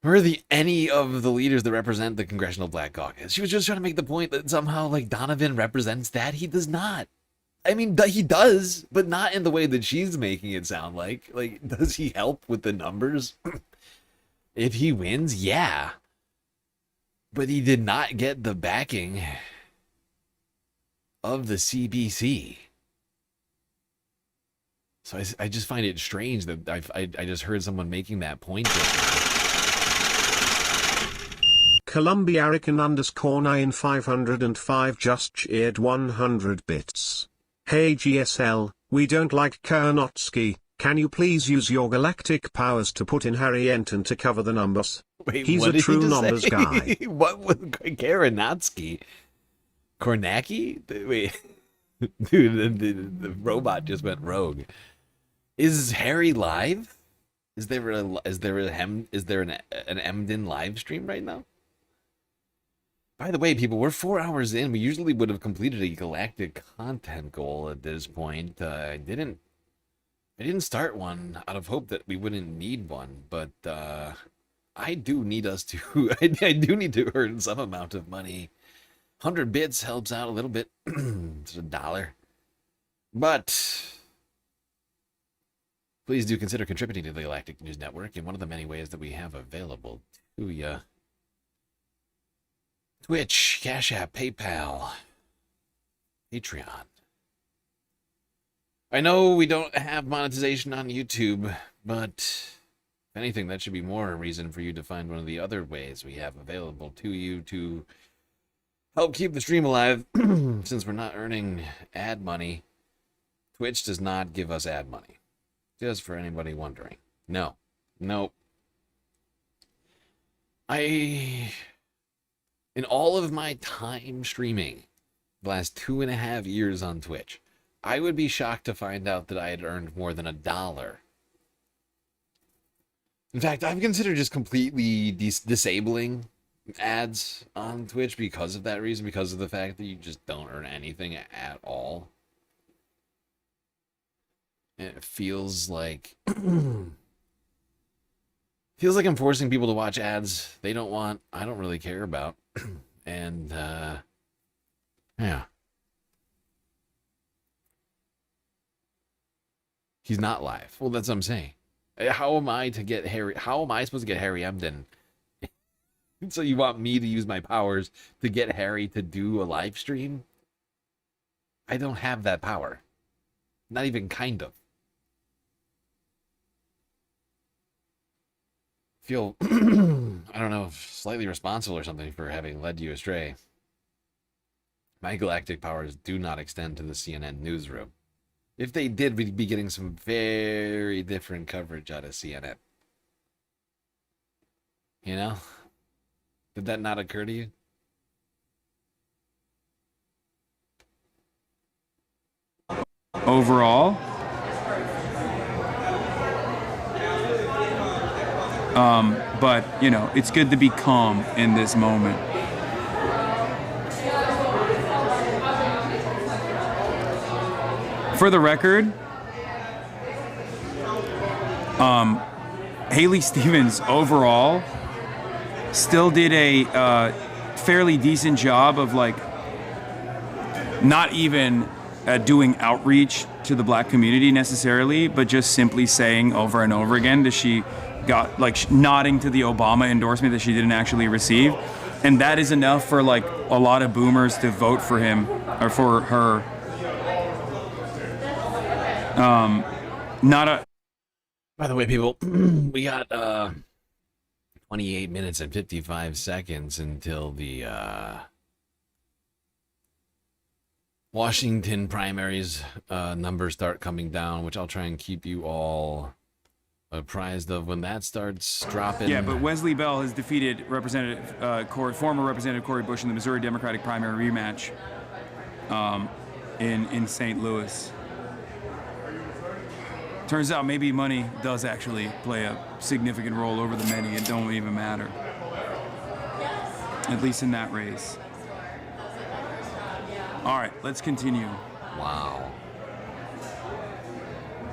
Where are any of the leaders that represent the Congressional Black Caucus? She was just trying to make the point that somehow, Donovan represents that. He does not. I mean, he does, but not in the way that she's making it sound like. Does he help with the numbers? If he wins, yeah. But he did not get the backing of the CBC. So I just find it strange that I just heard someone making that point. Columbiarican_9505 just cheered 100 bits. Hey GSL, We don't like Karnotsky. Can you please use your galactic powers to put in Harry Enton to cover the numbers? Wait, He's what a did he true just numbers say? guy. What was Karanotsky? Kornacki? Wait, dude, the robot just went rogue. Is Harry live? Is there an Emden live stream right now? By the way, people, we're 4 hours in. We usually would have completed a galactic content goal at this point. I didn't start one out of hope that we wouldn't need one, but I do need us to. I do need to earn some amount of money. 100 bits helps out a little bit. It's $1. But please do consider contributing to the Galactic News Network in one of the many ways that we have available to you. Twitch, Cash App, PayPal, Patreon. I know we don't have monetization on YouTube, but if anything, that should be more a reason for you to find one of the other ways we have available to you to help keep the stream alive. Since we're not earning ad money, Twitch does not give us ad money. Just for anybody wondering. No. Nope. In all of my time streaming, the last 2.5 years on Twitch, I would be shocked to find out that I had earned more than $1. In fact, I've considered just completely disabling ads on Twitch because of that reason, because of the fact that you just don't earn anything at all. And it feels like I'm forcing people to watch ads they don't want, I don't really care about. And yeah. He's not live. Well, that's what I'm saying. How am I supposed to get Harry Emden? So you want me to use my powers to get Harry to do a live stream? I don't have that power. Not even kind of. Feel, I don't know, slightly responsible or something for having led you astray. My galactic powers do not extend to the CNN newsroom. If they did, we'd be getting some very different coverage out of CNN. You know? Did that not occur to you? Overall, but, you know, it's good to be calm in this moment. For the record, Haley Stevens overall still did a fairly decent job of, like, not even doing outreach to the black community necessarily, but just simply saying over and over again that she got, like, nodding to the Obama endorsement that she didn't actually receive. And that is enough for, like, a lot of boomers to vote for him or for her. By the way, people, we got 28 minutes and 55 seconds until the Washington primaries numbers start coming down, which I'll try and keep you all apprised of when that starts dropping. Yeah, but Wesley Bell has defeated former Representative Cory Bush in the Missouri Democratic primary rematch in St. Louis. Turns out maybe money does actually play a significant role over the many. It don't even matter. At least in that race. All right, let's continue. Wow.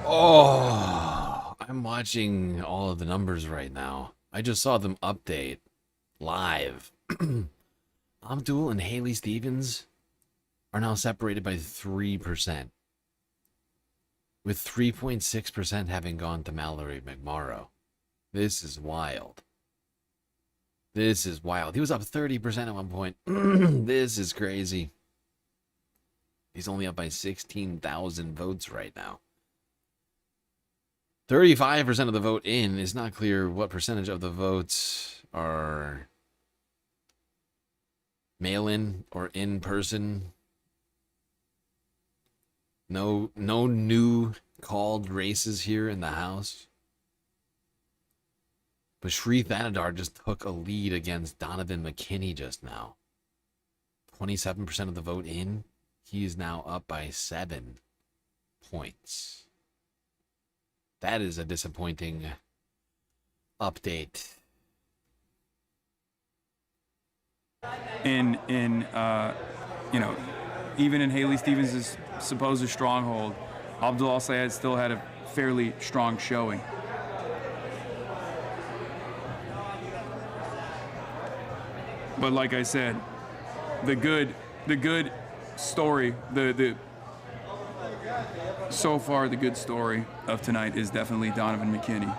Oh, I'm watching all of the numbers right now. I just saw them update live. Abdul and Haley Stevens are now separated by 3%. With 3.6% having gone to Mallory McMorrow. This is wild. This is wild. He was up 30% at one point. This is crazy. He's only up by 16,000 votes right now. 35% of the vote in. Is not clear what percentage of the votes are mail-in or in-person. No new called races here in the House. But Sri Thanadar just took a lead against Donovan McKinney just now. 27% of the vote in. He is now up by 7 points. That is a disappointing update. In even in Haley Stevens' supposed stronghold, Abdul Al-Sayed still had a fairly strong showing. But like I said, the good story, so far the good story of tonight is definitely Donovan McKinney.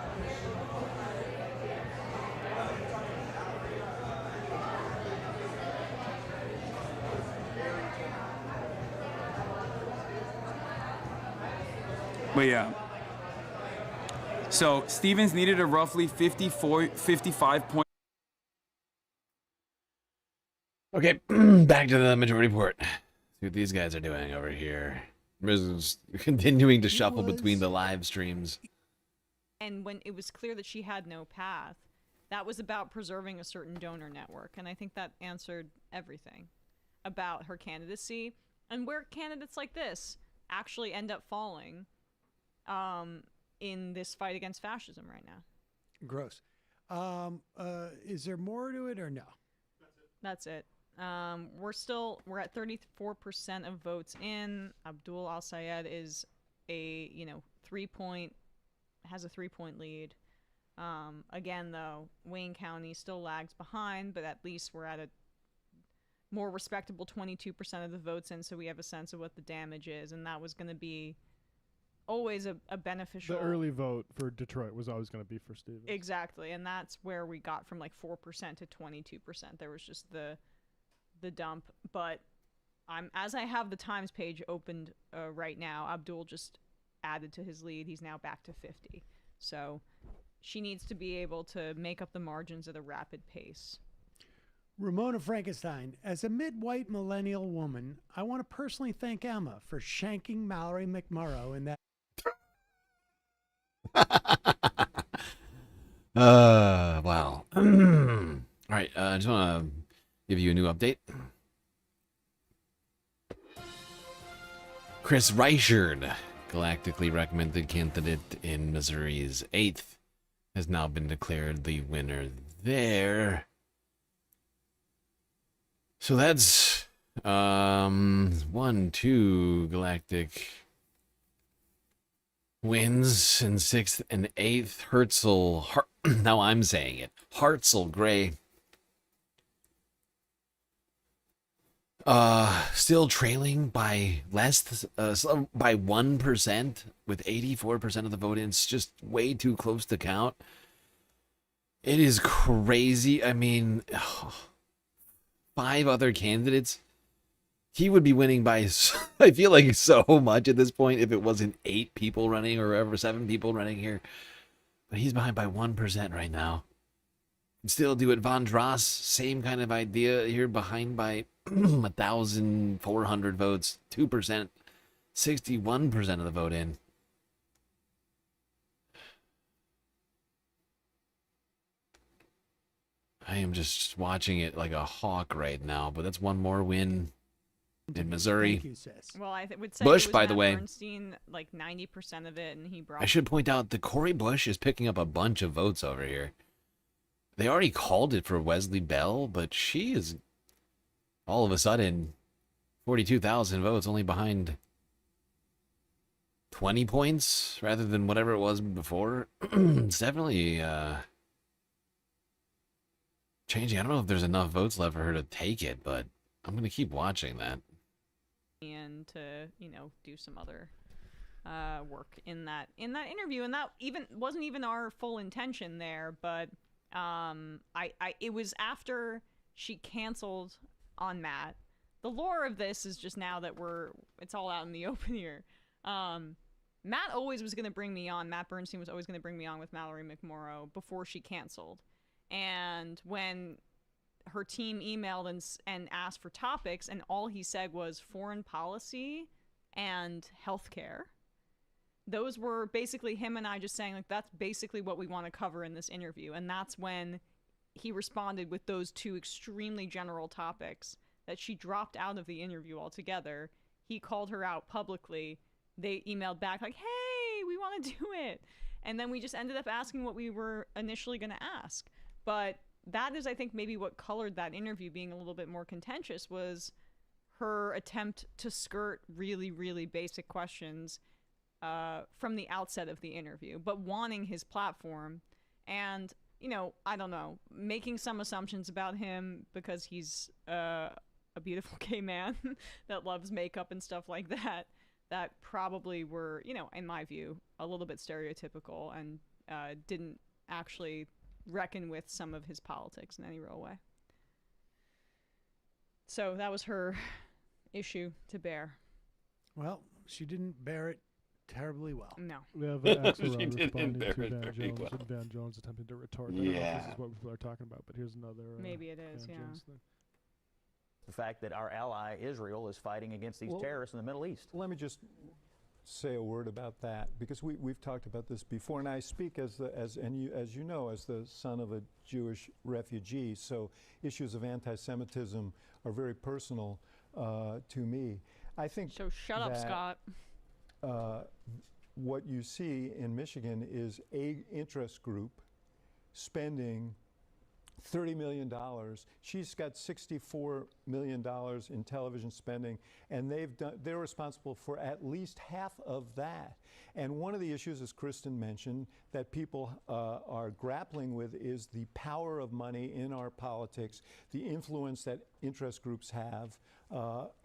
But yeah. So Stevens needed a roughly 55 point. Okay, back to the majority report. See what these guys are doing over here. Riz is continuing to shuffle between the live streams. And when it was clear that she had no path, that was about preserving a certain donor network. And I think that answered everything about her candidacy and where candidates like this actually end up falling in this fight against fascism right now. Gross. Is there more to it or no? That's it. We're at 34% of votes in. Abdul Al-Sayed is has a 3-point lead. Again, though, Wayne County still lags behind, but at least we're at a more respectable 22% of the votes in, so we have a sense of what the damage is, and that was going to be always a beneficial. The early vote for Detroit was always going to be for Stevens. Exactly, and that's where we got from like 4% to 22%. There was just the dump, but as I have the Times page opened right now, Abdul just added to his lead. He's now back to 50. So she needs to be able to make up the margins at a rapid pace. Ramona Frankenstein, as a mid-white millennial woman, I want to personally thank Emma for shanking Mallory McMurrow in that. Wow. All right, I just want to give you a new update. Chris Reichard, galactically recommended candidate in Missouri's 8th, has now been declared the winner there. So that's 1, 2 galactic wins in 6th and 8th. Now I'm saying it. Hartzell Gray. Still trailing by by 1% with 84% of the vote in. It's just way too close to count. It is crazy. I mean, 5 other candidates. He would be winning by, I feel like, so much at this point if it wasn't 8 people running or 7 people running here. But he's behind by 1% right now. Can still do it. Von Dross, same kind of idea here, behind by 1,400 votes, 2%, 61% of the vote in. I am just watching it like a hawk right now, but that's one more win in Missouri. Thank you, sis. Well, I would say Bush, it was by the Matt way. Bernstein, like 90% of it, and he brought. I should point out that Cori Bush is picking up a bunch of votes over here. They already called it for Wesley Bell, but she is all of a sudden 42,000 votes, only behind 20 points rather than whatever it was before. It's definitely changing. I don't know if there's enough votes left for her to take it, but I'm going to keep watching that. And to do some other work in that interview, and that wasn't even our full intention there, but it was after she canceled on Matt. The lore of this is just now that it's all out in the open here. Matt always was going to bring me on. Matt Bernstein was always going to bring me on with Mallory McMorrow before she canceled. And when her team emailed and asked for topics, and all he said was foreign policy and healthcare. Those were basically him and I just saying, like, that's basically what we want to cover in this interview. And that's when he responded with those two extremely general topics that she dropped out of the interview altogether. He called her out publicly. They emailed back like, hey, we want to do it. And then we just ended up asking what we were initially going to ask. But that is, I think, maybe what colored that interview being a little bit more contentious was her attempt to skirt really, really basic questions from the outset of the interview, but wanting his platform and, you know, I don't know, making some assumptions about him because he's a beautiful gay man that loves makeup and stuff like that, that probably were, you know, in my view, a little bit stereotypical and didn't actually reckon with some of his politics in any real way. So that was her issue to bear. Well, she didn't bear it terribly well. No. We have Axelrod responding to Van Jones, and Van Jones attempting to retort. I don't know if this is what people are talking about, but here's another. Maybe it is, Van yeah. Jones thing. The fact that our ally Israel is fighting against these terrorists in the Middle East. Let me just say a word about that, because we've talked about this before, and I speak as you know, as the son of a Jewish refugee, so issues of anti-Semitism are very personal to me. I think so. Shut up, Scott. What you see in Michigan is a interest group spending $30 million. She's got $64 million in television spending, and they're responsible for at least half of that. And one of the issues, as Kristen mentioned, that people are grappling with is the power of money in our politics, the influence that interest groups have,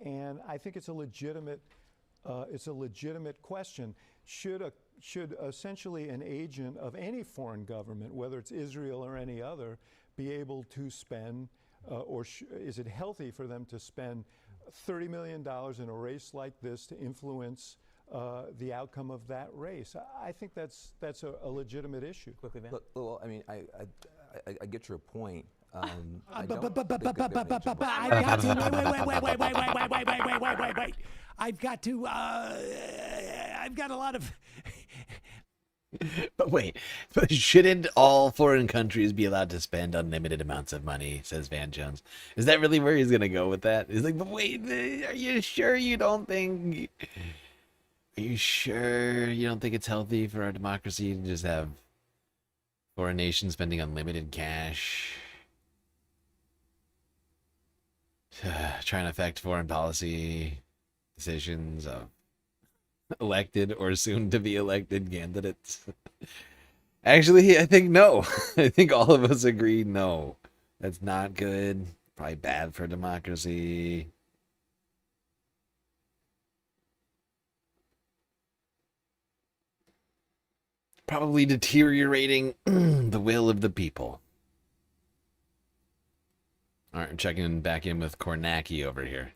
and I think it's a legitimate question. Should essentially an agent of any foreign government, whether it's Israel or any other, be able to spend, or is it healthy for them to spend $30 million in a race like this to influence the outcome of that race? I think that's a legitimate issue. Quickly, man. Look, well, I mean, I get your point. Wait. I've got a lot of. But wait, shouldn't all foreign countries be allowed to spend unlimited amounts of money, says Van Jones. Is that really where he's going to go with that? He's like, but wait, are you sure you don't think... Are you sure you don't think it's healthy for our democracy to just have foreign nations spending unlimited cash? Trying to affect foreign policy decisions of elected or soon to be elected candidates. Actually, I think no. I think all of us agree no. That's not good. Probably bad for democracy. Probably deteriorating the will of the people. All right, I'm checking back in with Kornacki over here.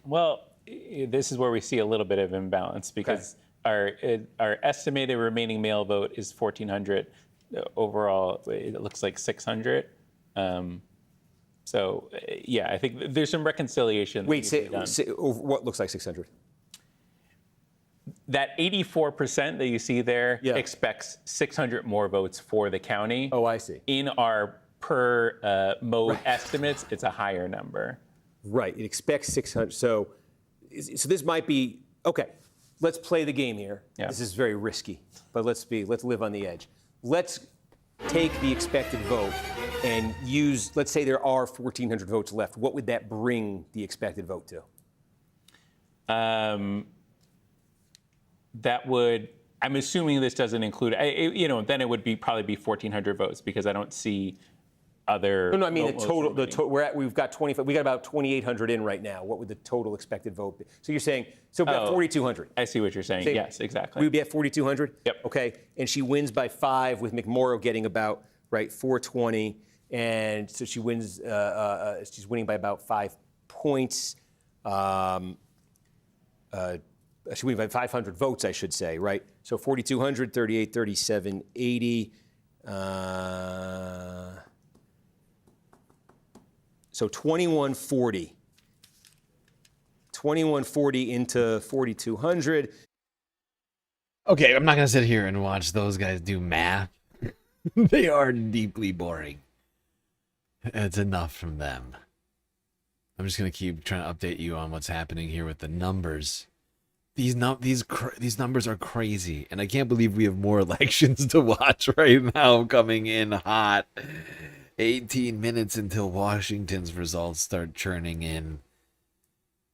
Well, this is where we see a little bit of imbalance because our estimated remaining mail vote is 1,400. Overall, it looks like 600. So, yeah, I think there's some reconciliation. Wait, say what looks like 600? That 84% that you see there expects 600 more votes for the county. Oh, I see. In our per mode estimates, it's a higher number. Right, it expects 600. So this might be, okay, let's play the game here. Yeah. This is very risky, but let's live on the edge. Let's take the expected vote and use, let's say there are 1,400 votes left. What would that bring the expected vote to? That would, I'm assuming this doesn't include, then it would probably be 1,400 votes because I don't see other. No, I mean the total. We've got 25. We got about 2,800 in right now. What would the total expected vote be? So you're saying about 4,200. I see what you're saying. Yes, exactly. We'd be at 4,200. Yep. Okay, and she wins by 5 with McMorrow getting about 420, and so she wins. She's winning by about 5 points. She's winning by 500 votes, I should say, right? So 4,200, 38, 37, 80. So 2140 2140 into 4200. Okay, I'm not going to sit here and watch those guys do math. They are deeply boring. It's enough from them. I'm just going to keep trying to update you on what's happening here with the numbers. These numbers are crazy, and I can't believe we have more elections to watch right now coming in hot. 18 minutes until Washington's results start churning in.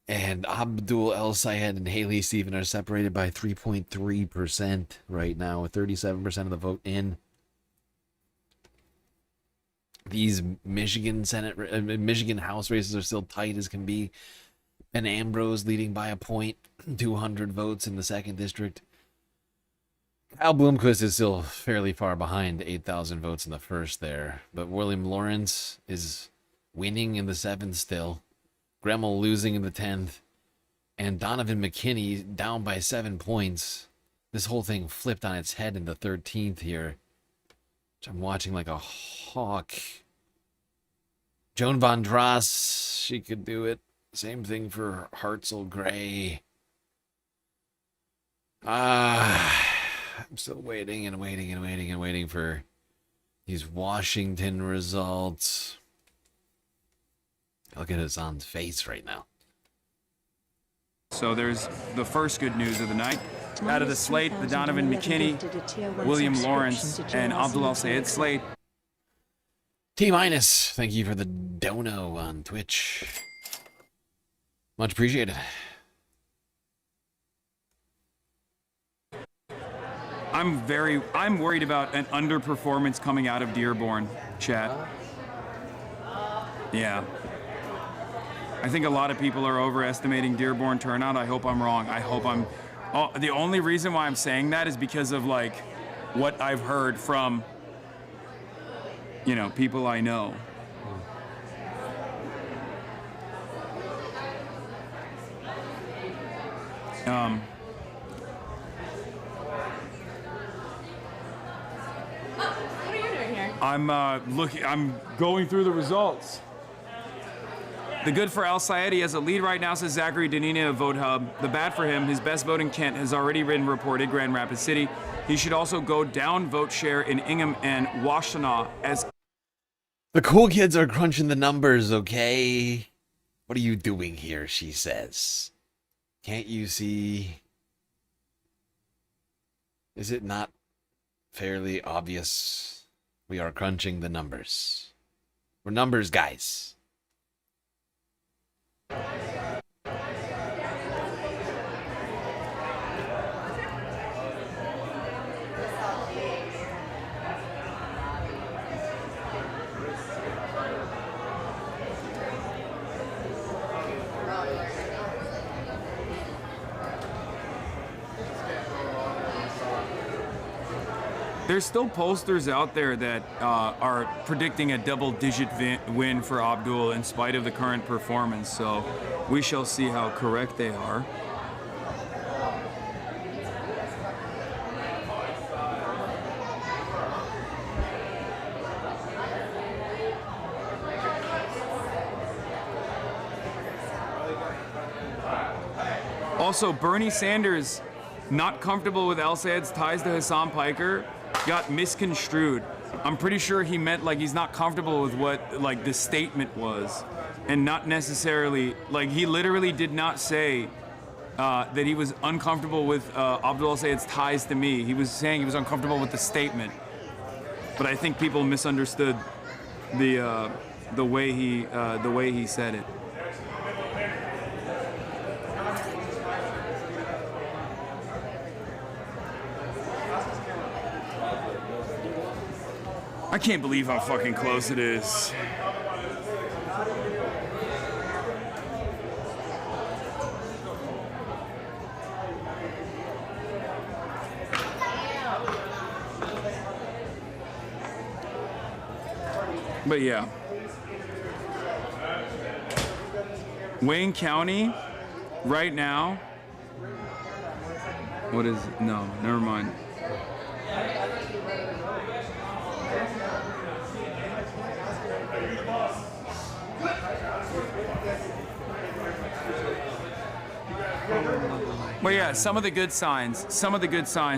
And Abdul El Sayed and Haley Stephen are separated by 3.3% right now, with 37% of the vote in. These Michigan House races are still tight as can be. Ben Ambrose leading by a point, 200 votes in the 2nd district. Al Bloomquist is still fairly far behind, 8,000 votes in the 1st there. But William Lawrence is winning in the 7th still. Gremmel losing in the 10th. And Donovan McKinney down by 7 points. This whole thing flipped on its head in the 13th here, which I'm watching like a hawk. Joan Von Dross, she could do it. Same thing for Hartzell Gray. I'm still waiting and waiting and waiting and waiting for these Washington results. Look at Hassan's face right now. So there's the first good news of the night. Out of the slate, the Donovan McKinney, William Lawrence, and Abdul El Sayed slate. T-minus, thank you for the dono on Twitch. Much appreciated. I'm worried about an underperformance coming out of Dearborn, chat. Yeah. I think a lot of people are overestimating Dearborn turnout. I hope I'm wrong. The only reason why I'm saying that is because of like what I've heard from, you know, people I know. What are you doing here? I'm going through the results. The good for Al Sayed, he has a lead right now, says Zachary Danina of Vote Hub. The bad for him, his best vote in Kent has already been reported, Grand Rapids City. He should also go down vote share in Ingham and Washtenaw as... The cool kids are crunching the numbers, okay? What are you doing here, she says. Can't you see? Is it not fairly obvious? We are crunching the numbers. We're numbers guys. There's still pollsters out there that are predicting a double-digit win for Abdul in spite of the current performance, so we shall see how correct they are. Also, Bernie Sanders, not comfortable with El Sayed's ties to Hassan Piker, got misconstrued. I'm pretty sure he meant like he's not comfortable with what like the statement was, and not necessarily like he literally did not say that he was uncomfortable with Abdul El Sayed's ties to me. He was saying he was uncomfortable with the statement, but I think people misunderstood the way he said it. I can't believe how fucking close it is. But yeah. Wayne County, right now. What is, no, never mind. Well, yeah, some of the good signs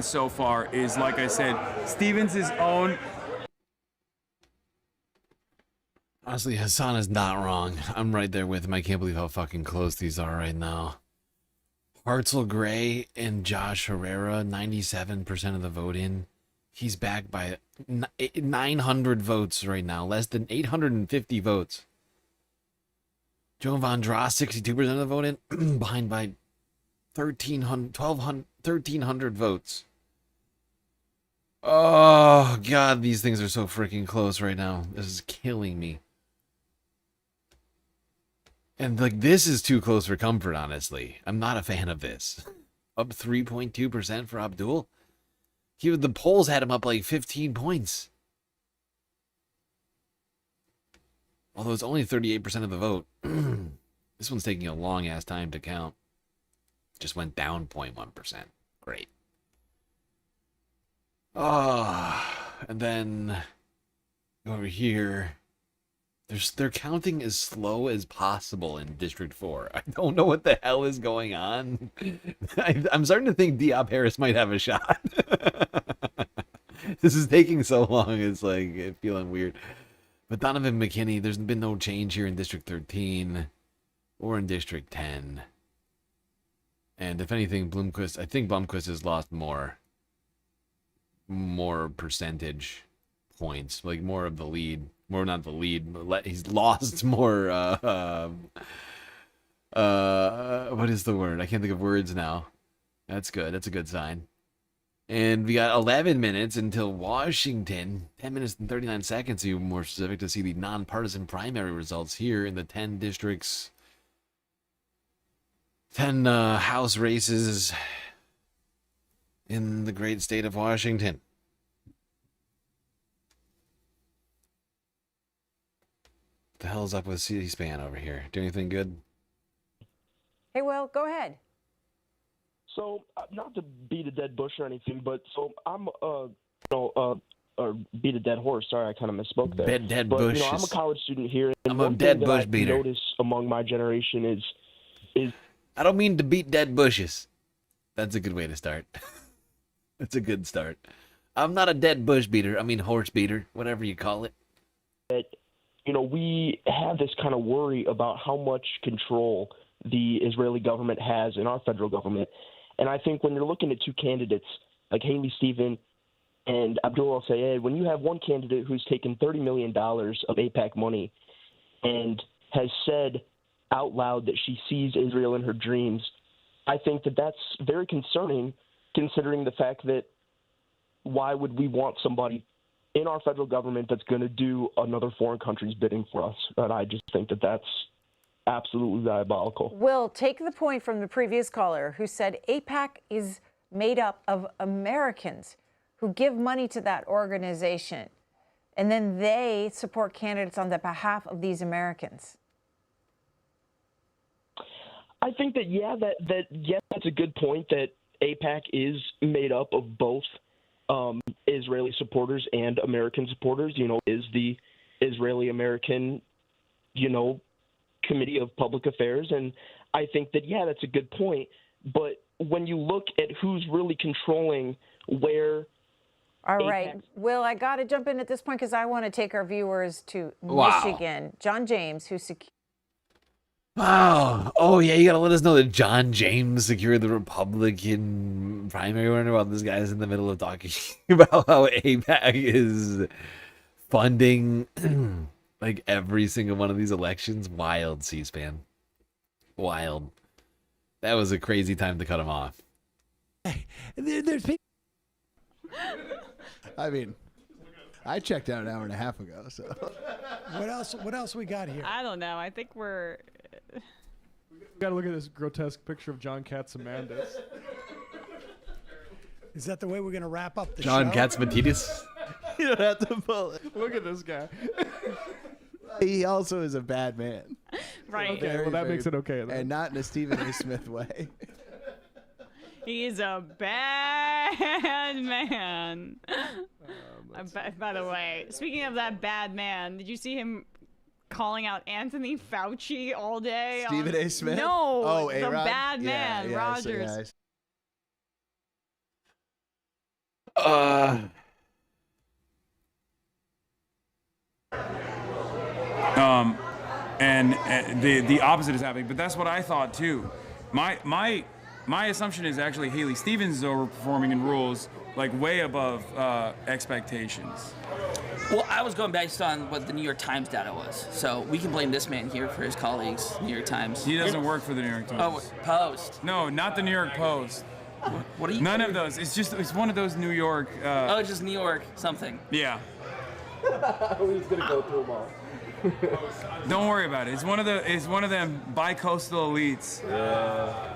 so far is, like I said, Stevens' own. Honestly, Hassan is not wrong. I'm right there with him. I can't believe how fucking close these are right now. Hartzell Gray and Josh Herrera, 97% of the vote in. He's back by 900 votes right now, less than 850 votes. Joan Von Dross, 62% of the vote in, behind by 1,300 votes. Oh, God, these things are so freaking close right now. This is killing me. And, like, this is too close for comfort, honestly. I'm not a fan of this. Up 3.2% for Abdul. The polls had him up, like, 15 points. Although it's only 38% of the vote. This one's taking a long-ass time to count. Just went down 0.1%. Great. And then over here, they're counting as slow as possible in District 4. I don't know what the hell is going on. I'm starting to think Diop Harris might have a shot. This is taking so long. It's like feeling weird. But Donovan McKinney, there's been no change here in District 13 or in District 10. And if anything, I think Blomquist has lost more percentage points, like more of the lead. More not the lead, but he's lost more. What is the word? I can't think of words now. That's good. That's a good sign. And we got 11 minutes until Washington. 10 minutes and 39 seconds, to be more specific, to see the nonpartisan primary results here in the 10 districts. 10 House races in the great state of Washington. What the hell's up with C-SPAN over here? Do anything good? Hey, Will, go ahead. So, not to beat a dead bush or anything, but so I'm, or beat a dead horse. Sorry, I kind of misspoke there. Dead but, bush. I'm a college student here. And I'm a dead bush beater. I notice among my generation is. I don't mean to beat dead bushes. That's a good way to start. That's a good start. I'm not a dead bush beater. I mean horse beater, whatever you call it. That, we have this kind of worry about how much control the Israeli government has in our federal government. And I think when you're looking at two candidates like Haley Stevens and Abdul El-Sayed, when you have one candidate who's taken $30 million of AIPAC money and has said out loud that she sees Israel in her dreams, I think that that's very concerning, considering the fact that why would we want somebody in our federal government that's going to do another foreign country's bidding for us? And I just think that that's absolutely diabolical. Will, take the point from the previous caller who said AIPAC is made up of Americans who give money to that organization, and then they support candidates on the behalf of these Americans. I think that, that's a good point, that AIPAC is made up of both Israeli supporters and American supporters. Is the Israeli-American, Committee of Public Affairs. And I think that, that's a good point. But when you look at who's really controlling where... All right. Will, I got to jump in at this point because I want to take our viewers to Michigan. John James, who secured... Wow. Oh, yeah, you got to let us know that John James secured the Republican primary winner while this guy's in the middle of talking about how AIPAC is funding like every single one of these elections. Wild, C-SPAN. Wild. That was a crazy time to cut him off. There's people... I mean, I checked out an hour and a half ago, so... What else we got here? I don't know. I think we're... We gotta look at this grotesque picture of John Katzimandis. Is that the way we're gonna wrap up the John show? Katzimandis? You don't have to pull it. Look at this guy. He also is a bad man. Right. Okay, well that makes it okay then. And not in a Stephen A. Smith way. He's a bad man. By the way, speaking of that bad man, did you see him calling out Anthony Fauci all day? Stephen A. Smith? No, Oh, the A-Rod? bad man, Rogers. And the opposite is happening. But that's what I thought too. My assumption is actually Haley Stevens is overperforming in rules, like way above expectations. Well, I was going based on what the New York Times data was. So we can blame this man here for his colleagues, New York Times. He doesn't work for the New York Times. Oh, Post. No, not the New York Post. What are you? None of those. It's one of those New York. Oh, it's just New York something. Yeah. We're just gonna go through them all. Don't worry about it. It's one of them bi-coastal elites. Yeah.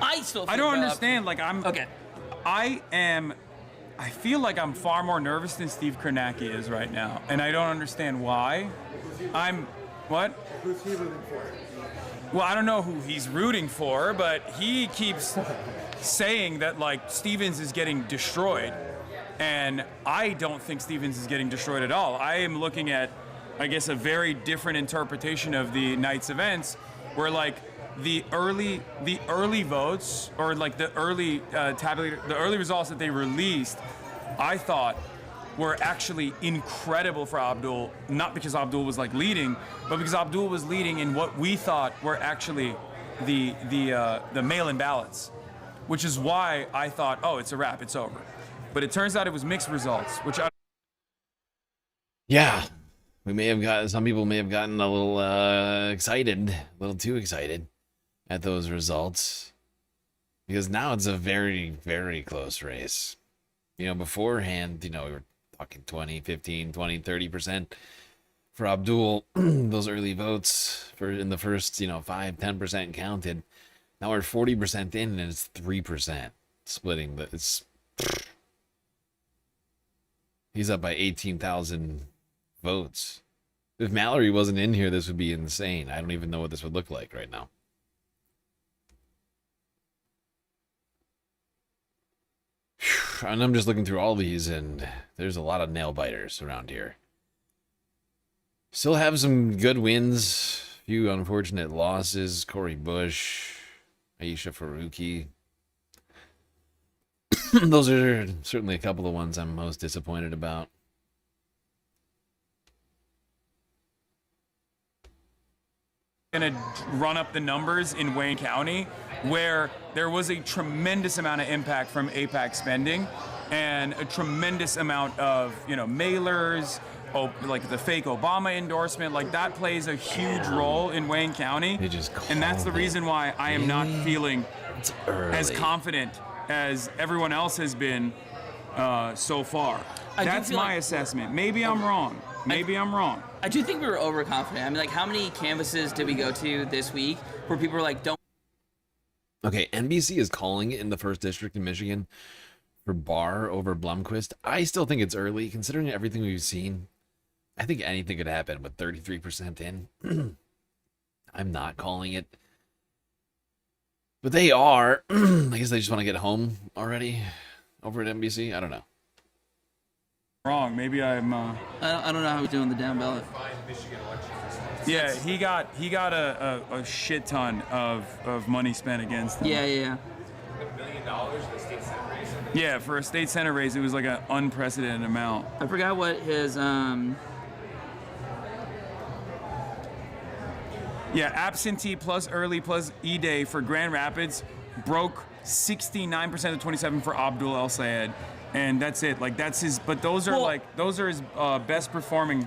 I still. I don't understand. Like Okay. I feel like I'm far more nervous than Steve Kornacki is right now, and I don't understand why. What? Who's he rooting for? Well, I don't know who he's rooting for, but he keeps saying that like Stevens is getting destroyed, and I don't think Stevens is getting destroyed at all. I am looking at, I guess, a very different interpretation of the night's events, where like the early votes, or like the early the early results that they released, I thought were actually incredible for Abdul, not because Abdul was like leading, but because Abdul was leading in what we thought were actually the mail-in ballots, which is why I thought, oh, it's a wrap, it's over. But it turns out it was mixed results, which Yeah, some people may have gotten a little excited, a little too excited at those results, because now it's a very, very close race. You know, beforehand, we were talking 20, 15, 20, 30% for Abdul. Those early votes in the first, 5, 10% counted. Now we're 40% in, and it's 3% splitting. But he's up by 18,000 votes. If Mallory wasn't in here, this would be insane. I don't even know what this would look like right now. And I'm just looking through all these, and there's a lot of nail biters around here. Still have some good wins, few unfortunate losses. Cori Bush, Aisha Faruqi. Those are certainly a couple of ones I'm most disappointed about. Gonna run up the numbers in Wayne County, where there was a tremendous amount of impact from AIPAC spending and a tremendous amount of mailers, like the fake Obama endorsement, like that plays a huge role in Wayne County. And that's the reason why I am not feeling as confident as everyone else has been so far. That's my assessment. Maybe I'm wrong. I'm wrong. I do think we were overconfident. I mean, like, how many canvases did we go to this week where people were like, don't... Okay, NBC is calling it in the 1st District in Michigan for Barr over Blomquist. I still think it's early, considering everything we've seen. I think anything could happen with 33% in. I'm not calling it. But they are. I guess they just want to get home already over at NBC. I don't know. Wrong. Maybe I'm. I don't know how he's doing the down ballot. Yeah, he got a shit ton of money spent against him. Yeah. $1 million for a state senate race. Yeah, for a state senate race, it was like an unprecedented amount. I forgot what his. Yeah, absentee plus early plus E-Day for Grand Rapids broke 69% of 27 for Abdul El Sayed. And that's it. Like, that's his. But those are his best performing.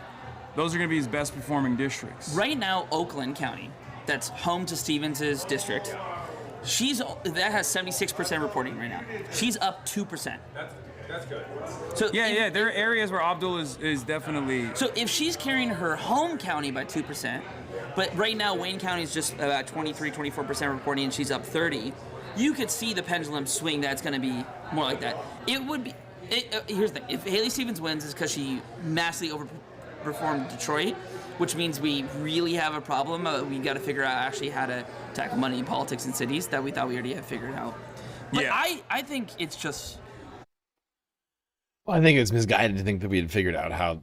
Those are going to be his best performing districts. Right now, Oakland County, that's home to Stevens's district. That has 76% reporting right now. She's up 2%. That's good. So yeah, there are areas where Abdul is definitely. So if she's carrying her home county by 2%, but right now Wayne County is just about 24% reporting, and she's up 30%. You could see the pendulum swing. That's going to be more like that. It would be. Here's the thing: if Haley Stevens wins, it's because she massively overperformed Detroit, which means we really have a problem. We got to figure out actually how to tackle money in politics in cities that we thought we already had figured out. But yeah. I think it's just. Well, I think it's misguided to think that we had figured out how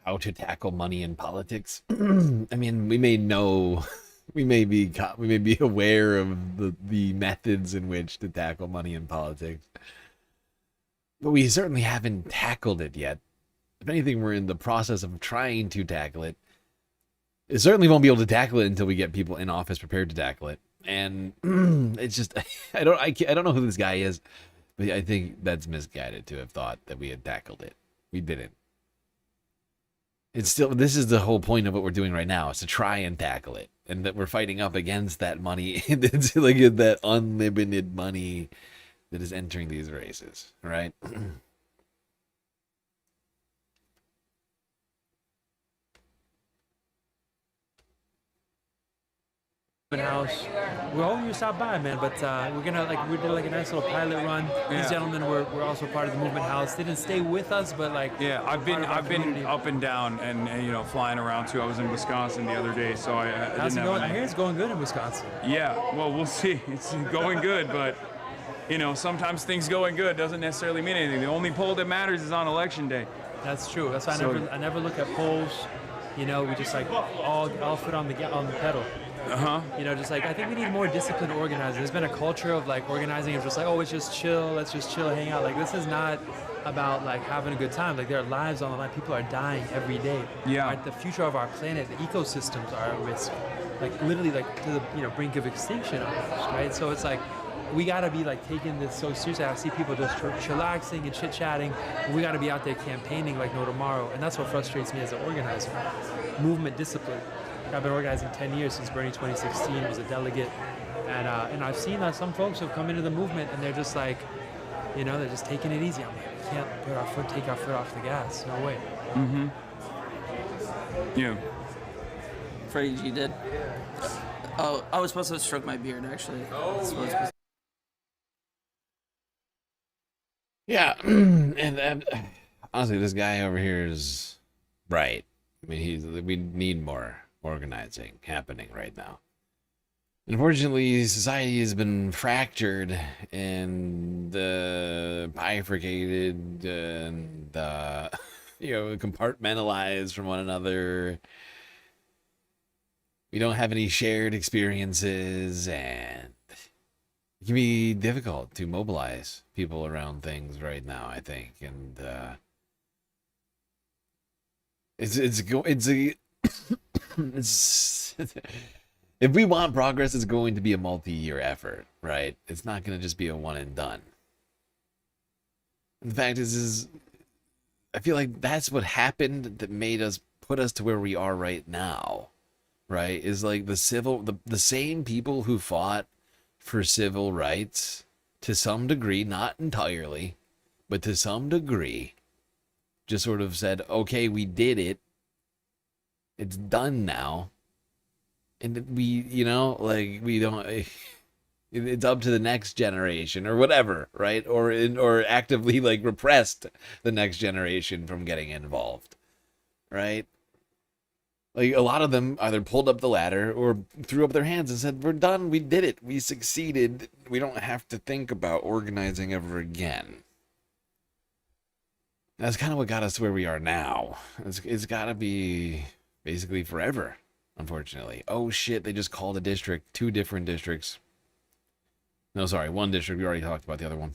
how to tackle money in politics. I mean, we may know we may be aware of the methods in which to tackle money in politics, but we certainly haven't tackled it yet. If anything, we're in the process of trying to tackle it. It certainly won't be able to tackle it until we get people in office prepared to tackle it. And it's just, I don't know who this guy is, but I think that's misguided to have thought that we had tackled it. We didn't. It's still, this is the whole point of what we're doing right now, is to try and tackle it, and that we're fighting up against that money. It's like that unlimited money that is entering these races, right? House. We're hoping you stop by, man. But we're gonna we did a nice little pilot run. These gentlemen were also part of the movement house. They didn't stay with us, but I've been up and down and flying around too. I was in Wisconsin the other day, so I how's it going? I hear it's going good in Wisconsin. Yeah, well, we'll see. It's going good, but sometimes things going good doesn't necessarily mean anything. The only poll that matters is on election day. That's true. That's why I never look at polls. We just all foot on the pedal. I think we need more disciplined organizers. There's been a culture of organizing of it's just chill, let's just chill, hang out. This is not about having a good time. There are lives on the line. People are dying every day. Yeah. Right? The future of our planet, the ecosystems are at risk. Literally to the brink of extinction almost, right? So it's we gotta be taking this so seriously. I see people just chillaxing and chit-chatting. We gotta be out there campaigning like no tomorrow. And that's what frustrates me as an organizer. Movement discipline. I've been organizing 10 years, since Bernie 2016 was a delegate, and I've seen that some folks have come into the movement and they're just they're just taking it easy. I'm we can't take our foot off the gas. No way. Mm-hmm. Yeah. Freddie G did. Oh, I was supposed to stroke my beard actually. Yeah, and honestly, this guy over here is right. I mean, we need more organizing happening right now. Unfortunately, society has been fractured and bifurcated and compartmentalized from one another. We don't have any shared experiences, and it can be difficult to mobilize people around things right now, I think, and if we want progress, it's going to be a multi-year effort, right? It's not going to just be a one and done. The fact is I feel like that's what happened that put us to where we are right now, right? Is the same people who fought for civil rights to some degree, not entirely, but to some degree, just sort of said, okay, we did it. It's done now. And we don't, it's up to the next generation or whatever, right? Or actively repressed the next generation from getting involved, right? A lot of them either pulled up the ladder or threw up their hands and said, we're done, we did it, we succeeded, we don't have to think about organizing ever again. That's kind of what got us to where we are now. It's got to be basically forever, unfortunately. Oh shit, they just called a district, 2 different districts. No, sorry, 1 district, we already talked about the other one.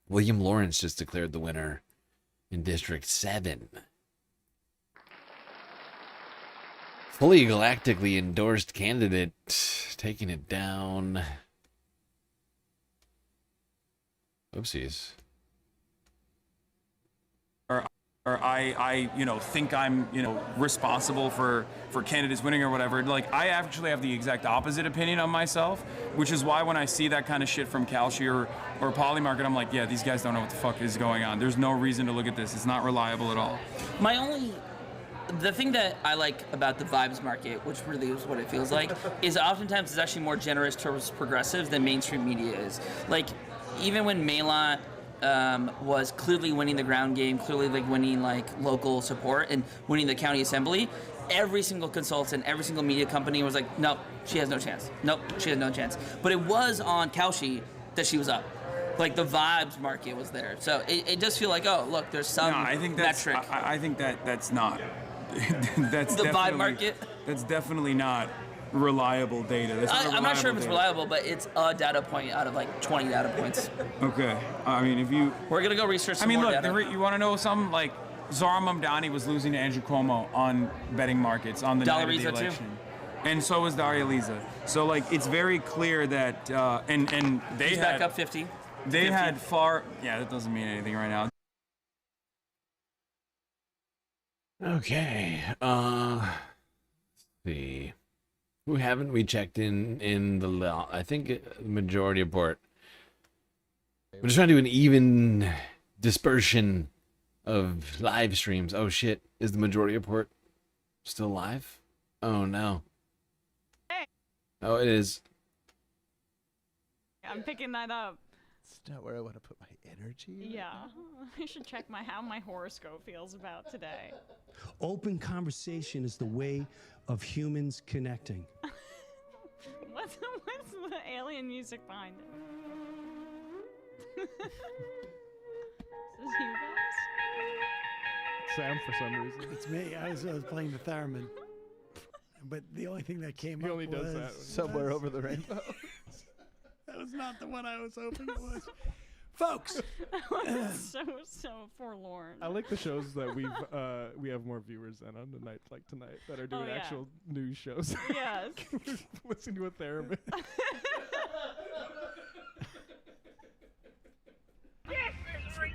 William Lawrence just declared the winner in District 7. Fully galactically endorsed candidate, taking it down. Oopsies. Or I think I'm, responsible for candidates winning or whatever. I actually have the exact opposite opinion on myself, which is why when I see that kind of shit from Kalshi or Polymarket, I'm like, yeah, these guys don't know what the fuck is going on. There's no reason to look at this. It's not reliable at all. The thing that I like about the vibes market, which really is what it feels like, is oftentimes it's actually more generous towards progressives than mainstream media is. Even when Melot was clearly winning the ground game, clearly winning local support and winning the county assembly, every single consultant, every single media company was like, nope, she has no chance. Nope, she has no chance. But it was on Kalshi that she was up. The vibes market was there. So it does feel like, oh, look, there's some metric. I think that's not. That's the vibe market? That's definitely not reliable data. That's not I'm not sure if it's data. reliable, but it's a data point out of like 20 data points. Okay. I mean, if you... We're going to go research some I mean, more look, data. you want to know something? Like, Zara Mamdani was losing to Andrew Cuomo on betting markets on the night of the Dollarisa too? election. And so was Daria Lisa. So, like, it's very clear that... and they He's had... back up 50. They 50. had far... Yeah, that doesn't mean anything right now. Okay. Let's see. Who haven't we checked in the I think the majority report. We're just trying to do an even dispersion of live streams. Oh shit. Is the majority report still live? Oh no. Oh, it is. I'm picking that up. It's not where I want to put my energy. Yeah, I should check how my horoscope feels about today. Open conversation is the way of humans connecting. What's the alien music behind it? Is this you guys? Sam, for some reason. It's me. I was playing the theremin. But the only thing that came He up only does was that. Somewhere over the rainbow. That was not the one I was hoping it was. Folks. so forlorn. I like the shows that we have more viewers than on the night like tonight that are doing actual news shows. Yes. We're listening to a theremin.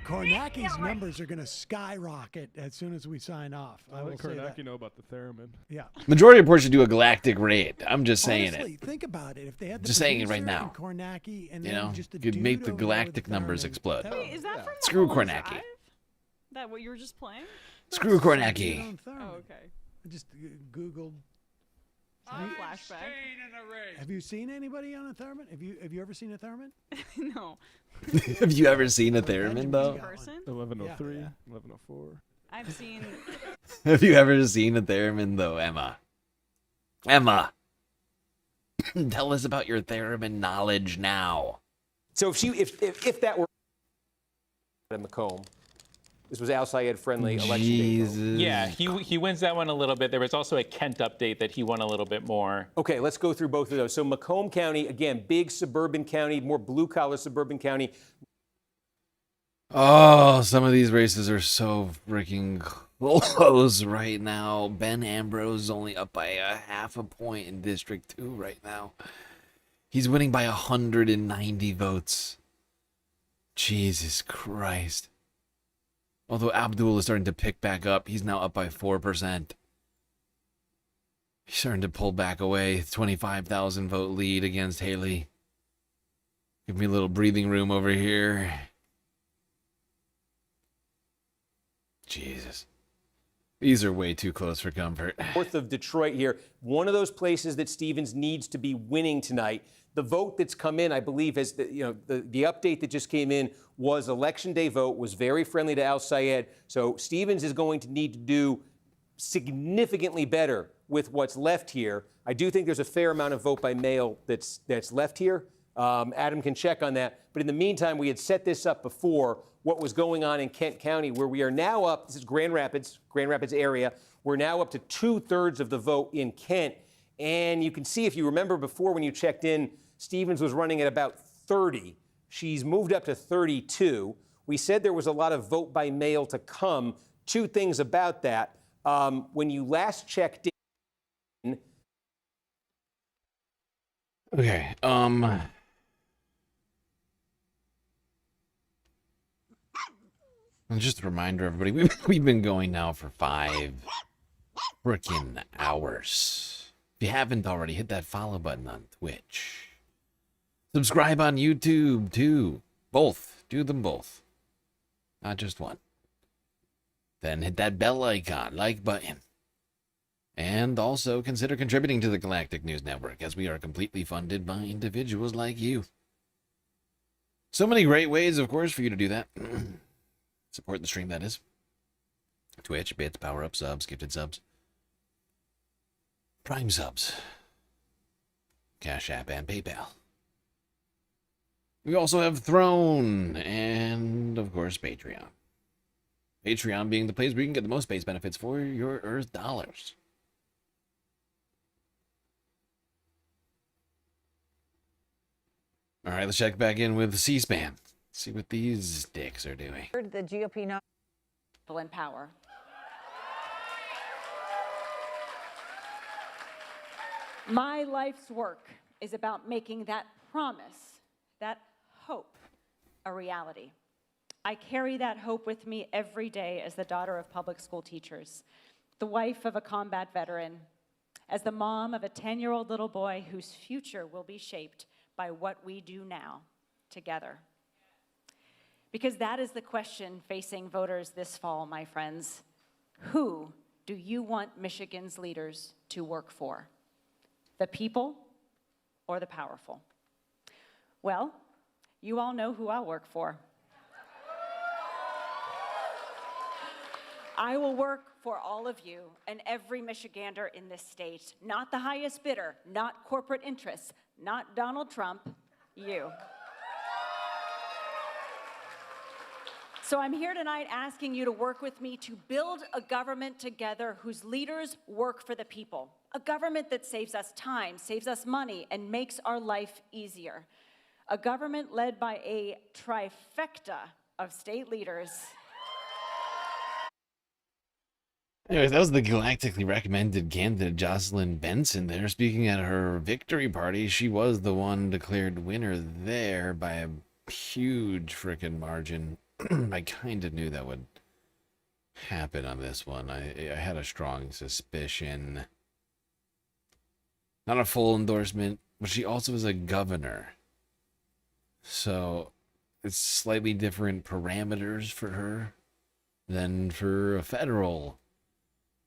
Kornaki's numbers are going to skyrocket as soon as we sign off. I will let say that. Kornacki know about the theremin. Yeah. Majority report should do a galactic raid. I'm just saying Honestly, it. think about it. If they had the Just saying it right producer now. and Kornacki and You then know, just a could dude make the over there galactic with numbers theremin. explode. Wait, is that from Screw Mulholland Kornacki. Drive? That what you were just playing? Screw Kornacki. Oh, okay. I just Googled. Flashback. Have you seen anybody on a theremin? Have you ever seen a theremin? No. Have you ever seen a theremin though? 1103, Yeah. 1104. I've seen. Have you ever seen a theremin though, Emma? Emma, tell us about your theremin knowledge now. So if that were at Macomb, this was Al Sayed friendly election day vote. Yeah, he wins that one a little bit. There was also a Kent update that he won a little bit more. Okay, let's go through both of those. So Macomb County, again, big suburban county, more blue-collar suburban county. Oh, some of these races are so freaking close right now. Ben Ambrose is only up by a half a point in District 2 right now. He's winning by 190 votes. Jesus Christ. Although Abdul is starting to pick back up, he's now up by 4%. He's starting to pull back away. 25,000 vote lead against Haley. Give me a little breathing room over here. Jesus. These are way too close for comfort. North of Detroit here, one of those places that Stevens needs to be winning tonight. The vote that's come in, I believe, has the update that just came in was election day vote, was very friendly to Al Sayed. So Stevens is going to need to do significantly better with what's left here. I do think there's a fair amount of vote by mail that's left here. Adam can check on that. But in the meantime, we had set this up before, what was going on in Kent County, where we are now up, this is Grand Rapids area, we're now up to 2/3 of the vote in Kent. And you can see, if you remember before when you checked in, Stevens was running at about 30. She's moved up to 32. We said there was a lot of vote by mail to come. Two things about that. When you last checked in. Okay, and just a reminder, everybody, we've been going now for 5 freaking hours. If you haven't already, hit that follow button on Twitch. Subscribe on YouTube, too. Both. Do them both. Not just one. Then hit that bell icon, like button. And also consider contributing to the Galactic News Network, as we are completely funded by individuals like you. So many great ways, of course, for you to do that. Support the stream, that is. Twitch, bits, power-up subs, gifted subs. Prime subs. Cash App and PayPal. We also have Throne, and, of course, Patreon. Patreon being the place where you can get the most base benefits for your Earth dollars. All right, let's check back in with C-SPAN. See what these dicks are doing. The GOP not in power. My life's work is about making that promise, that hope, a reality. I carry that hope with me every day as the daughter of public school teachers, the wife of a combat veteran, as the mom of a 10-year-old little boy whose future will be shaped by what we do now together. Because that is the question facing voters this fall, my friends. Who do you want Michigan's leaders to work for? The people or the powerful? Well, you all know who I'll work for. I will work for all of you and every Michigander in this state. Not the highest bidder, not corporate interests, not Donald Trump, you. So I'm here tonight asking you to work with me to build a government together whose leaders work for the people. A government that saves us time, saves us money, and makes our life easier. A government led by a trifecta of state leaders. Anyways, that was the galactically recommended candidate Jocelyn Benson there speaking at her victory party. She was the one declared winner there by a huge freaking margin. I kind of knew that would happen on this one. I had a strong suspicion. Not a full endorsement, but she also is a governor. So it's slightly different parameters for her than for a federal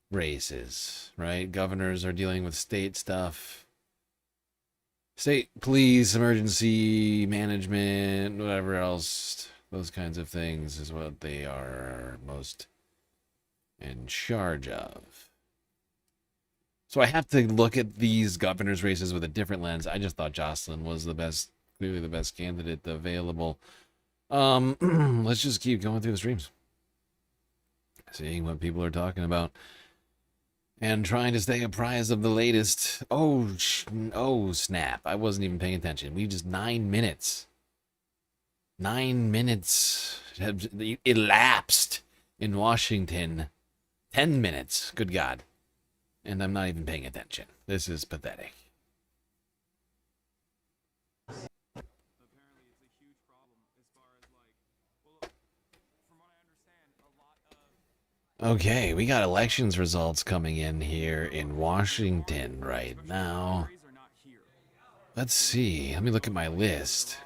races, right? Governors are dealing with state stuff. State police, emergency management, whatever else. Those kinds of things is what they are most in charge of. So I have to look at these governor's races with a different lens. I just thought Jocelyn was the best, clearly the best candidate available. Let's just keep going through the streams. Seeing what people are talking about. And trying to stay apprised of the latest. Oh, snap. I wasn't even paying attention. We just 9 minutes. 9 minutes have elapsed in Washington. 10 minutes. Good God. And I'm not even paying attention. This is pathetic. Okay, we got elections results coming in here in Washington right now. Let's see. Let me look at my list.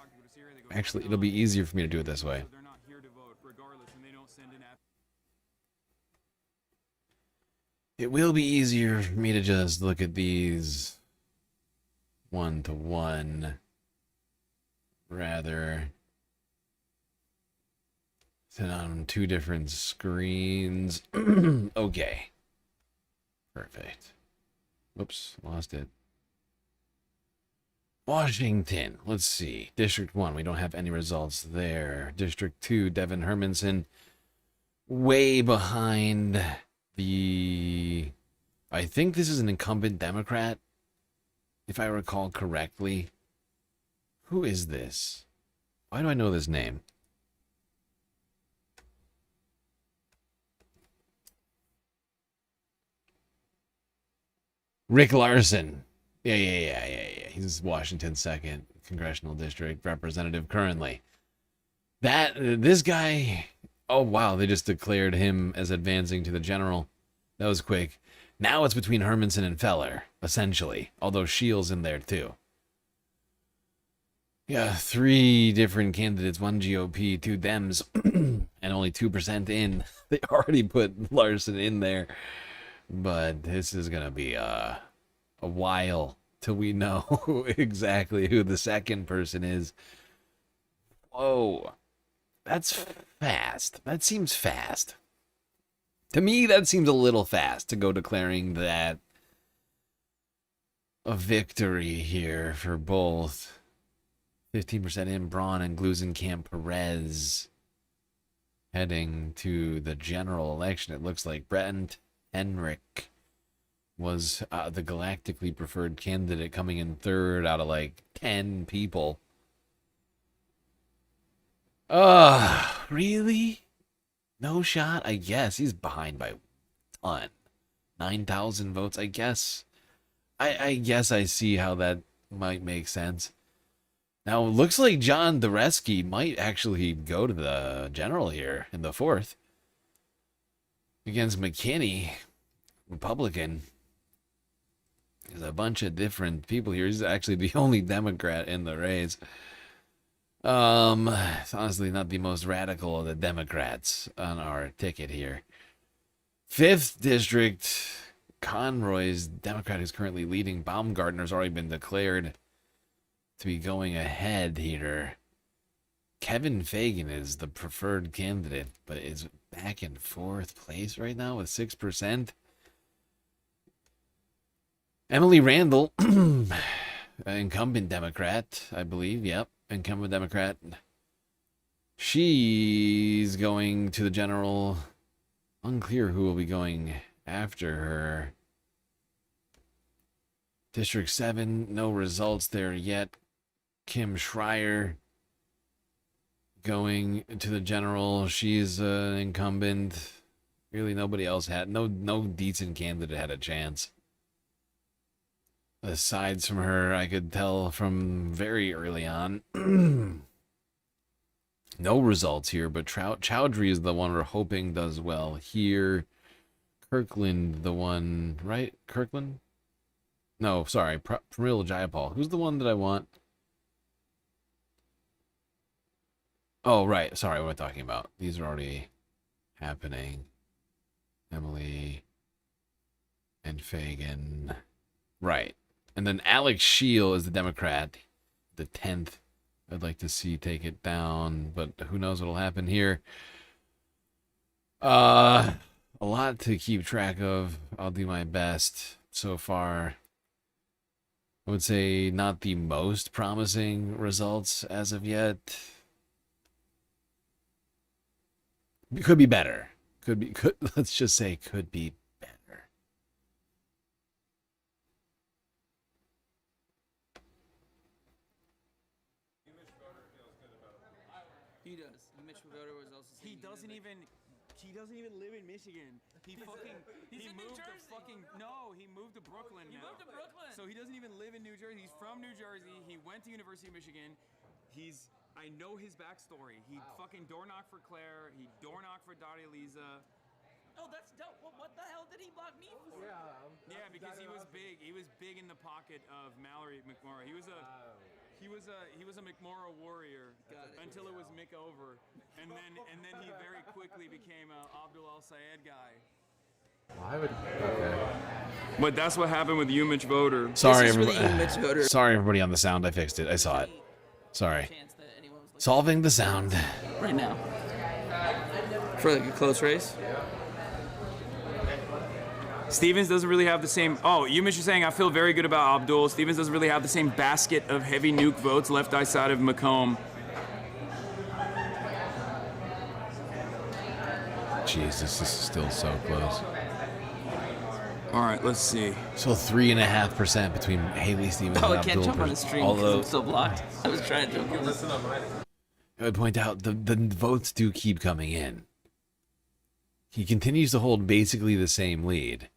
Actually, it'll be easier for me to do it this way. It will be easier for me to just look at these one-to-one rather than on two different screens. Okay. Perfect. Whoops, lost it. Washington, let's see. District 1, we don't have any results there. District 2, Devin Hermanson, way behind the... I think this is an incumbent Democrat, if I recall correctly. Who is this? Why do I know this name? Rick Larson. Yeah. He's Washington's 2nd congressional district representative currently. This guy, oh wow, they just declared him as advancing to the general. That was quick. Now it's between Hermanson and Feller, essentially, although Shields in there too. Yeah, 3 different candidates, 1 GOP, 2 Dems, and only 2% in. They already put Larson in there. But this is going to be a while till we know exactly who the second person is. Whoa. That's fast. That seems fast. To me, that seems a little fast to go declaring that a victory here for both 15% in Braun and Glusenkamp Perez heading to the general election. It looks like Brent Henrik was the galactically preferred candidate, coming in 3rd out of like 10 people. Really? No shot? I guess he's behind by a ton. 9,000 votes, I guess. I guess I see how that might make sense. Now, it looks like John Doreski might actually go to the general here in the 4th. Against McKinney, Republican. There's a bunch of different people here. He's actually the only Democrat in the race. It's honestly not the most radical of the Democrats on our ticket here. 5th District, Conroy's Democrat who's currently leading. Baumgartner's already been declared to be going ahead here. Kevin Fagan is the preferred candidate, but is back in 4th place right now with 6%. Emily Randall, incumbent Democrat, I believe. Yep, incumbent Democrat. She's going to the general. Unclear who will be going after her. District 7, no results there yet. Kim Schreier going to the general. She's an incumbent. Really, nobody else had. No decent candidate had a chance. Aside from her, I could tell from very early on. No results here, but Chowdhury is the one we're hoping does well here. Kirkland, the one, right? Kirkland? No, sorry, Pramil Jayapal. Who's the one that I want? Oh, right. Sorry, what am I talking about? These are already happening. Emily and Fagan. Right. And then Alex Scheel is the Democrat, the 10th. I'd like to see take it down, but who knows what'll happen here. A lot to keep track of. I'll do my best so far. I would say not the most promising results as of yet. It could be better. Let's just say could be better. He does. Mitch Voter was also. He doesn't even live in Michigan. He moved to Brooklyn now. He moved to Brooklyn. So he doesn't even live in New Jersey. He's from New Jersey. He went to University of Michigan. I know his backstory. He fucking door knocked for Claire. He door knocked for Daria Lisa. Oh, that's dope. Well, what the hell did he block me for? Yeah, because he was big. He was big in the pocket of Mallory McMorrow. He was a McMorrow warrior until it was Mick over, and then he very quickly became a Abdul Al Sayed guy. But that's what happened with you, Mitch Voter. Sorry, everybody. Sorry, everybody on the sound. I fixed it. I saw it. Sorry. Solving the sound right now for like a close race. Stevens doesn't really have the same. Oh, you Mitch, are saying I feel very good about Abdul. Stevens doesn't really have the same basket of heavy nuke votes left outside of Macomb. Jesus, this is still so close. All right, let's see. So 3.5% between Haley Stevens and I Abdul. can't jump on the stream because I'm still blocked. I was trying to jump on this. I would point out the votes do keep coming in. He continues to hold basically the same lead.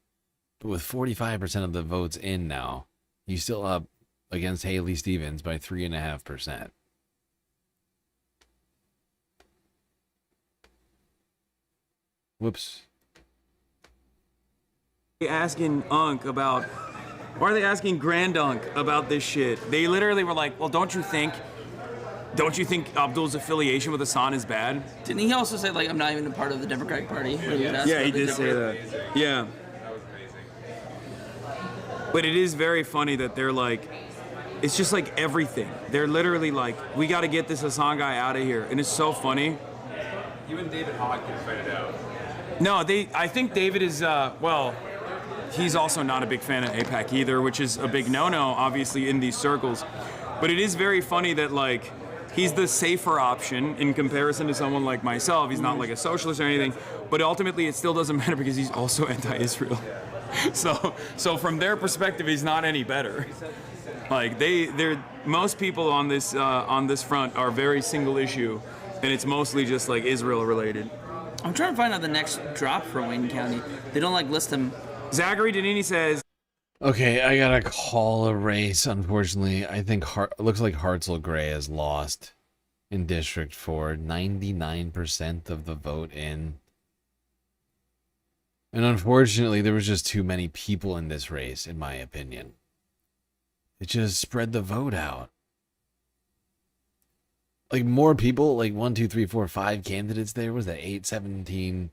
But with 45% of the votes in now, he's still up against Haley Stevens by 3.5%. Whoops. Asking Unk about, why are they asking Grand Unk about this shit? They literally were like, well, don't you think Abdul's affiliation with Hassan is bad? Didn't he also say, like, I'm not even a part of the Democratic Party? Yeah, he did say that. Yeah. But it is very funny that they're like, it's just like everything. They're literally like, we got to get this Hassan guy out of here. And it's so funny. You and David Hogg can fight it out. No, I think David is, well, he's also not a big fan of AIPAC either, which is a big no-no, obviously, in these circles. But it is very funny that, like, he's the safer option in comparison to someone like myself. He's not like a socialist or anything, but ultimately it still doesn't matter because he's also anti-Israel. So from their perspective, he's not any better. Like most people on this front are very single issue, and it's mostly just like Israel related. I'm trying to find out the next drop for Wayne County. They don't like list them. Zachary Danini says. Okay, I gotta call a race. Unfortunately, I think it looks like Hartzell Gray has lost in District 4. 99% of the vote in. And unfortunately, there was just too many people in this race, in my opinion. It just spread the vote out. Like, more people, like 1, 2, 3, 4, 5 candidates there. Was that 8, 17,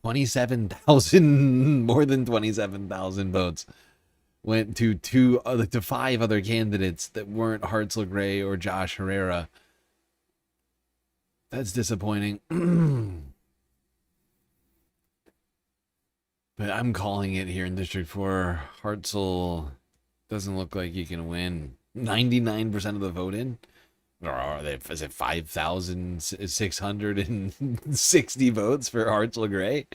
27,000, more than 27,000 votes went to 5 other candidates that weren't Hartzell Gray or Josh Herrera. That's disappointing. But I'm calling it here in District 4. Hartzell doesn't look like he can win. 99% of the vote in? Or are they, is it 5,660 votes for Hartzell Gray?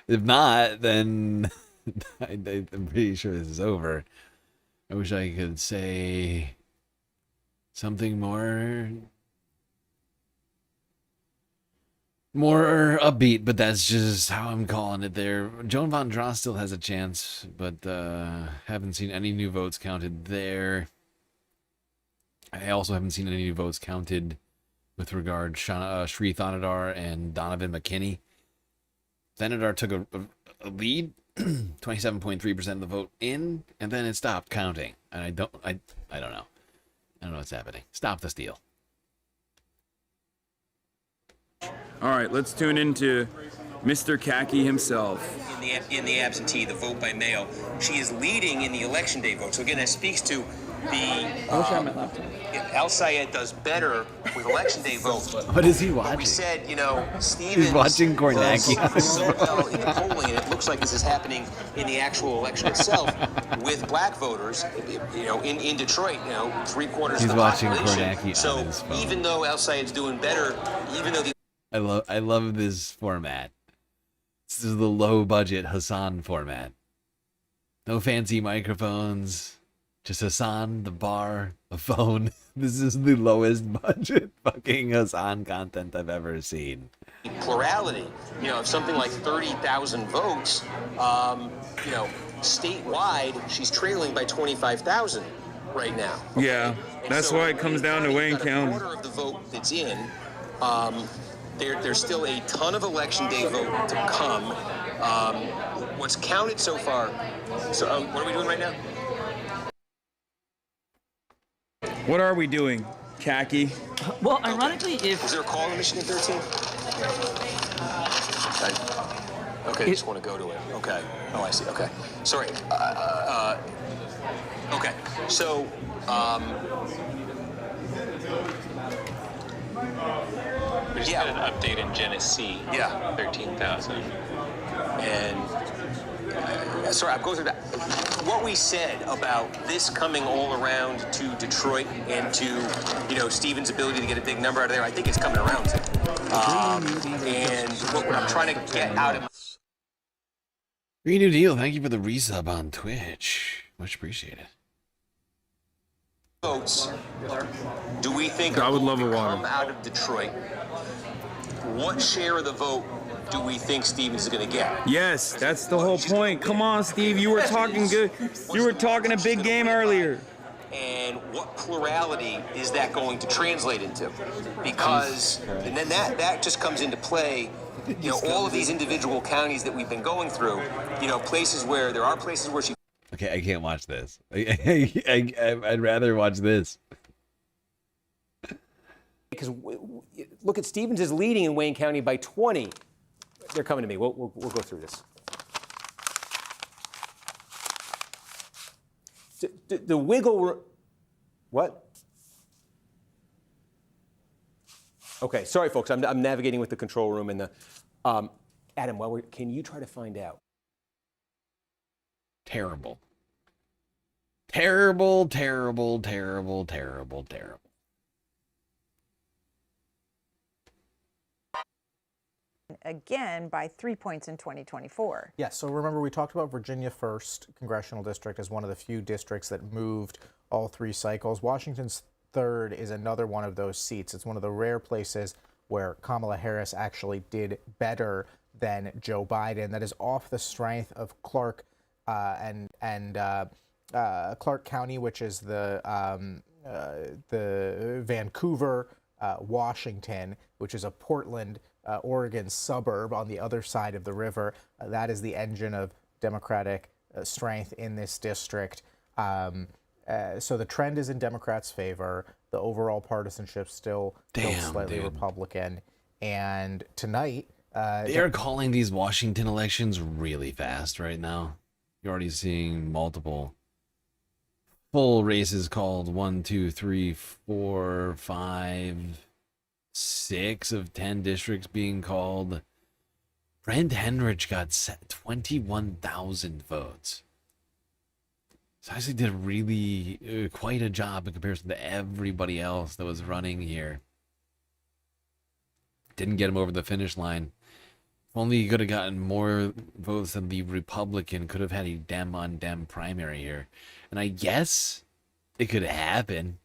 If not, then I'm pretty sure this is over. I wish I could say something more upbeat, but that's just how I'm calling it there. Joan Von Dross still has a chance, but haven't seen any new votes counted there. I also haven't seen any new votes counted with regard Sri Thanadar and Donovan McKinney. Thanadar took a lead, 27.3% of the vote in, and then it stopped counting. And I don't know. I don't know what's happening. Stop the steal. All right, let's tune into Mr. Khaki himself. In the absentee, the vote by mail, she is leading in the election day vote. So again, that speaks to the. Al Sayed does better with election day votes. What is he watching? We said, Stevens. He's watching Kornacki. So well in the polling, and it looks like this is happening in the actual election itself with black voters. In Detroit, 3/4 He's of the watching population. Kornacki So on his phone. even though Al Sayed's doing better, even though the I love this format. This is the low budget Hassan format. No fancy microphones. Just Hassan, the bar, the phone. This is the lowest budget fucking Hassan content I've ever seen. plurality, of something like 30,000 votes, statewide, she's trailing by 25,000 right now. Yeah, that's why it comes down to Wayne County. A quarter of the vote that's in. There's still a ton of election day vote to come. What's counted so far? So, what are we doing right now? What are we doing, Khaki? Well, ironically, if... Was there a call in Michigan 13? Okay, I just want to go to it. Okay. Oh, I see. Okay. Sorry. Okay. So, There's been an update in Genesee. Yeah. 13,000. And sorry, I'm going through that. What we said about this coming all around to Detroit and to, Stevens' ability to get a big number out of there, I think it's coming around to. And what I'm trying to get out of Green New Deal, thank you for the resub on Twitch. Much appreciated. votes do we think I would love a come water. out of Detroit? What share of the vote do we think Stevens is going to get? Yes, that's the whole point. Come on, Steve. You were talking good. You were talking a big game earlier. And what plurality is that going to translate into? Because, and then that just comes into play, all of these individual counties that we've been going through, places where there are places where she. Okay, I can't watch this. I'd rather watch this. Because look at Stevens is leading in Wayne County by 20. They're coming to me. We'll go through this. The wiggle. What? Okay, sorry, folks. I'm navigating with the control room and the. Adam, can you try to find out? Terrible. Terrible, terrible, terrible, terrible, terrible. Again by 3 points in 2024. Yes, so remember we talked about Virginia 1st Congressional District as one of the few districts that moved all 3 cycles. Washington's 3rd is another one of those seats. It's one of the rare places where Kamala Harris actually did better than Joe Biden. That is off the strength of Clark Clark County, which is the Vancouver, Washington, which is a Portland, Oregon suburb on the other side of the river. That is the engine of Democratic strength in this district. So the trend is in Democrats' favor. The overall partisanship still slightly Republican. And tonight, they're calling these Washington elections really fast right now. You're already seeing multiple full races called 1, 2, 3, 4, 5, 6 of 10 districts being called. Brent Henrich got 21,000 votes. So I actually did really quite a job in comparison to everybody else that was running here. Didn't get him over the finish line. If only he could have gotten more votes than the Republican, could have had a Dem-on-Dem primary here. And I guess it could happen.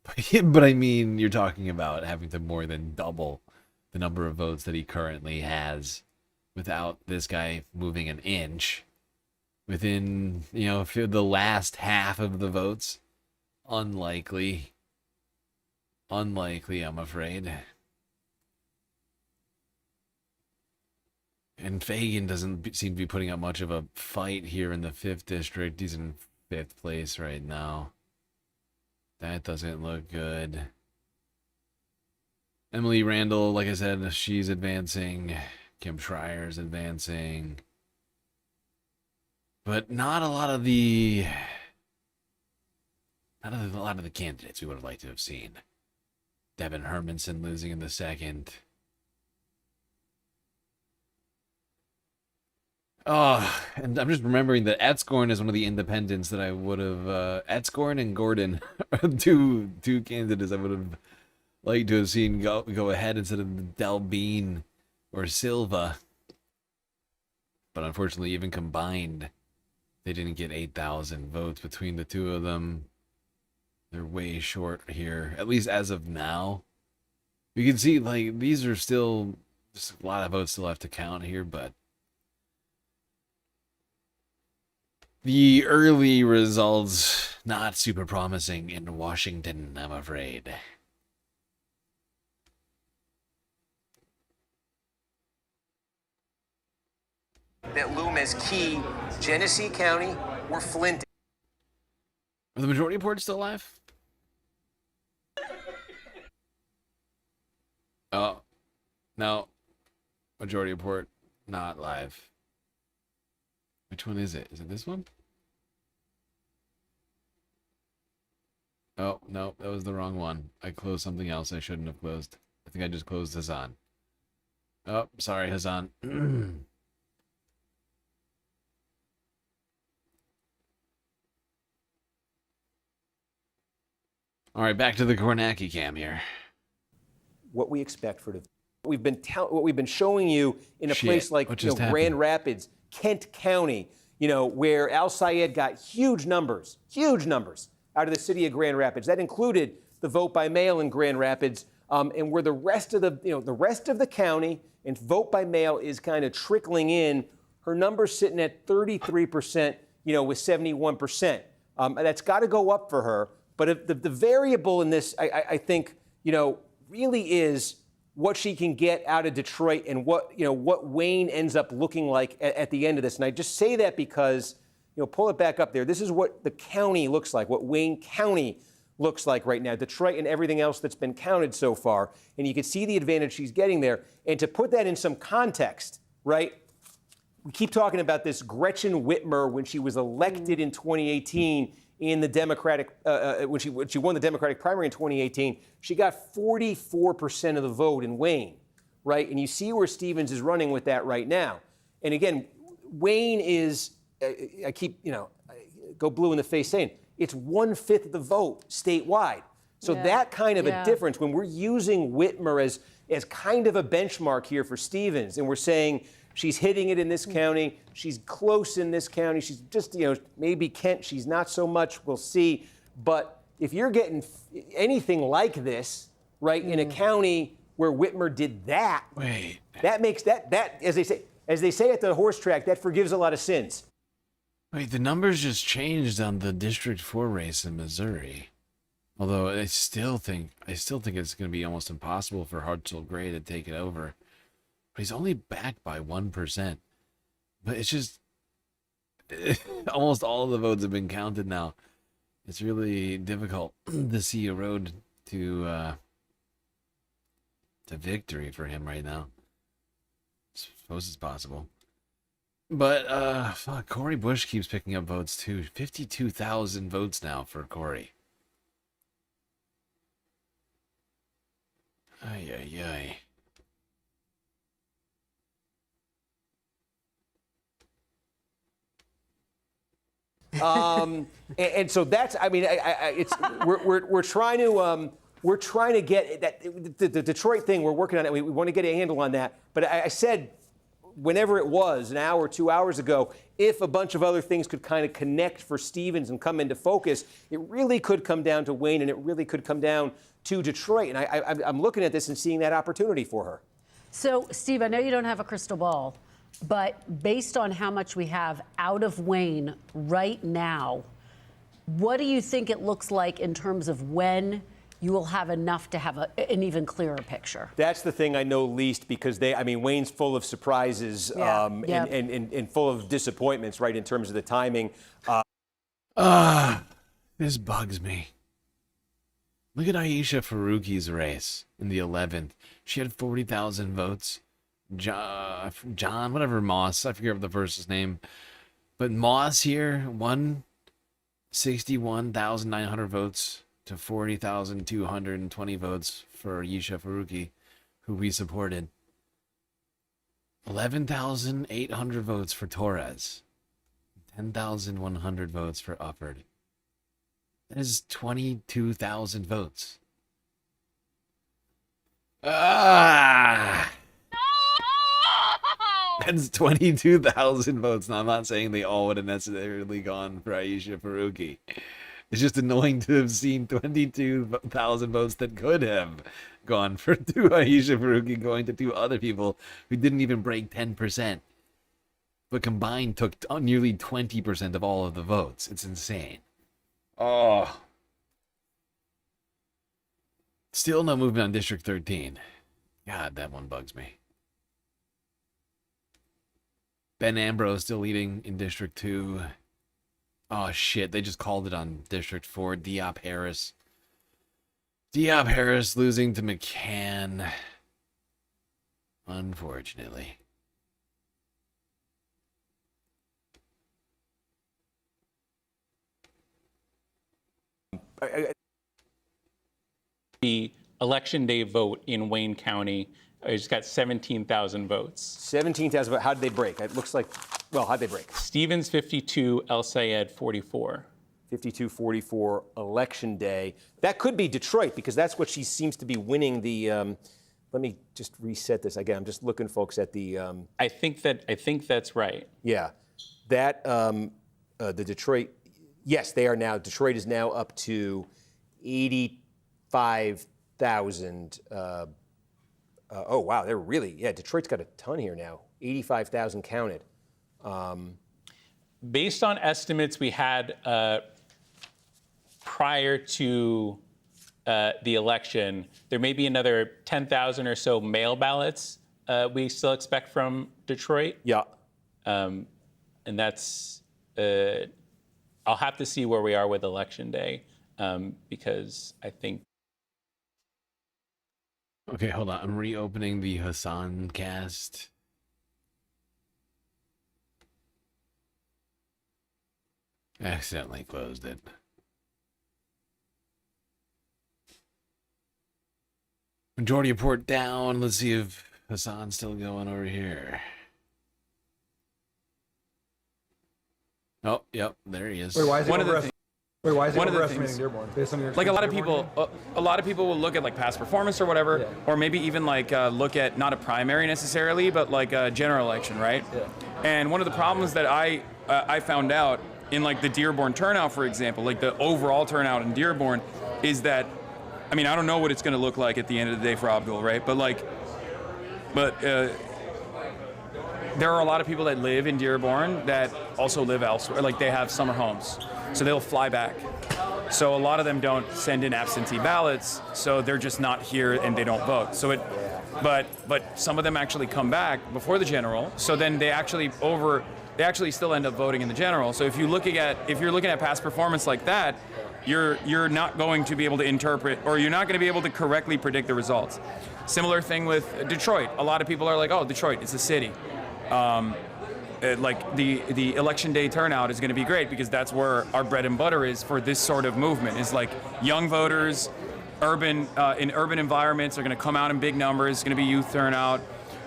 But I mean, you're talking about having to more than double the number of votes that he currently has without this guy moving an inch. Within, the last half of the votes. Unlikely. Unlikely, I'm afraid. And Fagan doesn't seem to be putting up much of a fight here in the 5th district. He's in 5th place right now. That doesn't look good. Emily Randall, like I said, she's advancing. Kim Schreier's advancing. But not a lot of the candidates we would have liked to have seen. Devin Hermanson losing in the 2nd. Oh, and I'm just remembering that Etzkorn is one of the independents that I would have. Etzkorn and Gordon are two candidates I would have liked to have seen go ahead instead of Delbene or Silva. But unfortunately, even combined, they didn't get 8,000 votes between the two of them. They're way short here, at least as of now. You can see, these are still just a lot of votes still have to count here, but the early results not super promising in Washington, I'm afraid. That loom as key, Genesee County or Flint. Are the majority reports still alive? Oh, no. Majority report not live. Which one is it? Is it this one? Oh, no, that was the wrong one. I closed something else I shouldn't have closed. I think I just closed Hassan. Oh, sorry, Hassan. All right, back to the Kornacki cam here. What we expect what we've been showing you in a place like Grand Rapids, Kent County, where Al Sayed got huge numbers out of the city of Grand Rapids. That included the vote by mail in Grand Rapids, and where the rest of the county and vote by mail is kind of trickling in. Her number's sitting at 33%, with 71%. That's got to go up for her. But the variable in this, I think, really is what she can get out of Detroit and what Wayne ends up looking like at the end of this. And I just say that because, pull it back up there. This is what the county looks like, what Wayne County looks like right now, Detroit and everything else that's been counted so far. And you can see the advantage she's getting there. And to put that in some context, right? We keep talking about this Gretchen Whitmer when she was elected in 2018 in the Democratic, when she won the Democratic primary in 2018, she got 44% of the vote in Wayne, right? And you see where Stevens is running with that right now. And again, Wayne is, I keep, go blue in the face saying, it's 1/5 of the vote statewide. So that kind of a difference, when we're using Whitmer as kind of a benchmark here for Stevens, and we're saying, she's hitting it in this county. She's close in this county. She's just, maybe Kent, she's not so much. We'll see. But if you're getting anything like this, right, in a county where Whitmer did that, wait, that makes that as they say at the horse track, that forgives a lot of sins. Wait, the numbers just changed on the District 4 race in Missouri. Although I still think it's going to be almost impossible for Hartzell Gray to take it over. But he's only back by 1%. But it's just almost all of the votes have been counted now. It's really difficult to see a road to victory for him right now. I suppose it's possible. But fuck, Cory Bush keeps picking up votes too. 52,000 votes now for Cory. Ay, ay, ay. And so that's, I mean, it's we're trying to get that the Detroit thing. We're working on it. We want to get a handle on that. But I said, whenever it was, an hour, 2 hours ago, if a bunch of other things could kind of connect for Stevens and come into focus, it really could come down to Wayne, and it really could come down to Detroit. And I'm looking at this and seeing that opportunity for her. So, Steve, I know you don't have a crystal ball, but based on how much we have out of Wayne right now, what do you think it looks like in terms of when you will have enough to have an even clearer picture? That's the thing I know least, because Wayne's full of surprises and full of disappointments, right, in terms of the timing. This bugs me. Look at Aisha Faruqi's race in the 11th. She had 40,000 votes. John, whatever, Moss, I forget what the first name. But Moss here won 61,900 votes to 40,220 votes for Aisha Faruqi, who we supported. 11,800 votes for Torres. 10,100 votes for Uppard. That is 22,000 votes. That's 22,000 votes. Now, I'm not saying they all would have necessarily gone for Aisha Faruqi. It's just annoying to have seen 22,000 votes that could have gone for Aisha Faruqi going to two other people who didn't even break 10%. But combined took nearly 20% of all of the votes. It's insane. Oh. Still no movement on District 13. God, that one bugs me. Ben Ambrose still leading in District 2. Oh, shit. They just called it on District 4. Diop Harris. Diop Harris losing to McCann. Unfortunately. The election day vote in Wayne County has got 17,000 votes. 17,000 votes. How did they break? It looks like, well, how'd they break? Stevens 52, El Sayed 44. 52-44 election day. That could be Detroit, because that's what she seems to be winning the. Let me just reset this again. I'm just looking, folks, at the. I think that's right. Yeah, that the Detroit. Yes, they are now. Detroit is now up to 85,000. Oh wow, they're really Detroit's got a ton here now. 85,000 counted. Based on estimates we had prior to the election, there may be another 10,000 or so mail ballots we still expect from Detroit. Yeah. And that's, I'll have to see where we are with election day, because I think. Okay, hold on. I'm reopening the Hassan cast. Accidentally closed it. Majority report down. Let's see if Hassan's still going over here. Oh, yep, there he is. Wait, why is he overestimating Dearborn? Based on your Like a lot of experience people, a lot of people will look at like past performance or whatever, or maybe even like look at not a primary necessarily, but like a general election, right? Yeah. And one of the problems that I found out in like the Dearborn turnout, for example, like the overall turnout in Dearborn, is that I mean, I don't know what it's going to look like at the end of the day for Abdul, right? But there are a lot of people that live in Dearborn that also live elsewhere. Like, they have summer homes, so they'll fly back. So a lot of them don't send in absentee ballots, so they're just not here and they don't vote. So but some of them actually come back before the general. So then they actually still end up voting in the general. So if you're looking at past performance like that, you're not going to be able to interpret, or you're not going to be able to correctly predict the results. Similar thing with Detroit. A lot of people are like, oh, Detroit, it's a city. Like the election day turnout is going to be great because that's where our bread and butter is for this sort of movement. Is like young voters, in urban environments are going to come out in big numbers. It's going to be youth turnout,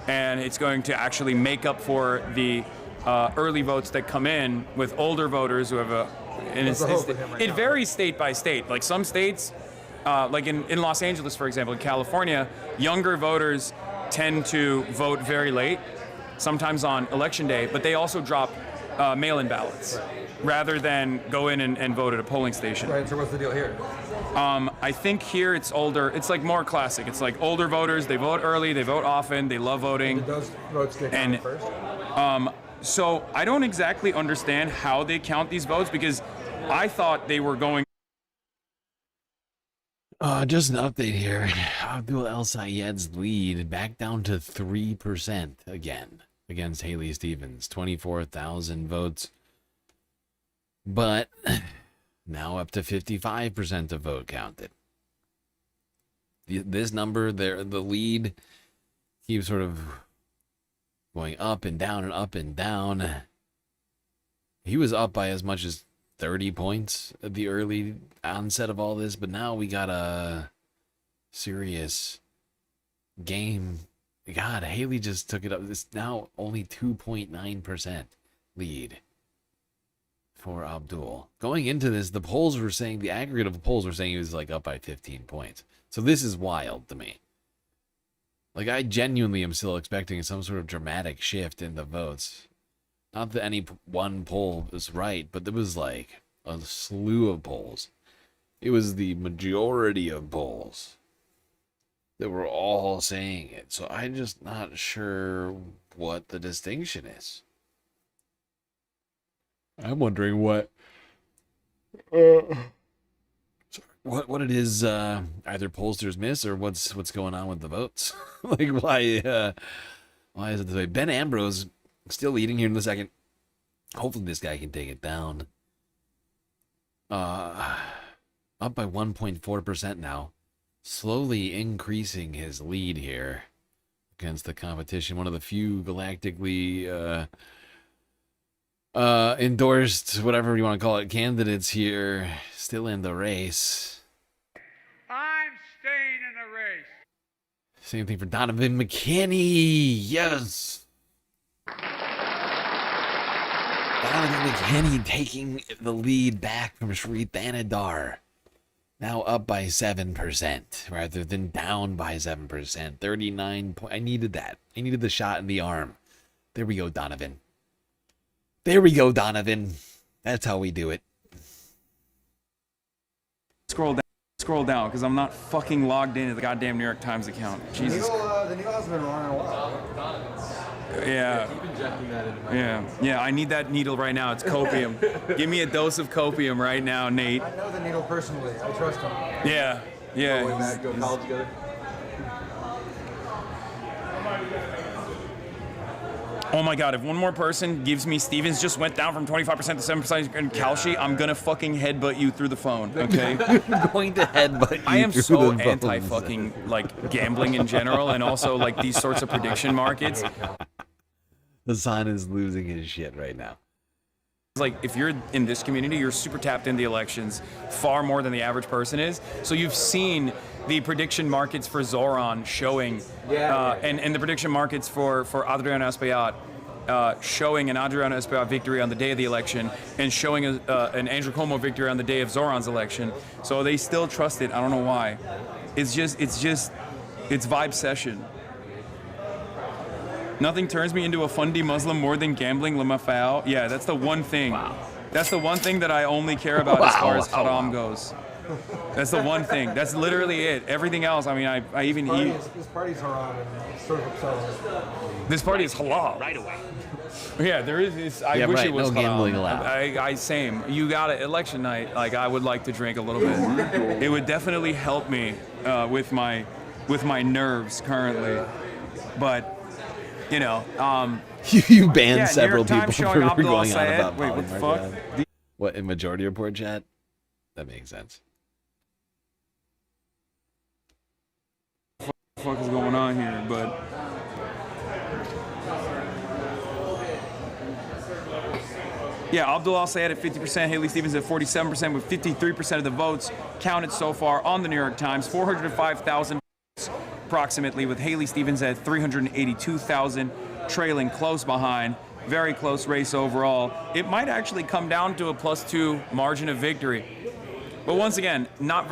and it's going to actually make up for the early votes that come in with older voters who have it varies state by state. Like some states, like in Los Angeles, for example, in California, younger voters tend to vote very late, sometimes on election day, but they also drop mail-in ballots rather than go in and vote at a polling station. Right, so what's the deal here? I think here it's older. It's like more classic. It's like older voters. They vote early. They vote often. They love voting. Did those votes get counted first? So I don't exactly understand how they count these votes because I thought they were going. Just an update here. Abdul El Sayed's lead back down to 3% again against Haley Stevens. 24,000 votes. But now up to 55% of vote counted. This number there, the lead keeps sort of going up and down and up and down. He was up by as much as 30 points at the early onset of all this, but now we got a serious game. God, Haley just took it up. It's now only 2.9% lead for Abdul. Going into this, the polls were saying, the aggregate of the polls were saying he was like up by 15 points. So this is wild to me. Like, I genuinely am still expecting some sort of dramatic shift in the votes. Not that any one poll was right, but there was like a slew of polls. It was the majority of polls that were all saying it. So I'm just not sure what the distinction is. I'm wondering what it is either pollsters miss or what's going on with the votes. Like why is it this way? Ben Ambrose still leading here in the second. Hopefully this guy can take it down. Up by 1.4% now. Slowly increasing his lead here against the competition. One of the few galactically endorsed, whatever you want to call it, candidates here, still in the race. I'm staying in the race. Same thing for Donovan McKinney. Yes. Donovan McKinney taking the lead back from Sri Thanadar. Now up by 7% rather than down by 7%. 39 I needed that. I needed the shot in the arm. There we go, Donovan. There we go, Donovan. That's how we do it. Scroll down, because I'm not fucking logged into the goddamn New York Times account. Jesus. The needle has been running a while. Yeah. Keep injecting that into my Yeah. I need that needle right now. It's copium. Give me a dose of copium right now, Nate. I know the needle personally. I trust him. Yeah. Go way back, go college together. Oh my God, if one more person gives me Stevens just went down from 25% to 7% in Kalshi, I'm going to fucking headbutt you through the phone, okay? I'm going to headbutt you I am through so the phone. anti-fucking, like, gambling in general and also, like, these sorts of prediction markets. Hassan is losing his shit right now. Like, if you're in this community, you're super tapped into the elections far more than the average person is. So you've seen the prediction markets for Zoran showing, and the prediction markets for Adriano Espaillat showing an Adriano Espaillat victory on the day of the election and showing an Andrew Cuomo victory on the day of Zoran's election. So they still trust it. I don't know why. It's vibe session. Nothing turns me into a fundy Muslim more than gambling, Lamafao. Yeah, that's the one thing. Wow. That's the one thing that I only care about as far as haram goes. That's the one thing. That's literally it. Everything else, I mean, I even eat. This party's haram and sort of upset. This party is halal. Right away. Yeah, there is. I Yeah, wish right, it was no gambling halal. allowed. I same. You got it. Election night. Like I would like to drink a little bit. It would definitely help me with my nerves currently. But you know, You banned yeah, several New York people Times showing for Abdul going on Al-Sayed. about Wait, what the Polymer, fuck? God. What, in majority report chat? That makes sense. What the fuck is going on here? But yeah, Abdul Al-Sayed at 50%, Haley Stevens at 47%, with 53% of the votes counted so far on the New York Times. 405,000 approximately, with Haley Stevens at 382,000, trailing close behind. Very close race overall. It might actually come down to a +2 margin of victory. But once again, not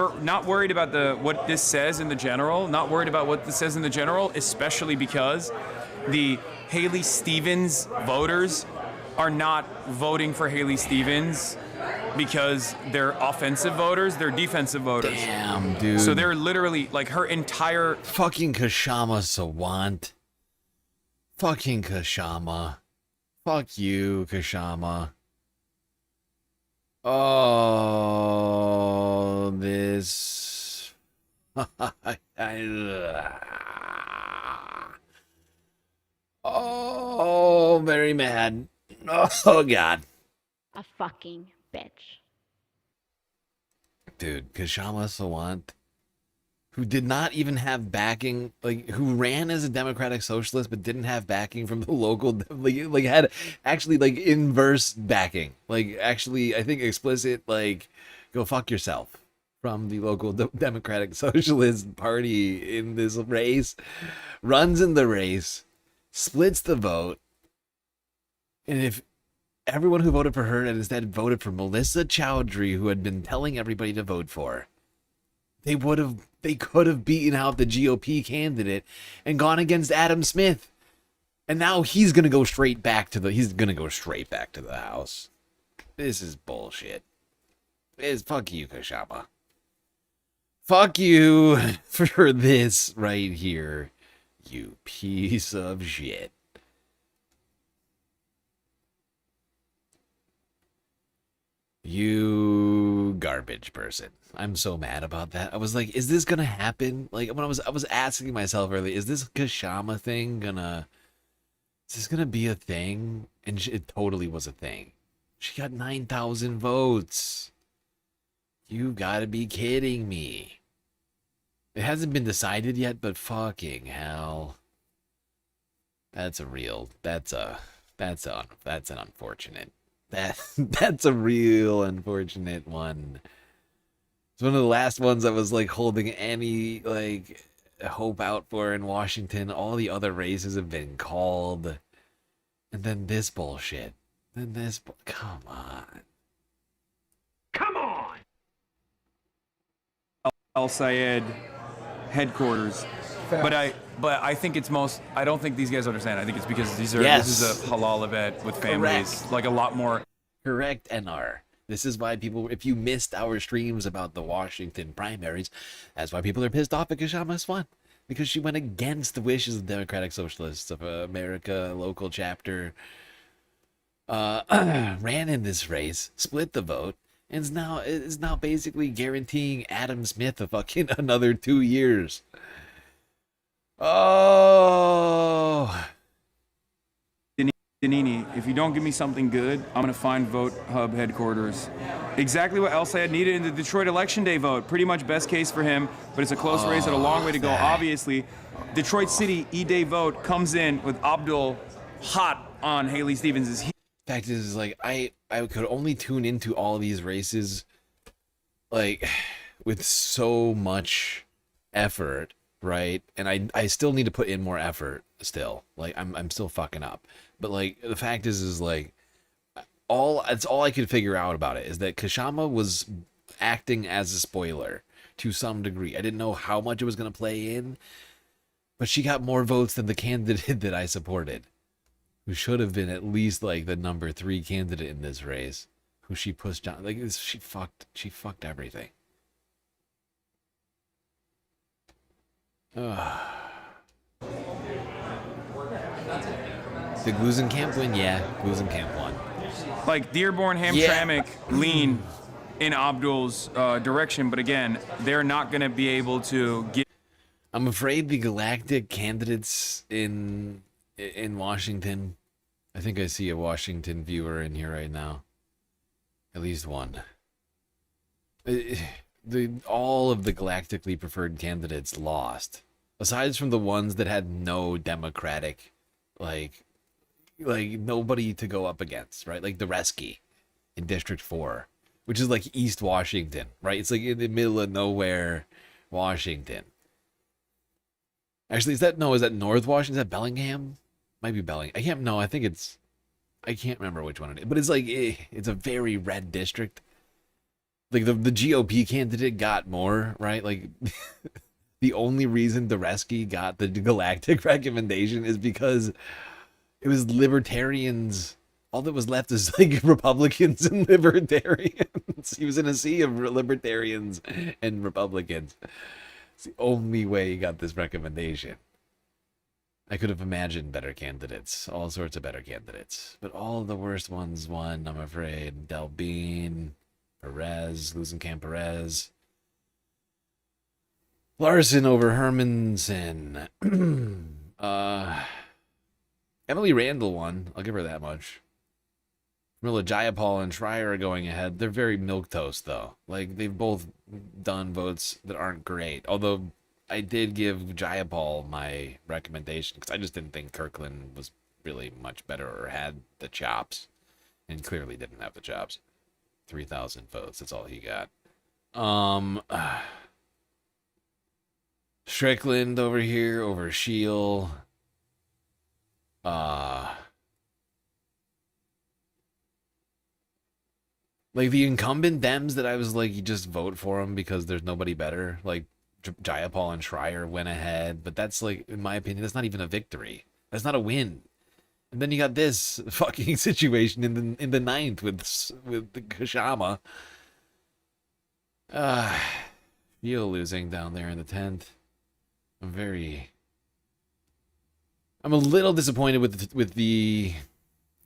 worried about what this says in the general. Not worried about what this says in the general, especially because the Haley Stevens voters are not voting for Haley Stevens because they're offensive voters, they're defensive voters. Damn, dude. So they're literally like her entire fucking Kashama Sawant. Fucking Kashama. Fuck you, Kashama. Oh, this. Oh, very mad. Oh, God. A fucking bitch. Dude, Kashama Sawant, who did not even have backing, like, who ran as a Democratic Socialist but didn't have backing from the local, like had actually, like, inverse backing. Like, actually, I think explicit, like, go fuck yourself from the local Democratic Socialist Party in this race, runs in the race, splits the vote, and if everyone who voted for her and instead voted for Melissa Chowdhury, who had been telling everybody to vote for, they could have beaten out the GOP candidate and gone against Adam Smith. And now he's going to go straight back to the House. This is bullshit. Fuck you, Kashama. Fuck you for this right here, you piece of shit. You garbage person. I'm so mad about that. I was like, is this gonna happen? Like, when I was asking myself earlier, is this Kashama thing is this gonna be a thing? And it totally was a thing. She got 9,000 votes. You gotta be kidding me. It hasn't been decided yet, but fucking hell. That's an unfortunate. That's a real unfortunate one. It's one of the last ones I was like holding any like hope out for in Washington. All the other races have been called, and then this bullshit. Come on. Al-Sayed headquarters. But I think it's I don't think these guys understand. I think it's because this is a halal event with families. Correct. Like a lot more. Correct, NR. This is why people, if you missed our streams about the Washington primaries, that's why people are pissed off at Kashama Swan. Because she went against the wishes of the Democratic Socialists of America, local chapter, ran in this race, split the vote, and is now basically guaranteeing Adam Smith another 2 years. Oh, Danini, if you don't give me something good, I'm gonna find Vote Hub headquarters. Exactly what Al-Sayed needed in the Detroit Election Day vote. Pretty much best case for him, but it's a close race and a long way to go. Obviously, Detroit City E-Day vote comes in with Abdul hot on Haley Stevens' heat. Fact is, like, I could only tune into all these races, like, with so much effort, right? And I still need to put in more effort still. Like, I'm still fucking up. But, like, the fact is like, that's all I could figure out about it is that Kashama was acting as a spoiler to some degree. I didn't know how much it was going to play in, but she got more votes than the candidate that I supported, who should have been at least, like, the number 3 candidate in this race, who she pushed down. Like, she fucked everything. Did Glusenkamp win? Yeah, Glusenkamp won. Like Dearborn, Yeah. Hamtramck lean in Abdul's direction, but again, they're not going to be able to get. I'm afraid the galactic candidates in Washington. I think I see a Washington viewer in here right now. At least one. All of the galactically preferred candidates lost, aside from the ones that had no Democratic, like nobody to go up against, right? Like the Resky in District 4, which is like East Washington, right? It's like in the middle of nowhere, Washington. Actually, is that North Washington? Is that Bellingham? Might be Bellingham. I can't remember which one it is, but it's like it's a very red district. Like the GOP candidate got more, right? Like the only reason Doreski got the galactic recommendation is because it was libertarians. All that was left is like Republicans and libertarians. He was in a sea of libertarians and Republicans. It's the only way he got this recommendation. I could have imagined better candidates, all sorts of better candidates, but all the worst ones won, I'm afraid. Delbene, Perez, Glusenkamp Perez, Larson over Hermanson. Emily Randall won. I'll give her that much. Camilla Jayapal and Schreier are going ahead. They're very milquetoast, though. Like, they've both done votes that aren't great. Although, I did give Jayapal my recommendation because I just didn't think Kirkland was really much better or had the chops. And clearly didn't have the chops. 3,000 votes. That's all he got. Strickland over here over Scheel. Like the incumbent Dems that I was like, you just vote for them because there's nobody better. Like Jayapal and Schreier went ahead, but that's like, in my opinion, that's not even a victory. That's not a win. And then you got this fucking situation in the 9th with the Kashama. Scheel losing down there in the 10th. I'm a little disappointed with the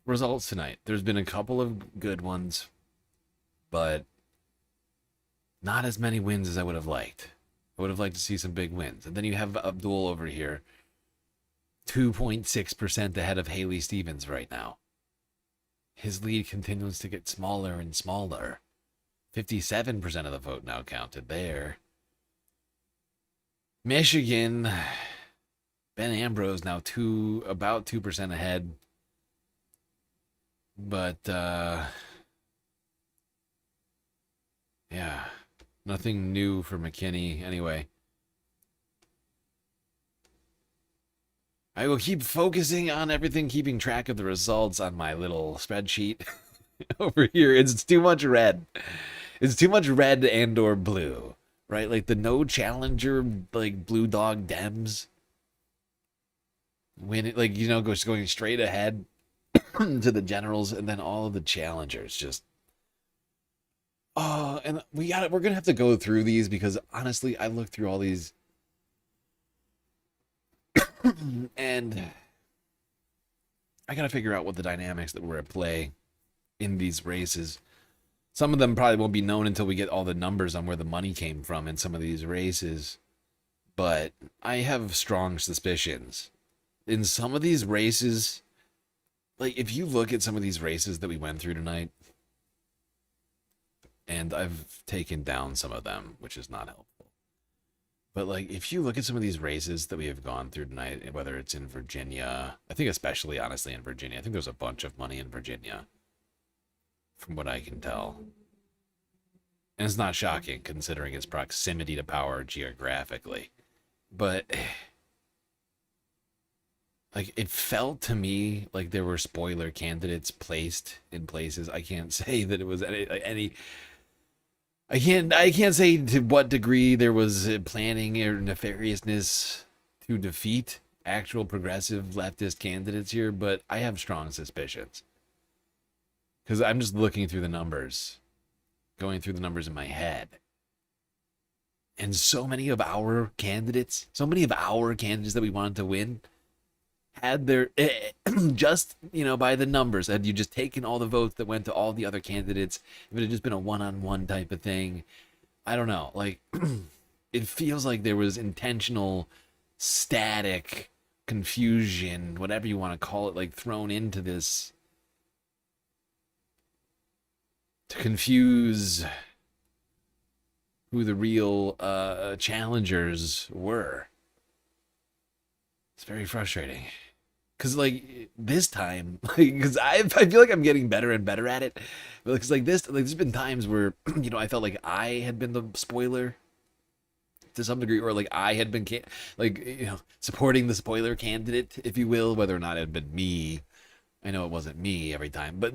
results tonight. There's been a couple of good ones, but not as many wins as I would have liked. I would have liked to see some big wins. And then you have Abdul over here, 2.6% ahead of Haley Stevens right now. His lead continues to get smaller and smaller. 57% of the vote now counted there. Michigan, Ben Ambrose now about 2% ahead. But yeah, nothing new for McKinney anyway. I will keep focusing on everything, keeping track of the results on my little spreadsheet over here. It's too much red. It's too much red and or blue, right? Like the no challenger, like blue dog Dems. When it, like, you know, goes going straight ahead to the generals, and then all of the challengers just. Oh, and we're gonna have to go through these because honestly, I looked through all these. And I gotta figure out what the dynamics that were at play in these races. Some of them probably won't be known until we get all the numbers on where the money came from in some of these races. But I have strong suspicions. In some of these races, like if you look at some of these races that we went through tonight, and I've taken down some of them, which is not helpful. But like, if you look at some of these races that we have gone through tonight, whether it's in Virginia, I think especially, honestly, in Virginia, I think there's a bunch of money in Virginia, from what I can tell. And it's not shocking, considering its proximity to power geographically. But, like, it felt to me like there were spoiler candidates placed in places. I can't say that it was any I can't say to what degree there was planning or nefariousness to defeat actual progressive leftist candidates here, but I have strong suspicions. Because I'm just looking through the numbers, going through the numbers in my head. And so many of our candidates that we wanted to win had their, just, by the numbers, had you just taken all the votes that went to all the other candidates, if it had just been a one-on-one type of thing, I don't know, like, it feels like there was intentional static confusion, whatever you want to call it, like, thrown into this to confuse who the real challengers were. It's very frustrating. Because, like, this time, because I feel like I'm getting better and better at it. Because, like, there's been times where, I felt like I had been the spoiler to some degree, or like I had been, supporting the spoiler candidate, if you will, whether or not it had been me. I know it wasn't me every time, but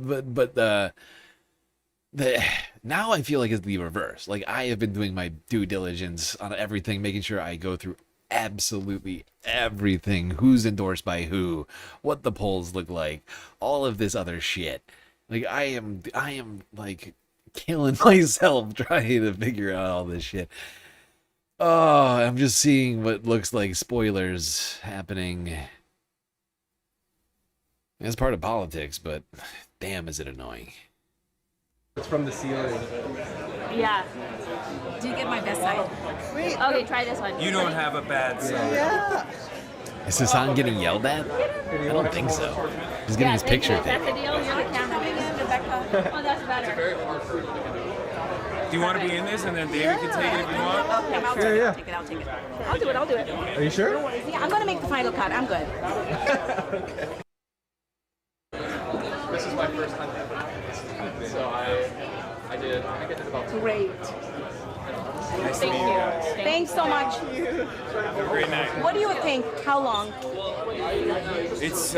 now I feel like it's the reverse. Like, I have been doing my due diligence on everything, making sure I go through absolutely everything, who's endorsed by who, what the polls look like, all of this other shit. Like, I am like killing myself trying to figure out all this shit. Oh, I'm just seeing what looks like spoilers happening. It's part of politics, but damn, is it annoying. It's from the ceiling. Yeah. Do you get my best side? Okay, try this one. You don't have a bad side. Yeah. Is Hassan getting yelled at? I don't think so. He's getting his picture That's the taken. deal. You're the cameraman, Rebecca. Oh, that's better. Do you want to be in this, and then David can take it if you want? Okay, I'll take it. I'll take it. I'll do it. Are you sure? Yeah, I'm gonna make the final cut. I'm good. This is my first time ever. So I did about Great. Nice Thank to meet you guys. you. Thanks so much. Have a great night. What do you think? How long? It's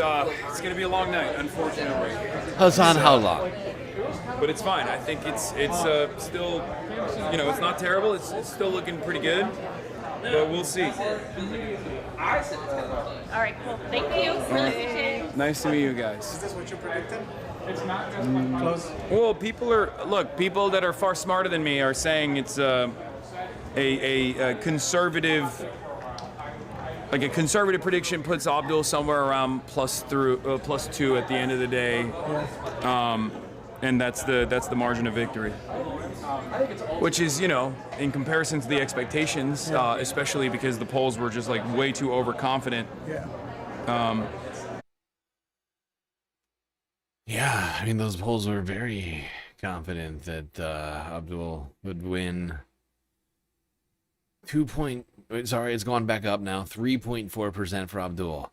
gonna be a long night, unfortunately. Hassan, how long? But it's fine. I think it's still, it's not terrible. It's still looking pretty good, but we'll see. All right, cool. Thank you. Really appreciate it. Nice to meet you guys. Is this what you're predicting? It's not Close. Well, people that are far smarter than me are saying it's a conservative. Like, a conservative prediction puts Abdul somewhere around +2 at the end of the day, and that's the margin of victory, which is, in comparison to the expectations, especially because the polls were just like way too overconfident. Yeah, I mean, those polls were very confident that Abdul would win. It's gone back up now. 3.4% for Abdul.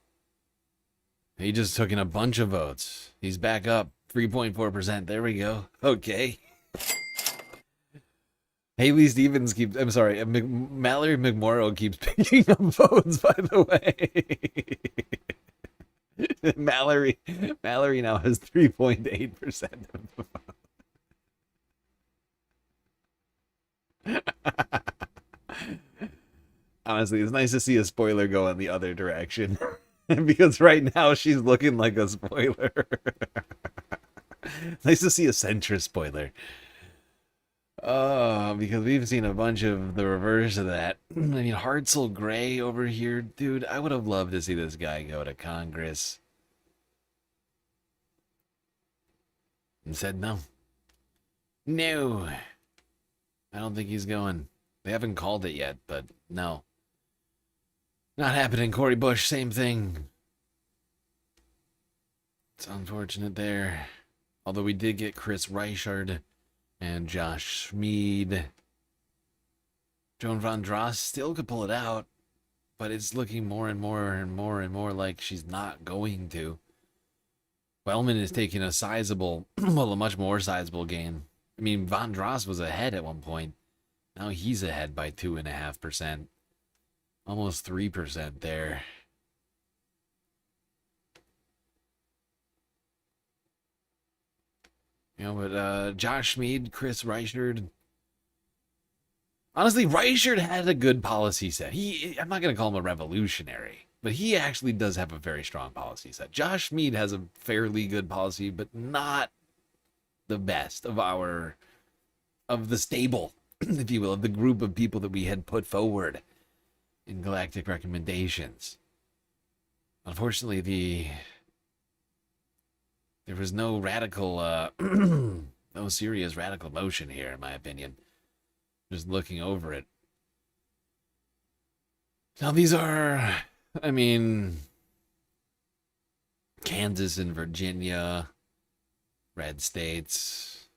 He just took in a bunch of votes. He's back up 3.4%. There we go. Okay. Haley Stevens Mallory McMorrow keeps picking up votes, by the way. Mallory now has 3.8% of the vote. Honestly, it's nice to see a spoiler go in the other direction. Because right now she's looking like a spoiler. Nice to see a centrist spoiler. Because we've seen a bunch of the reverse of that. I mean, Hartzell Gray over here. Dude, I would have loved to see this guy go to Congress. And said no. No. I don't think he's going. They haven't called it yet, but no. Not happening. Cory Bush, same thing. It's unfortunate there. Although we did get Chris Reichard and Josh Schmid. Joan Van Dross still could pull it out, but it's looking more and more like she's not going to. Wellman is taking a much more sizable gain. I mean, Van Dross was ahead at one point. Now he's ahead by 2.5%. Almost 3% there. But Josh Schmid, Chris Reichard. Honestly, Reichard had a good policy set. I'm not going to call him a revolutionary, but he actually does have a very strong policy set. Josh Schmid has a fairly good policy, but not the best of the stable if you will, of the group of people that we had put forward in Galactic recommendations. Unfortunately, there was no radical, no serious radical motion here, in my opinion. Just looking over it. Now, these are, I mean, Kansas and Virginia, red states.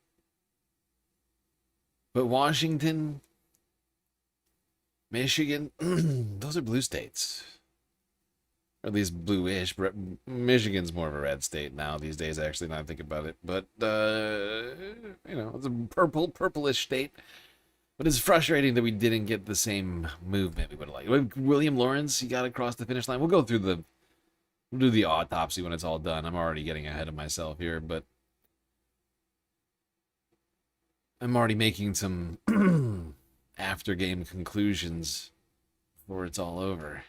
But Washington, Michigan, those are blue states. Or at least bluish. Michigan's more of a red state now these days, actually, now I think about it. But, you know, it's a purplish state. But it's frustrating that we didn't get the same movement we would have liked. William Lawrence, he got across the finish line. We'll go through we'll do the autopsy when it's all done. I'm already getting ahead of myself here, but I'm already making some after-game conclusions before it's all over.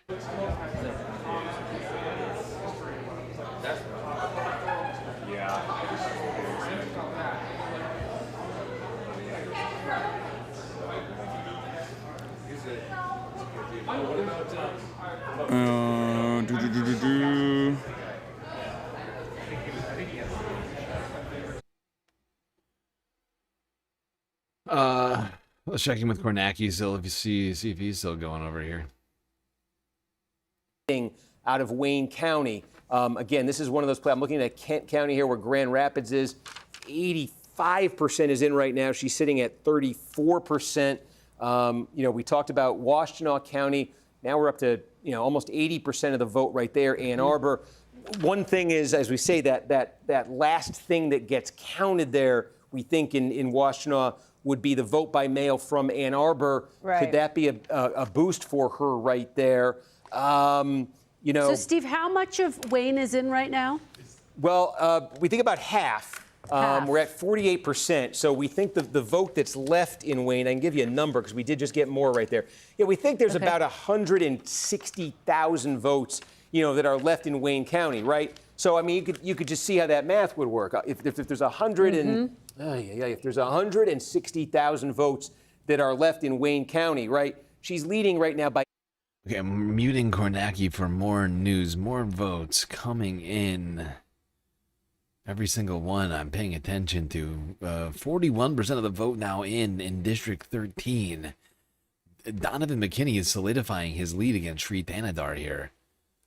Let's check in with Kornacki still if you see if he's still going over here. Out of Wayne County. Again, this is one of those places. I'm looking at Kent County here where Grand Rapids is. 85% is in right now. She's sitting at 34%. You know, we talked about Washtenaw County. Now we're up to, you know, almost 80% of the vote right there. Ann Arbor. One thing is, as we say, that last thing that gets counted there, we think in Washtenaw would be the vote by mail from Ann Arbor. Right. Could that be a boost for her right there? You know. So, Steve, how much of Wayne is in right now? Well, we think about half. We're at 48%. So we think the vote that's left in Wayne, I can give you a number because we did just get more right there. Yeah, we think there's about 160,000 votes, you know, that are left in Wayne County, right? So, I mean, you could just see how that math would work. If there's 160,000 votes that are left in Wayne County, right? She's leading right now by. Okay, I'm muting Kornacki for more news, more votes coming in. Every single one I'm paying attention to. 41% of the vote now in District 13. Donovan McKinney is solidifying his lead against Sri Thanadar here.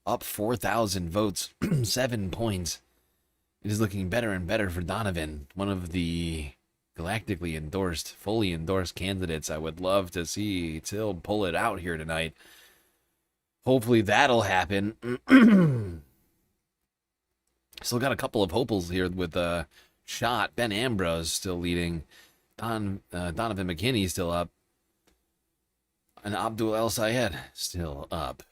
Up 4,000 votes, 7 points. It is looking better and better for Donovan, one of the galactically endorsed, fully endorsed candidates. I would love to see Till pull it out here tonight. Hopefully that'll happen. Still got a couple of hopefuls here with Shot. Ben Ambrose still leading. Donovan McKinney still up. And Abdul El Sayed still up.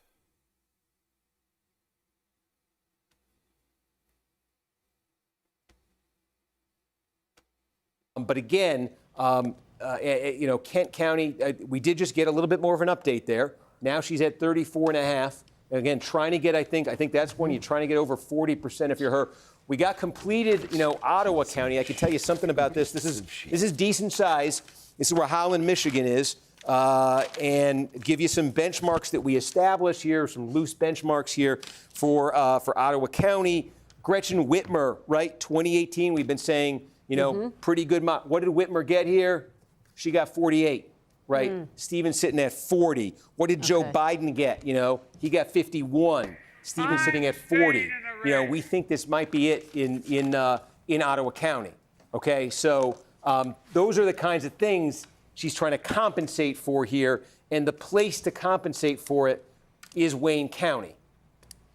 But again, you know, Kent County, we did just get a little bit more of an update there. Now she's at 34.5. Again, trying to get, I think that's when you're trying to get over 40% if you're her. We got completed, you know, Ottawa County. I can tell you something about this. This is decent size. This is where Holland, Michigan is. And give you some benchmarks that we established here, some loose benchmarks here for Ottawa County. Gretchen Whitmer, right? 2018, we've been saying, you know, pretty good. What did Whitmer get here? She got 48, right? Stephen's sitting at 40. What did Joe Biden get? You know, he got 51. Stephen's sitting at 40. You know, we think this might be it in Ottawa County. Okay, so those are the kinds of things she's trying to compensate for here, and the place to compensate for it is Wayne County,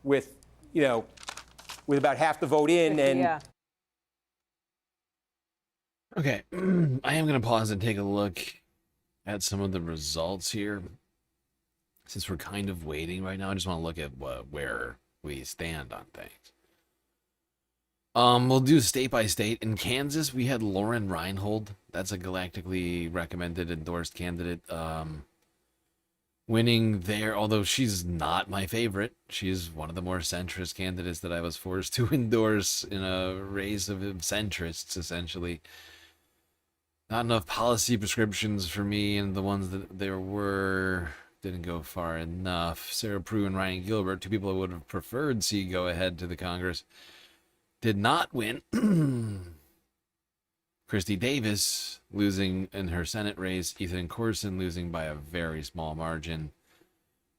with about half the vote in and. Yeah. Okay, I am going to pause and take a look at some of the results here. Since we're kind of waiting right now, I just want to look at where we stand on things. We'll do state by state. In Kansas, we had Lauren Reinhold. That's a galactically recommended, endorsed candidate. Winning there, although she's not my favorite. She's one of the more centrist candidates that I was forced to endorse in a race of centrists, essentially. Not enough policy prescriptions for me, and the ones that there were didn't go far enough. Sarah Prue and Ryan Gilbert, two people I would have preferred see go ahead to the Congress, did not win. Christy Davis losing in her Senate race. Ethan Corson losing by a very small margin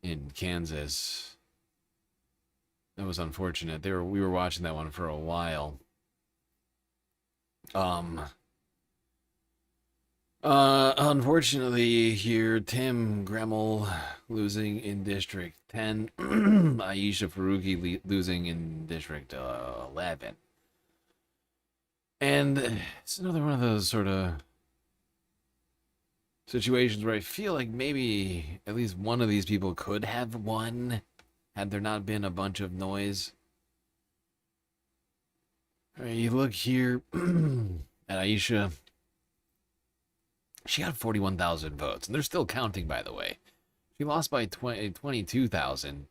in Kansas. That was unfortunate. We were watching that one for a while. Unfortunately here, Tim Gremmel losing in District 10. Aisha Faruqi losing in District 11. And it's another one of those sort of situations where I feel like maybe at least one of these people could have won had there not been a bunch of noise. All right, you look here at Aisha. She got 41,000 votes, and they're still counting, by the way. She lost by 22,000,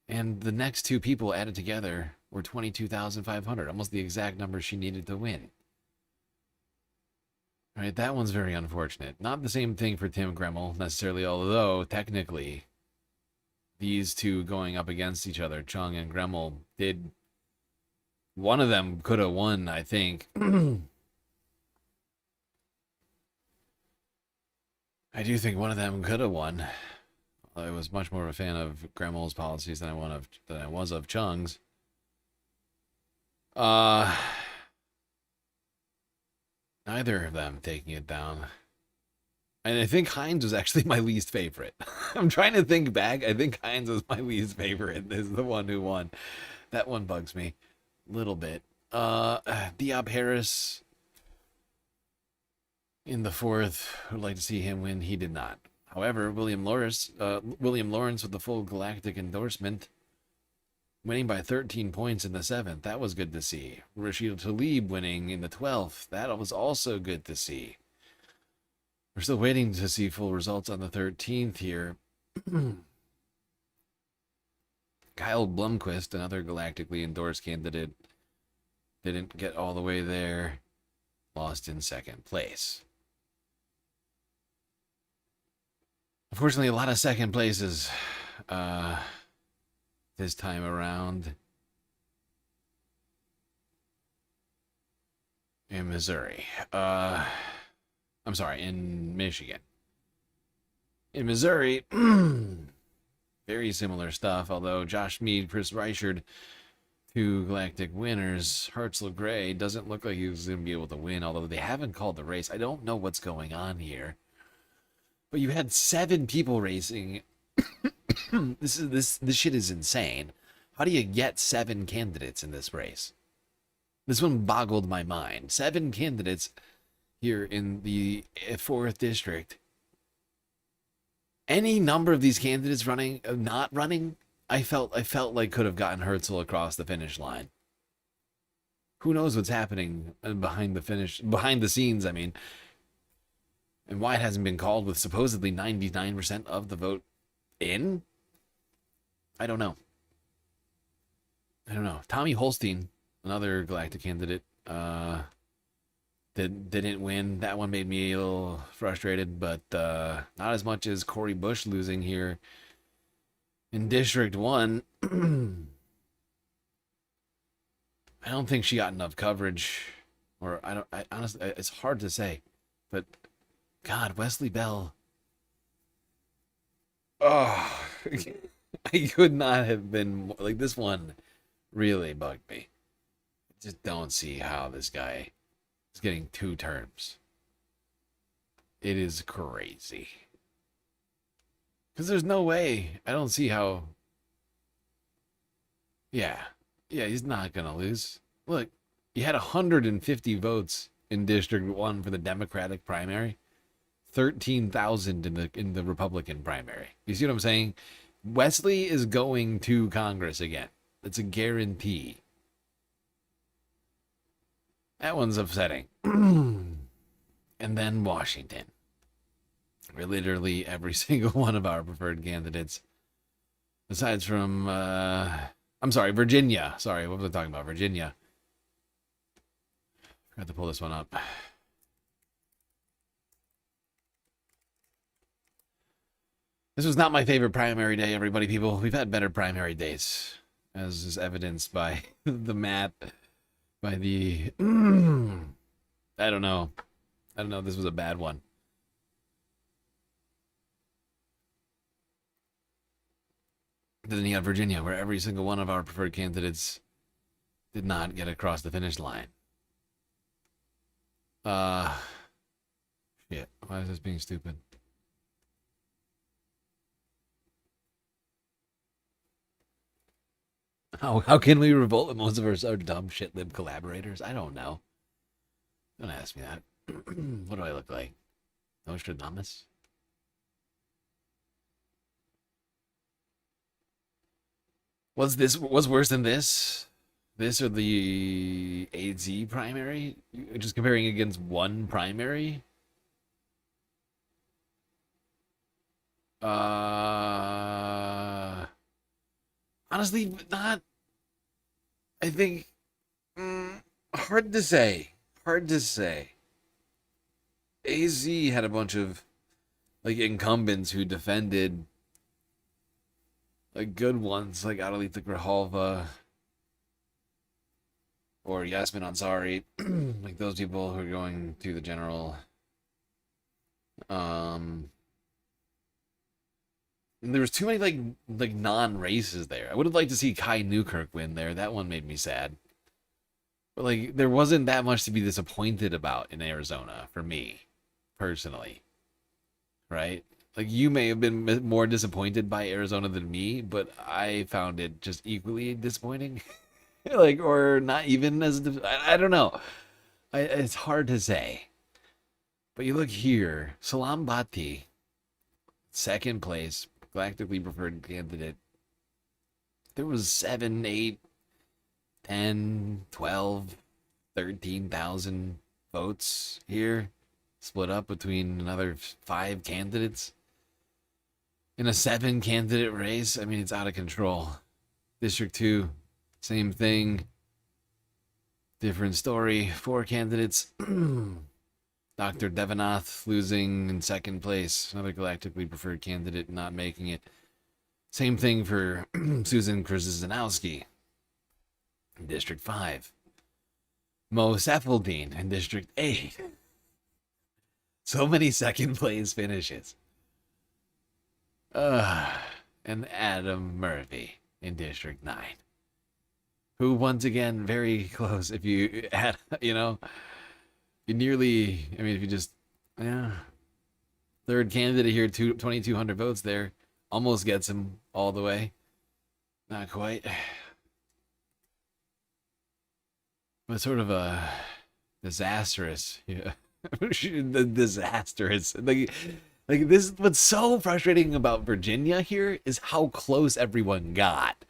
and the next two people added together were 22,500, almost the exact number she needed to win. All right, that one's very unfortunate. Not the same thing for Tim Gremmel, necessarily, although technically these two going up against each other, Chung and Gremmel, did... One of them could have won, I think. I do think one of them could have won. I was much more of a fan of Gremmel's policies than I was of Chung's. Neither of them taking it down. And I think Hines was actually my least favorite. I'm trying to think back. I think Hines was my least favorite. Is the one who won. That one bugs me a little bit. Diop Harris in the fourth. Would like to see him win. He did not. However, William Lawrence with the full galactic endorsement, winning by 13 points in the 7th. That was good to see. Rashida Tlaib winning in the 12th. That was also good to see. We're still waiting to see full results on the 13th here. Kyle Blumquist, another galactically endorsed candidate, didn't get all the way there. Lost in second place. Unfortunately, a lot of second places this time around in Missouri. I'm sorry, in Michigan. In Missouri, very similar stuff, although Josh Mead, Chris Reichard, two galactic winners. Hertzl Gray doesn't look like he was going to be able to win, although they haven't called the race. I don't know what's going on here. But you had 7 people racing. This shit is insane. How do you get 7 candidates in this race? This one boggled my mind. 7 candidates here in the 4th district. Any number of these candidates running, not running, I felt like could have gotten Hertzl across the finish line. Who knows what's happening behind the scenes, I mean. And why it hasn't been called with supposedly 99% of the vote in? I don't know. Tommy Holstein, another galactic candidate, didn't win. That one made me a little frustrated, but not as much as Corey Bush losing here in District 1. I don't think she got enough coverage, or I honestly, it's hard to say, but God, Wesley Bell. Oh, I could not have been like, this one really bugged me. I just don't see how this guy is getting 2 terms. It is crazy. Because there's no way. I don't see how. Yeah, he's not going to lose. Look, you had 150 votes in District 1 for the Democratic primary. 13,000 in the Republican primary. You see what I'm saying? Wesley is going to Congress again. It's a guarantee. That one's upsetting. And then Washington, where literally every single one of our preferred candidates, besides from, Virginia. Sorry, what was I talking about? Virginia. Forgot to pull this one up. This was not my favorite primary day, everybody, people. We've had better primary days, as is evidenced by the map, by the... I don't know. This was a bad one. Then you have Virginia, where every single one of our preferred candidates did not get across the finish line. Shit. Why is this being stupid? How can we revolt when most of us are dumb shit-lib collaborators? I don't know. Don't ask me that. What do I look like? Nostradamus? What's worse than this? This or the AZ primary? Just comparing against one primary? Honestly, not. I think hard to say. AZ had a bunch of like incumbents who defended like good ones, like Adalita Grijalva or Yasmin Ansari, like those people who are going to the general. And there was too many like non-races there. I would have liked to see Kai Newkirk win there. That one made me sad. But like there wasn't that much to be disappointed about in Arizona for me, personally. Right? Like you may have been more disappointed by Arizona than me, but I found it just equally disappointing. Like, or not even as I don't know. It's hard to say. But you look here, Salam Bhatti, second place, galactically preferred candidate. There was 7, 8, 10, 12, 13,000 votes here, split up between another 5 candidates. In a 7-candidate race, I mean, it's out of control. District 2, same thing. Different story. 4 candidates. Dr. Devanath losing in second place. Another galactically preferred candidate not making it. Same thing for Susan Krzyzanowski in District 5. Mo Sefaldine in District 8. So many second place finishes. And Adam Murphy in District 9. Who, once again, very close if you add, you know, you nearly, I mean, if you just, yeah. Third candidate here, 2,200 votes there. Almost gets him all the way. Not quite. But sort of a disastrous, yeah. Disastrous. Like this, what's so frustrating about Virginia here is how close everyone got.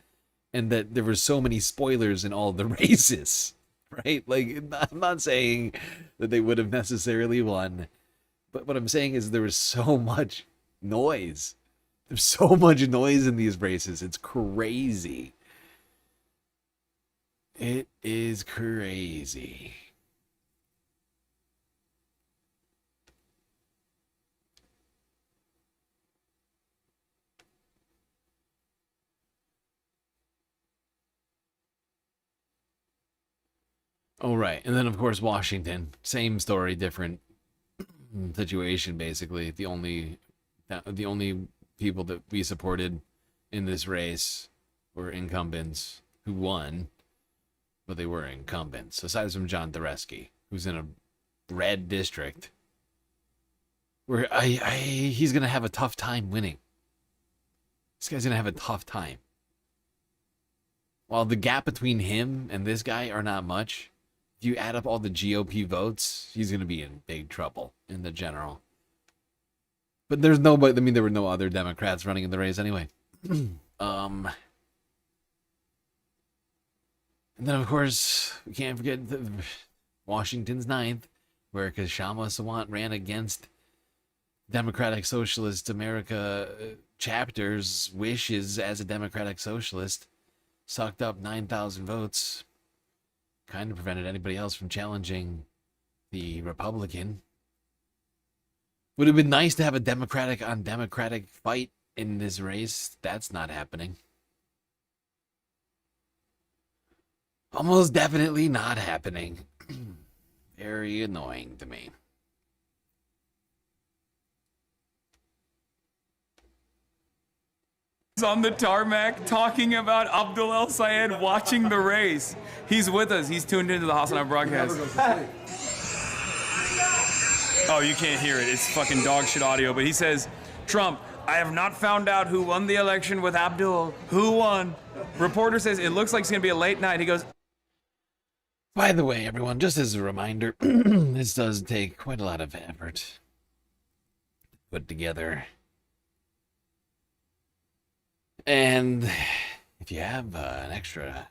And that there were so many spoilers in all the races, right? Like, I'm not saying that they would have necessarily won, but what I'm saying is there was so much noise. There's so much noise in these races. It's crazy. It is crazy. Oh, right. And then, of course, Washington. Same story, different situation, basically. The only people that we supported in this race were incumbents who won, but they were incumbents. Aside from John Doreski, who's in a red district, where he's going to have a tough time winning. This guy's going to have a tough time. While the gap between him and this guy are not much, if you add up all the GOP votes, he's going to be in big trouble in the general. But there's nobody, I mean, there were no other Democrats running in the race anyway. And then, of course, we can't forget Washington's 9th, where Kshama Sawant ran against Democratic Socialist America chapter's wishes as a Democratic Socialist, sucked up 9,000 votes. Kind of prevented anybody else from challenging the Republican. Would have been nice to have a Democratic on Democratic fight in this race, that's not happening. Almost definitely not happening. Very annoying to me. He's on the tarmac talking about Abdul El Sayed watching the race. He's with us. He's tuned into the Hassan broadcast. Oh, you can't hear it. It's fucking dog shit audio. But he says, Trump, I have not found out who won the election with Abdul. Who won? Reporter says, it looks like it's going to be a late night. He goes, by the way, everyone, just as a reminder, this does take quite a lot of effort to put together. And if you have an extra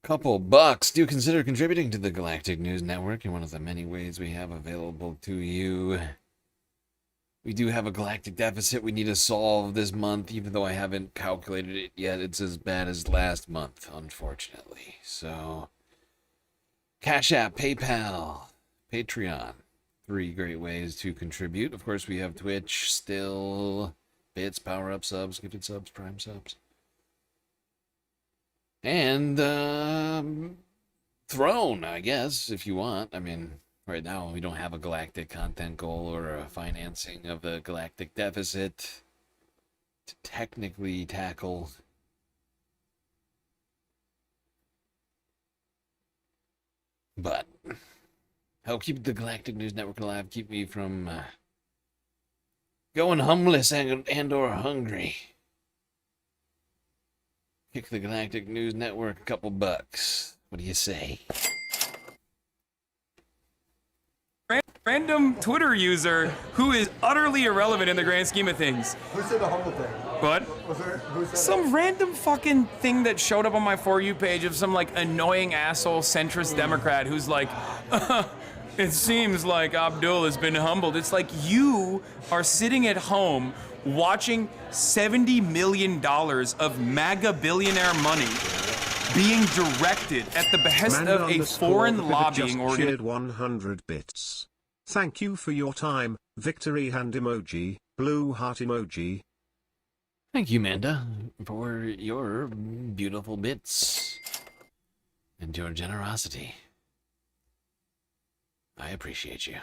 couple bucks, do consider contributing to the Galactic News Network in one of the many ways we have available to you. We do have a galactic deficit we need to solve this month, even though I haven't calculated it yet. It's as bad as last month, unfortunately. So, Cash App, PayPal, Patreon. 3 great ways to contribute. Of course, we have Twitch still. Bits, power-up subs, gifted subs, prime subs. And, Throne, I guess, if you want. I mean, right now we don't have a galactic content goal or a financing of the galactic deficit to technically tackle. But help keep the Galactic News Network alive, keep me from going homeless and or hungry. Kick the Galactic News Network a couple bucks. What do you say? random Twitter user who is utterly irrelevant in the grand scheme of things. Who said the humble thing? What? Who said Some random fucking thing that showed up on my For You page of some like annoying asshole centrist Democrat who's like, it seems like Abdul has been humbled. It's like you are sitting at home watching $70 million of MAGA billionaire money being directed at the behest of a foreign lobbying organization. 100 bits. Thank you for your time. Victory hand emoji, blue heart emoji. Thank you, Manda, for your beautiful bits and your generosity. I appreciate you.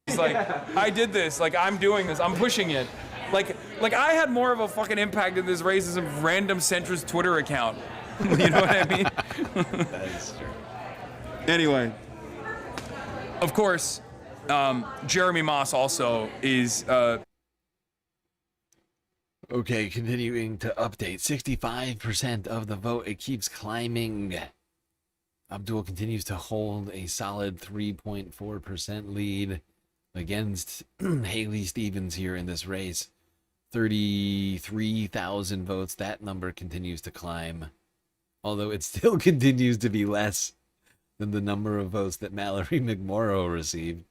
He's like, I did this, like I'm doing this, I'm pushing it. Like I had more of a fucking impact in this race as some random centrist Twitter account. You know what I mean? That is true. Anyway, of course, Jeremy Moss also is. Okay, continuing to update. 65% of the vote. It keeps climbing. Abdul continues to hold a solid 3.4% lead against Haley Stevens here in this race. 33,000 votes. That number continues to climb. Although it still continues to be less than the number of votes that Mallory McMorrow received.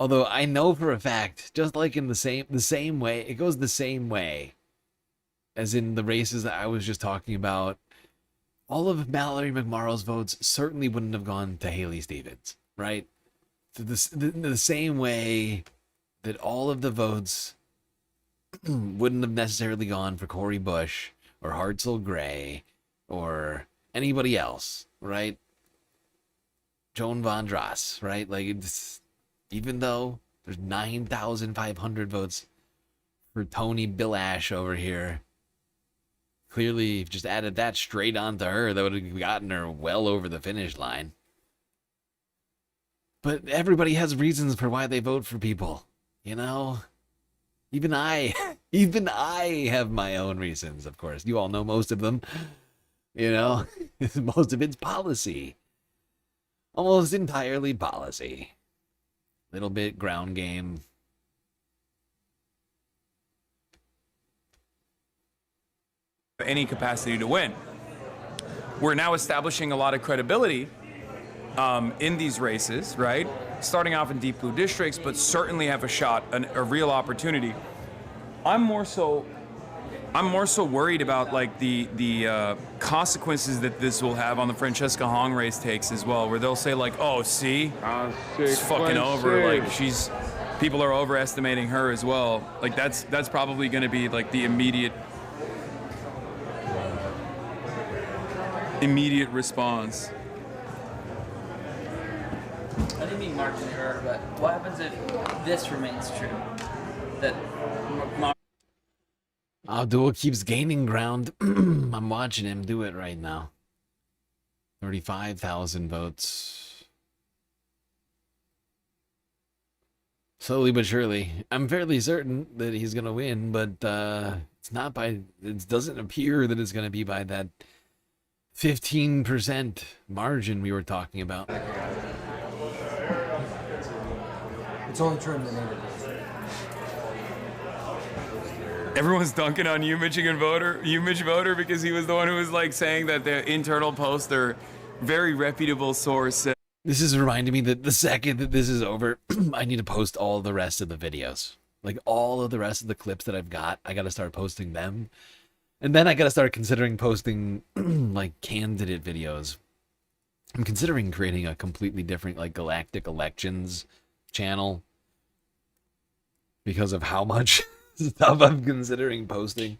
Although I know for a fact, just like in the same way, it goes the same way as in the races that I was just talking about. All of Mallory McMorrow's votes certainly wouldn't have gone to Haley Stevens, right? The same way that all of the votes wouldn't have necessarily gone for Cori Bush or Hartzell Gray or anybody else, right? Joan Von Dross, right? Like, it's, even though there's 9,500 votes for Tony Bill Ash over here, clearly, if you just added that straight onto her, that would have gotten her well over the finish line. But everybody has reasons for why they vote for people, you know? Even I have my own reasons, of course. You all know most of them, you know? Most of it's policy. Almost entirely policy. Little bit ground game. Any capacity to win. We're now establishing a lot of credibility in these races, right? Starting off in deep blue districts, but certainly have a shot, a real opportunity. I'm more so I'm more so worried about like the consequences that this will have on the Francesca Hong race takes as well, where they'll say like, oh, see, it's fucking over. Like people are overestimating her as well. Like that's probably going to be like the immediate response. I didn't mean margin error, but what happens if this remains true? That Abdul keeps gaining ground. I'm watching him do it right now. 35,000 votes. Slowly but surely. I'm fairly certain that he's going to win, but it's not by... It doesn't appear that it's going to be by that 15% margin we were talking about. It's only true in the neighborhood. Everyone's dunking on you, Mitch voter, because he was the one who was like saying that the internal posts are very reputable source. This is reminding me that the second that this is over, I need to post all the rest of the videos. Like all of the rest of the clips that I've got, I got to start posting them. And then I got to start considering posting like candidate videos. I'm considering creating a completely different like Galactic Elections channel because of how much stuff I'm considering posting.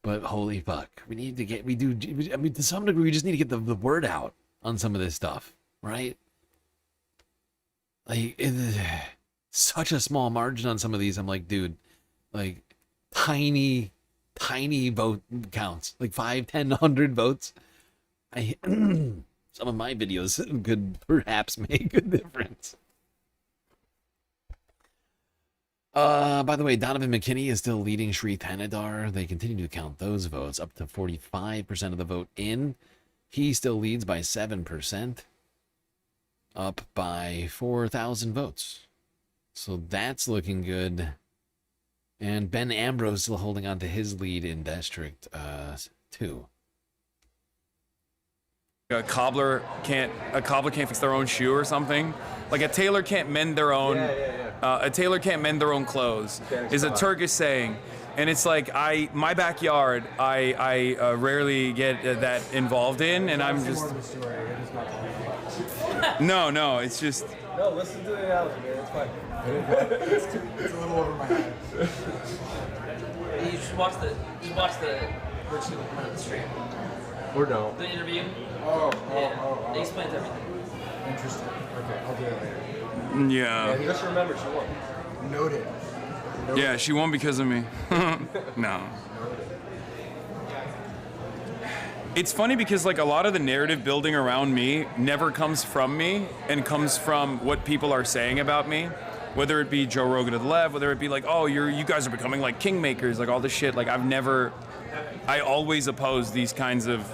But holy fuck, I mean, to some degree, we just need to get the word out on some of this stuff, right? Like, such a small margin on some of these. I'm like, dude, like, tiny vote counts, like 5, 10, 100 votes. Some of my videos could perhaps make a difference. By the way, Donovan McKinney is still leading Shri Thanadar. They continue to count those votes up to 45% of the vote in. He still leads by 7%, up by 4,000 votes. So that's looking good. And Ben Ambrose still holding on to his lead in District 2. A cobbler can't fix their own shoe or something. Like a tailor can't mend their own. A tailor can't mend their own clothes. Is a Turkish saying, and it's like my backyard. I rarely get that involved in, and I'm just. No, it's just. No, listen to the analogy, man. It's fine. It's a little over my head. You should watch the virtual part of the stream. Or don't. The interview. Oh. They explained everything. Interesting. Okay, I'll do it later. Yeah. Yeah, just remember, she won. Noted. Yeah, she won because of me. No. It's funny because like a lot of the narrative building around me never comes from me and comes from what people are saying about me. Whether it be Joe Rogan to the left, whether it be like, oh, you guys are becoming like kingmakers, like all this shit. Like I always oppose these kinds of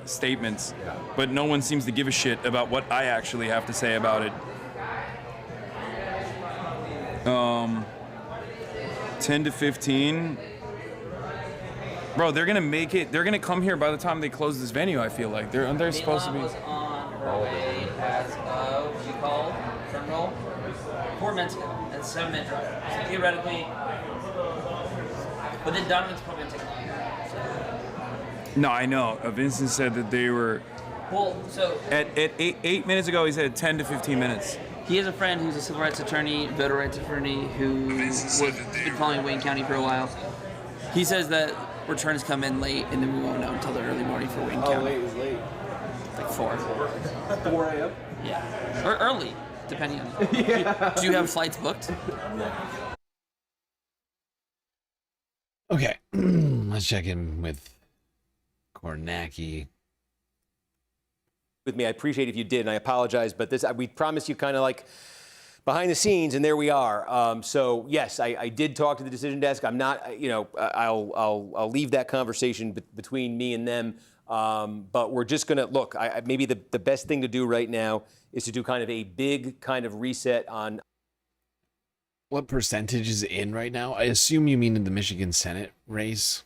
statements, but no one seems to give a shit about what I actually have to say about it. 10 to 15. Bro, they're gonna make it. They're gonna come here by the time they close this venue. I feel like they're supposed to be. Was on her way as what you call front roll 4 minutes ago. That's 7-minute drive. So theoretically, but then Donovan's probably gonna take longer. No, I know. Vincent said that they were. Well, so at 8 minutes ago, he said 10 to 15 minutes. He has a friend who's a civil rights attorney, voter rights attorney, who's been following Wayne County for a while. He says that returns come in late, and then we won't know until the early morning for Wayne County. How late is late? Like 4. 4 a.m.? Yeah. Or early, depending on. Yeah. Do you have flights booked? Okay, let's check in with Kornacki. With me, I appreciate if you did, and I apologize, but we promised you kind of like behind the scenes, and there we are. So yes, I did talk to the decision desk. I'm not, I'll leave that conversation between me and them. But we're just gonna look. Maybe the best thing to do right now is to do kind of a big kind of reset on. What percentage is in right now? I assume you mean in the Michigan Senate race.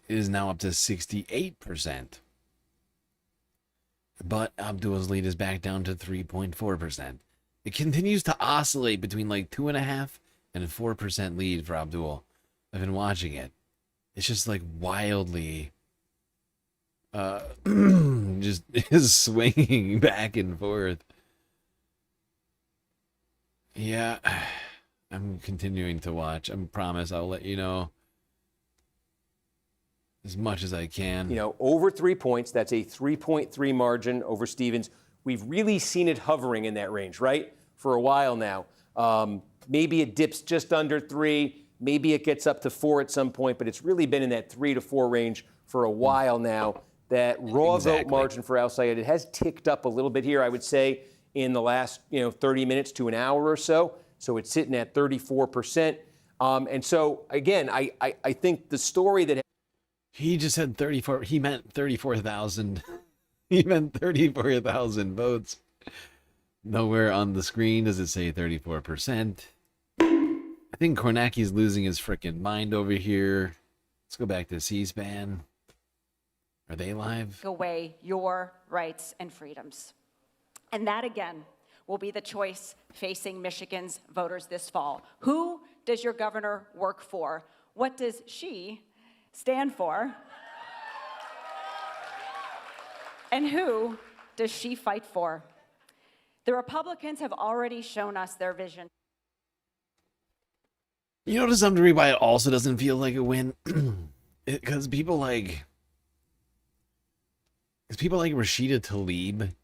It is now up to 68%. But Abdul's lead is back down to 3.4%. It continues to oscillate between like 2.5% and 4% lead for Abdul. I've been watching it. it's just like wildly just is swinging back and forth. Yeah, I'm continuing to watch. I promise I'll let you know as much as I can. You know, over 3 points. That's a 3.3 margin over Stevens. We've really seen it hovering in that range, right? For a while now. Maybe it dips just under 3. Maybe it gets up to 4 at some point, but it's really been in that 3 to 4 range for a while now. That raw vote margin for Al-Sayed, it has ticked up a little bit here, I would say, in the last 30 minutes to an hour or so. So it's sitting at 34%. And so, again, I think the story that... He just said 34. He meant 34,000. He meant 34,000 votes. Nowhere on the screen does it say 34%. I think Kornacki's losing his freaking mind over here. Let's go back to C-SPAN. Are they live? Away your rights and freedoms. And that, again, will be the choice facing Michigan's voters this fall. Who does your governor work for? What does she stand for? And who does she fight for? The Republicans have already shown us their vision. You know, to some degree, why it also doesn't feel like a win? Because people like Rashida Tlaib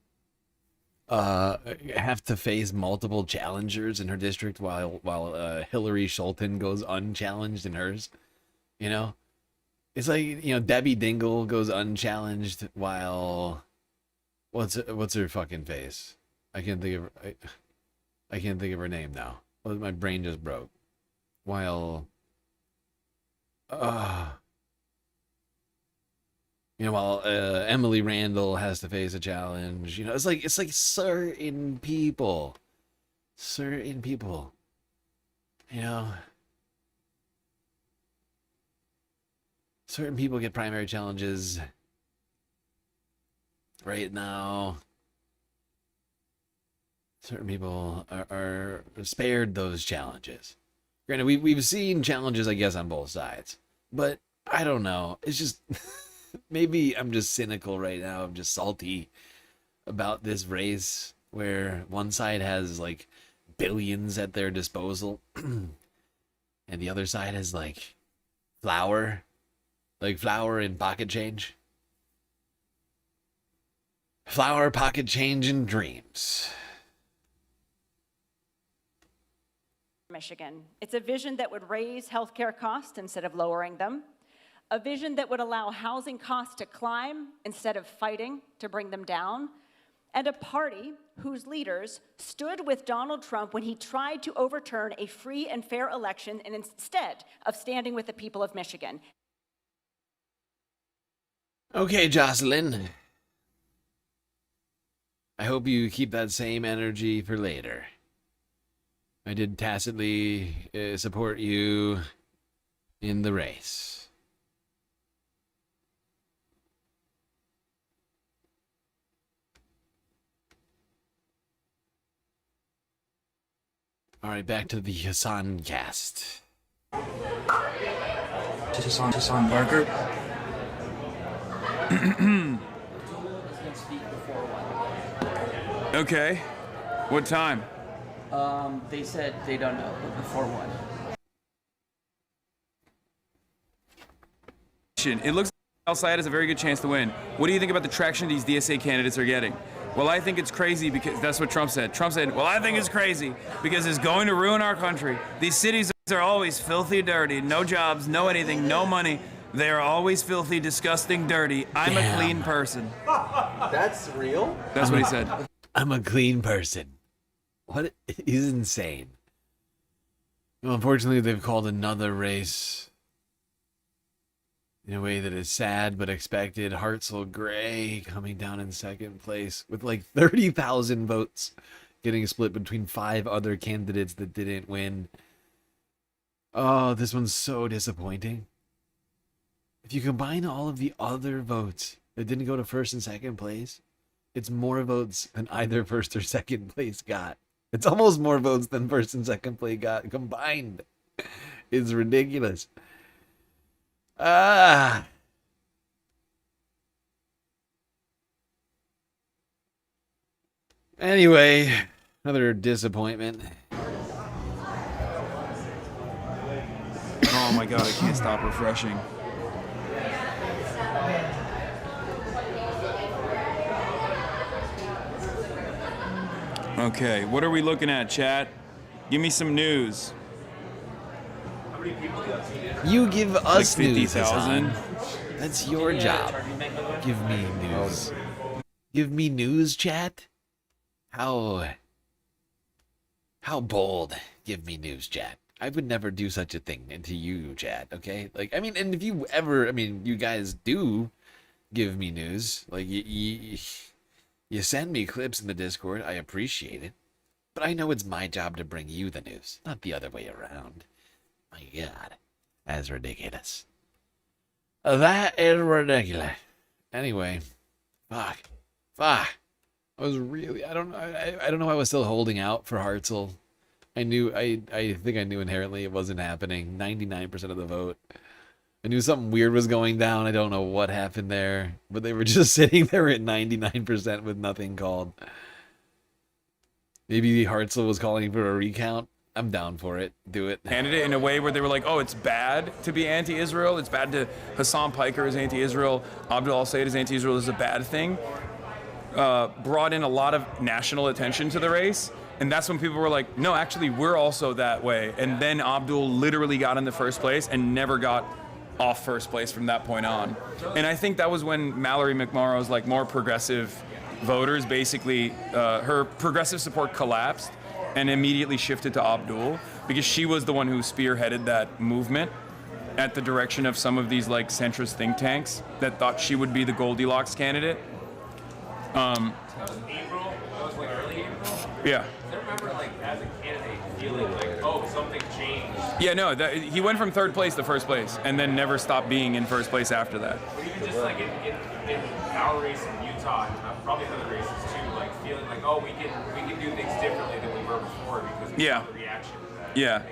have to face multiple challengers in her district while Hillary Schulten goes unchallenged in hers. You know, it's like, Debbie Dingle goes unchallenged while what's her fucking face? I can't think of her name now. Well, my brain just broke. While Emily Randall has to face a challenge, it's like certain people, certain people get primary challenges right now. Certain people are spared those challenges. Granted, we've seen challenges, I guess, on both sides, but I don't know. It's just maybe I'm just cynical right now. I'm just salty about this race where one side has like billions at their disposal, and the other side has like flour and pocket change. Flour, pocket change, and dreams. Michigan. It's a vision that would raise healthcare costs instead of lowering them. A vision that would allow housing costs to climb instead of fighting to bring them down. And a party whose leaders stood with Donald Trump when he tried to overturn a free and fair election, and instead of standing with the people of Michigan. Okay, Jocelyn. I hope you keep that same energy for later. I did tacitly support you in the race. All right, back to the Hassan cast. Hassan Barker. Okay. What time? They said they don't know, but before 1. It looks like Al-Sayed has a very good chance to win. What do you think about the traction these DSA candidates are getting? Well, I think it's crazy because that's what Trump said. Trump said, well, I think it's crazy because it's going to ruin our country. These cities are always filthy, dirty, no jobs, no anything, no money. They are always filthy, disgusting, dirty. I'm a clean person. That's real? That's what he said. I'm a clean person. What? He's insane. Well, unfortunately, they've called another race in a way that is sad but expected. Hartzell Gray coming down in second place with like 30,000 votes, getting split between 5 other candidates that didn't win. Oh, this one's so disappointing. If you combine all of the other votes that didn't go to first and second place, it's more votes than either first or second place got. It's almost more votes than first and second place got combined. It's ridiculous. Anyway, another disappointment. Oh my god, I can't stop refreshing. Okay, what are we looking at, chat? Give me some news. You give us like news, 50,000. Hassan. That's your job. Give me news. Give me news, chat? How bold. Give me news, chat. I would never do such a thing to you, chat, okay? Like, I mean, and if you ever, I mean, you guys do give me news. Like, you send me clips in the Discord. I appreciate it. But I know it's my job to bring you the news, not the other way around. My God. That's ridiculous. That is ridiculous. Anyway. Fuck. I was really, I don't know why I was still holding out for Hartzell. I think I knew inherently it wasn't happening. 99% of the vote. I knew something weird was going down. I don't know what happened there. But they were just sitting there at 99% with nothing called. Maybe Hartzell was calling for a recount. I'm down for it. Do it. Candidate in a way where they were like, oh, it's bad to be anti-Israel. It's bad to Hassan Piker is anti-Israel. Abdul al-Sayed is anti-Israel. This is a bad thing. Brought in a lot of national attention to the race. And that's when people were like, no, actually, we're also that way. And then Abdul literally got into first place and never got off first place from that point on. And I think that was when Mallory McMorrow's like more progressive voters, basically, her progressive support collapsed and immediately shifted to Abdul because she was the one who spearheaded that movement at the direction of some of these like centrist think tanks that thought she would be the Goldilocks candidate. April, that was like early April? Yeah. I remember like as a candidate feeling like, oh, something changed. Yeah, no, he went from third place to first place and then never stopped being in first place after that. But even just like in our race in Utah, and probably other races too, like feeling like, oh, we can do things differently than we were before because of the reaction. Yeah.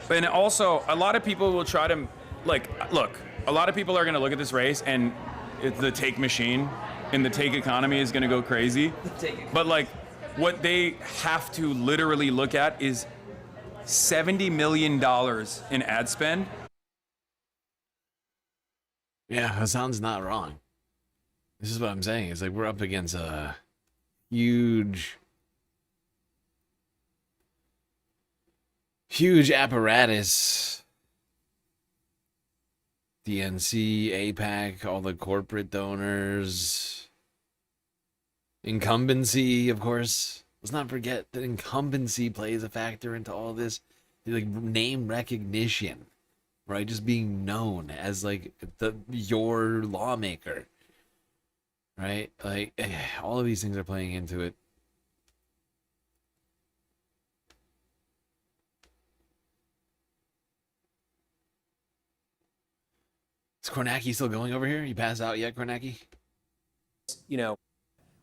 And also, a lot of people will try to, like, look, a lot of people are going to look at this race and the take machine and the take economy is going to go crazy. But, like, what they have to literally look at is $70 million in ad spend. Yeah, Hassan's not wrong. This is what I'm saying. It's like we're up against a huge apparatus. DNC, AIPAC, all the corporate donors. Incumbency, of course. Let's not forget that incumbency plays a factor into all this. Like name recognition, right? Just being known as like your lawmaker, right? Like all of these things are playing into it. Is Kornacki still going over here? You pass out yet, Kornacki? You know,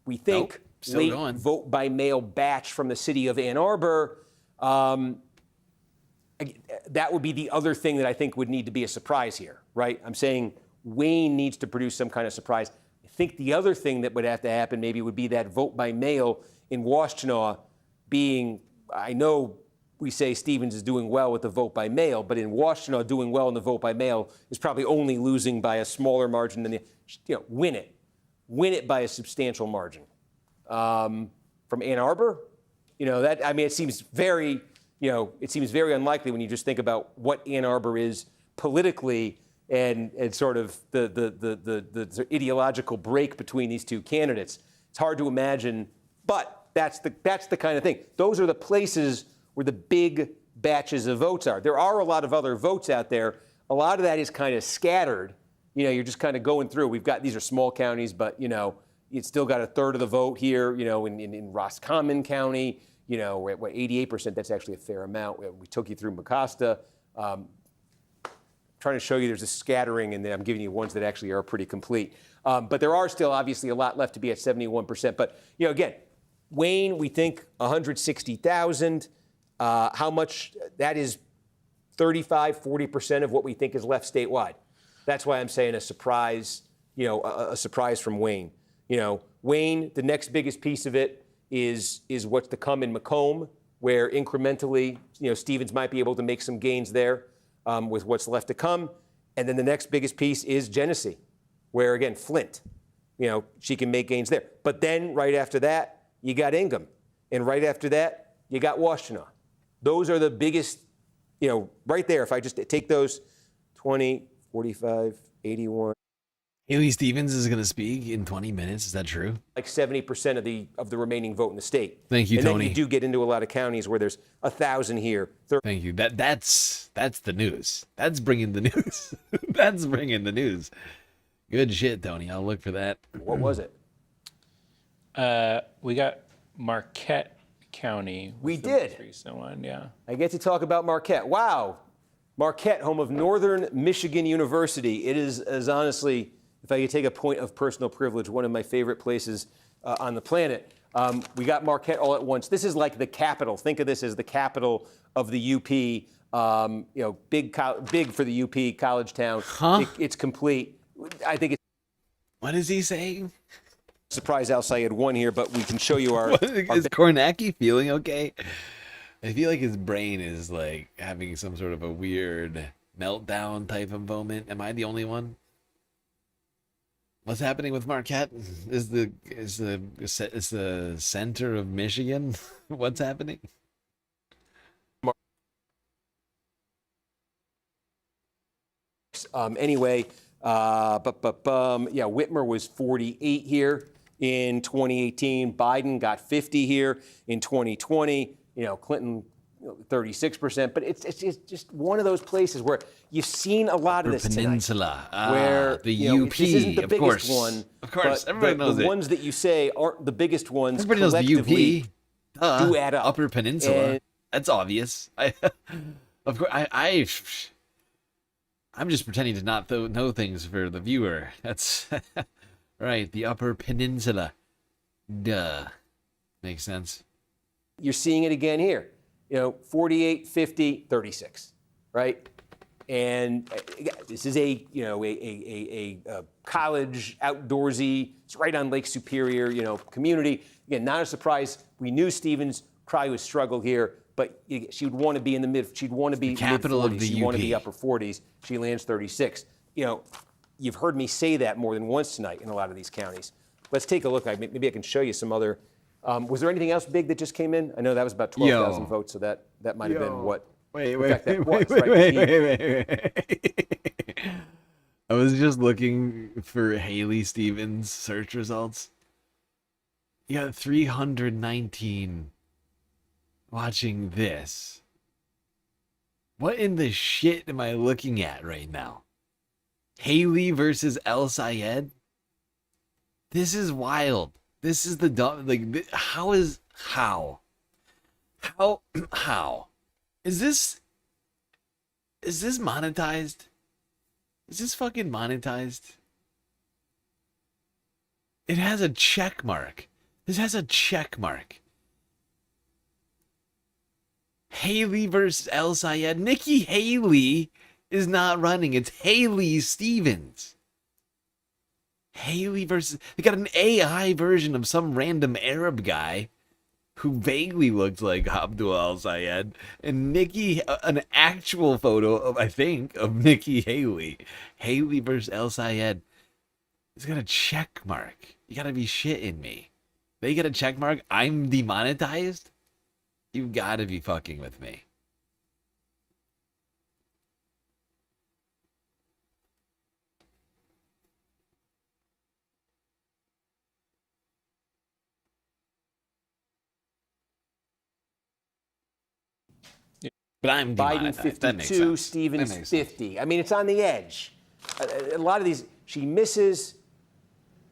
we think still late going. vote by mail batch from the city of Ann Arbor. That would be the other thing that I think would need to be a surprise here, right? I'm saying Wayne needs to produce some kind of surprise. I think the other thing that would have to happen maybe would be that vote by mail in Washtenaw being, I know we say Stevens is doing well with the vote by mail, but in Washtenaw doing well in the vote by mail is probably only losing by a smaller margin than win it by a substantial margin. From Ann Arbor, it seems very, very unlikely when you just think about what Ann Arbor is politically and sort of the ideological break between these two candidates. It's hard to imagine, but that's the kind of thing. Those are the places where the big batches of votes are. There are a lot of other votes out there. A lot of that is kind of scattered. You're just kind of going through. These are small counties, but, it's still got a third of the vote here, in Roscommon County, we're at 88%. That's actually a fair amount. We took you through Mecosta. Trying to show you there's a scattering, and then I'm giving you ones that actually are pretty complete. But there are still obviously a lot left to be at 71%. But, again, Wayne, we think 160,000. How much? That is 35, 40% of what we think is left statewide. That's why I'm saying a surprise, a surprise from Wayne. Wayne, the next biggest piece of it is what's to come in Macomb, where incrementally, Stevens might be able to make some gains there with what's left to come. And then the next biggest piece is Genesee, where, again, Flint, she can make gains there. But then right after that, you got Ingham. And right after that, you got Washtenaw. Those are the biggest, right there. If I just take those 20, 45, 81. Haley Stevens is going to speak in 20 minutes. Is that true? Like 70% of the remaining vote in the state. Thank you, and Tony. Then you do get into a lot of counties where there's 1,000 here. Thank you. That's the news. That's bringing the news. That's bringing the news. Good shit, Tony. I'll look for that. What was it? We got Marquette County. We did. Recent one, yeah. I get to talk about Marquette. Wow. Marquette, home of Northern Michigan University. It is honestly, if I could take a point of personal privilege, one of my favorite places on the planet. We got Marquette all at once. This is like the capital. Think of this as the capital of the UP. Big for the UP, college town. Huh? It's complete. I think it's. What is he saying? Surprise Al Sayed won here, but we can show you our. Is Kornacki feeling okay? I feel like his brain is like having some sort of a weird meltdown type of moment. Am I the only one? What's happening with Marquette? Is the center of Michigan? What's happening? Anyway, Whitmer was 48 here in 2018. Biden got 50 here in 2020. Clinton 36%. But it's just one of those places where you've seen a lot of this Peninsula, tonight. Where the UP, this isn't the of biggest course. one. Of course, but everybody knows the it. ones that you say aren't the biggest ones. Everybody knows the collectively UP. Do add up. Upper Peninsula. And That's obvious. Of course, I'm just pretending to not know things for the viewer. That's right. The Upper Peninsula. Duh. Makes sense. You're seeing it again here. 48, 50, 36, right? And this is a college, outdoorsy, it's right on Lake Superior, community. Again, not a surprise. We knew Stevens probably would struggle here, but she would want to be in the mid. She'd want to be capital mid-40s. of the She'd want to be UP. upper 40s. She lands 36. You've heard me say that more than once tonight in a lot of these counties. Let's take a look. Maybe I can show you some other. Was there anything else big that just came in? I know that was about 12,000 votes, so that might have been what. Wait. I was just looking for Haley Stevens search results. You got 319 watching this. What in the shit am I looking at right now? Haley versus El Sayed? This is wild. This is the dumb, how? Is this monetized? Is this fucking monetized? It has a check mark. This has a check mark. Haley versus El Sayed. Nikki Haley is not running. It's Haley Stevens. Haley versus... They got an AI version of some random Arab guy who vaguely looked like Abdul Al Sayed, and Nikki, an actual photo of, I think, of Nikki Haley. Haley versus El Sayed. It's got a check mark. You gotta be shitting me. They get a check mark. I'm demonetized? You gotta be fucking with me. But I'm Biden demonetized. That makes 52, sense. Stevens That makes 50. I mean, it's on the edge. A lot of these, she misses.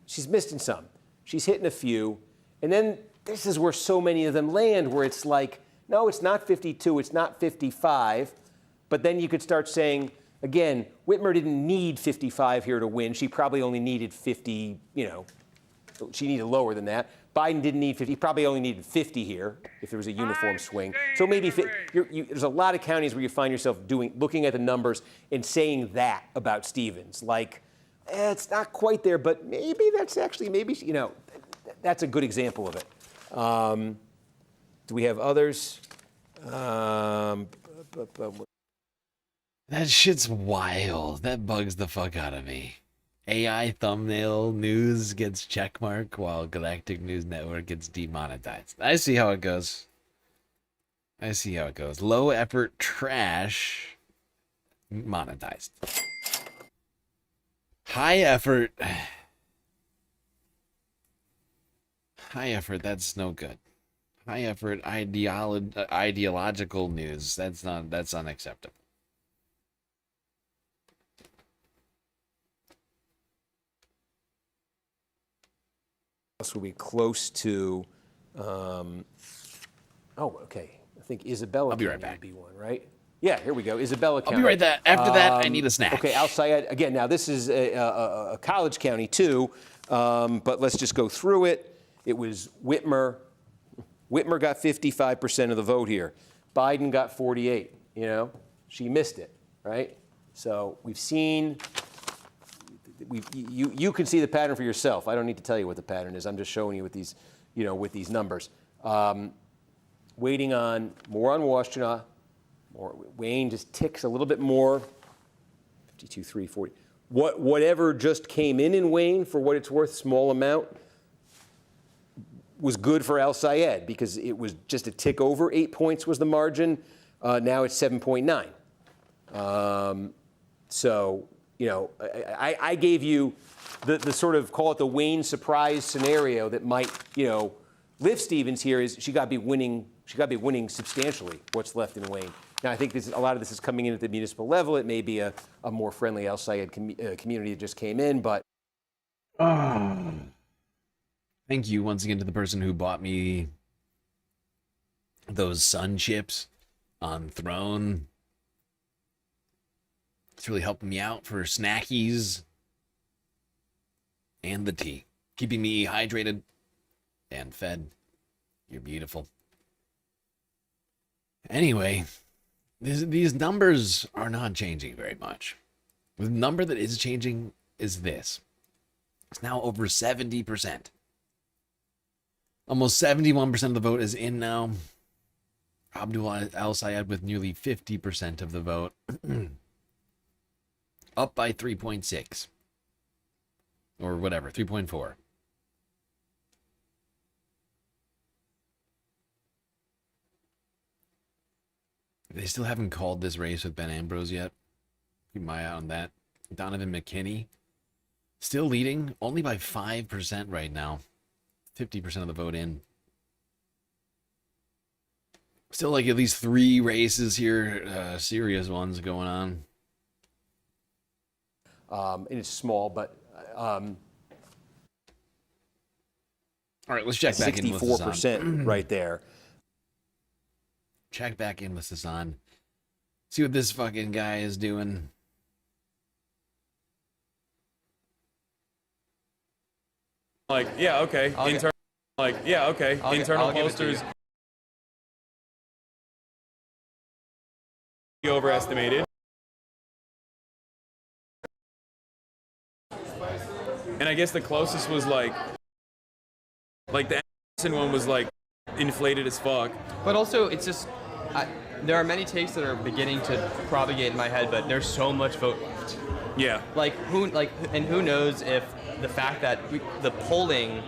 She's missed in some. She's hitting a few. And then this is where so many of them land, where it's like, no, it's not 52, it's not 55. But then you could start saying, again, Whitmer didn't need 55 here to win. She probably only needed 50, She needed lower than that. Biden didn't need 50. He probably only needed 50 here if there was a uniform swing. So maybe there's a lot of counties where you find yourself looking at the numbers and saying that about Stevens. Like, it's not quite there, but maybe that's actually, that's a good example of it. Do we have others? That shit's wild. That bugs the fuck out of me. AI thumbnail news gets checkmark while Galactic News Network gets demonetized. I see how it goes. Low effort trash monetized. High effort, that's no good. High effort ideological news, that's unacceptable. Will be close to, okay. I think Isabella I'll be right back. Be one, right? Yeah, here we go. Isabella County. I'll be right back. After that, I need a snack. Okay, Al Sayed. Again, now this is a college county too, but let's just go through it. It was Whitmer. Whitmer got 55% of the vote here. Biden got 48. She missed it, right? So we've seen. You can see the pattern for yourself. I don't need to tell you what the pattern is. I'm just showing you with these, with these numbers. Waiting on more on Washtenaw. Wayne just ticks a little bit more. 52, 3, 40. Whatever just came in Wayne, for what it's worth, small amount, was good for Al Sayed because it was just a tick over. 8 points was the margin. Now it's 7.9. So. I gave you the sort of, call it the Wayne surprise scenario that might, lift Stevens here is she got to be winning substantially what's left in Wayne. Now, I think a lot of this is coming in at the municipal level. It may be a more friendly Al Sayed community that just came in, but. Thank you once again to the person who bought me those sun chips on Throne. It's really helping me out for snackies and the tea. Keeping me hydrated and fed. You're beautiful. Anyway, these numbers are not changing very much. The number that is changing is this. It's now over 70%. Almost 71% of the vote is in now. Abdul Al Sayed with nearly 50% of the vote. Up by 3.6. Or whatever, 3.4. They still haven't called this race with Ben Ambrose yet. Keep my eye on that. Donovan McKinney. Still leading, only by 5% right now. 50% of the vote in. Still like at least 3 races here, serious ones going on. And it's small, but all right, let's check back in with 64% right there. Check back in with Hassan. See what this fucking guy is doing. Internal posters. Overestimated. And I guess the closest was like the Anderson one was inflated as fuck. But also, it's just there are many takes that are beginning to propagate in my head, but there's so much vote left. Yeah. Who knows if the fact that the polling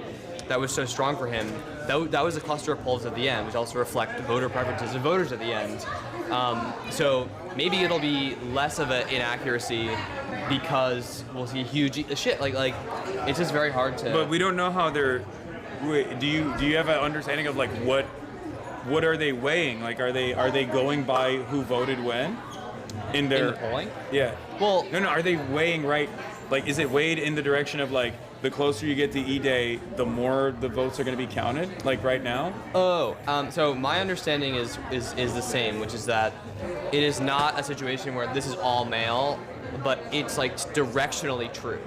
that was so strong for him, that was a cluster of polls at the end, which also reflect voter preferences of voters at the end. So maybe it'll be less of an inaccuracy because we'll see huge shit. It's just very hard to. But we don't know how they're. Wait, do you have an understanding of what are they weighing? Are they going by who voted when? In the polling? Yeah. Well, no. Are they weighing right? Is it weighed in the direction of the closer you get to E-Day, the more the votes are going to be counted? Right now? So my understanding is the same, which is that it is not a situation where this is all mail, but it's directionally true.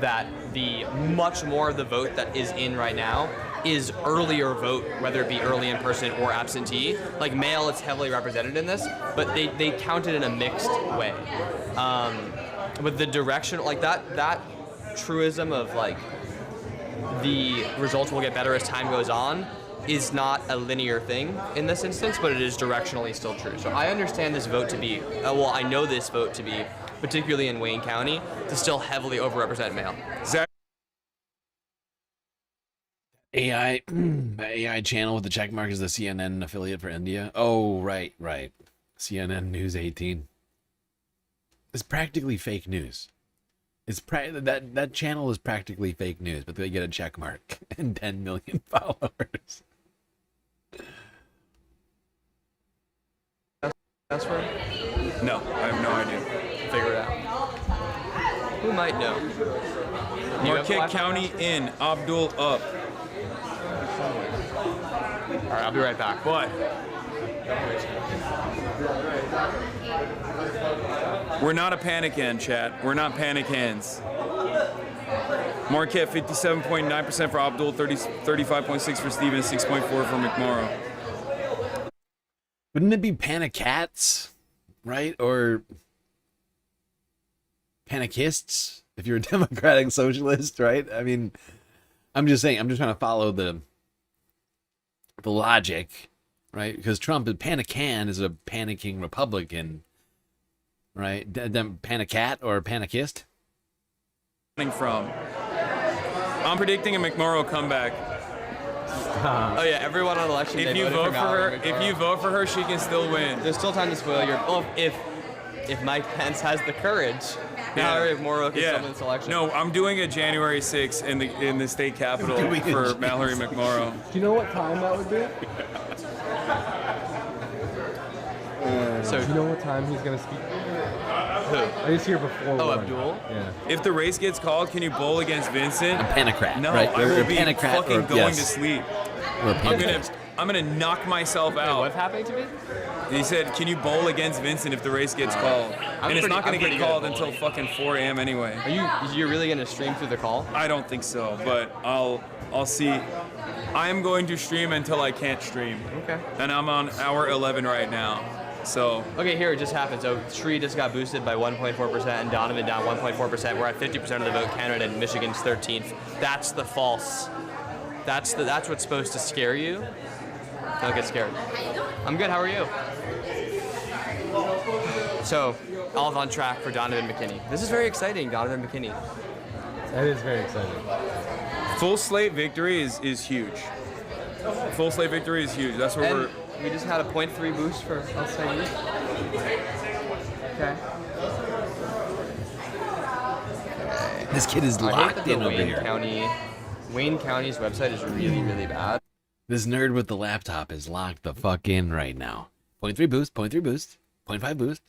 that the much more of the vote that is in right now is earlier vote, whether it be early in person or absentee. Like mail, it's heavily represented in this, but they count it in a mixed way. With the direction, like that truism of like the results will get better as time goes on is not a linear thing in this instance, but it is directionally still true. So I understand this vote to be, I know this vote to be, particularly in Wayne County, to still heavily overrepresent male. AI channel with the check mark is the CNN affiliate for India. Oh, right. CNN News 18. It's practically fake news. It's that channel is practically fake news, but they get a check mark and 10 million followers. That's right. No, I have no idea. Figure it out. Who might know? Marquette County in, Abdul up. All right, I'll be right back. What? We're not a panic end, chat. We're not panic hands. Marquette 57.9% for Abdul, 35.6 for Steven, 6.4 for McMorrow. Wouldn't it be panic cats, right? Or panicists if you're a democratic socialist, right? I mean, I'm just saying, I'm just trying to follow the logic, right? Because Trump, Panican is a panicking Republican, right? Panicat or panicist? From. I'm predicting a McMorrow comeback. Oh yeah, everyone on election day voted for Mallory McMorrow. If you vote for her, she can still win. There's still time to spoil your. Oh, if Mike Pence has the courage, Mallory McMorrow can still win this election. No, I'm doing a January 6th in the state capitol for Mallory McMorrow. Do you know what time that would be? So do you know what time he's gonna speak? Who? I was here before. Oh, one. Abdul? Yeah. If the race gets called, can you bowl against Vincent? A panacrat, No, right? I will be panacrat fucking or, going yes. to sleep. Or a I'm gonna knock myself out. What's happening to me? He said, "Can you bowl against Vincent if the race gets called?" And it's not gonna get called until fucking 4 a.m. anyway. Are you really gonna stream through the call? I don't think so, but I'll see. I am going to stream until I can't stream. Okay. And I'm on hour 11 right now. So okay, here it just happened. So Sri just got boosted by 1.4%, and Donovan down 1.4%. We're at 50% of the vote. Canada and Michigan's 13th. That's the false. That's what's supposed to scare you. Don't get scared. I'm good. How are you? So, all on track for Donovan McKinney. This is very exciting, Donovan McKinney. That is very exciting. full slate victory is huge. Full slate victory is huge. That's where we're. We just had a 0.3 boost for LCD. Okay. This kid is locked in over here. Wayne County's website is really, really bad. This nerd with the laptop is locked the fuck in right now. 0.3 boost, 0.3 boost, 0.5 boost.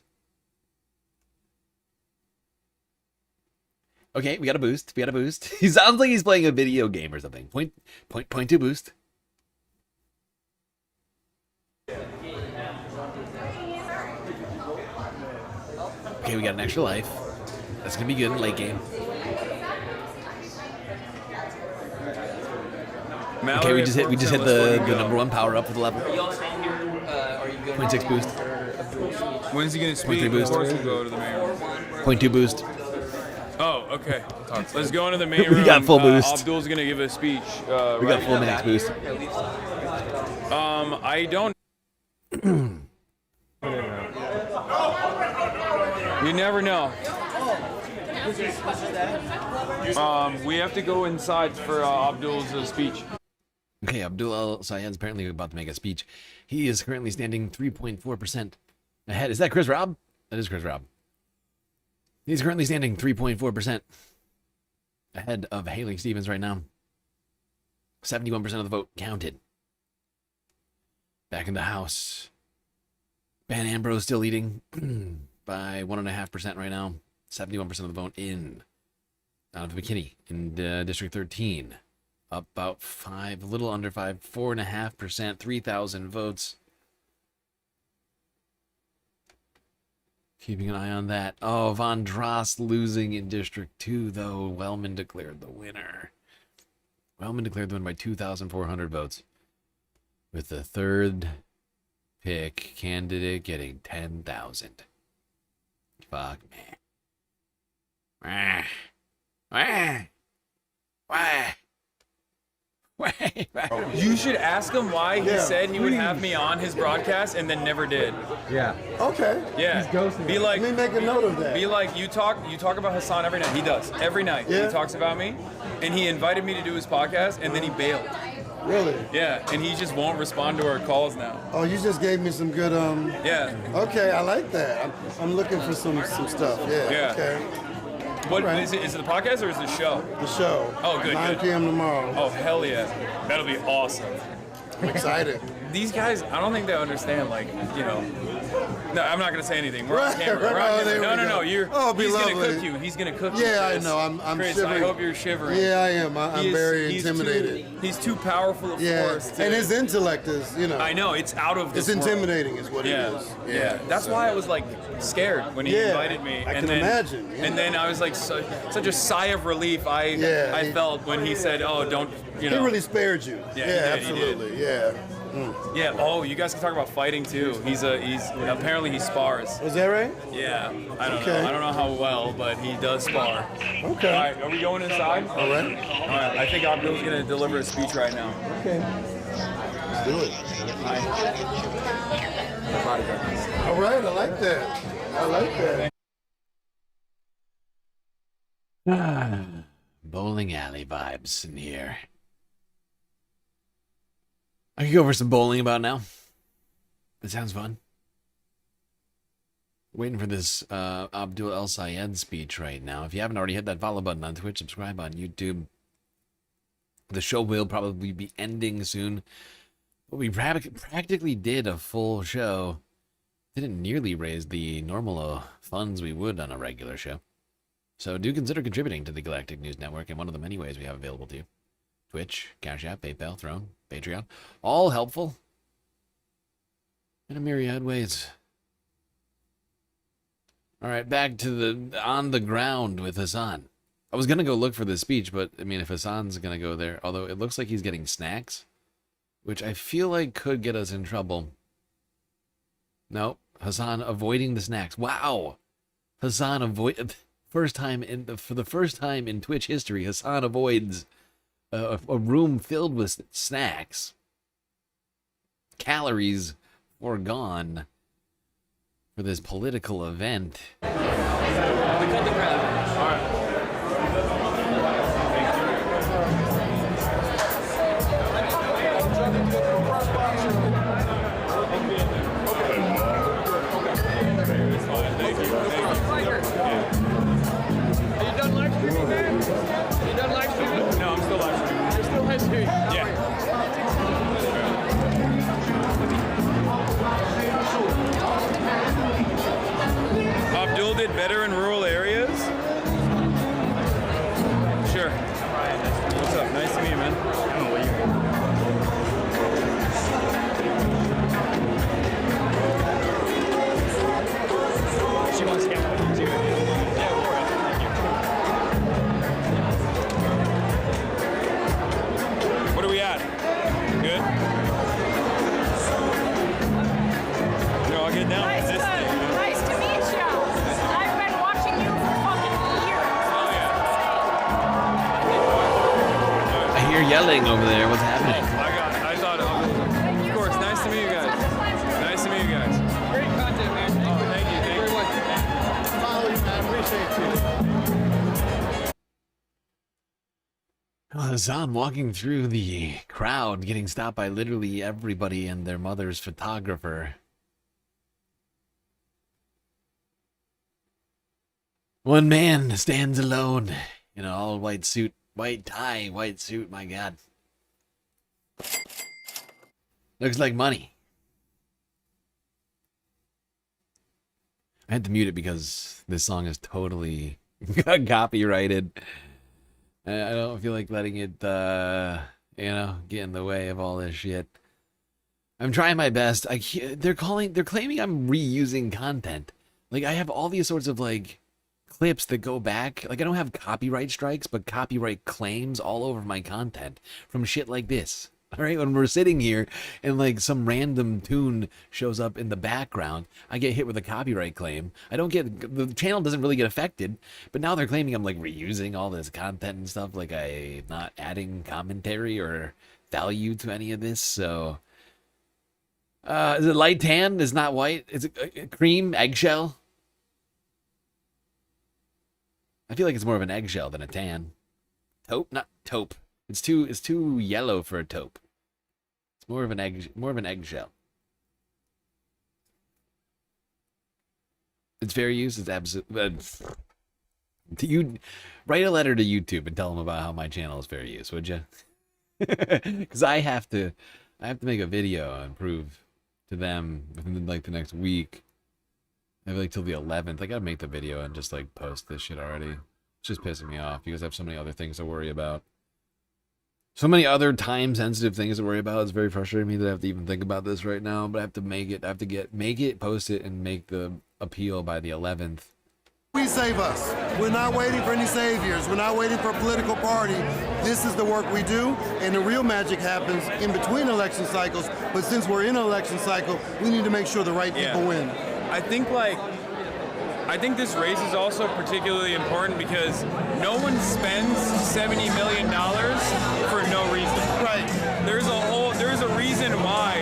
Okay, we got a boost. We got a boost. He sounds like he's playing a video game or something. 0.2 boost. Okay, we got an extra life. That's gonna be good in late game. Okay, we just hit the number one power up for the level. 0.6 boost. When's he gonna speak? 0.3 boost. Of course we'll go to the main room. 0.2 boost. Oh, okay. Let's go into the main room. We got full boost. Abdul's gonna give a speech. We got full max boost. I don't. You never know. We have to go inside for Abdul's speech. Okay, Abdul Al-Sayed's apparently about to make a speech. He is currently standing 3.4% ahead. Is that Chris Robb? That is Chris Robb. He's currently standing 3.4% ahead of Haley Stevens right now. 71% of the vote counted. Back in the House. Ben Ambrose still leading by 1.5% right now. 71% of the vote in. Out of McKinney in District 13. Up about 5, a little under 5, 4.5%, 3,000 votes. Keeping an eye on that. Oh, Von Drost losing in District 2, though. Wellman declared the winner. Wellman declared the winner by 2,400 votes. With the third pick candidate getting 10,000. Fuck me. Wah. Wah. Wah. You should ask him why he Yeah, said he would have please. me on his broadcast and then never did. Yeah. Okay. Yeah. He's ghosting Be us. like, Let me make a note of that. Be like, you talk about Hassan every night. He does every night. Yeah. He talks about me, and he invited me to do his podcast, and then he bailed. Really? Yeah, and he just won't respond to our calls now. Oh, you just gave me some good Yeah. Okay, I like that. I'm looking for some stuff. Yeah. Yeah. Okay. What All right. is it? Is it the podcast or is it the show? The show. Oh, good. 9 good. p.m. tomorrow. Oh, hell yeah. That'll be awesome. I'm excited. These guys, I don't think they understand, like, you know. No, I'm not gonna say anything. We're on Right, camera. right. We're on Oh, camera. there No, we no, go. no. You're. Oh, it'll be he's lovely. gonna cook you. He's gonna cook you. Yeah, I Chris. know. I'm Chris, shivering. I hope you're shivering. Yeah, I am. I'm very intimidated. He's too powerful of Yeah, force. and his intellect is, you know. I know it's out of this It's world. intimidating, is what Yeah. it is. Yeah. That's so. why I was like scared when he Yeah, invited me. I and can then, imagine, yeah. And then I was like, such a sigh of relief I felt when he said, "Oh, don't," you know. He really spared you. Yeah, Yeah, he did, he did. absolutely. Yeah. Yeah. Oh, you guys can talk about fighting too. He's apparently he spars. Is that right? Yeah. I don't Okay. know. I don't know how well, but he does spar. Okay. All right. Are we going inside? All right. All right. I think Abdul's gonna deliver a speech right now. Okay. Let's do it. All right. I like that. I like that. Bowling alley vibes in here. I could go for some bowling about now. That sounds fun. Waiting for this Abdul El Sayed speech right now. If you haven't already hit that follow button on Twitch, subscribe on YouTube. The show will probably be ending soon. But we practically did a full show. Didn't nearly raise the normal funds we would on a regular show. So do consider contributing to the Galactic News Network in one of the many ways we have available to you. Twitch, Cash App, PayPal, Throne, Patreon. All helpful. In a myriad ways. All right, back to the on the ground with Hassan. I was going to go look for this speech, but, I mean, if Hassan's going to go there, although it looks like he's getting snacks, which I feel like could get us in trouble. No, Hassan avoiding the snacks. Wow! Hassan for the first time in Twitch history, Hassan avoids a room filled with snacks. Calories foregone for this political event. We cut the crap. All right. Are you done live streaming, man? You done live streaming? No, I'm still live streaming. You're still live streaming? Yeah. Abdul did better in rural areas? Sure. What's up? Nice to meet you, man. She wants to get with you too. Yeah, of course. Thank you. What are we at? Good? No, I'll get down. Nice This to, thing, you know? nice to meet you. I've been watching you for fucking years. Oh, yeah. I hear yelling over there. What's happening? I thought, of course, nice to meet you guys. Nice to meet you guys. Great content, man. Thank you. Very much. Follow you, man. Appreciate you. Hassan walking through the crowd, getting stopped by literally everybody and their mother's photographer. One man stands alone in an all white suit, white tie, white suit, my God. Looks like money. I had to mute it because this song is totally copyrighted. I don't feel like letting it, get in the way of all this shit. I'm trying my best. They're claiming I'm reusing content. Like, I have all these sorts of, like, clips that go back. Like, I don't have copyright strikes, but copyright claims all over my content from shit like this. All right, when we're sitting here and like some random tune shows up in the background, I get hit with a copyright claim. I don't get, the channel doesn't really get affected, but now they're claiming I'm like reusing all this content and stuff, like I'm not adding commentary or value to any of this. So, is it light tan? Is not white? Is it cream, eggshell? I feel like it's more of an eggshell than a tan. Taupe, not taupe. It's too yellow for a taupe. It's more of an eggshell. It's fair use. It's absolute. You write a letter to YouTube and tell them about how my channel is fair use, would you? Because I have to make a video and prove to them within like the next week. I have like till the 11th. I gotta make the video and just like post this shit already. It's just pissing me off because I have so many other things to worry about. So many other time-sensitive things to worry about. It's very frustrating me that I have to even think about this right now. But I have to make it. I have to make it, post it, and make the appeal by the 11th. We save us. We're not waiting for any saviors. We're not waiting for a political party. This is the work we do, and the real magic happens in between election cycles. But since we're in an election cycle, we need to make sure the right people win. I think this race is also particularly important because no one spends $70 million for no reason. Right. There's a reason why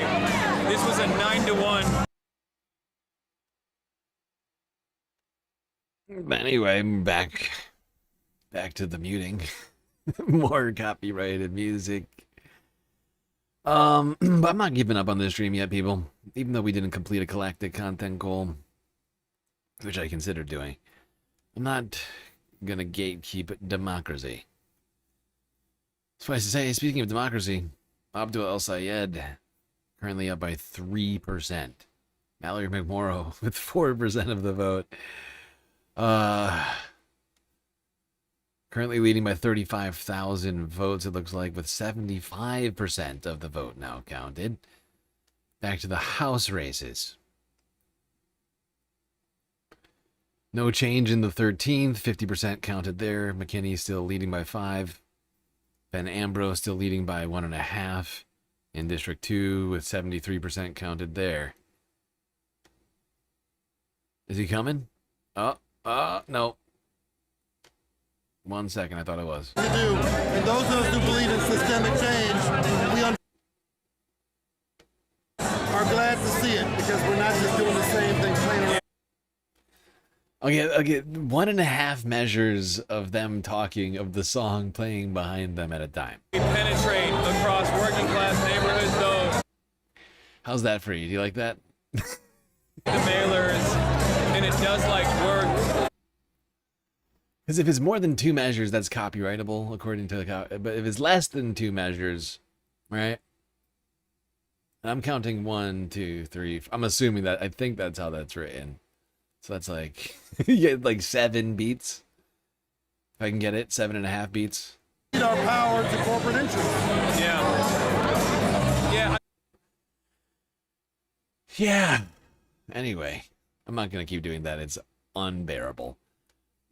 this was a 9-1. Anyway, back to the muting. More copyrighted music. But I'm not giving up on this stream yet, people. Even though we didn't complete a galactic content goal, which I consider doing, I'm not gonna gatekeep democracy. Suffice to say, speaking of democracy, Abdul El Sayed currently up by 3%. Mallory McMorrow with 4% of the vote. Currently leading by 35,000 votes, it looks like, with 75% of the vote now counted. Back to the House races. No change in the 13th, 50% counted there. McKinney still leading by 5. Ben Ambrose still leading by 1.5. In District 2 with 73% counted there. Is he coming? No. 1 second, I thought it was. To do. And those of us who believe in systemic change, we are glad to see it because we're not just doing the same thing playing around. I'll get 1.5 measures of them talking of the song playing behind them at a time. We penetrate across working class neighborhoods, though. How's that for you? Do you like that? The mailers, and it does like work. Because if it's more than 2 measures, that's copyrightable according to the. But if it's less than 2 measures, right? And I'm counting 1, 2, 3. I'm assuming that. I think that's how that's written. So that's like, you get like 7 beats. If I can get it, 7.5 beats. Our power to corporate interests. Yeah. Anyway, I'm not going to keep doing that. It's unbearable.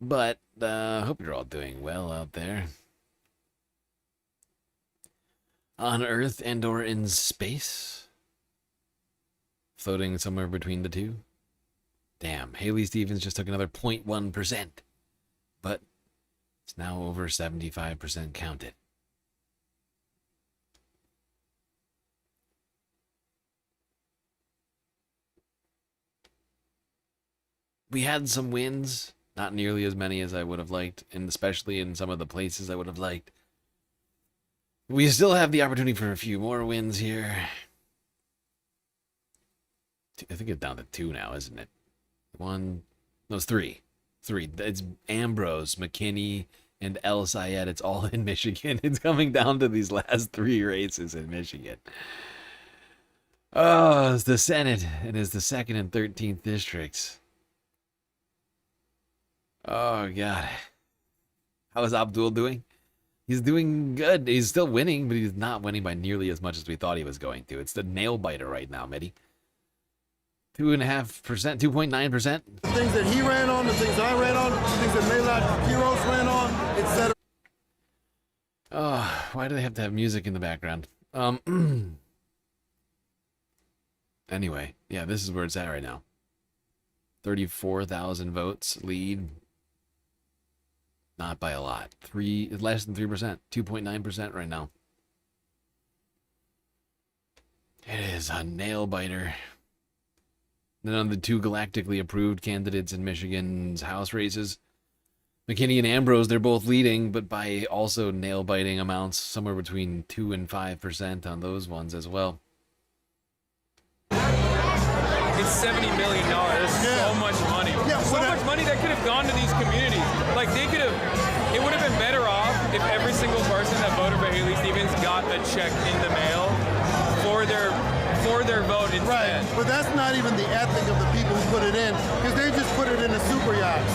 But hope you're all doing well out there. On Earth and or in space. Floating somewhere between the two. Damn, Haley Stevens just took another 0.1%. But it's now over 75% counted. We had some wins, not nearly as many as I would have liked, and especially in some of the places I would have liked. We still have the opportunity for a few more wins here. I think it's down to 2 now, isn't it? 1, no, it's 3. 3. It's Ambrose, McKinney, and El Sayed. It's all in Michigan. It's coming down to these last 3 races in Michigan. Oh, it's the Senate, and it's the 2nd and 13th districts. Oh, God. How is Abdul doing? He's doing good. He's still winning, but he's not winning by nearly as much as we thought he was going to. It's the nail biter right now, Mitty. 2.5%, 2.9%. The things that he ran on, the things I ran on, the things that Maylard Quiros ran on, etc. Oh, why do they have to have music in the background? Anyway, yeah, this is where it's at right now. 34,000 votes lead. Not by a lot. Less than 3%. 2.9% right now. It is a nail biter. Then on the two galactically approved candidates in Michigan's House races, McKinney and Ambrose, they're both leading, but by also nail-biting amounts, somewhere between 2 and 5% on those ones as well. It's $70 million. That's so much money. So much money that could have gone to these communities. Like they could have, it would have been better off if every single person that voted for Haley Stevens got a check in the mail for their vote instead. Right, but that's not even the ethic of the people who put it in, because they just put it in a super yacht,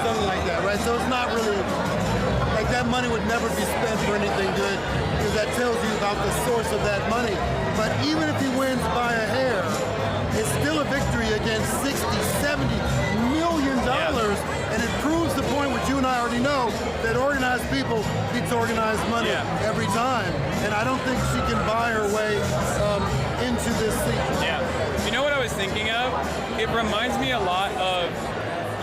something like that, right? So it's not really, like that money would never be spent for anything good, because that tells you about the source of that money. But even if he wins by a hair, it's still a victory against $60, $70 million, and it proves the point which you and I already know, that organized people beats organized money every time. And I don't think she can buy her way into this seat. Yeah. You know what I was thinking of? It reminds me a lot of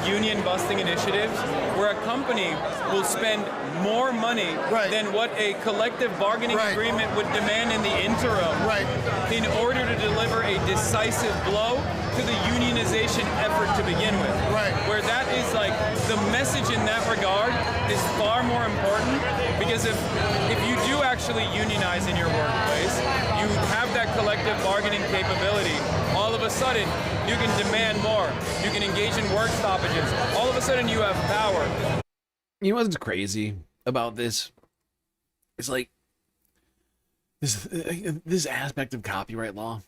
union busting initiatives where a company will spend more money than what a collective bargaining agreement would demand in the interim in order to deliver a decisive blow to the unionization effort to begin with. Where that is like, the message in that regard is far more important, because if you do actually unionize in your workplace, you have that collective bargaining capability, all of a sudden you can demand more, you can engage in work stoppages, all of a sudden you have power. You know what's crazy about this? It's like this aspect of copyright law.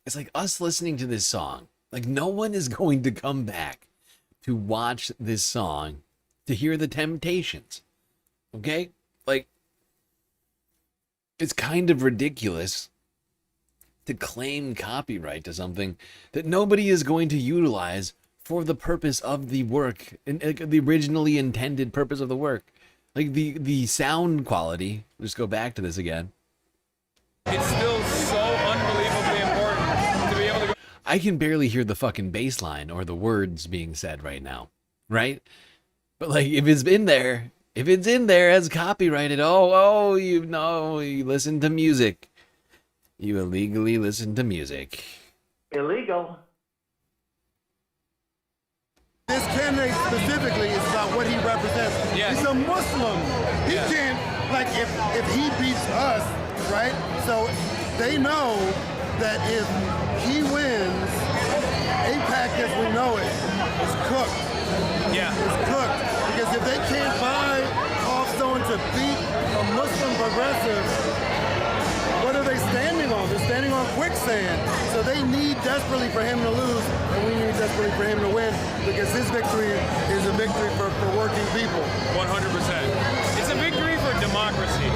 It's like us listening to this song. Like no one is going to come back to watch this song to hear the Temptations. Okay? Like it's kind of ridiculous to claim copyright to something that nobody is going to utilize for the purpose of the work, and the originally intended purpose of the work. Like the sound quality, just go back to this again. It's still so unbelievably important to be able to go. I can barely hear the fucking bass line or the words being said right now, right? But like if it's in there as copyrighted, you listen to music. You illegally listen to music. Illegal. This candidate specifically is about what he represents. He's a Muslim. He can't, like, if he beats us, right? So they know that if he wins, AIPAC as we know it is cooked. It's cooked. Because if they can't buy off someone to beat a Muslim progressive, what are they standing on? They're standing on quicksand. So they need desperately for him to lose, and we need desperately for him to win, because his victory is a victory for working people. 100%. It's a victory for democracy.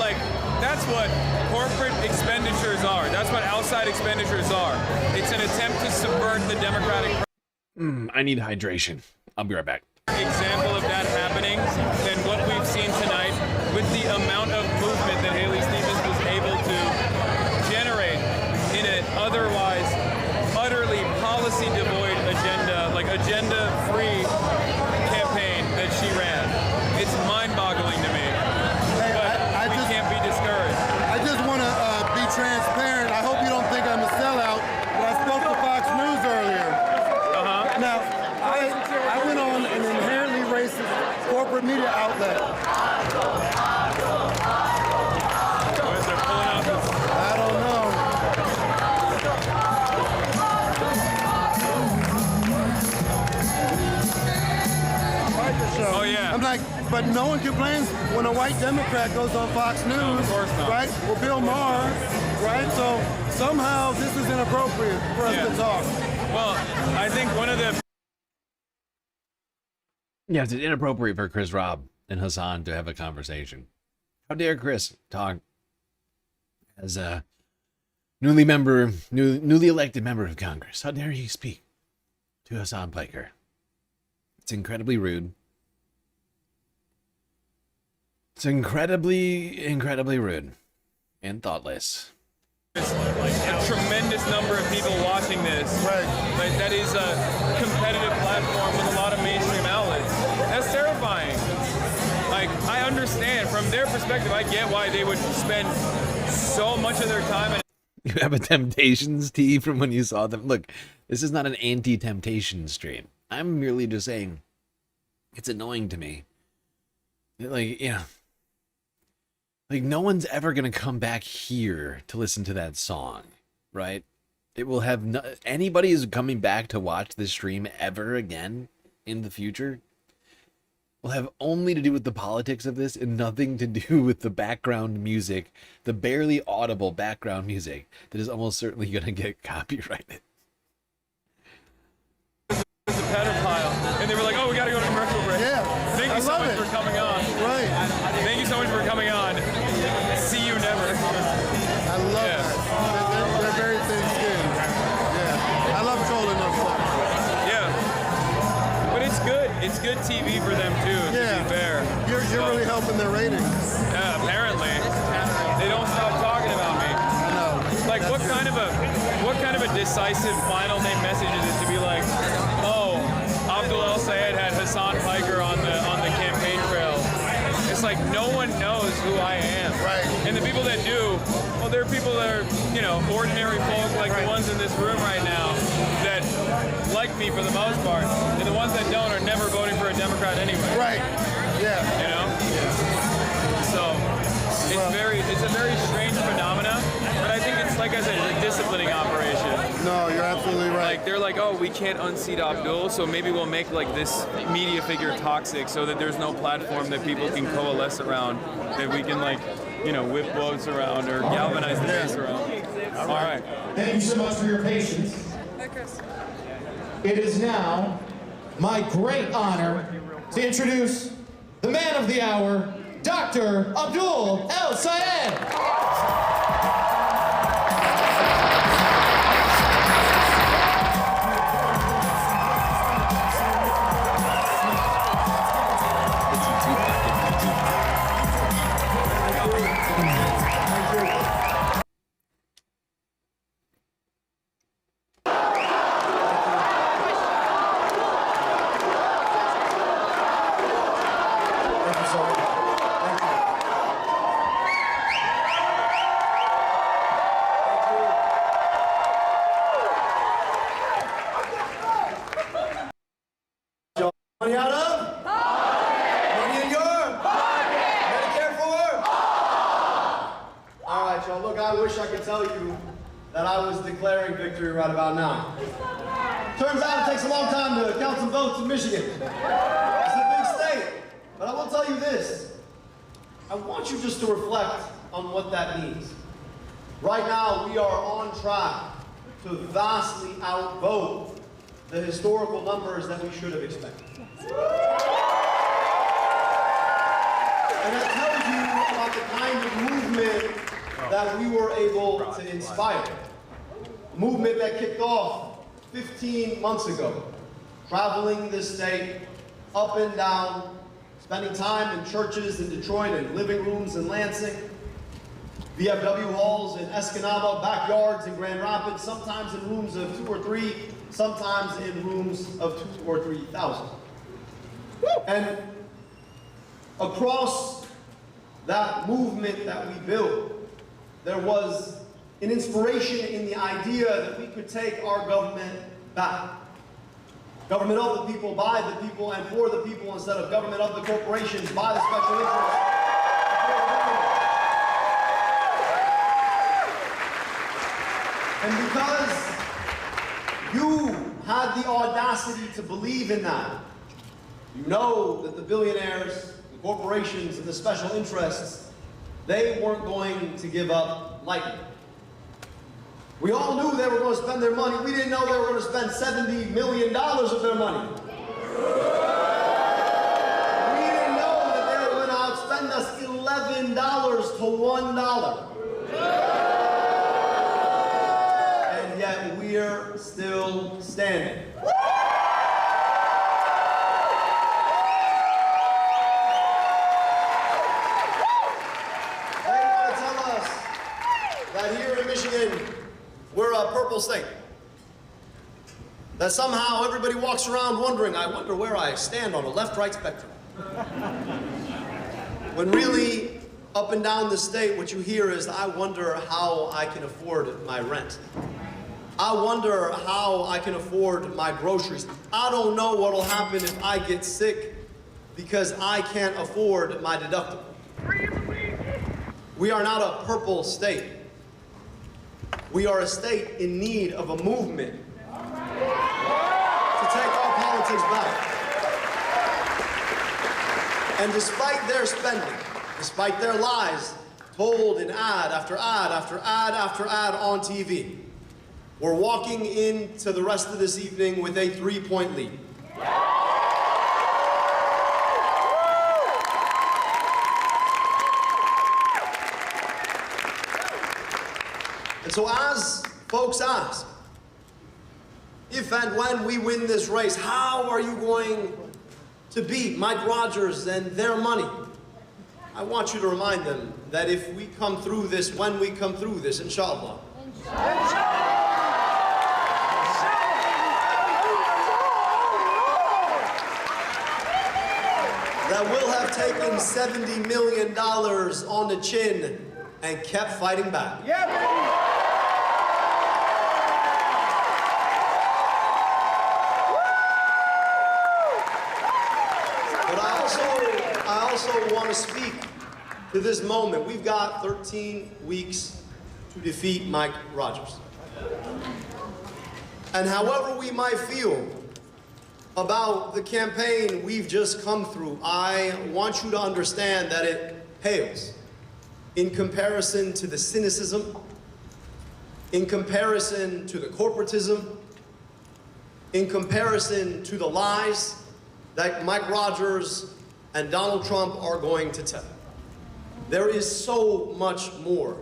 Like, that's what corporate expenditures are. That's what outside expenditures are. It's an attempt to subvert the democratic. I need hydration. I'll be right back. Example of that happening than what we've seen tonight with the amount of movement that Haley Stevens was able to generate in an otherwise utterly policy devoid agenda, like agenda-free campaign that she ran. It's mind-boggling to me. But we can't be discouraged. I just want to be transparent. I hope you don't think I'm a sellout, but I spoke to Fox News earlier. Now, I went on an inherently racist corporate media outlet. I don't know. Oh, yeah. I'm like, but no one complains when a white Democrat goes on Fox News, of course not. right? Well, Bill Maher, right? So somehow this is inappropriate for us to talk. Well, I think one of the... Yeah, it's inappropriate for Chris Robb and Hassan to have a conversation. How dare Chris talk as newly elected member of Congress. How dare you speak to Hassan Piker? It's incredibly rude. It's incredibly rude and thoughtless. A tremendous number of people watching this. Right. Like, that is a competitive platform with a lot of mainstream outlets. That's terrifying. Like, I understand from their perspective. I get why they would spend so much of their time. You have a Temptations tee from when you saw them. Look, this is not an anti-Temptation stream. I'm merely just saying it's annoying to me. Like, yeah. Like, no one's ever going to come back here to listen to that song, right? It will have no... Anybody who's coming back to watch this stream ever again in the future will have only to do with the politics of this and nothing to do with the background music, the barely audible background music that is almost certainly going to get copyrighted. It's a pedophile. And they were like, oh, we got to go to commercial break. Yeah. Thank you so much for coming on. Right. Thank you so much for coming on. See you never. I love that. They're very thin-skinned. Yeah. I love trolling those folks. Yeah. But it's good. It's good TV for them, too, to be fair. You're really helping their ratings. Apparently. They don't stop talking about me. I know. Like, what kind of a decisive final name message is it to be like, oh, Abdul El Sayed had Hassan Piker on the campaign trail. It's like no one knows who I am. Right. And the people that do, well, there are people that are, ordinary folk like the ones in this room right now that like me for the most part. And the ones that don't are never voting for a Democrat anyway. Right. Yeah. So it's a very strange phenomena, but I think it's, like I said, it's a disciplining operation. No, you're absolutely right. Like, they're like, oh, we can't unseat Abdul, so maybe we'll make like this media figure toxic so that there's no platform that people can coalesce around, that we can whip votes around or galvanize the base around. All right. Thank you so much for your patience. It is now my great honor to introduce the man of the hour, Dr. Abdul El Sayed. Money out of? Money in your? Medicare for? All right, y'all. Look, I wish I could tell you that I was declaring victory right about now. Turns out it takes a long time to count some votes in Michigan. It's a big state. But I will tell you this. I want you just to reflect on what that means. Right now, we are on track to vastly outvote the historical numbers that we should have expected. And that tells you about the kind of movement that we were able to inspire. A movement that kicked off 15 months ago, traveling this state up and down, spending time in churches in Detroit and living rooms in Lansing, VFW halls in Escanaba, backyards in Grand Rapids, sometimes in rooms of 2 or 3, sometimes in rooms of 2,000 or 3,000. And across that movement that we built, there was an inspiration in the idea that we could take our government back. Government of the people, by the people, and for the people, instead of government of the corporations, by the special interests. And because you had the audacity to believe in that, you know that the billionaires, the corporations, and the special interests, they weren't going to give up lightly. We all knew they were going to spend their money. We didn't know they were going to spend $70 million of their money. We didn't know that they were going to outspend us $11 to $1. we're still standing. They want to tell us that here in Michigan, we're a purple state. That somehow everybody walks around wondering, I wonder where I stand on the left-right spectrum. When really, up and down the state, what you hear is, I wonder how I can afford my rent. I wonder how I can afford my groceries. I don't know what'll happen if I get sick because I can't afford my deductible. We are not a purple state. We are a state in need of a movement to take our politics back. And despite their spending, despite their lies told in ad after ad after ad after ad on TV, we're walking into the rest of this evening with a 3-point lead. And so as folks ask, if and when we win this race, how are you going to beat Mike Rogers and their money? I want you to remind them that if we come through this, when we come through this, inshallah, that we'll have taken $70 million on the chin and kept fighting back. Yeah, baby. I also want to speak to this moment. We've got 13 weeks to defeat Mike Rogers. And however we might feel about the campaign we've just come through, I want you to understand that it pales in comparison to the cynicism, in comparison to the corporatism, in comparison to the lies that Mike Rogers and Donald Trump are going to tell. There is so much more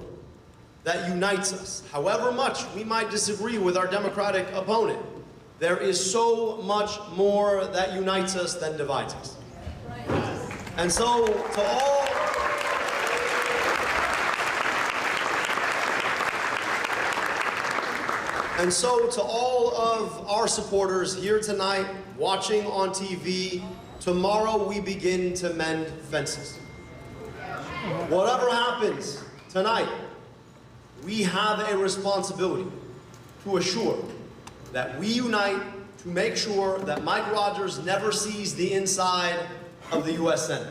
that unites us. However much we might disagree with our Democratic opponent, there is so much more that unites us than divides us. And so to all of our supporters here tonight, watching on TV, tomorrow we begin to mend fences. Whatever happens tonight, we have a responsibility to assure that we unite to make sure that Mike Rogers never sees the inside of the U.S. Senate.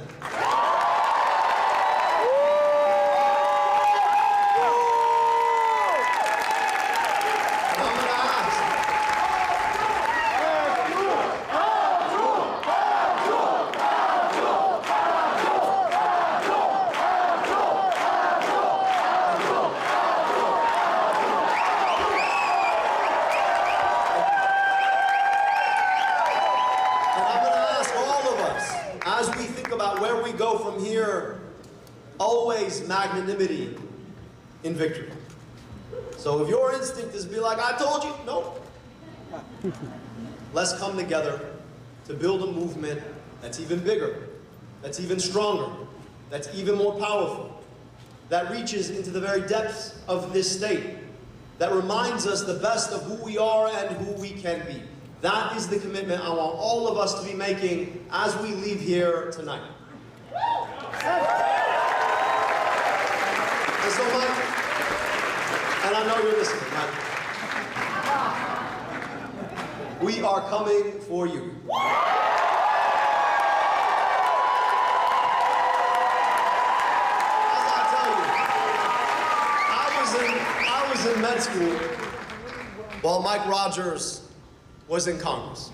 Always magnanimity in victory. So if your instinct is to be like, I told you, no. Let's come together to build a movement that's even bigger, that's even stronger, that's even more powerful, that reaches into the very depths of this state, that reminds us the best of who we are and who we can be. That is the commitment I want all of us to be making as we leave here tonight. And so, Mike, and I know you're listening, Mike, we are coming for you. As I tell you, I was in med school while Mike Rogers was in Congress.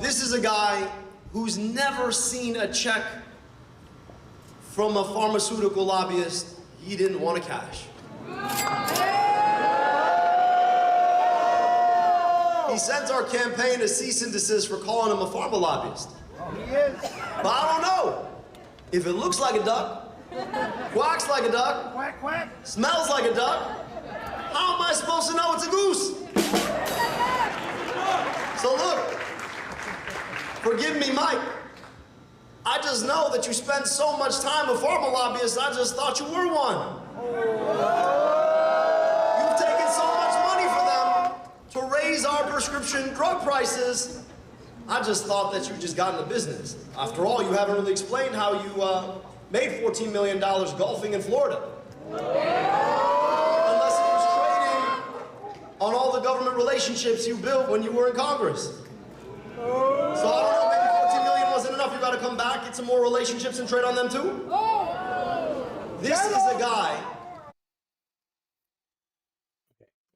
This is a guy who's never seen a check from a pharmaceutical lobbyist he didn't want to cash. He sent our campaign a cease and desist for calling him a pharma lobbyist. But I don't know if it looks like a duck, quacks like a duck, smells like a duck, How am I supposed to know it's a goose? So look, forgive me, Mike. I just know that you spend so much time with pharma lobbyists, I just thought you were one. You've taken so much money for them to raise our prescription drug prices. I just thought that you just got into business. After all, you haven't really explained how you made $14 million golfing in Florida. Unless it was trading on all the government relationships you built when you were in Congress. So I don't know, maybe 14 million wasn't enough. You gotta come back, get some more relationships and trade on them too? This is a guy.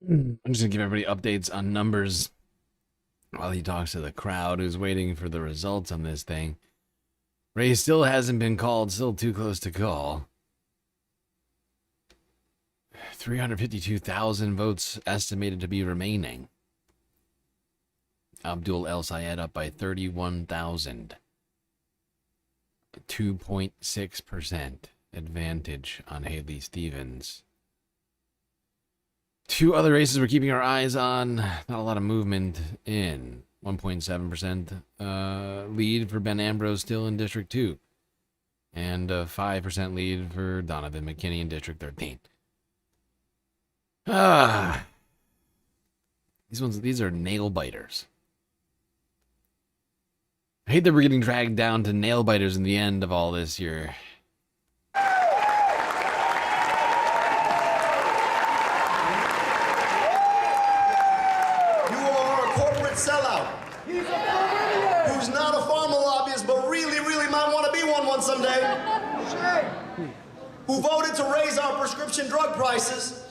I'm just gonna give everybody updates on numbers while he talks to the crowd who's waiting for the results on this thing. Ray still hasn't been called, still too close to call. 352,000 votes estimated to be remaining. Abdul El Sayed up by 31,000. 2.6% advantage on Haley Stevens. Two other races we're keeping our eyes on. Not a lot of movement in. 1.7% lead for Ben Ambrose still in District 2. And a 5% lead for Donovan McKinney in District 13. These are nail biters. I hate that we're getting dragged down to nail biters in the end of all this here. You are a corporate sellout. Who's not a pharma lobbyist, but really, really might want to be one someday. Who voted to raise our prescription drug prices.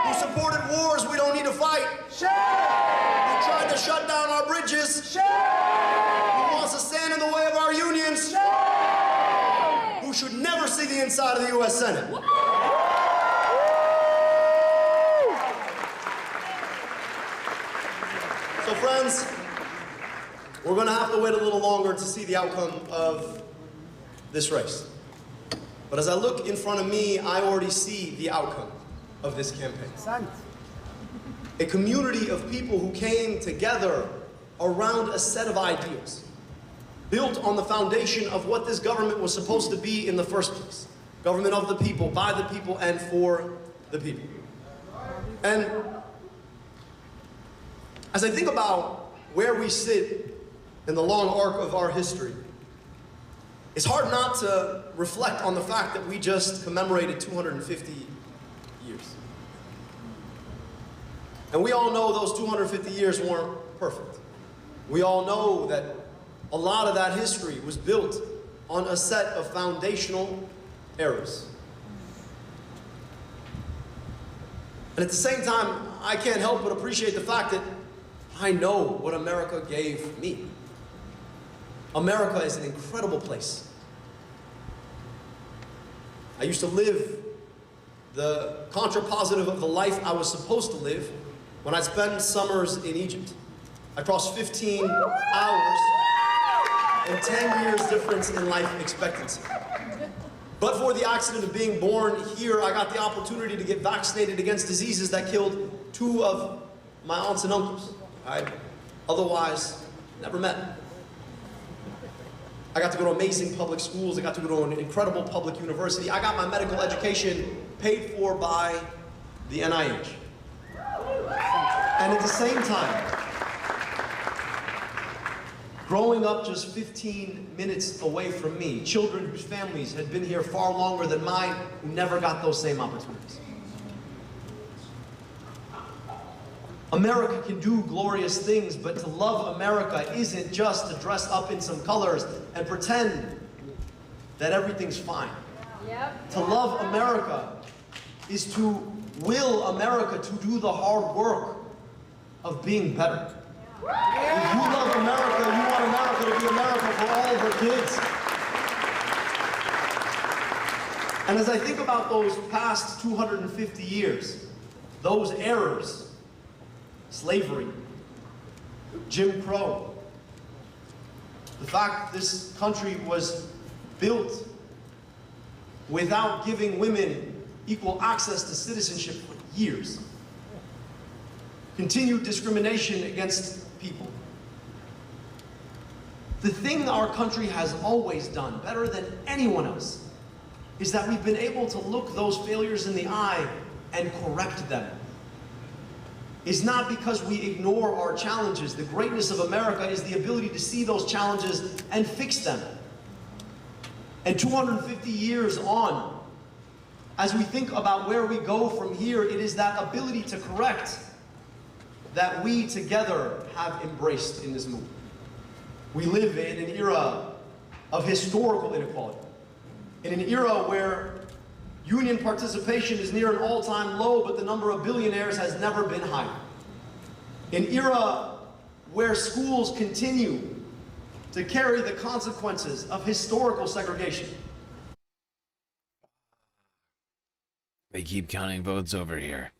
Who supported wars we don't need to fight. Who tried to shut down our bridges. Who wants to stand in the way of our unions. Who should never see the inside of the U.S. Senate. So friends, we're going to have to wait a little longer to see the outcome of this race. But as I look in front of me, I already see the outcome of this campaign. A community of people who came together around a set of ideals, built on the foundation of what this government was supposed to be in the first place. Government of the people, by the people, and for the people. And as I think about where we sit in the long arc of our history, it's hard not to reflect on the fact that we just commemorated 250 years. And we all know those 250 years weren't perfect. We all know that a lot of that history was built on a set of foundational errors. And at the same time, I can't help but appreciate the fact that I know what America gave me. America is an incredible place. I used to live the contrapositive of the life I was supposed to live when I spent summers in Egypt. I crossed 15 hours and 10 years difference in life expectancy. But for the accident of being born here, I got the opportunity to get vaccinated against diseases that killed 2 of my aunts and uncles I'd otherwise never met. I got to go to amazing public schools. I got to go to an incredible public university. I got my medical education paid for by the NIH. And at the same time, growing up just 15 minutes away from me, children whose families had been here far longer than mine, who never got those same opportunities. America can do glorious things, but to love America isn't just to dress up in some colors and pretend that everything's fine. Yep. To love America is to will America to do the hard work of being better. If you love America, you want America to be America for all of her kids. And as I think about those past 250 years, those errors, slavery, Jim Crow, the fact that this country was built without giving women equal access to citizenship for years. Continued discrimination against people. The thing our country has always done better than anyone else is that we've been able to look those failures in the eye and correct them. It's not because we ignore our challenges. The greatness of America is the ability to see those challenges and fix them. And 250 years on, as we think about where we go from here, it is that ability to correct that we together have embraced in this movement. We live in an era of historical inequality, in an era where union participation is near an all-time low, but the number of billionaires has never been higher. An era where schools continue to carry the consequences of historical segregation. They keep counting votes over here.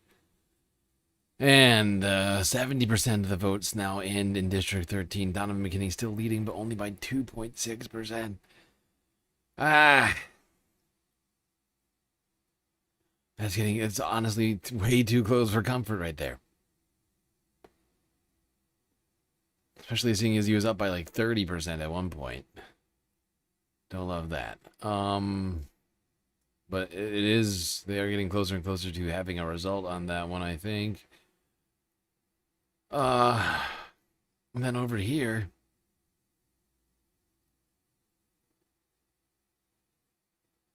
And 70% of the votes now in District 13. Donovan McKinney still leading, but only by 2.6%. It's honestly way too close for comfort right there. Especially seeing as he was up by like 30% at one point. Don't love that. But they are getting closer and closer to having a result on that one, I think. And then over here,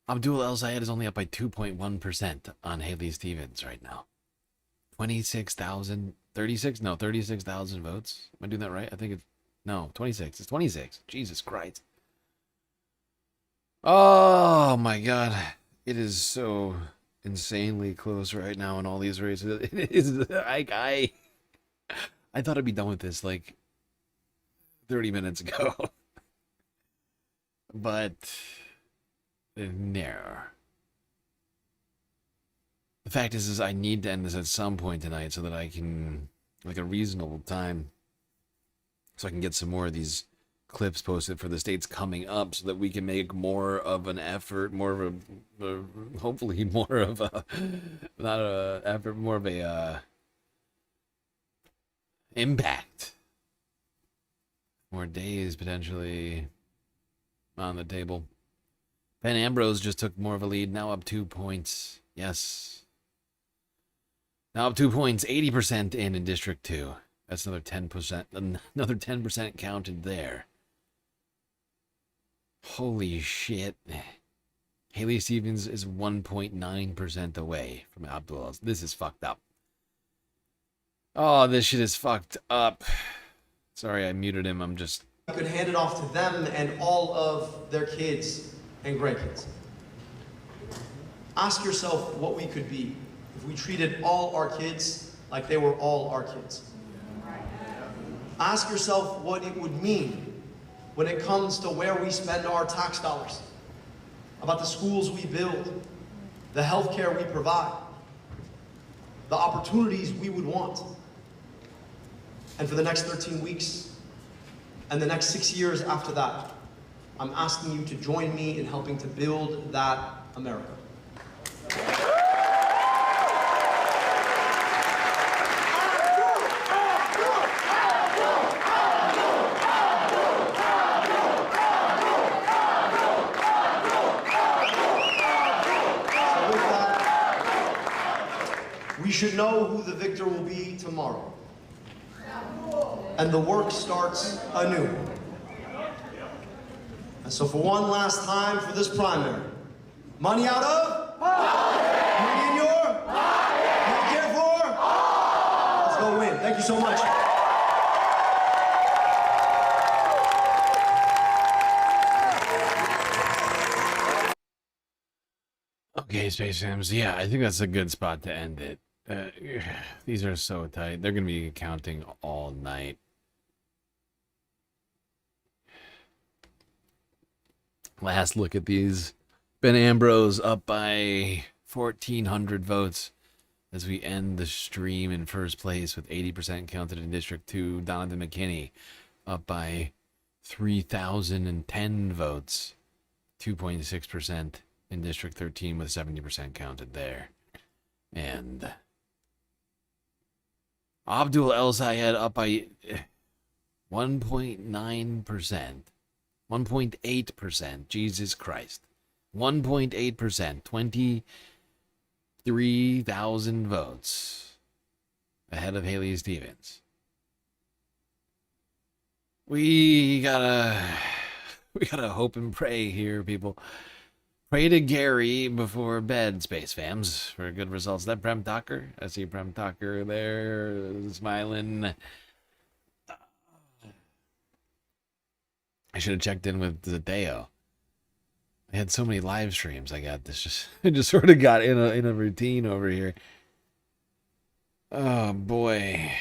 Abdul El Sayed is only up by 2.1% on Haley Stevens right now. 36,000 votes. Am I doing that right? I think it's, no, 26. It's 26. Jesus Christ. Oh my God. It is so insanely close right now in all these races. It is, I thought I'd be done with this like 30 minutes ago. But no. The fact is I need to end this at some point tonight so that I can, like a reasonable time, so I can get some more of these clips posted for the states coming up so that we can make more of an effort, more of a hopefully more of a, not a effort, more of a impact. More days potentially on the table. Ben Ambrose just took more of a lead, now up 2 points. Yes. Now up 2 points, 80% in District 2. That's another 10%. Another 10% counted there. Holy shit. Haley Stevens is 1.9% away from Abdul. This is fucked up. Oh, this shit is fucked up. Sorry, I muted him. I'm just... We could hand it off to them and all of their kids and grandkids. Ask yourself what we could be if we treated all our kids like they were all our kids. Ask yourself what it would mean when it comes to where we spend our tax dollars, about the schools we build, the health care we provide, the opportunities we would want. And for the next 13 weeks and the next 6 years after that, I'm asking you to join me in helping to build that America. We should know who the victor will be tomorrow. And the work starts anew. And so for one last time for this primary, money out of? Money in your? Medicare for? Let's go win. Thank you so much. Okay, Space Sims. Yeah, I think that's a good spot to end it. These are so tight. They're going to be counting all night. Last look at these. Ben Ambrose up by 1,400 votes as we end the stream in first place with 80% counted in District 2. Donovan McKinney up by 3,010 votes. 2.6% in District 13 with 70% counted there. And Abdul El Sayed up by 1.9%. 1.8%. Jesus Christ. 1.8%. 23,000 votes ahead of Haley Stevens. We gotta hope and pray here, people. Pray to Gary before bed, Space Fams, for good results. Is that Prem Tucker? I see Prem Tucker there, smiling. I should have checked in with Zadeo. I had so many live streams. I just sort of got in a routine over here. Oh boy.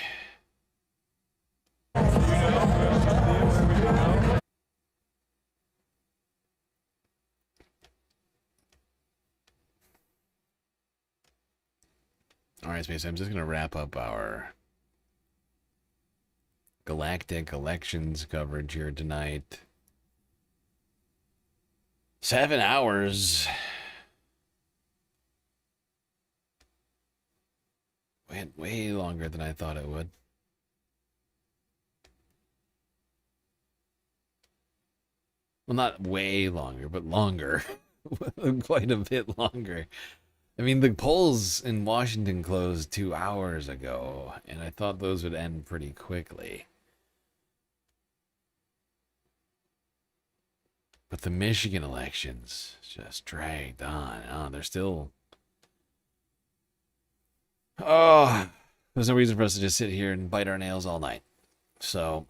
All right, Space. I'm just going to wrap up our galactic elections coverage here tonight. 7 hours. Went way longer than I thought it would. Well, not way longer, but longer. Quite a bit longer. I mean, the polls in Washington closed 2 hours ago, and I thought those would end pretty quickly. But the Michigan elections just dragged on. Oh, they're still... Oh, there's no reason for us to just sit here and bite our nails all night. So,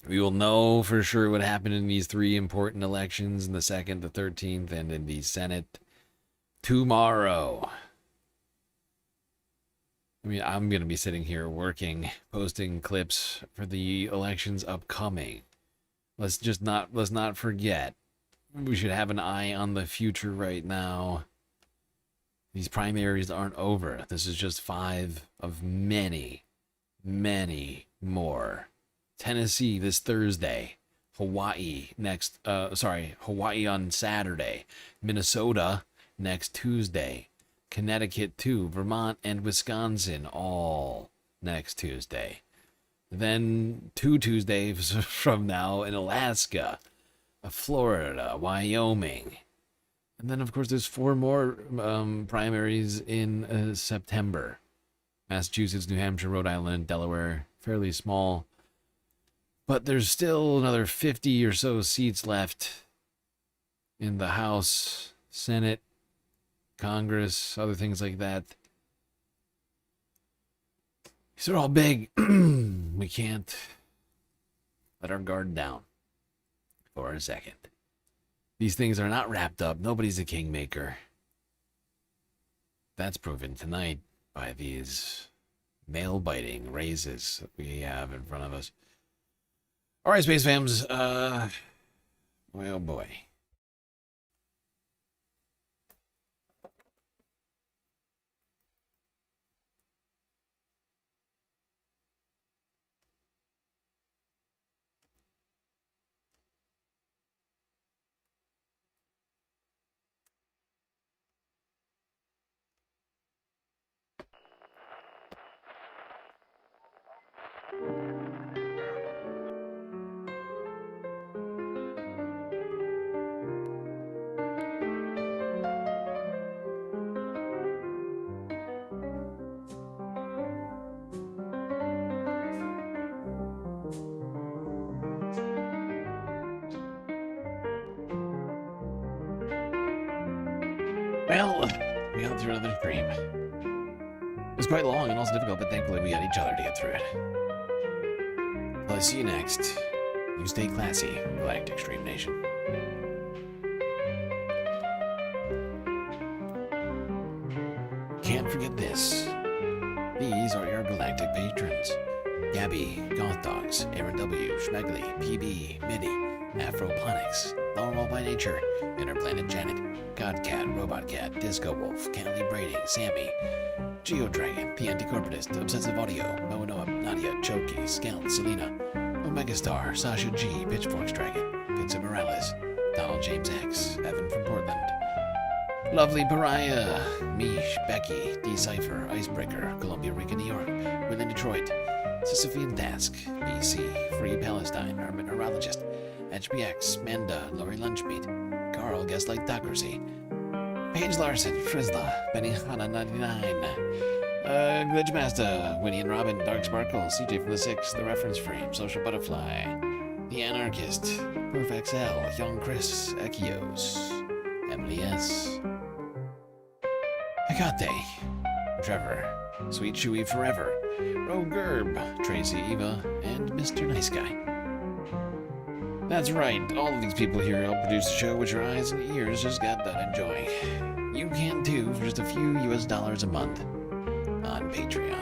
we will know for sure what happened in these 3 important elections, in the 2nd, the 13th, and in the Senate tomorrow. I mean, I'm going to be sitting here working, posting clips for the elections upcoming. Let's not forget. We should have an eye on the future right now. These primaries aren't over. This is just 5 of many, many more. Tennessee this Thursday. Hawaii Hawaii on Saturday. Minnesota next Tuesday. Connecticut too. Vermont and Wisconsin all next Tuesday. Then 2 Tuesdays from now in Alaska, Florida, Wyoming. And then, of course, there's 4 more primaries in September. Massachusetts, New Hampshire, Rhode Island, Delaware, fairly small. But there's still another 50 or so seats left in the House, Senate, Congress, other things like that. These are all big. We can't let our guard down for a second. These things are not wrapped up. Nobody's a kingmaker. That's proven tonight by these nail-biting raises that we have in front of us. All right, Space Fams. Boy, oh boy. Well, we got through another stream. It was quite long and also difficult, but thankfully we got each other to get through it. Well, I'll see you next. You stay classy, Galactic Stream Nation. Can't forget this. These are your galactic patrons. Gabby, Goth Dogs, Aaron W, Schmegley, PB, Midi, Afroponics, Normal by Nature, Interplanet Janet, Godcat, Robot Cat, Disco Wolf, Canley Braiding, Sammy, Geodragon, The Anticorporatist, Obsessive Audio, Noah, Nadia, Choki, Scout, Selena, Omegastar, Sasha G, Pitchforks Dragon, Vincent Morales, Donald James X, Evan from Portland, Lovely Pariah, Mish, Becky, D-Cypher, Icebreaker, Columbia, Rica, New York, Within Detroit, Sisyphean Task, BC, Free Palestine, Urban Neurologist, HBX, Manda, Lori Lunchmeat, Carl, Gaslight Docracy, Paige Larson, Frizla, Benny Hanna 99, Glitchmaster, Winnie and Robin, Dark Sparkle, CJ from the Six, The Reference Frame, Social Butterfly, The Anarchist, PerfXL, Young Chris, Echios, Emily S. Hecate, Trevor, Sweet Chewy Forever, Rogue Gerb, Tracy Eva, and Mr. Nice Guy. That's right, all of these people here help produce the show which your eyes and ears just got done enjoying. You can too for just a few US dollars a month on Patreon.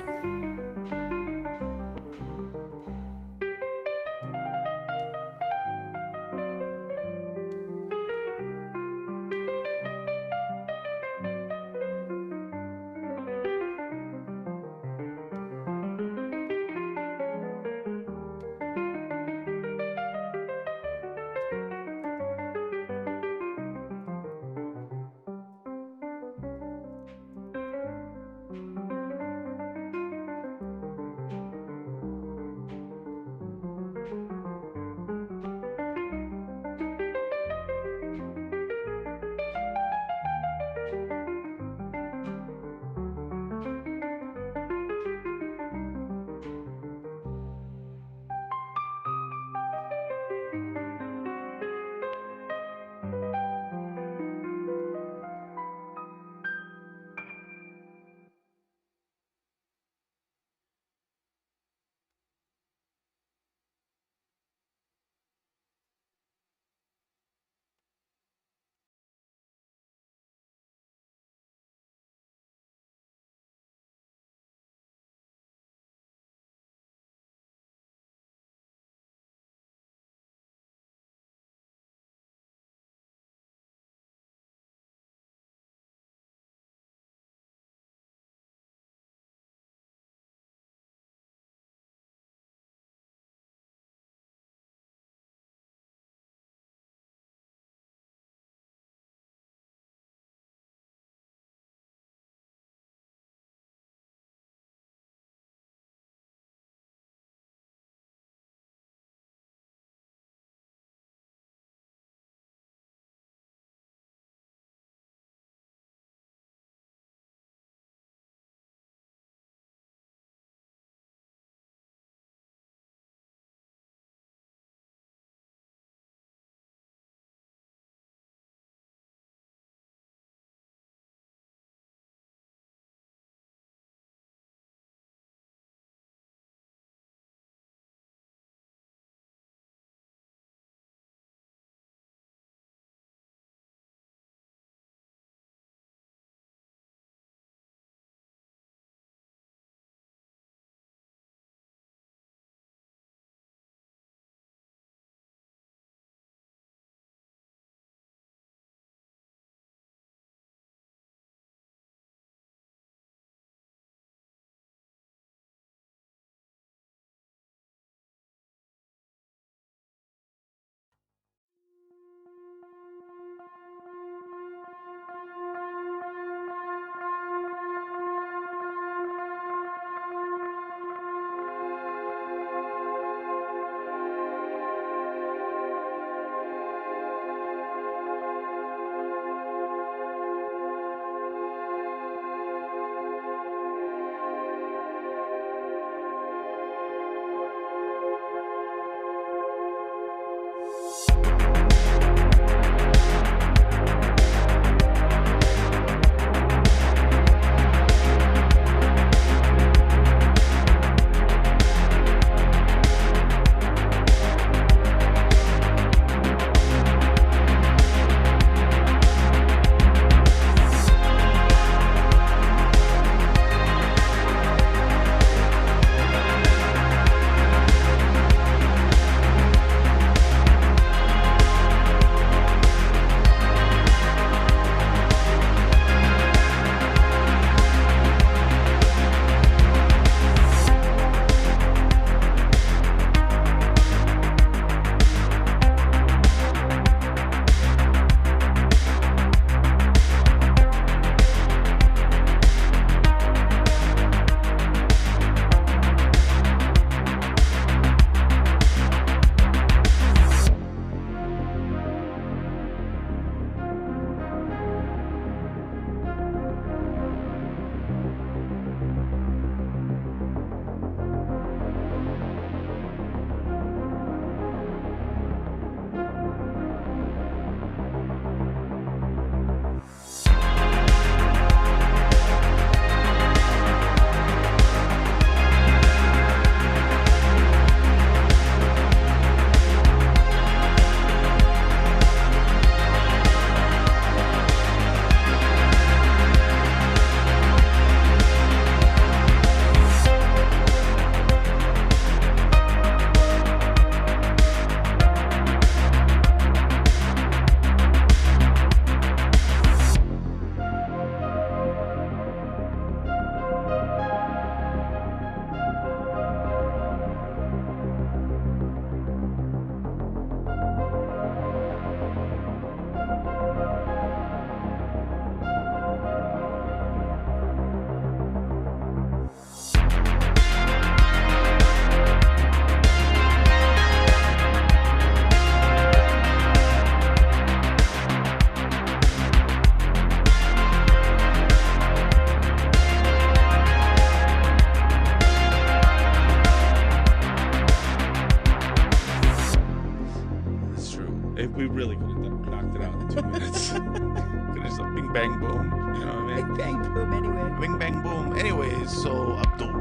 It's a bing bang boom. You know what I mean? Bing bang boom anyway. Bing bang boom. Anyways, so Abdul.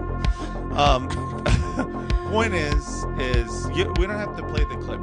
Point is we don't have to play the clip.